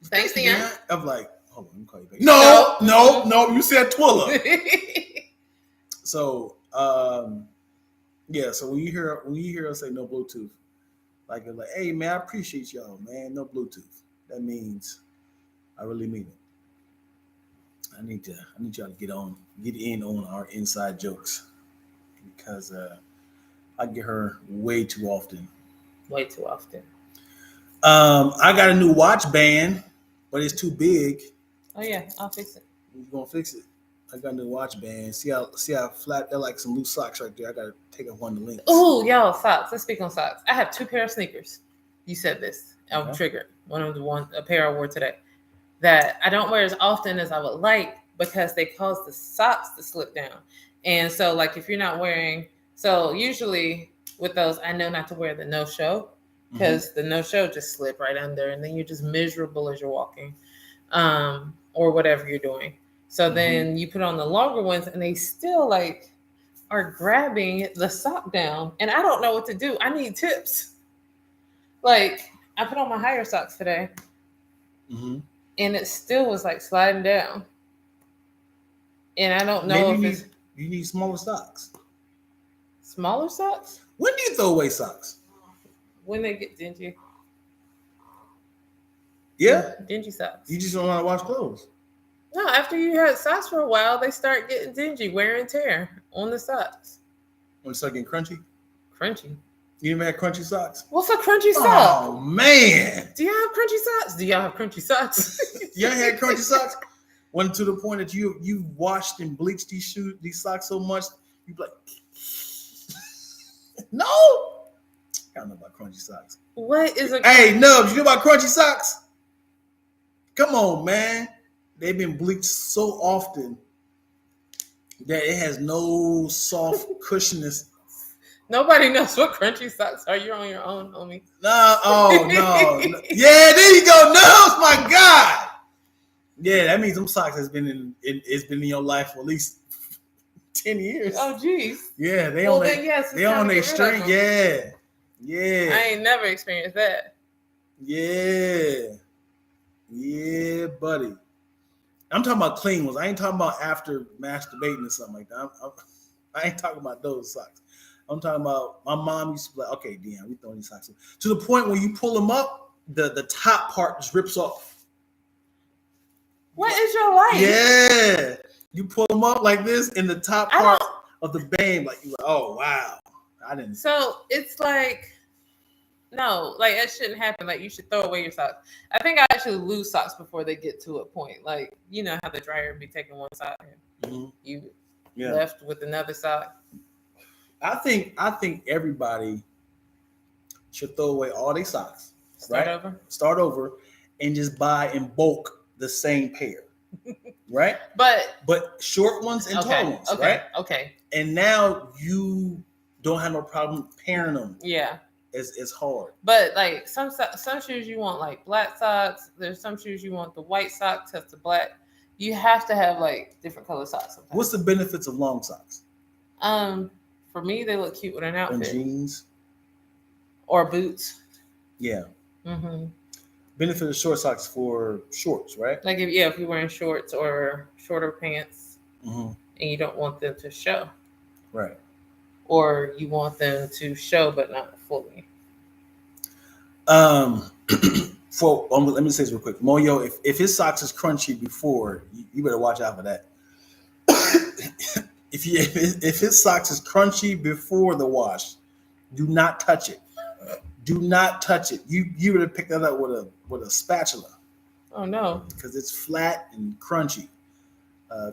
Thanks, Dion. I'm like, hold on, let me call you back. No, you said Twilla. So yeah, so when you hear us say no Bluetooth, like, hey man, I appreciate y'all, man. No Bluetooth. That means I really mean it. I need y'all to get in on our inside jokes, because I get her way too often. Way too often. I got a new watch band, but it's too big. Oh yeah, I'll fix it. You're gonna fix it. I got a new watch band. See how flat? They're like some loose socks right there. I gotta take up one of the links. Oh, y'all, socks. Let's speak on socks. I have 2 pairs of sneakers. You said this. I'm triggered. A pair I wore today that I don't wear as often as I would like because they cause the socks to slip down. And so, like, if you're not wearing, so usually with those, I know not to wear the no-show because the no-show just slip right under, and then you're just miserable as you're walking, or whatever you're doing. So then you put on the longer ones and they still like are grabbing the sock down, and I don't know what to do. I need tips. Like, I put on my higher socks today and it still was like sliding down. And I don't know if you need smaller socks. Smaller socks? When do you throw away socks? When they get dingy. Yeah? Dingy socks. You just don't want to wash clothes. No, after you had socks for a while, they start getting dingy, wear and tear on the socks. When they start getting crunchy? Crunchy. You even had crunchy socks? What's a crunchy sock? Oh, man. Do y'all have crunchy socks? Do y'all have crunchy socks? You ain't had crunchy socks? When to the point that you washed and bleached these socks so much, you be like, no. I don't know about crunchy socks. What is a Hey, Nubs, you know about crunchy socks? Come on, man. They've been bleached so often that it has no soft cushioniness. Nobody knows what crunchy socks are. You're on your own, homie. No. Yeah, there you go. Nubs, my God. Yeah, that means them socks has been in your life for at least 10 years. Oh, geez. Yeah, they well, on then, yes, they on their string. Yeah. I ain't never experienced that. Yeah, buddy. I'm talking about clean ones. I ain't talking about after masturbating or something like that. I ain't talking about those socks. I'm talking about my mom used to be like, okay, Dion, we throwing these socks in. To the point when you pull them up, the top part just rips off. What is your life? Yeah. You pull them up like this, and the top part of the band, like, you're like, oh, wow. I didn't. So it's like, no, like, that shouldn't happen. Like, you should throw away your socks. I think I actually lose socks before they get to a point. Like, you know how the dryer be taking one sock and you left with another sock. I think everybody should throw away all their socks. Start over and just buy in bulk the same pair. Right? But short ones and tall ones, right? Okay. And now you don't have no problem pairing them. Yeah. It's hard. But like some shoes you want like black socks. There's some shoes you want the white socks that's the black. You have to have like different color socks sometimes. What's the benefits of long socks? For me, they look cute with an outfit. And jeans. Or boots. Yeah. benefit of short socks for shorts, right? Like if you're wearing shorts or shorter pants, Mm-hmm. and you don't want them to show, Right? or you want them to show but not fully. Let me say this real quick, Moyo. If his socks is crunchy before, you better watch out for that. if his socks is crunchy before the wash, do not touch it. Do not touch it. You would have picked that up with a spatula. Oh no, because it's flat and crunchy.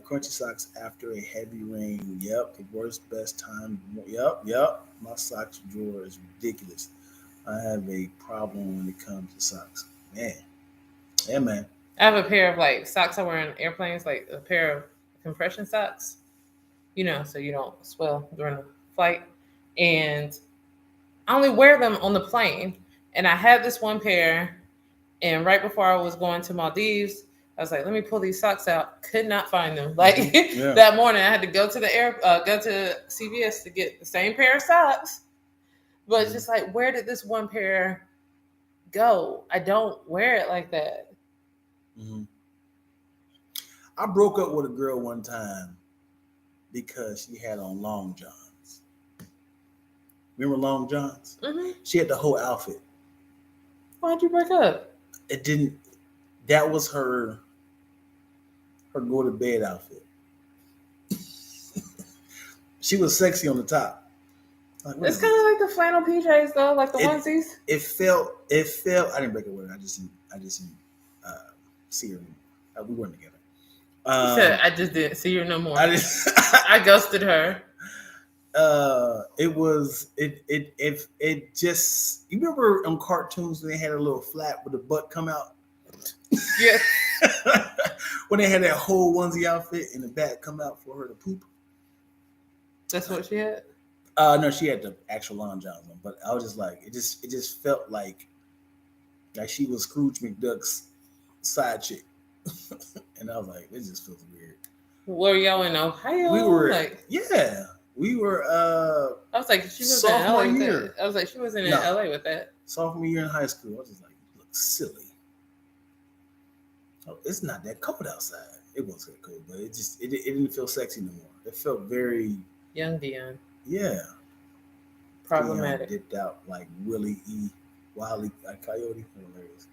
Crunchy socks after a heavy rain. Yep, the worst best time. Yep. My socks drawer is ridiculous. I have a problem when it comes to socks. Man. Yeah, man. I have a pair of like socks I wear on airplanes, like a pair of compression socks, so you don't swell during the flight. And I only wear them on the plane. And I had this one pair, and right before I was going to Maldives, I was like, let me pull these socks out. Could not find them. Like that morning, I had to go to go to CVS to get the same pair of socks. But it's just like, where did this one pair go? I don't wear it like that. Mm-hmm. I broke up with a girl one time because she had on long johns. Remember long johns? Mm-hmm. She had the whole outfit. Why'd you break up? It didn't. That was her go to bed outfit. She was sexy on the top. Like, it's kind of like the flannel PJs though, like the onesies. It felt. I didn't break up with her. I just didn't see her anymore. We weren't together. You said I just didn't see her no more. I ghosted her. It just, you remember on cartoons when they had a little flap where the butt come out? Yeah. When they had that whole onesie outfit and the back come out for her to poop. That's what she had? No, she had the actual long johns on, but I was just like, it just felt like she was Scrooge McDuck's side chick. And I was like, it just feels weird. Were y'all in Ohio? We were I was like, she was sophomore in LA year. with that. I was like, she wasn't in LA with that. Sophomore year in high school. I was just like, you look silly. Oh, it's not that cold outside. It wasn't that cold, but it didn't feel sexy no more. It felt very young Dion. Yeah. Problematic. Dion dipped out like Willie E. Wiley Coyote. Hilarious.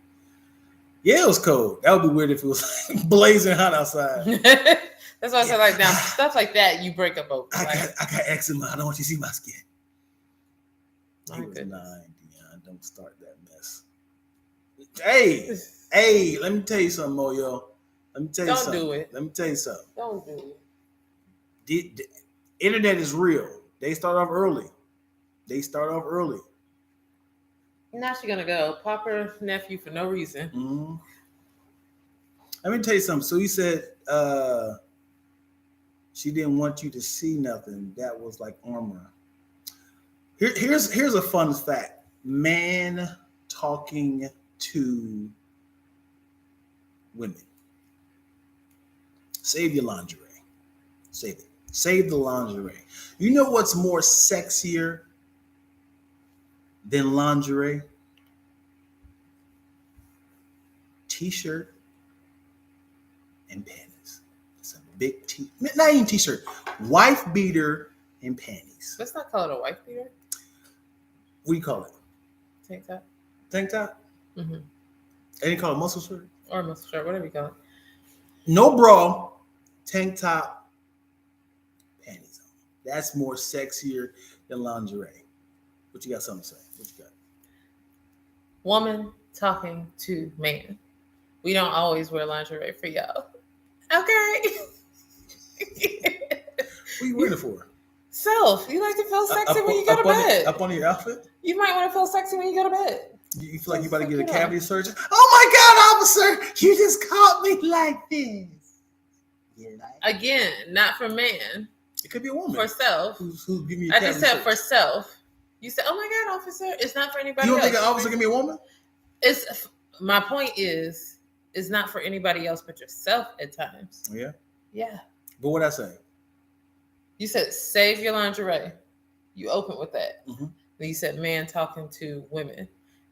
Yeah, it was cold. That would be weird if it was like blazing hot outside. That's why I said, like, now stuff like that you break up over. I got eczema. I don't want you to see my skin. My goodness. 9, Dion. Don't start that mess. Hey, let me tell you something, Moyo. Let me tell you something. Don't do it. Let me tell you something. Don't do it. The internet is real. They start off early. Now she's gonna go pop her nephew for no reason. Mm-hmm. Let me tell you something. So you said she didn't want you to see nothing. That was like armor. Here's a fun fact. Man talking to women. Save your lingerie. Save it. Save the lingerie. You know what's more sexier than lingerie? T-shirt and panties. It's a big not even t-shirt. Wife beater and panties. Let's not call it a wife beater. What do you call it? Tank top. Tank top? Mm-hmm. And you call it muscle shirt? Or muscle shirt, whatever you call it. No bra, tank top, panties on. That's more sexier than lingerie. What you got something to say? What you got? Woman talking to man. We don't always wear lingerie for y'all. Okay. What are you waiting for? Self. You like to feel sexy when you go to bed. Up on your outfit? You might want to feel sexy when you go to bed. You feel like you about to get a cavity surgeon? Oh my God, officer! You just caught me like this. Again, not for man. It could be a woman. For self. Who's giving you a I cavity just said surgery. For self. You said, oh my God, officer. It's not for anybody else. You don't think an officer can be a woman? My point is, it's not for anybody else but yourself at times. Yeah? Yeah. But what I say? You said save your lingerie. You opened with that. Mm-hmm. Then you said man talking to women.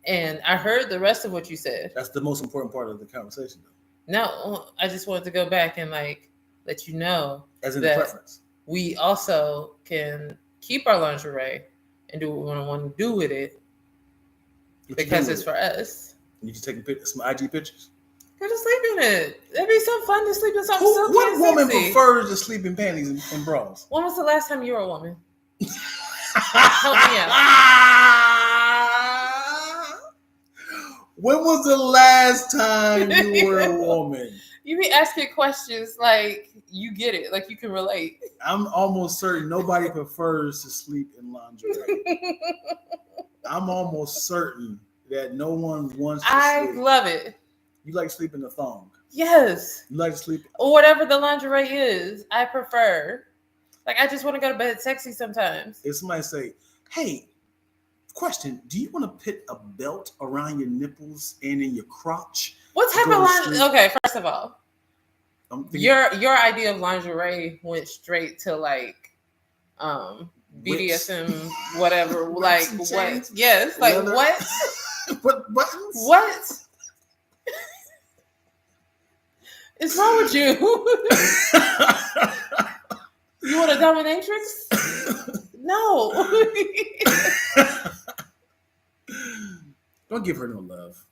And I heard the rest of what you said. That's the most important part of the conversation, though. No, I just wanted to go back and like let you know as in the preference. We also can keep our lingerie and do what we want to do with it because it's for us. You just taking some IG pictures. Go to sleep in it. It'd be so fun to sleep in something silky. What woman prefers to sleep in panties and bras? When was the last time you were a woman? Help me out. When was the last time you were a woman? You be asking questions like you get it, like you can relate. I'm almost certain nobody prefers to sleep in lingerie. I'm almost certain that no one wants to sleep. I love it. You like sleep in the thong? Yes. You like to sleep? Or whatever the lingerie is, I prefer. Like, I just want to go to bed sexy sometimes. If somebody say, hey, question, do you want to put a belt around your nipples and in your crotch? What type of lingerie? Okay, first of all, your idea of lingerie went straight to like BDSM, whatever. Like what? Yes, like leather. What? What buttons? What? Is wrong with you? You want a dominatrix? No. Don't give her no love.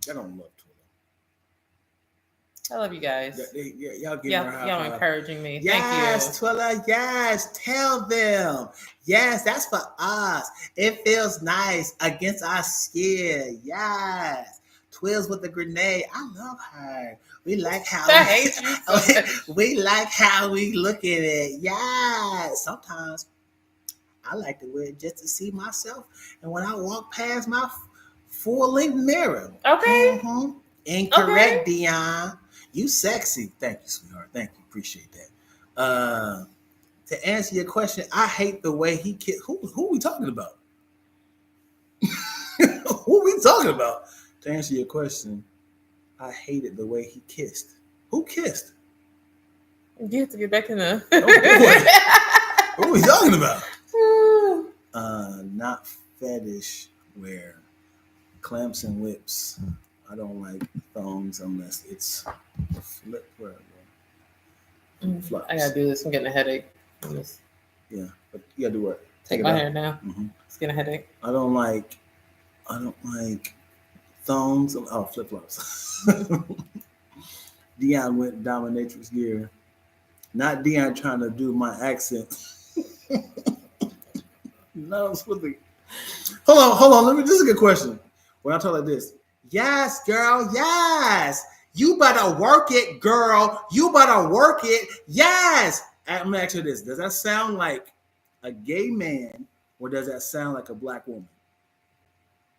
I don't love Twila. I love you guys. Y'all giving her high y'all five. Encouraging me. Yes, Thank you. Twila, yes. Tell them. Yes, that's for us. It feels nice against our skin. Yes. Twills with the grenade. I love her. We like how I hate you so we like how we look at it. Yeah. Sometimes I like to wear it just to see myself. And when I walk past my full-length mirror. Okay. Mm-hmm. Incorrect, okay. Dion. You sexy. Thank you, sweetheart. Thank you. Appreciate that. To answer your question, I hate the way he kissed. Who are we talking about? Who are we talking about? To answer your question, I hated the way he kissed. Who kissed? You have to get back in the. Oh boy. What are we talking about? Not fetish wear, clamps and whips. I don't like thongs unless it's a flip wear. I gotta do this. I'm getting a headache. Yeah, but you gotta do what? Take my hair now. Mm-hmm. It's getting a headache. I don't like thongs. Oh, flip flops. Dion went dominatrix gear. Not Dion trying to do my accent. No, hold on. This is a good question. When I talk like this, yes, girl, yes. You better work it, girl. You better work it. Yes. I'm gonna ask you this: does that sound like a gay man, or does that sound like a black woman?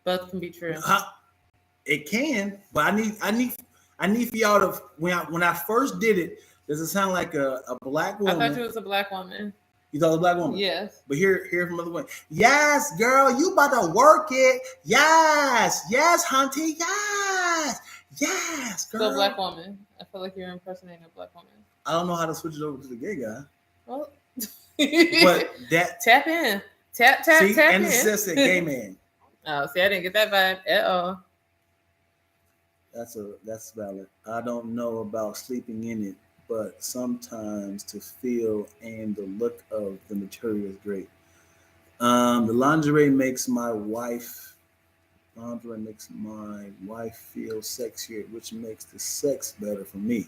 Both can be true. It can, but I need for y'all to when I first did it. Does it sound like a black woman? I thought it was a black woman. You thought it was a black woman? Yes. But hear from other women. Yes, girl, you about to work it. Yes, hunty. Yes, girl. So black woman. I feel like you're impersonating a black woman. I don't know how to switch it over to the gay guy. Well, but that tap in, tap see, tap and in. it says a gay man. Oh, see, I didn't get that vibe at all. That's valid. I don't know about sleeping in it, but sometimes to feel and the look of the material is great. The lingerie makes my wife feel sexier, which makes the sex better for me.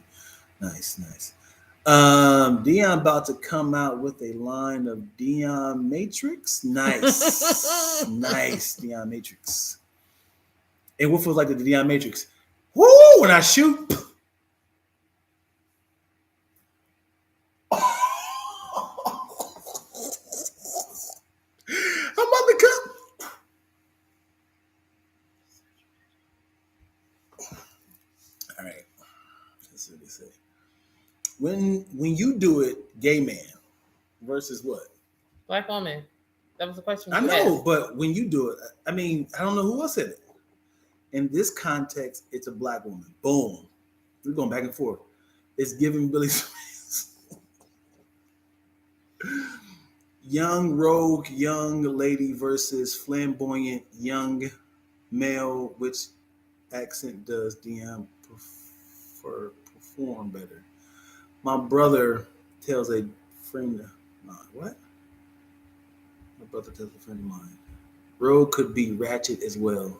Nice. Dion about to come out with a line of Dion Matrix. Nice. Nice, Dion Matrix. And what feels like the Dion Matrix? Woo! When I shoot. I'm about to come. All right. Let's see what they say. When you do it, gay man versus what? Black woman. That was the question. I know, asked. But when you do it, I mean, I don't know who else said it. In this context, it's a black woman. Boom. We're going back and forth. It's giving Billy Smith. Young rogue, young lady versus flamboyant, young Male, which accent does DM perform better? My brother tells a friend of mine. What? My brother tells a friend of mine. Rogue could be ratchet as well.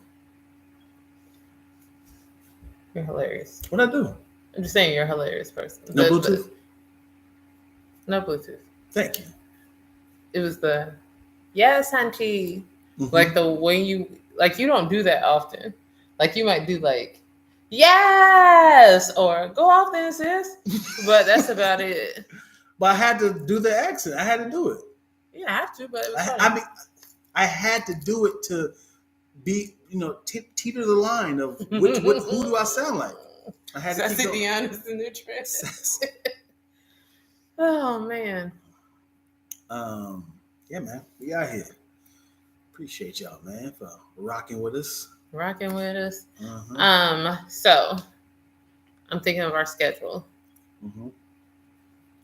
You're hilarious. What'd I do? I'm just saying you're a hilarious person. No Bluetooth? No Bluetooth. Thank you. It was the yes, Hunty. Mm-hmm. Like the way you don't do that often. Like you might do like yes or go off then, sis. But that's about it. But I had to do the accent. I had to do it. Yeah, I have to, but it was funny. I mean, I had to do it to be, teeter the line of who do I sound like? I had to keep the honest in their dress. Oh man. Yeah, man, we out here. Appreciate y'all, man, for rocking with us. Uh-huh. So I'm thinking of our schedule. Mm-hmm.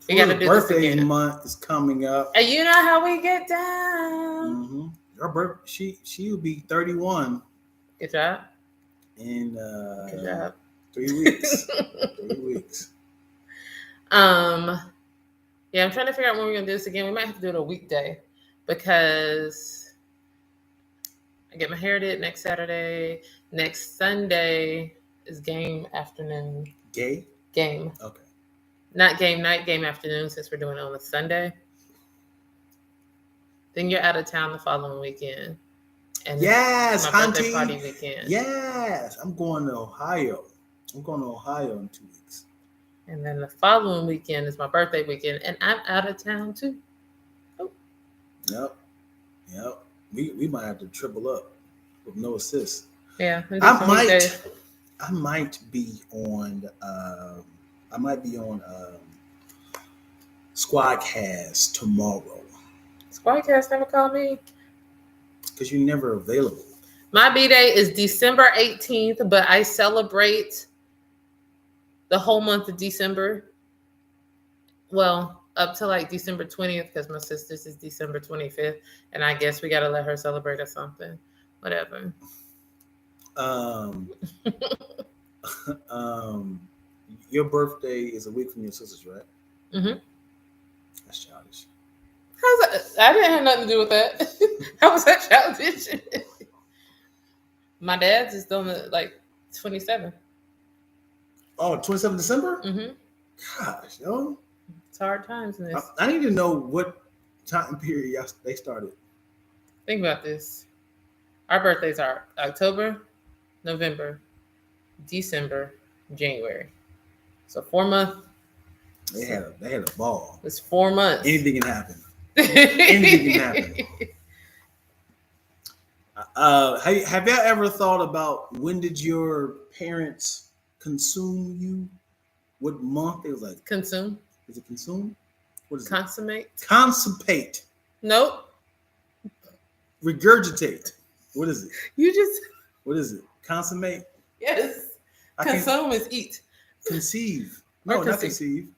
We got to do birthday this again. Month is coming up, and you know how we get down. Mm-hmm. Her birthday, she will be 31. Good job. In good job. 3 weeks. 3 weeks. Yeah, I'm trying to figure out when we're gonna do this again. We might have to do it a weekday because I get my hair did next Saturday. Next Sunday is game afternoon. Game. Okay. Not game night, game afternoon, since we're doing it on a Sunday. Then you're out of town the following weekend. And yes, my birthday party weekend. Yes, I'm going to Ohio. in 2 weeks. And then the following weekend is my birthday weekend, and I'm out of town too. Oh. Yep. We might have to triple up with no assist. Yeah. I might be on Squadcast tomorrow. Squadcast never called me. Because you're never available. My B-Day is December 18th, but I celebrate the whole month of December. Well, up to like December 20th, because my sister's is December 25th. And I guess we got to let her celebrate or something. Whatever. Your birthday is a week from your sister's, right? Mm-hmm. That's childish. How's that? I didn't have nothing to do with that. How was that childish? My dad's is on the 27th. Oh, 27th December? Mm-hmm. Gosh, yo. It's hard times in this. I need to know what time period they started. Think about this. Our birthdays are October, November, December, January. So 4 months. They had a ball. It's 4 months. Anything can happen. Anything can happen. Have y'all ever thought about when did your parents consume you? What month? It was like consume. Is it consume? What is Consummate? it? Constipate. Nope. Regurgitate. What is it? What is it? Consummate? Yes. Consume is eat. Conceive. No, not conceive.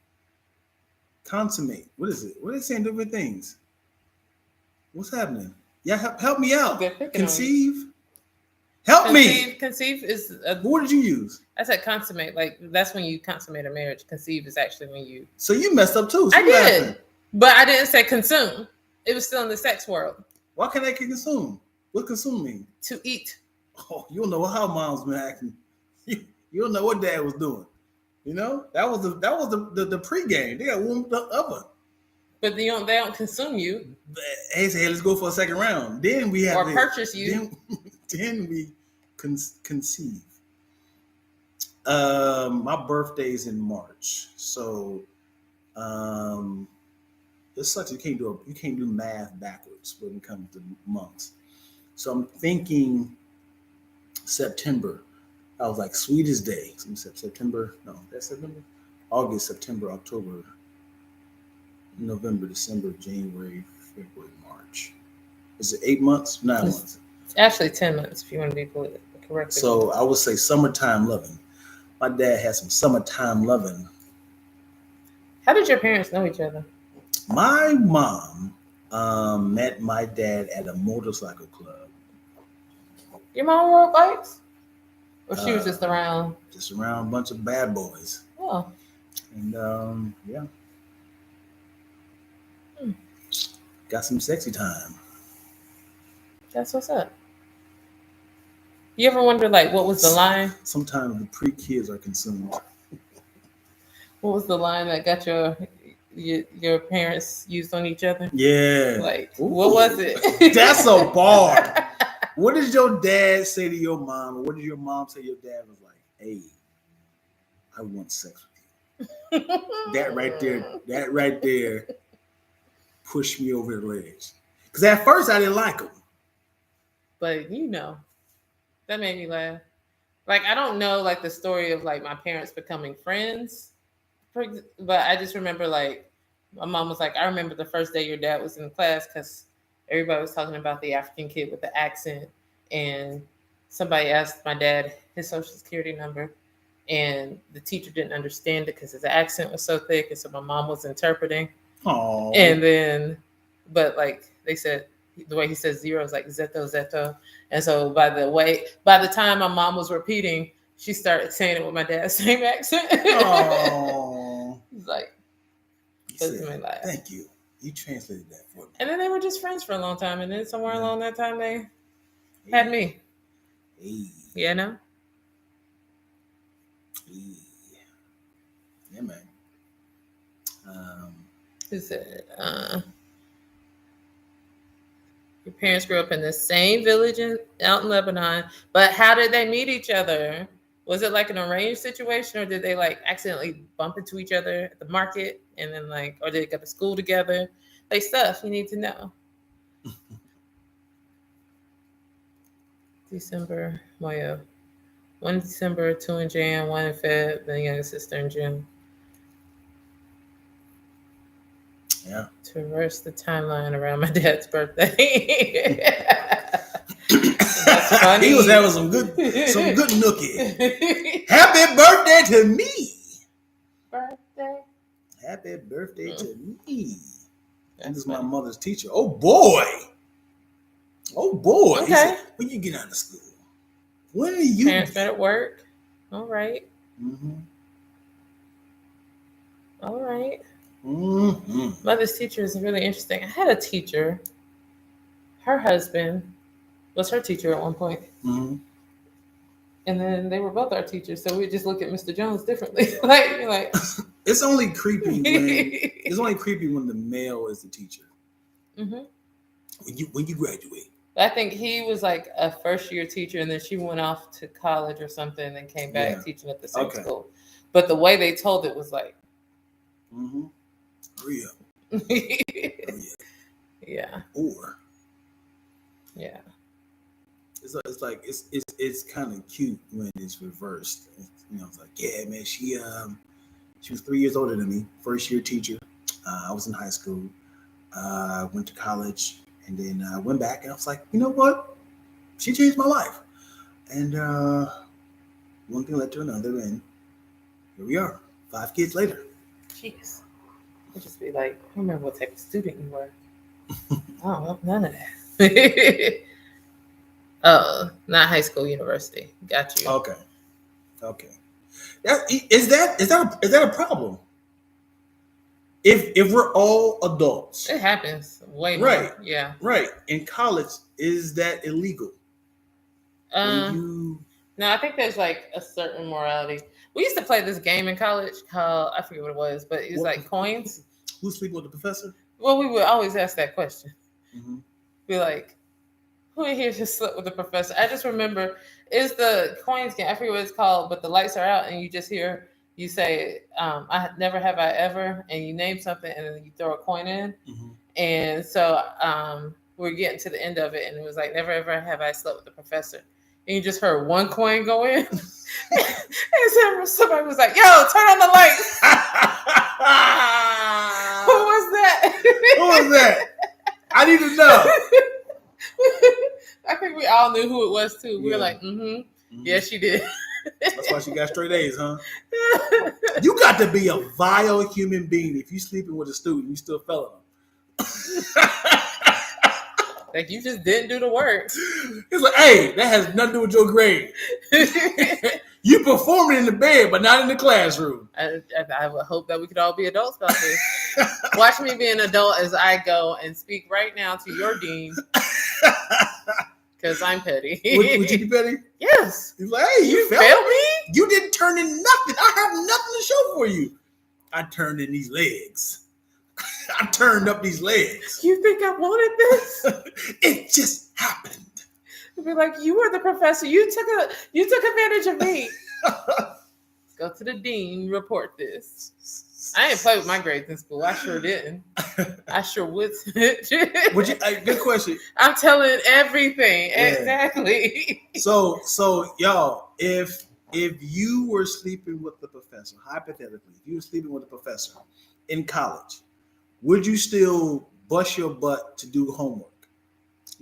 Consummate. What is it? What are they saying? Different things. What's happening? Yeah, help me out. Conceive. Help me. Conceive is. What did you use? I said consummate. That's when you consummate a marriage. Conceive is actually when you. So you messed up too. I did, but I didn't say consume. It was still in the sex world. Why can't I consume? What consume mean? To eat. Oh, you don't know how mom's been acting. You don't know what dad was doing. You know, that was the pregame. They got warmed up. But they don't consume you. They say, hey, let's go for a second round. Then we have purchase you. Then we conceive. My birthday's in March, so it sucks. You can't do math backwards when it comes to months. So I'm thinking September. I was like, sweetest day. September. No, that's September. August, September, October, November, December, January, February, March. Is it 8 months? 9 months? It's actually 10 months if you want to be correct. So I would say summertime loving. My dad had some summertime loving. How did your parents know each other? My mom met my dad at a motorcycle club. Your mom rode bikes? Or she was just around? Just around a bunch of bad boys. Oh. And yeah. Got some sexy time. That's what's up. You ever wonder, like, what was the line? Sometimes the pre-kids are consumed. What was the line that got your parents used on each other? Yeah. Like, ooh, what was it? That's a bar. What did your dad say to your mom? Or what did your mom say to your dad? Was like, hey, I want sex with you. That right there pushed me over the ledge. Because at first I didn't like him. But that made me laugh. Like, I don't know, like, the story of, like, my parents becoming friends. But I just remember, like, my mom was like, I remember the first day your dad was in class because everybody was talking about the African kid with the accent. And somebody asked my dad his social security number. And the teacher didn't understand it because his accent was so thick. And so my mom was interpreting. Aww. And then, but, like, they said, the way he says zero is like Zeto. And so by the time my mom was repeating, she started saying it with my dad's same accent. Oh. He's like, thank you. You translated that for me. And then they were just friends for a long time. And then somewhere along that time, they had me. Hey. Yeah, no? Hey. Yeah, man. Who said, your parents grew up in the same village out in Lebanon, but how did they meet each other? Was it like an arranged situation, or did they like accidentally bump into each other at the market, and then like, or did they go to school together? Like, stuff you need to know. December, Moyo. 1 December, 2 in Jan, 1 in Feb, then younger sister in June. Yeah. Traverse the timeline around my dad's birthday. That's funny. He was having some good nookie. Happy birthday to me. Birthday. Happy birthday to me. And this is my mother's teacher. Oh boy. Okay. He said, when you get out of school? When are you? Parents been at work. All right. Mm-hmm. All right. Mm-hmm. Mother's teacher is really interesting. I had a teacher. Her husband was her teacher at one point. Mm-hmm. And then they were both our teachers, so we just look at Mr. Jones differently. like it's only creepy when the male is the teacher. Mm-hmm. When you graduate. I think he was like a first year teacher, and then she went off to college or something, and came back teaching at the same school. But the way they told it was like, mm-hmm. Hurry up. Yeah. Or. Yeah. It's kind of cute when it's reversed. It's like, yeah, man, she was 3 years older than me, first year teacher. I was in high school. Went to college, and then I went back, and I was like, you know what? She changed my life. And one thing led to another, and here we are, 5 kids later. Jeez. I'd just be like, I remember what type of student you were. I don't know none of that. Not high school, university. Got you. Okay. Is that a problem? If we're all adults, it happens way more. Right. Yeah. Right. In college, is that illegal? No, I think there's like a certain morality. We used to play this game in college called, I forget what it was, but it was like coins. Who's sleeping with the professor? Well, we would always ask that question. Mm-hmm. Be like, who in here just slept with the professor? I just remember it's the coins game. I forget what it's called, but the lights are out and you just hear you say, I never have I ever, and you name something and then you throw a coin in. Mm-hmm. And so we're getting to the end of it and it was like, never ever have I slept with the professor. And you just heard one coin go in. And somebody was like, yo, turn on the lights. Who was that? Who was that? I need to know. I think we all knew who it was too. We were like, yeah, she did. That's why she got straight A's, huh? You got to be a vile human being if you sleeping with a student, you still failing them. Like you just didn't do the work. It's like, hey, that has nothing to do with your grade. You performed in the bed, but not in the classroom. I would hope that we could all be adults about this. Watch me be an adult as I go and speak right now to your dean. Because I'm petty. Would you be petty? Yes. He's like, hey, you failed me? You didn't turn in nothing. I have nothing to show for you. I turned in these legs. I turned up these legs. You think I wanted this? It just happened. I'd be like, you were the professor. You took advantage of me. Go to the dean, report this. I didn't play with my grades in school. I sure didn't. I sure would. Good question. I'm telling everything. Yeah. Exactly. So y'all, if you were sleeping with the professor, hypothetically, if you were sleeping with a professor in college, would you still bust your butt to do homework?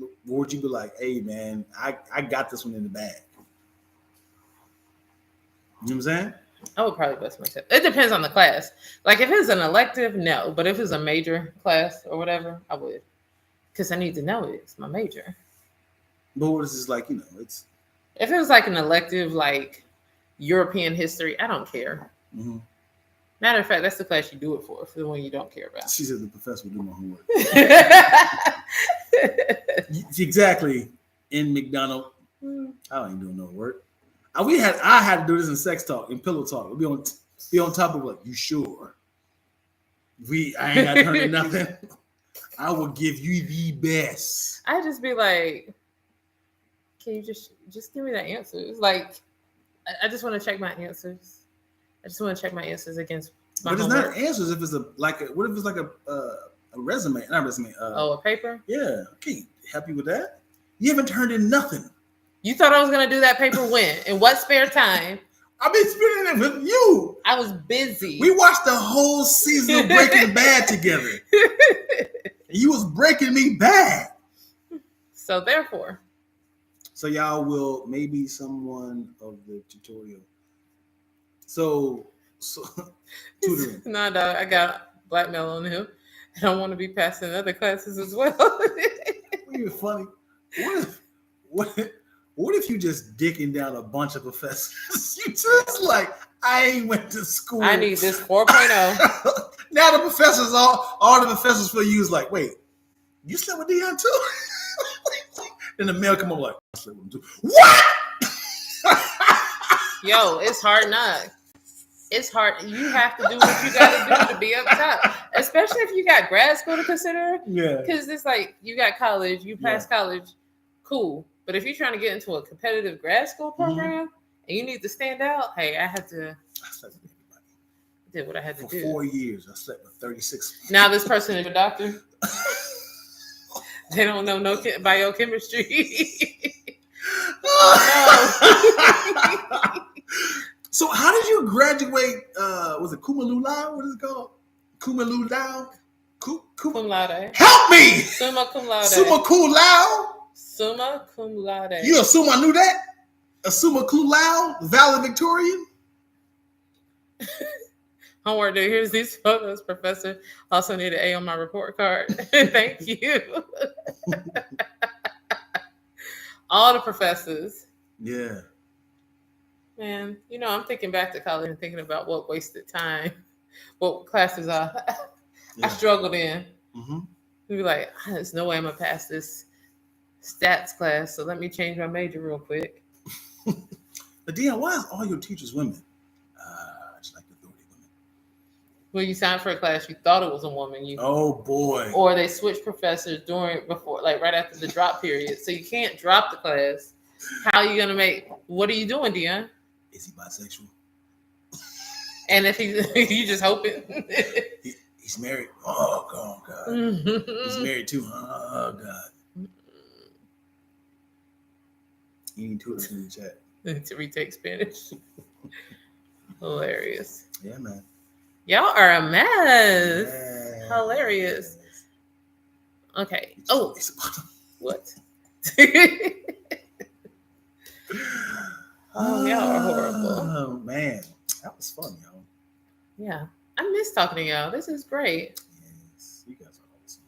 Or would you be like, hey man, I got this one in the bag? You know what I'm saying? I would probably bust myself. It depends on the class. Like if it's an elective, no. But if it's a major class or whatever, I would. Because I need to know it's my major. But what is this like, it's... If it was like an elective, like European history, I don't care. Mm-hmm. Matter of fact, that's the class you do it for the one you don't care about. She said the professor will do my homework. Exactly. In McDonald. I ain't doing no work. I had to do this in sex talk, in pillow talk. We'll be on top of like, you sure? I ain't got to turn in nothing. I will give you the best. I just be like, can you just give me the answers? Like, I just want to check my answers. I just want to check my answers against my But it's homework. not answers if it's what if it's like a resume? Not resume. A paper? Yeah. Okay. Help you with that? You haven't turned in nothing. You thought I was going to do that paper when? In what spare time? I've been spending it with you. I was busy. We watched the whole season of Breaking Bad together. And you was breaking me bad. So therefore. So y'all will, maybe someone of the tutorial. So tutoring. No, dog, I got blackmail on him. I don't want to be passing other classes as well. You're funny. What if you just dicking down a bunch of professors? You just like, I ain't went to school. I need this 4.0. Now the professors, all the professors for you is like, wait, you slept with Dion too? Then the mail come up like, I slept with him too. What? Yo, it's hard not. It's hard. You have to do what you got to do to be up top, especially if you got grad school to consider. Yeah. Because it's like you got college, you pass college, cool. But if you're trying to get into a competitive grad school program and you need to stand out, hey, I slept with everybody. Did what I had to do. For 4 years, I slept with 36. Now this person is a doctor. They don't know no biochemistry. Oh, no. So how did you graduate? Was it cum laude? What is it called? Cum laude? Cum laude. Help me! Summa cum laude. Summa cum laude? Summa cum laude. You assume I knew that? A summa cum laude? Valedictorian? Homework, dude. Here's these photos, Professor. Also need an A on my report card. Thank you. All the professors. Yeah. Man, I'm thinking back to college and thinking about what wasted time, what classes I struggled in. Mm-hmm. We'd be like, there's no way I'm going to pass this stats class, so let me change my major real quick. But Dion, why is all your teachers women? I just like authority women. When you signed for a class, you thought it was a woman. Oh boy! Or they switched professors right after the drop period, so you can't drop the class. How are you gonna make? What are you doing, Dion? Is he bisexual? And if you just hoping he's married. Oh God! He's married too. Oh God! You need to in the chat to retake Spanish. Hilarious. Yeah, man. Y'all are a mess. Yeah. Hilarious. Okay. Oh, what? Oh, y'all are horrible. Oh man, that was fun, y'all. Yeah, I miss talking to y'all. This is great. Yes, you guys are awesome.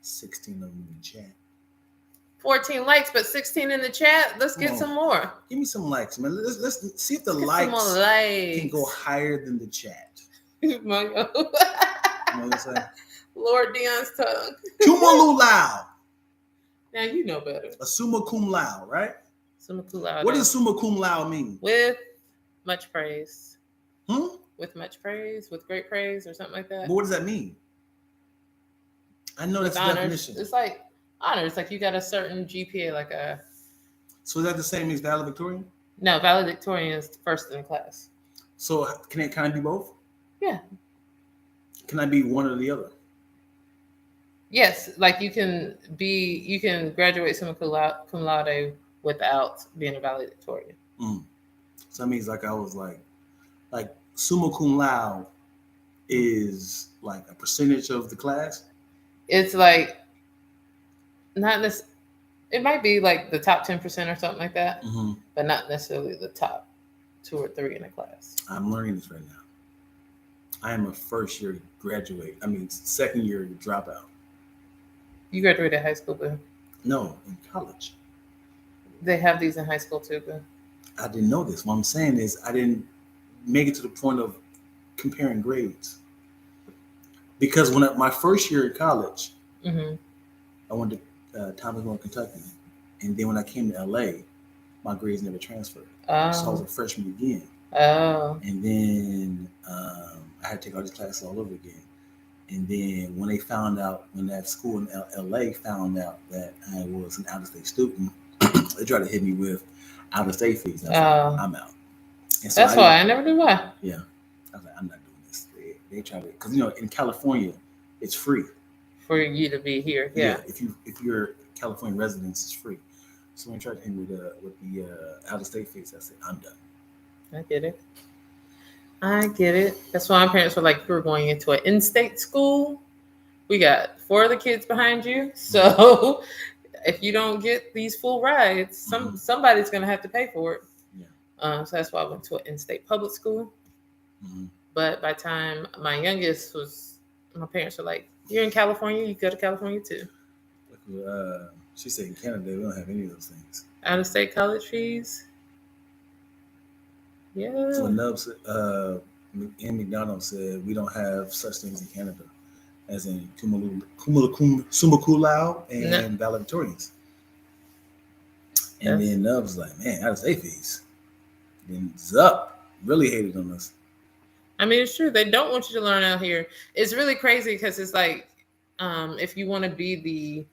16 of them in the chat. 14 likes, but 16 in the chat. Let's get some more. Give me some likes, man. Let's see if the likes can go higher than the chat. You know what I'm saying? Lord Dion's tongue. Tumalu Lao. Now you know better. A summa cum laude, right? Summa cum laude. What does summa cum laude mean? With much praise. With much praise, with great praise, or something like that. But what does that mean? I know that's the definition. It's like honors, like you got a certain GPA, like a. So is that the same as valedictorian? No, valedictorian is first in class. So can I be both? Yeah. Can I be one or the other? Yes, like you can graduate summa cum laude without being a valedictorian. So that means like I was like summa cum laude is like a percentage of the class. It's like not this. It might be like the top 10% or something like that, but not necessarily the top 2 or 3 in the class. I'm learning this right now. I am a first year graduate. I mean, second year dropout. You graduated high school, boo? No, in college. They have these in high school too, boo. I didn't know this. What I'm saying is I didn't make it to the point of comparing grades. Because my first year in college, I went to Thomas More, Kentucky. And then when I came to LA, my grades never transferred. So I was a freshman again. And then I had to take all these classes all over again. And then when that school in LA found out that I was an out-of-state student, they tried to hit me with out-of-state fees. I was like, I'm out. And so that's why I never knew why. Yeah. I was like, I'm not doing this. They tried to, because in California, it's free for you to be here. Yeah. If you're California residents, it's free. So when I tried to hit me with the out-of-state fees, I said, I'm done. I get it. That's why my parents were like, you're going into an in-state school. We got 4 of the kids behind you. So if you don't get these full rides, somebody's going to have to pay for it. Yeah. So that's why I went to an in-state public school. But by the time my youngest was, my parents were like, you're in California, you go to California too. She said in Canada, we don't have any of those things. Out-of-state college fees. Yeah. So Nubs and McDonald said we don't have such things in Canada, as in summa cum laude and valedictorians. And then Nubs like, man, out-of-state fees. Then Zup really hated on us. I mean, it's true. They don't want you to learn out here. It's really crazy because it's like, if you want to be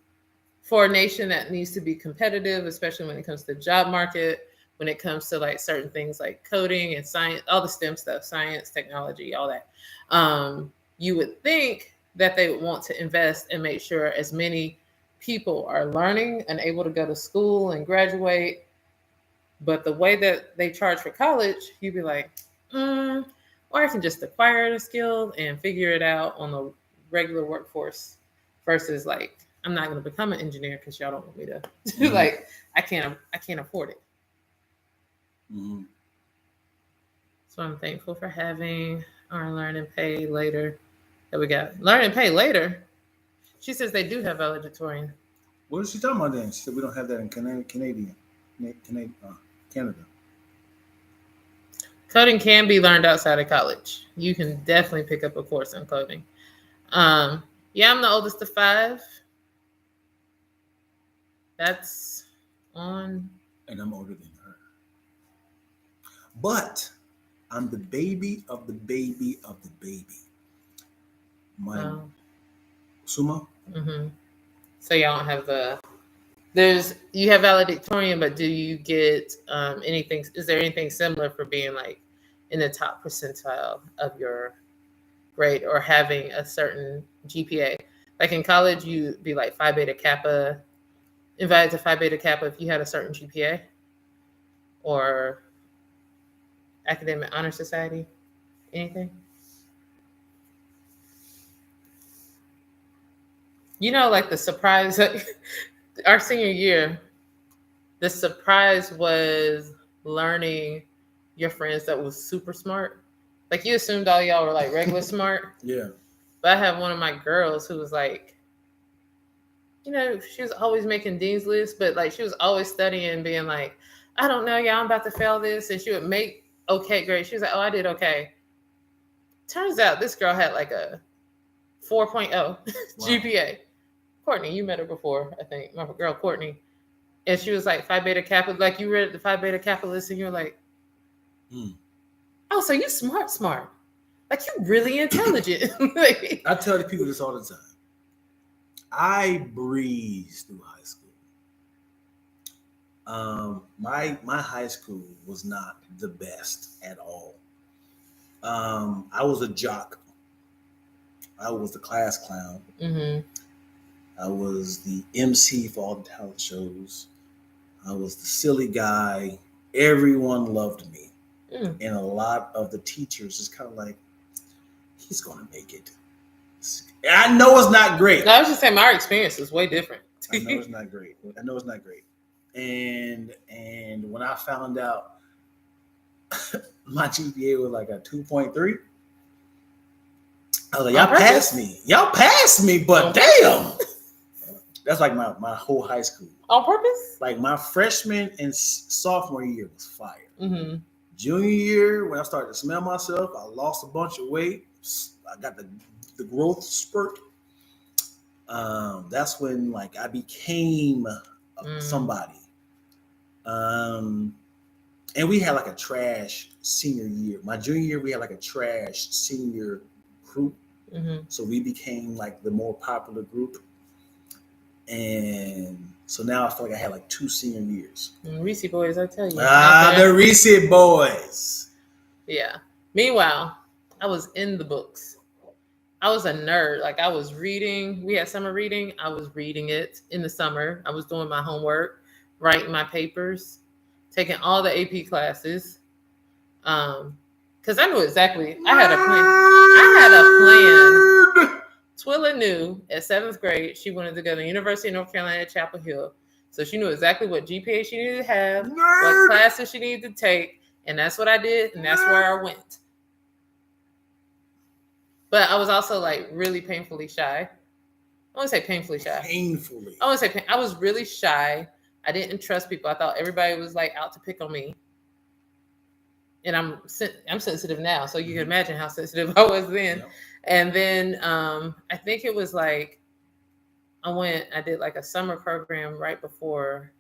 for a nation that needs to be competitive, especially when it comes to the job market, when it comes to like certain things like coding and science, all the STEM stuff, science, technology, all that, you would think that they would want to invest and make sure as many people are learning and able to go to school and graduate. But the way that they charge for college, you'd be like, or I can just acquire the skill and figure it out on the regular workforce versus like, I'm not going to become an engineer because y'all don't want me to. Like, I can't afford it. So I'm thankful for having our Learn and Pay Later that we got. Learn and Pay Later. She says they do have valedictorian. What is she talking about then? She said we don't have that in Canada. Coding can be learned outside of college. You can definitely pick up a course on coding. Yeah, I'm the oldest of 5. That's on. And I'm older than her. But I'm the baby of the baby of the baby. My Summa. So y'all don't have you have valedictorian, but do you get anything? Is there anything similar for being like in the top percentile of your grade or having a certain GPA? Like in college, you'd be like Phi Beta Kappa, invited to Phi Beta Kappa if you had a certain GPA, or Academic Honor Society, anything? Like the surprise, our senior year, the surprise was learning your friends that was super smart. Like you assumed all y'all were like regular smart. Yeah. But I have one of my girls who was like she was always making dean's lists, but like she was always studying, being like, I don't know, y'all, I'm about to fail this. And she would make okay grades. She was like, oh, I did okay. Turns out this girl had like a 4.0 wow. GPA. Courtney, you met her before, I think. My girl Courtney. And she was like Phi Beta Kappa. Like you read the Phi Beta Kappa list and you're like, oh, so you smart. Like you really intelligent. I tell the people this all the time. I breezed through high school. My high school was not the best at all. I was a jock. I was the class clown. Mm-hmm. I was the MC for all the talent shows. I was the silly guy. Everyone loved me. And a lot of the teachers just kind of like, he's going to make it. And I know it's not great. I was just saying my experience is way different. I know it's not great. And when I found out my GPA was like a 2.3, I was like, y'all passed me, but damn. That's like my whole high school. On purpose? Like my freshman and sophomore year was fire. Mm-hmm. Junior year, when I started to smell myself, I lost a bunch of weight. I got the growth spurt. That's when like I became somebody. And we had like a trash senior year. My junior year, we had like a trash senior group. Mm-hmm. So we became like the more popular group. And so now I feel like I had like 2 senior years. Reese boys, I tell you. The Reese boys. Yeah. Meanwhile, I was in the books. I was a nerd. Like I was reading. We had summer reading. I was reading it in the summer. I was doing my homework, writing my papers, taking all the AP classes. Because I knew exactly. I had a plan. Twilla knew at 7th grade she wanted to go to the University of North Carolina at Chapel Hill. So she knew exactly what GPA she needed to have, what classes she needed to take, and that's what I did, and that's where I went. But I was also like really painfully shy. I want to say painfully shy. I was really shy. I didn't trust people. I thought everybody was like out to pick on me. And I'm sensitive now, so you can imagine how sensitive I was then. Yep. And then I think it was like I did like a summer program right before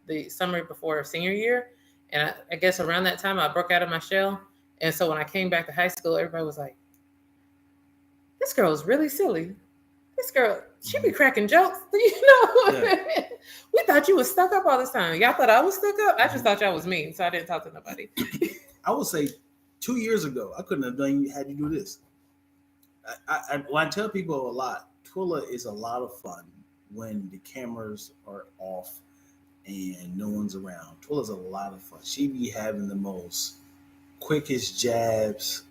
the summer before senior year. And I guess around that time I broke out of my shell. And so when I came back to high school, everybody was like, this girl's really silly. This girl, she be cracking jokes. Yeah. We thought you was stuck up all this time. Y'all thought I was stuck up? I just thought y'all was mean, so I didn't talk to nobody. I would say 2 years ago, I couldn't have done had you do this. I tell people a lot, Twilla is a lot of fun when the cameras are off and no one's around. Twilla's a lot of fun. She be having the most quickest jabs.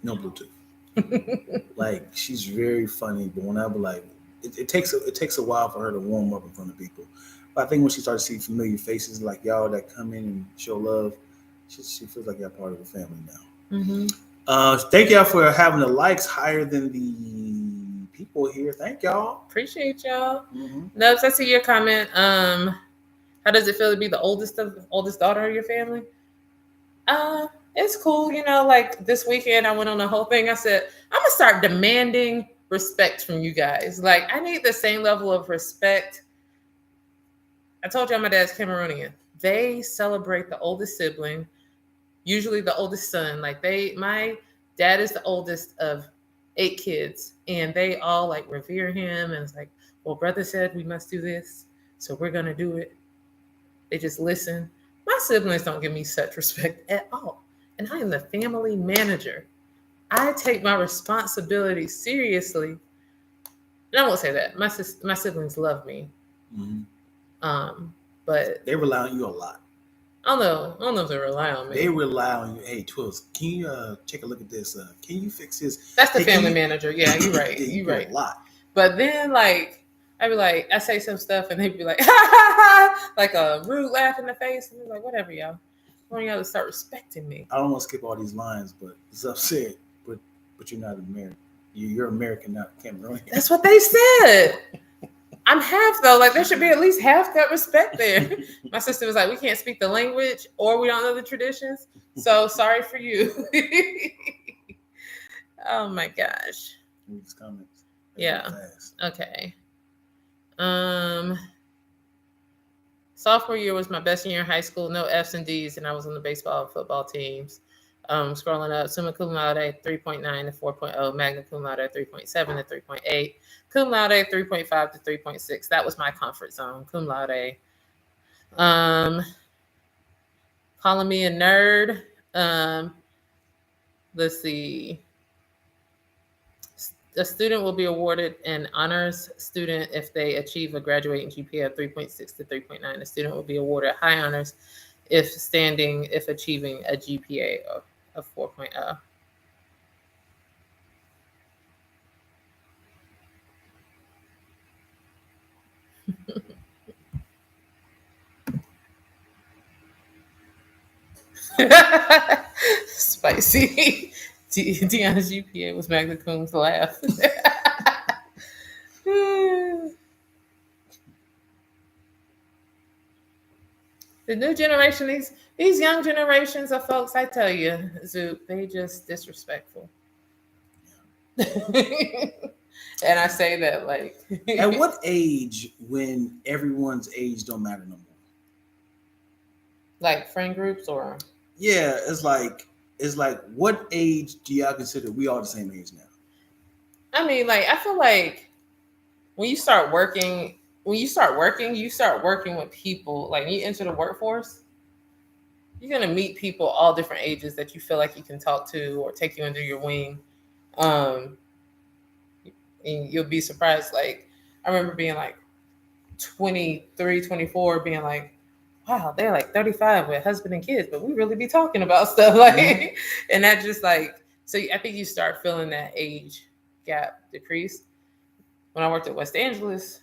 No Bluetooth. Like she's very funny, but when I be like, it takes a while for her to warm up in front of people. But I think when she starts to see familiar faces like y'all that come in and show love, she feels like y'all part of the family now. Mm-hmm. Thank y'all for having the likes higher than the people here. Thank y'all. Appreciate y'all. Mm-hmm. Nubs, I see your comment. How does it feel to be the oldest daughter of your family? It's cool. Like this weekend I went on the whole thing. I said, I'm going to start demanding respect from you guys. Like I need the same level of respect. I told y'all my dad's Cameroonian. They celebrate the oldest sibling, usually the oldest son. Like my dad is the oldest of 8 kids, and they all like revere him. And it's like, well, brother said we must do this, so we're gonna do it. They just listen. My siblings don't give me such respect at all, and I am the family manager. I take my responsibility seriously, and I won't say that my siblings love me. Mm-hmm. But they rely on you a lot. I don't know if they rely on me. They rely on you. Hey, Twills, can you take a look at this? Can you fix this? That's the family manager. Yeah, you're right. You're right. A lot. But then, like, I be like, I say some stuff, and they be like, like a rude laugh in the face, and they're like, whatever, y'all. I want y'all to start respecting me. I don't want to skip all these lines, but it's upset. But you're not married. You're American, not Cameroonian. That's what they said. I'm half though. Like there should be at least half that respect there. My sister was like, we can't speak the language or we don't know the traditions. So sorry for you. Oh my gosh. Read his comments. Yeah. Okay. Sophomore year was my best year in high school. No F's and D's, and I was on the baseball and football teams. Scrolling up, summa cum laude 3.9 to 4.0, magna cum laude 3.7 to 3.8, cum laude 3.5 to 3.6. That was my comfort zone, cum laude. Calling me a nerd. Let's see. A student will be awarded an honors student if they achieve a graduating GPA of 3.6 to 3.9. A student will be awarded high honors if achieving a GPA of 4.0. Spicy. Deanna's GPA was magna cum's laugh. The new generation, these young generations of folks, I tell you, Zoop, they just disrespectful. And I say that like at what age when everyone's age don't matter no more? Like friend groups or yeah, it's like what age do y'all consider we all the same age now? I mean, like I feel like when you start working, you start working with people. Like you enter the workforce, you're gonna meet people all different ages that you feel like you can talk to or take you under your wing. And you'll be surprised. Like I remember being like 23, 24, being like, wow, they're like 35 with husband and kids, but we really be talking about stuff like, and that just like, so I think you start feeling that age gap decrease. When I worked at West Angeles,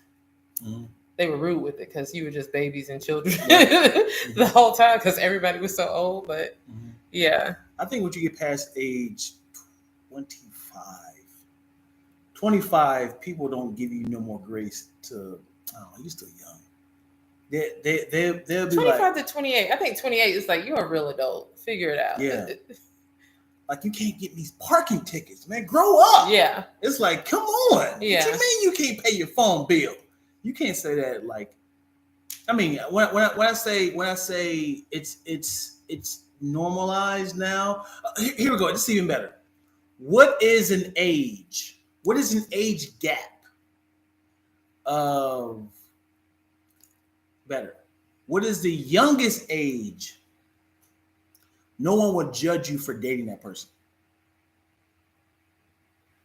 they were rude with it because you were just babies and children the whole time because everybody was so old. But yeah, I think once you get past age 25, people don't give you no more grace to. Oh, you're still young. They'll be 25 like, to 28. I think 28 is like you're a real adult. Figure it out. Yeah. Like you can't get these parking tickets, man. Grow up. Yeah. It's like, come on. Yeah. What you mean you can't pay your phone bill? You can't say that. Like, I mean, when I say it's normalized now. Here we go. It's even better. What is an age? What is an age gap of better? What is the youngest age? No one would judge you for dating that person.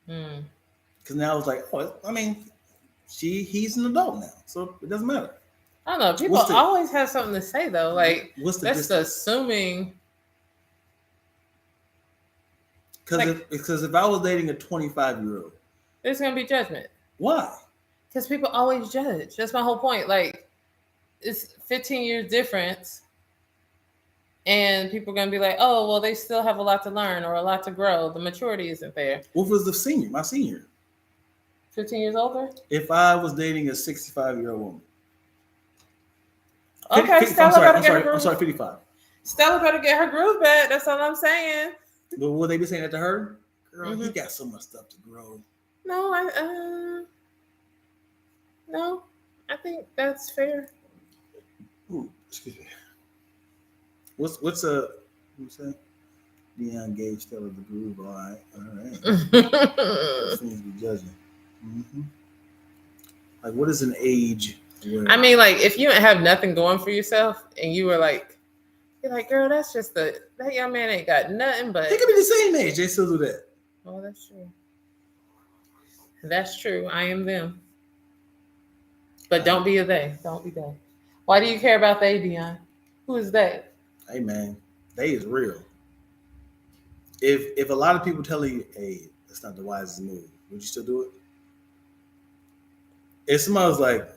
Because now it's like, oh, I mean, he's an adult now, so it doesn't matter. I don't know. People always have something to say though. Like, what's the that's distance? Assuming. Because if I was dating a 25-year-old, there's gonna be judgment. Why? Because people always judge. That's my whole point. Like, it's 15 years difference, and people are gonna be like, "Oh, well, they still have a lot to learn or a lot to grow. The maturity isn't there." What was my senior? 15 years older? If I was dating a 65-year-old woman. Okay, I'm sorry, 55. Stella better get her groove back. That's all I'm saying. But will they be saying that to her? Girl, you got so much stuff to grow. No, no, I think that's fair. Ooh, excuse me. What's say? Dion gave Stella the groove. All right. Seems to be judging. Like, what is an age? I mean, like, if you have nothing going for yourself, and you're like, girl, that's just that young man ain't got nothing but. They could be the same age. They still do that. Oh, that's true. That's true. I am them. But don't be a they. Don't be they. Why do you care about they, Dion? Who is they? Hey, man, they is real. If a lot of people tell you, hey, that's not the wisest move, would you still do it? If somebody was like,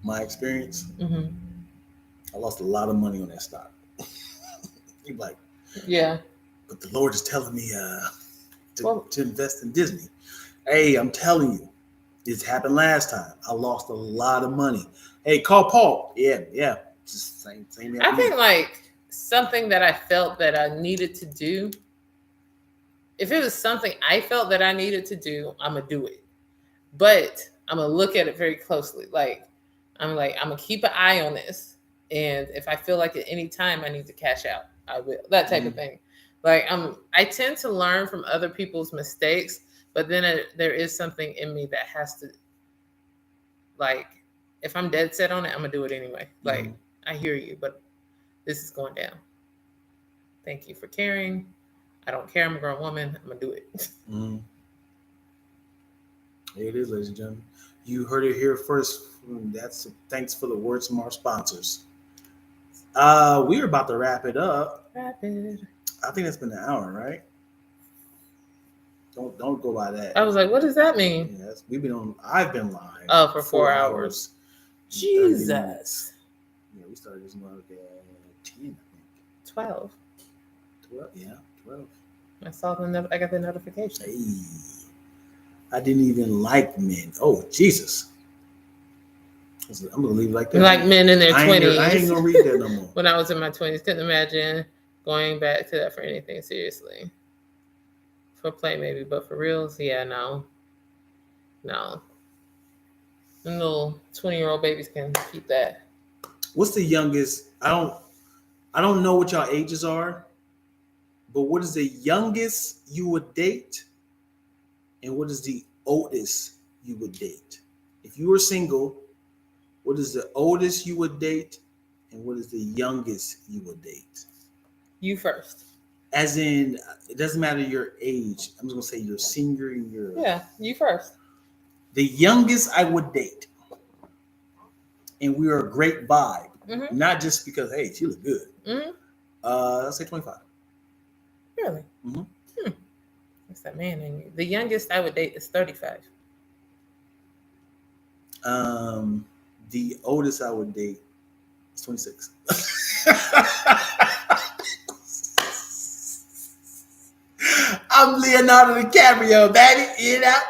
my experience, I lost a lot of money on that stock. You're like, yeah, but the Lord is telling me to invest in Disney. Hey, I'm telling you, this happened last time. I lost a lot of money. Hey, call Paul. Yeah. Just same. I think like something that I felt that I needed to do. If it was something I felt that I needed to do, I'm gonna do it. But I'm gonna look at it very closely. I'm gonna keep an eye on this. And if I feel like at any time I need to cash out, I will. That type of thing. Like I tend to learn from other people's mistakes, but then there is something in me that has to, like, if I'm dead set on it, I'm gonna do it anyway. Like, I hear you, but this is going down. Thank you for caring. I don't care. I'm a grown woman. I'm gonna do it. It is, ladies and gentlemen. You heard it here first. Thanks for the words from our sponsors. We're about to wrap it up. I think it's been an hour, right? Don't go by that. I was like, what does that mean? Yes, I've been live. Oh, for 4 hours. Jesus. Yeah, we started this month at 10, I think. 12. 12, yeah, 12. I got the notification. Hey, I didn't even like men. Oh, Jesus. I'm gonna leave it like that. Like men in their 20s. I ain't gonna read that no more. When I was in my 20s, couldn't imagine going back to that for anything seriously. For play maybe, but for reals, yeah, no. Them little 20-year-old babies can keep that. What's the youngest? I don't know what y'all ages are, but what is the youngest you would date, and what is the oldest you would date? If you were single, what is the oldest you would date, and what is the youngest you would date? You first. As in, it doesn't matter your age. I'm just gonna say your senior year. Yeah, you first. The youngest I would date, and we are a great vibe, not just because hey, she look good. Let's say 25. Really? What's that man in you? The youngest I would date is 35. The oldest I would date is 26. I'm Leonardo DiCaprio, baby. You know?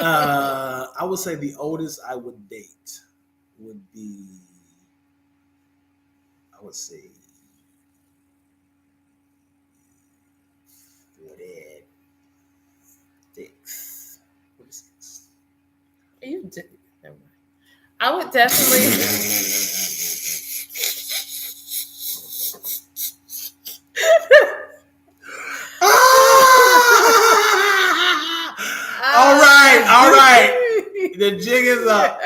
I would say the oldest I would date would be, I would say, 46. 46. You did. Never mind. I would definitely. All right. The jig is up.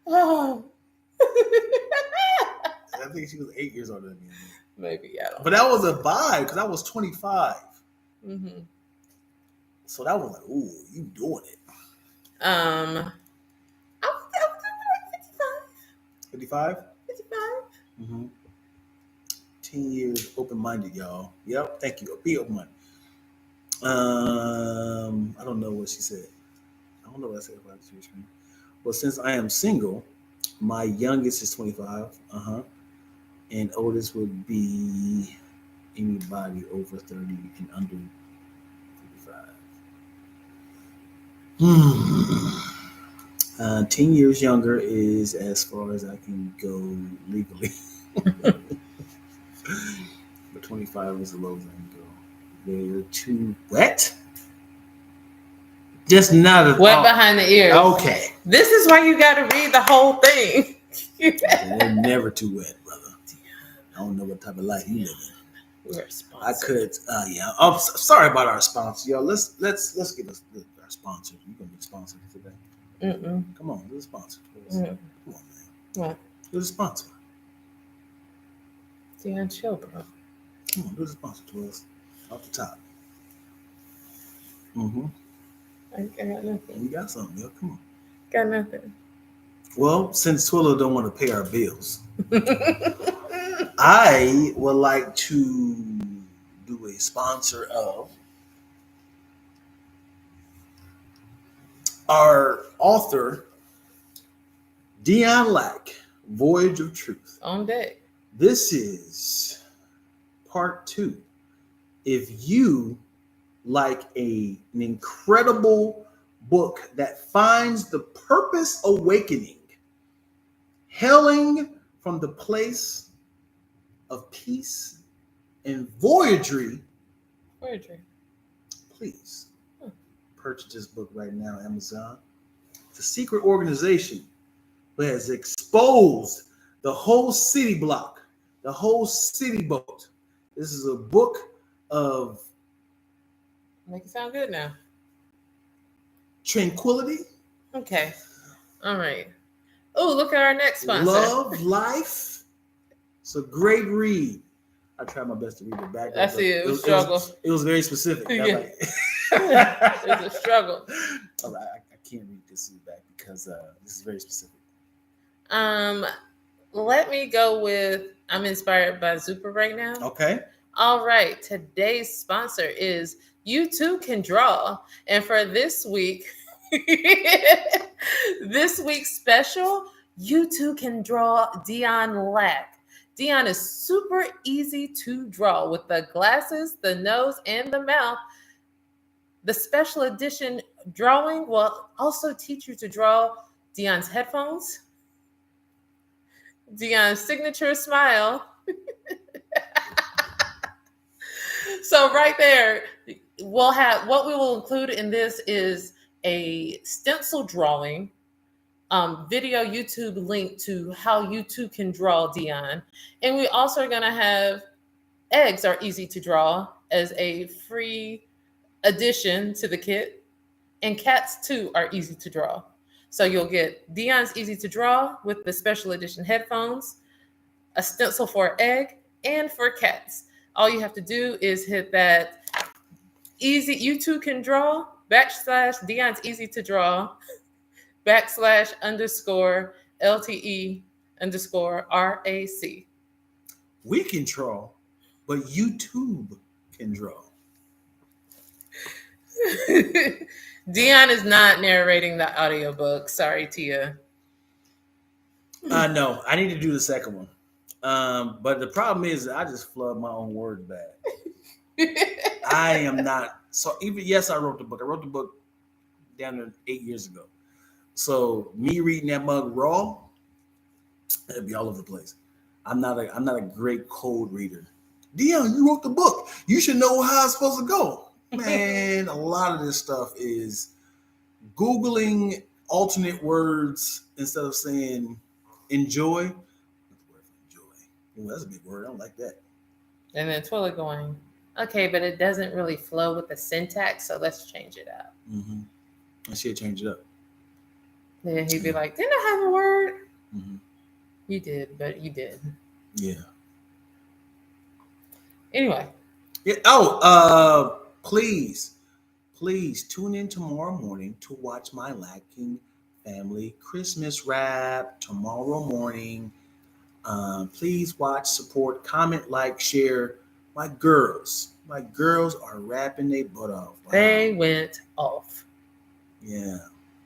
Oh. I think she was 8 years older than me. Maybe, I don't But that was a vibe because I was 25. So that was like, ooh, you doing it. I would do 55? 55. 10 years open-minded, y'all. Yep, thank you. Be open-minded. I don't know what she said. I don't know what I said about the screen. Well, since I am single, my youngest is 25. And oldest would be anybody over 30 and under 55. 10 years younger is as far as I can go legally. But 25 is the lowest I can go. They're too wet. Just not at wet all. Behind the ears. Okay. This is why you got to read the whole thing. They're never too wet, brother. I don't know what type of life you live in. We're sponsored. I could, yeah. I'm sorry about our sponsor, y'all. Let's give us our sponsor. You're gonna be sponsored today. Come on, who's a sponsor? Come on, man. What? Who's a sponsor? Damn, chill, bro. Come on, who's a sponsor to us? Off the top. I got nothing. You got something, yo. Come on. Got nothing. Well, since Twilio don't want to pay our bills, I would like to do a sponsor of our author, Dion Lack, Voyage of Truth. On deck. This is part 2. If you like an incredible book that finds the purpose awakening, hailing from the place of peace and voyagery. Please purchase this book right now, Amazon. It's a secret organization that has exposed the whole city block, the whole city boat. This is a book of make it sound good now. Tranquility. Okay. All right. Oh, look at our next sponsor. Love Life. It's a great read. I tried my best to read it back. I see it. It was struggle. It was very specific. Yeah. Like, it's a struggle. All right, I can't read this back because this is very specific. Let me go with I'm inspired by Zupa right now. Okay. All right. Today's sponsor is You Too Can Draw. And for this week, this week's special, You Too Can Draw Dion Lack. Dion is super easy to draw with the glasses, the nose, and the mouth. The special edition drawing will also teach you to draw Dion's headphones, Dion's signature smile. So right there, we'll have what we will include in this is a stencil drawing, video YouTube link to how you too can draw Dion. And we also are going to have eggs are easy to draw as a free addition to the kit. And cats too are easy to draw. So you'll get Dion's easy to draw with the special edition headphones, a stencil for egg, and for cats. All you have to do is hit that easy, you too can draw, / Dion's easy to draw, / _LTE _ RAC. We can draw, but YouTube can draw. Dion is not narrating the audiobook. Sorry, Tia. No, I need to do the second one. But the problem is I just flood my own words back. I am not. So even, yes, I wrote the book. I wrote the book down there 8 years ago. So me reading that mug raw, it'd be all over the place. I'm not a great code reader. Dion, you wrote the book. You should know how it's supposed to go. Man, a lot of this stuff is Googling alternate words instead of saying enjoy. What's the word for enjoy? Ooh, that's a big word. I don't like that. And then Twilla going, okay, but it doesn't really flow with the syntax, so let's change it up. Mm-hmm. I should change it up. Then he'd be like, didn't I have a word? Mm-hmm. You did, but you did. Yeah. Anyway. Yeah. Please tune in tomorrow morning to watch my Lacking Family Christmas wrap tomorrow morning. Please watch, support, comment, like, share. My girls are rapping their butt off. Wow. They went off. Yeah.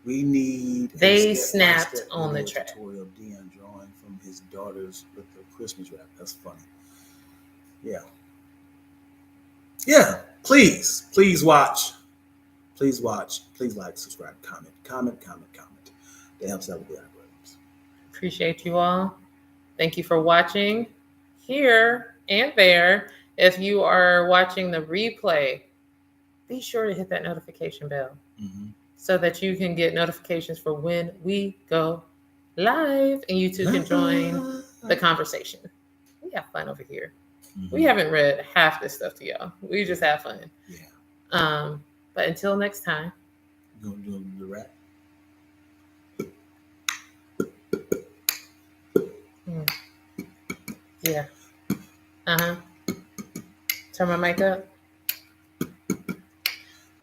We need. They snapped on the track. Tutorial of Dion drawing from his daughters with the Christmas wrap. That's funny. Yeah. Yeah. Please watch. Please watch. Please like, subscribe, comment. That helps out with the algorithms. Appreciate you all. Thank you for watching here and there. If you are watching the replay, be sure to hit that notification bell so that you can get notifications for when we go live and you too can join the conversation. We have fun over here. We haven't read half this stuff to y'all. We just have fun. Yeah. But until next time. You gonna do the rap? Yeah. Turn my mic up.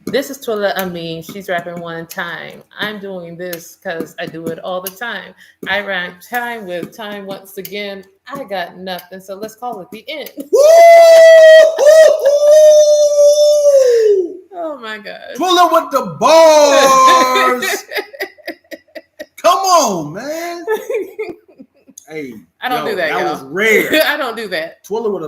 This is Twilla Amin. She's rapping one time. I'm doing this because I do it all the time. I rhyme time with time once again. I got nothing, so let's call it the end. Oh my God. Twilla with the bars. Come on, man. Hey, I don't do that. That y'all. was rare. I don't do that. Twilla would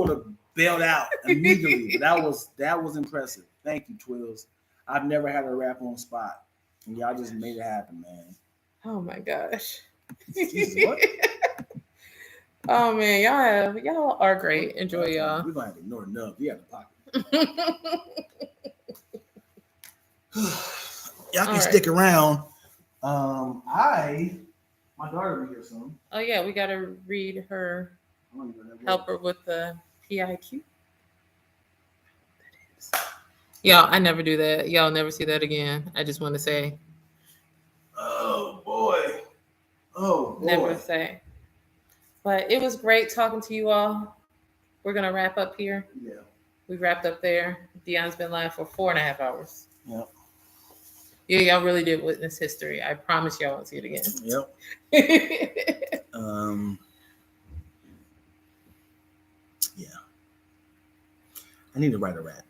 have bailed out immediately. That was impressive. Thank you, Twills. I've never had a rap on spot. And y'all just made it happen, man. Oh my gosh. Jesus, what? Oh man, y'all are great. Enjoy y'all. We're gonna have to ignore Nub. We got the pocket. Y'all can stick around. My daughter will hear some. Oh yeah, we gotta read her. Help her with the PIQ. Y'all, I never do that. Y'all never see that again. I just want to say. Oh boy. Never say. But it was great talking to you all. We're gonna wrap up here. Yeah. We wrapped up there. Dion's been live for 4.5 hours. Yep. Yeah, y'all really did witness history. I promise y'all won't see it again. Yep. Yeah. I need to write a rap.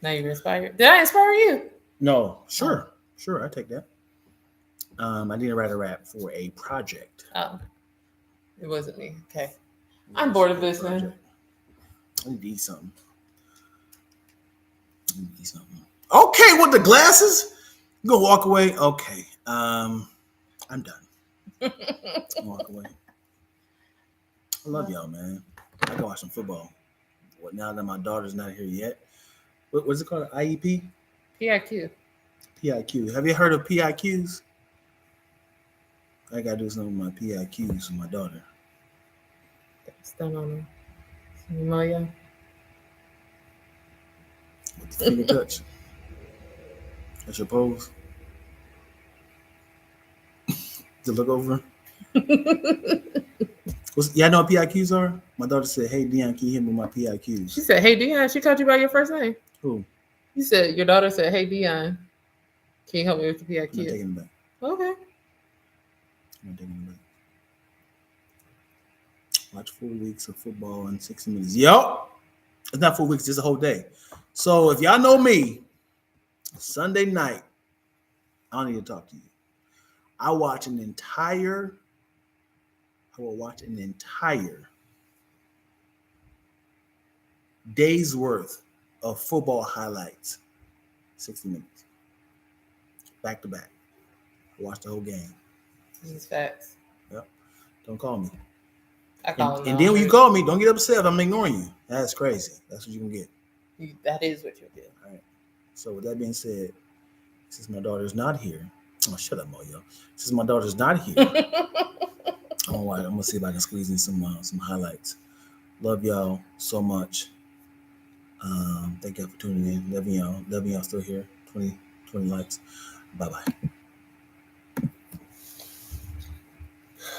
Now you're inspired. Did I inspire you? No. Sure. I take that. I need to write a rap for a project. Oh. It wasn't me. Okay. I'm bored of this then. I need to eat something. Okay, with the glasses? You gonna walk away? Okay. I'm done. Walk away. I love y'all, man. I can watch some football. What now that my daughter's not here yet? What's it called? IEP? PIQ. PIQ. Have you heard of PIQs? I gotta do something with my PIQs with my daughter. Stand on her. Moya. With the finger touch. That's your pose. To look over. Y'all know what PIQs are? My daughter said, "Hey Dion, can you hit me with my PIQs?" She said, "Hey Dion." She called you by your first name. Who? You said your daughter said, "Hey Dion, can you help me with the PIQ?" I'm taking it back. Okay. I'm taking it back. Watch 4 weeks of football in 60 minutes. Yup. It's not 4 weeks, it's a whole day. So if y'all know me, Sunday night, I don't need to talk to you. I will watch an entire day's worth of football highlights. 60 minutes. Back to back. I watched the whole game. This is facts. Yep. Don't call me. I call and then when you call me, don't get upset. I'm ignoring you. That's crazy. That's what you can get. That is what you get. All right. So with that being said, since my daughter's not here, shut up, Moyo. Since my daughter's not here, I'm gonna see if I can squeeze in some highlights. Love y'all so much. Thank y'all for tuning in. Loving y'all still here. 20 likes. Bye bye.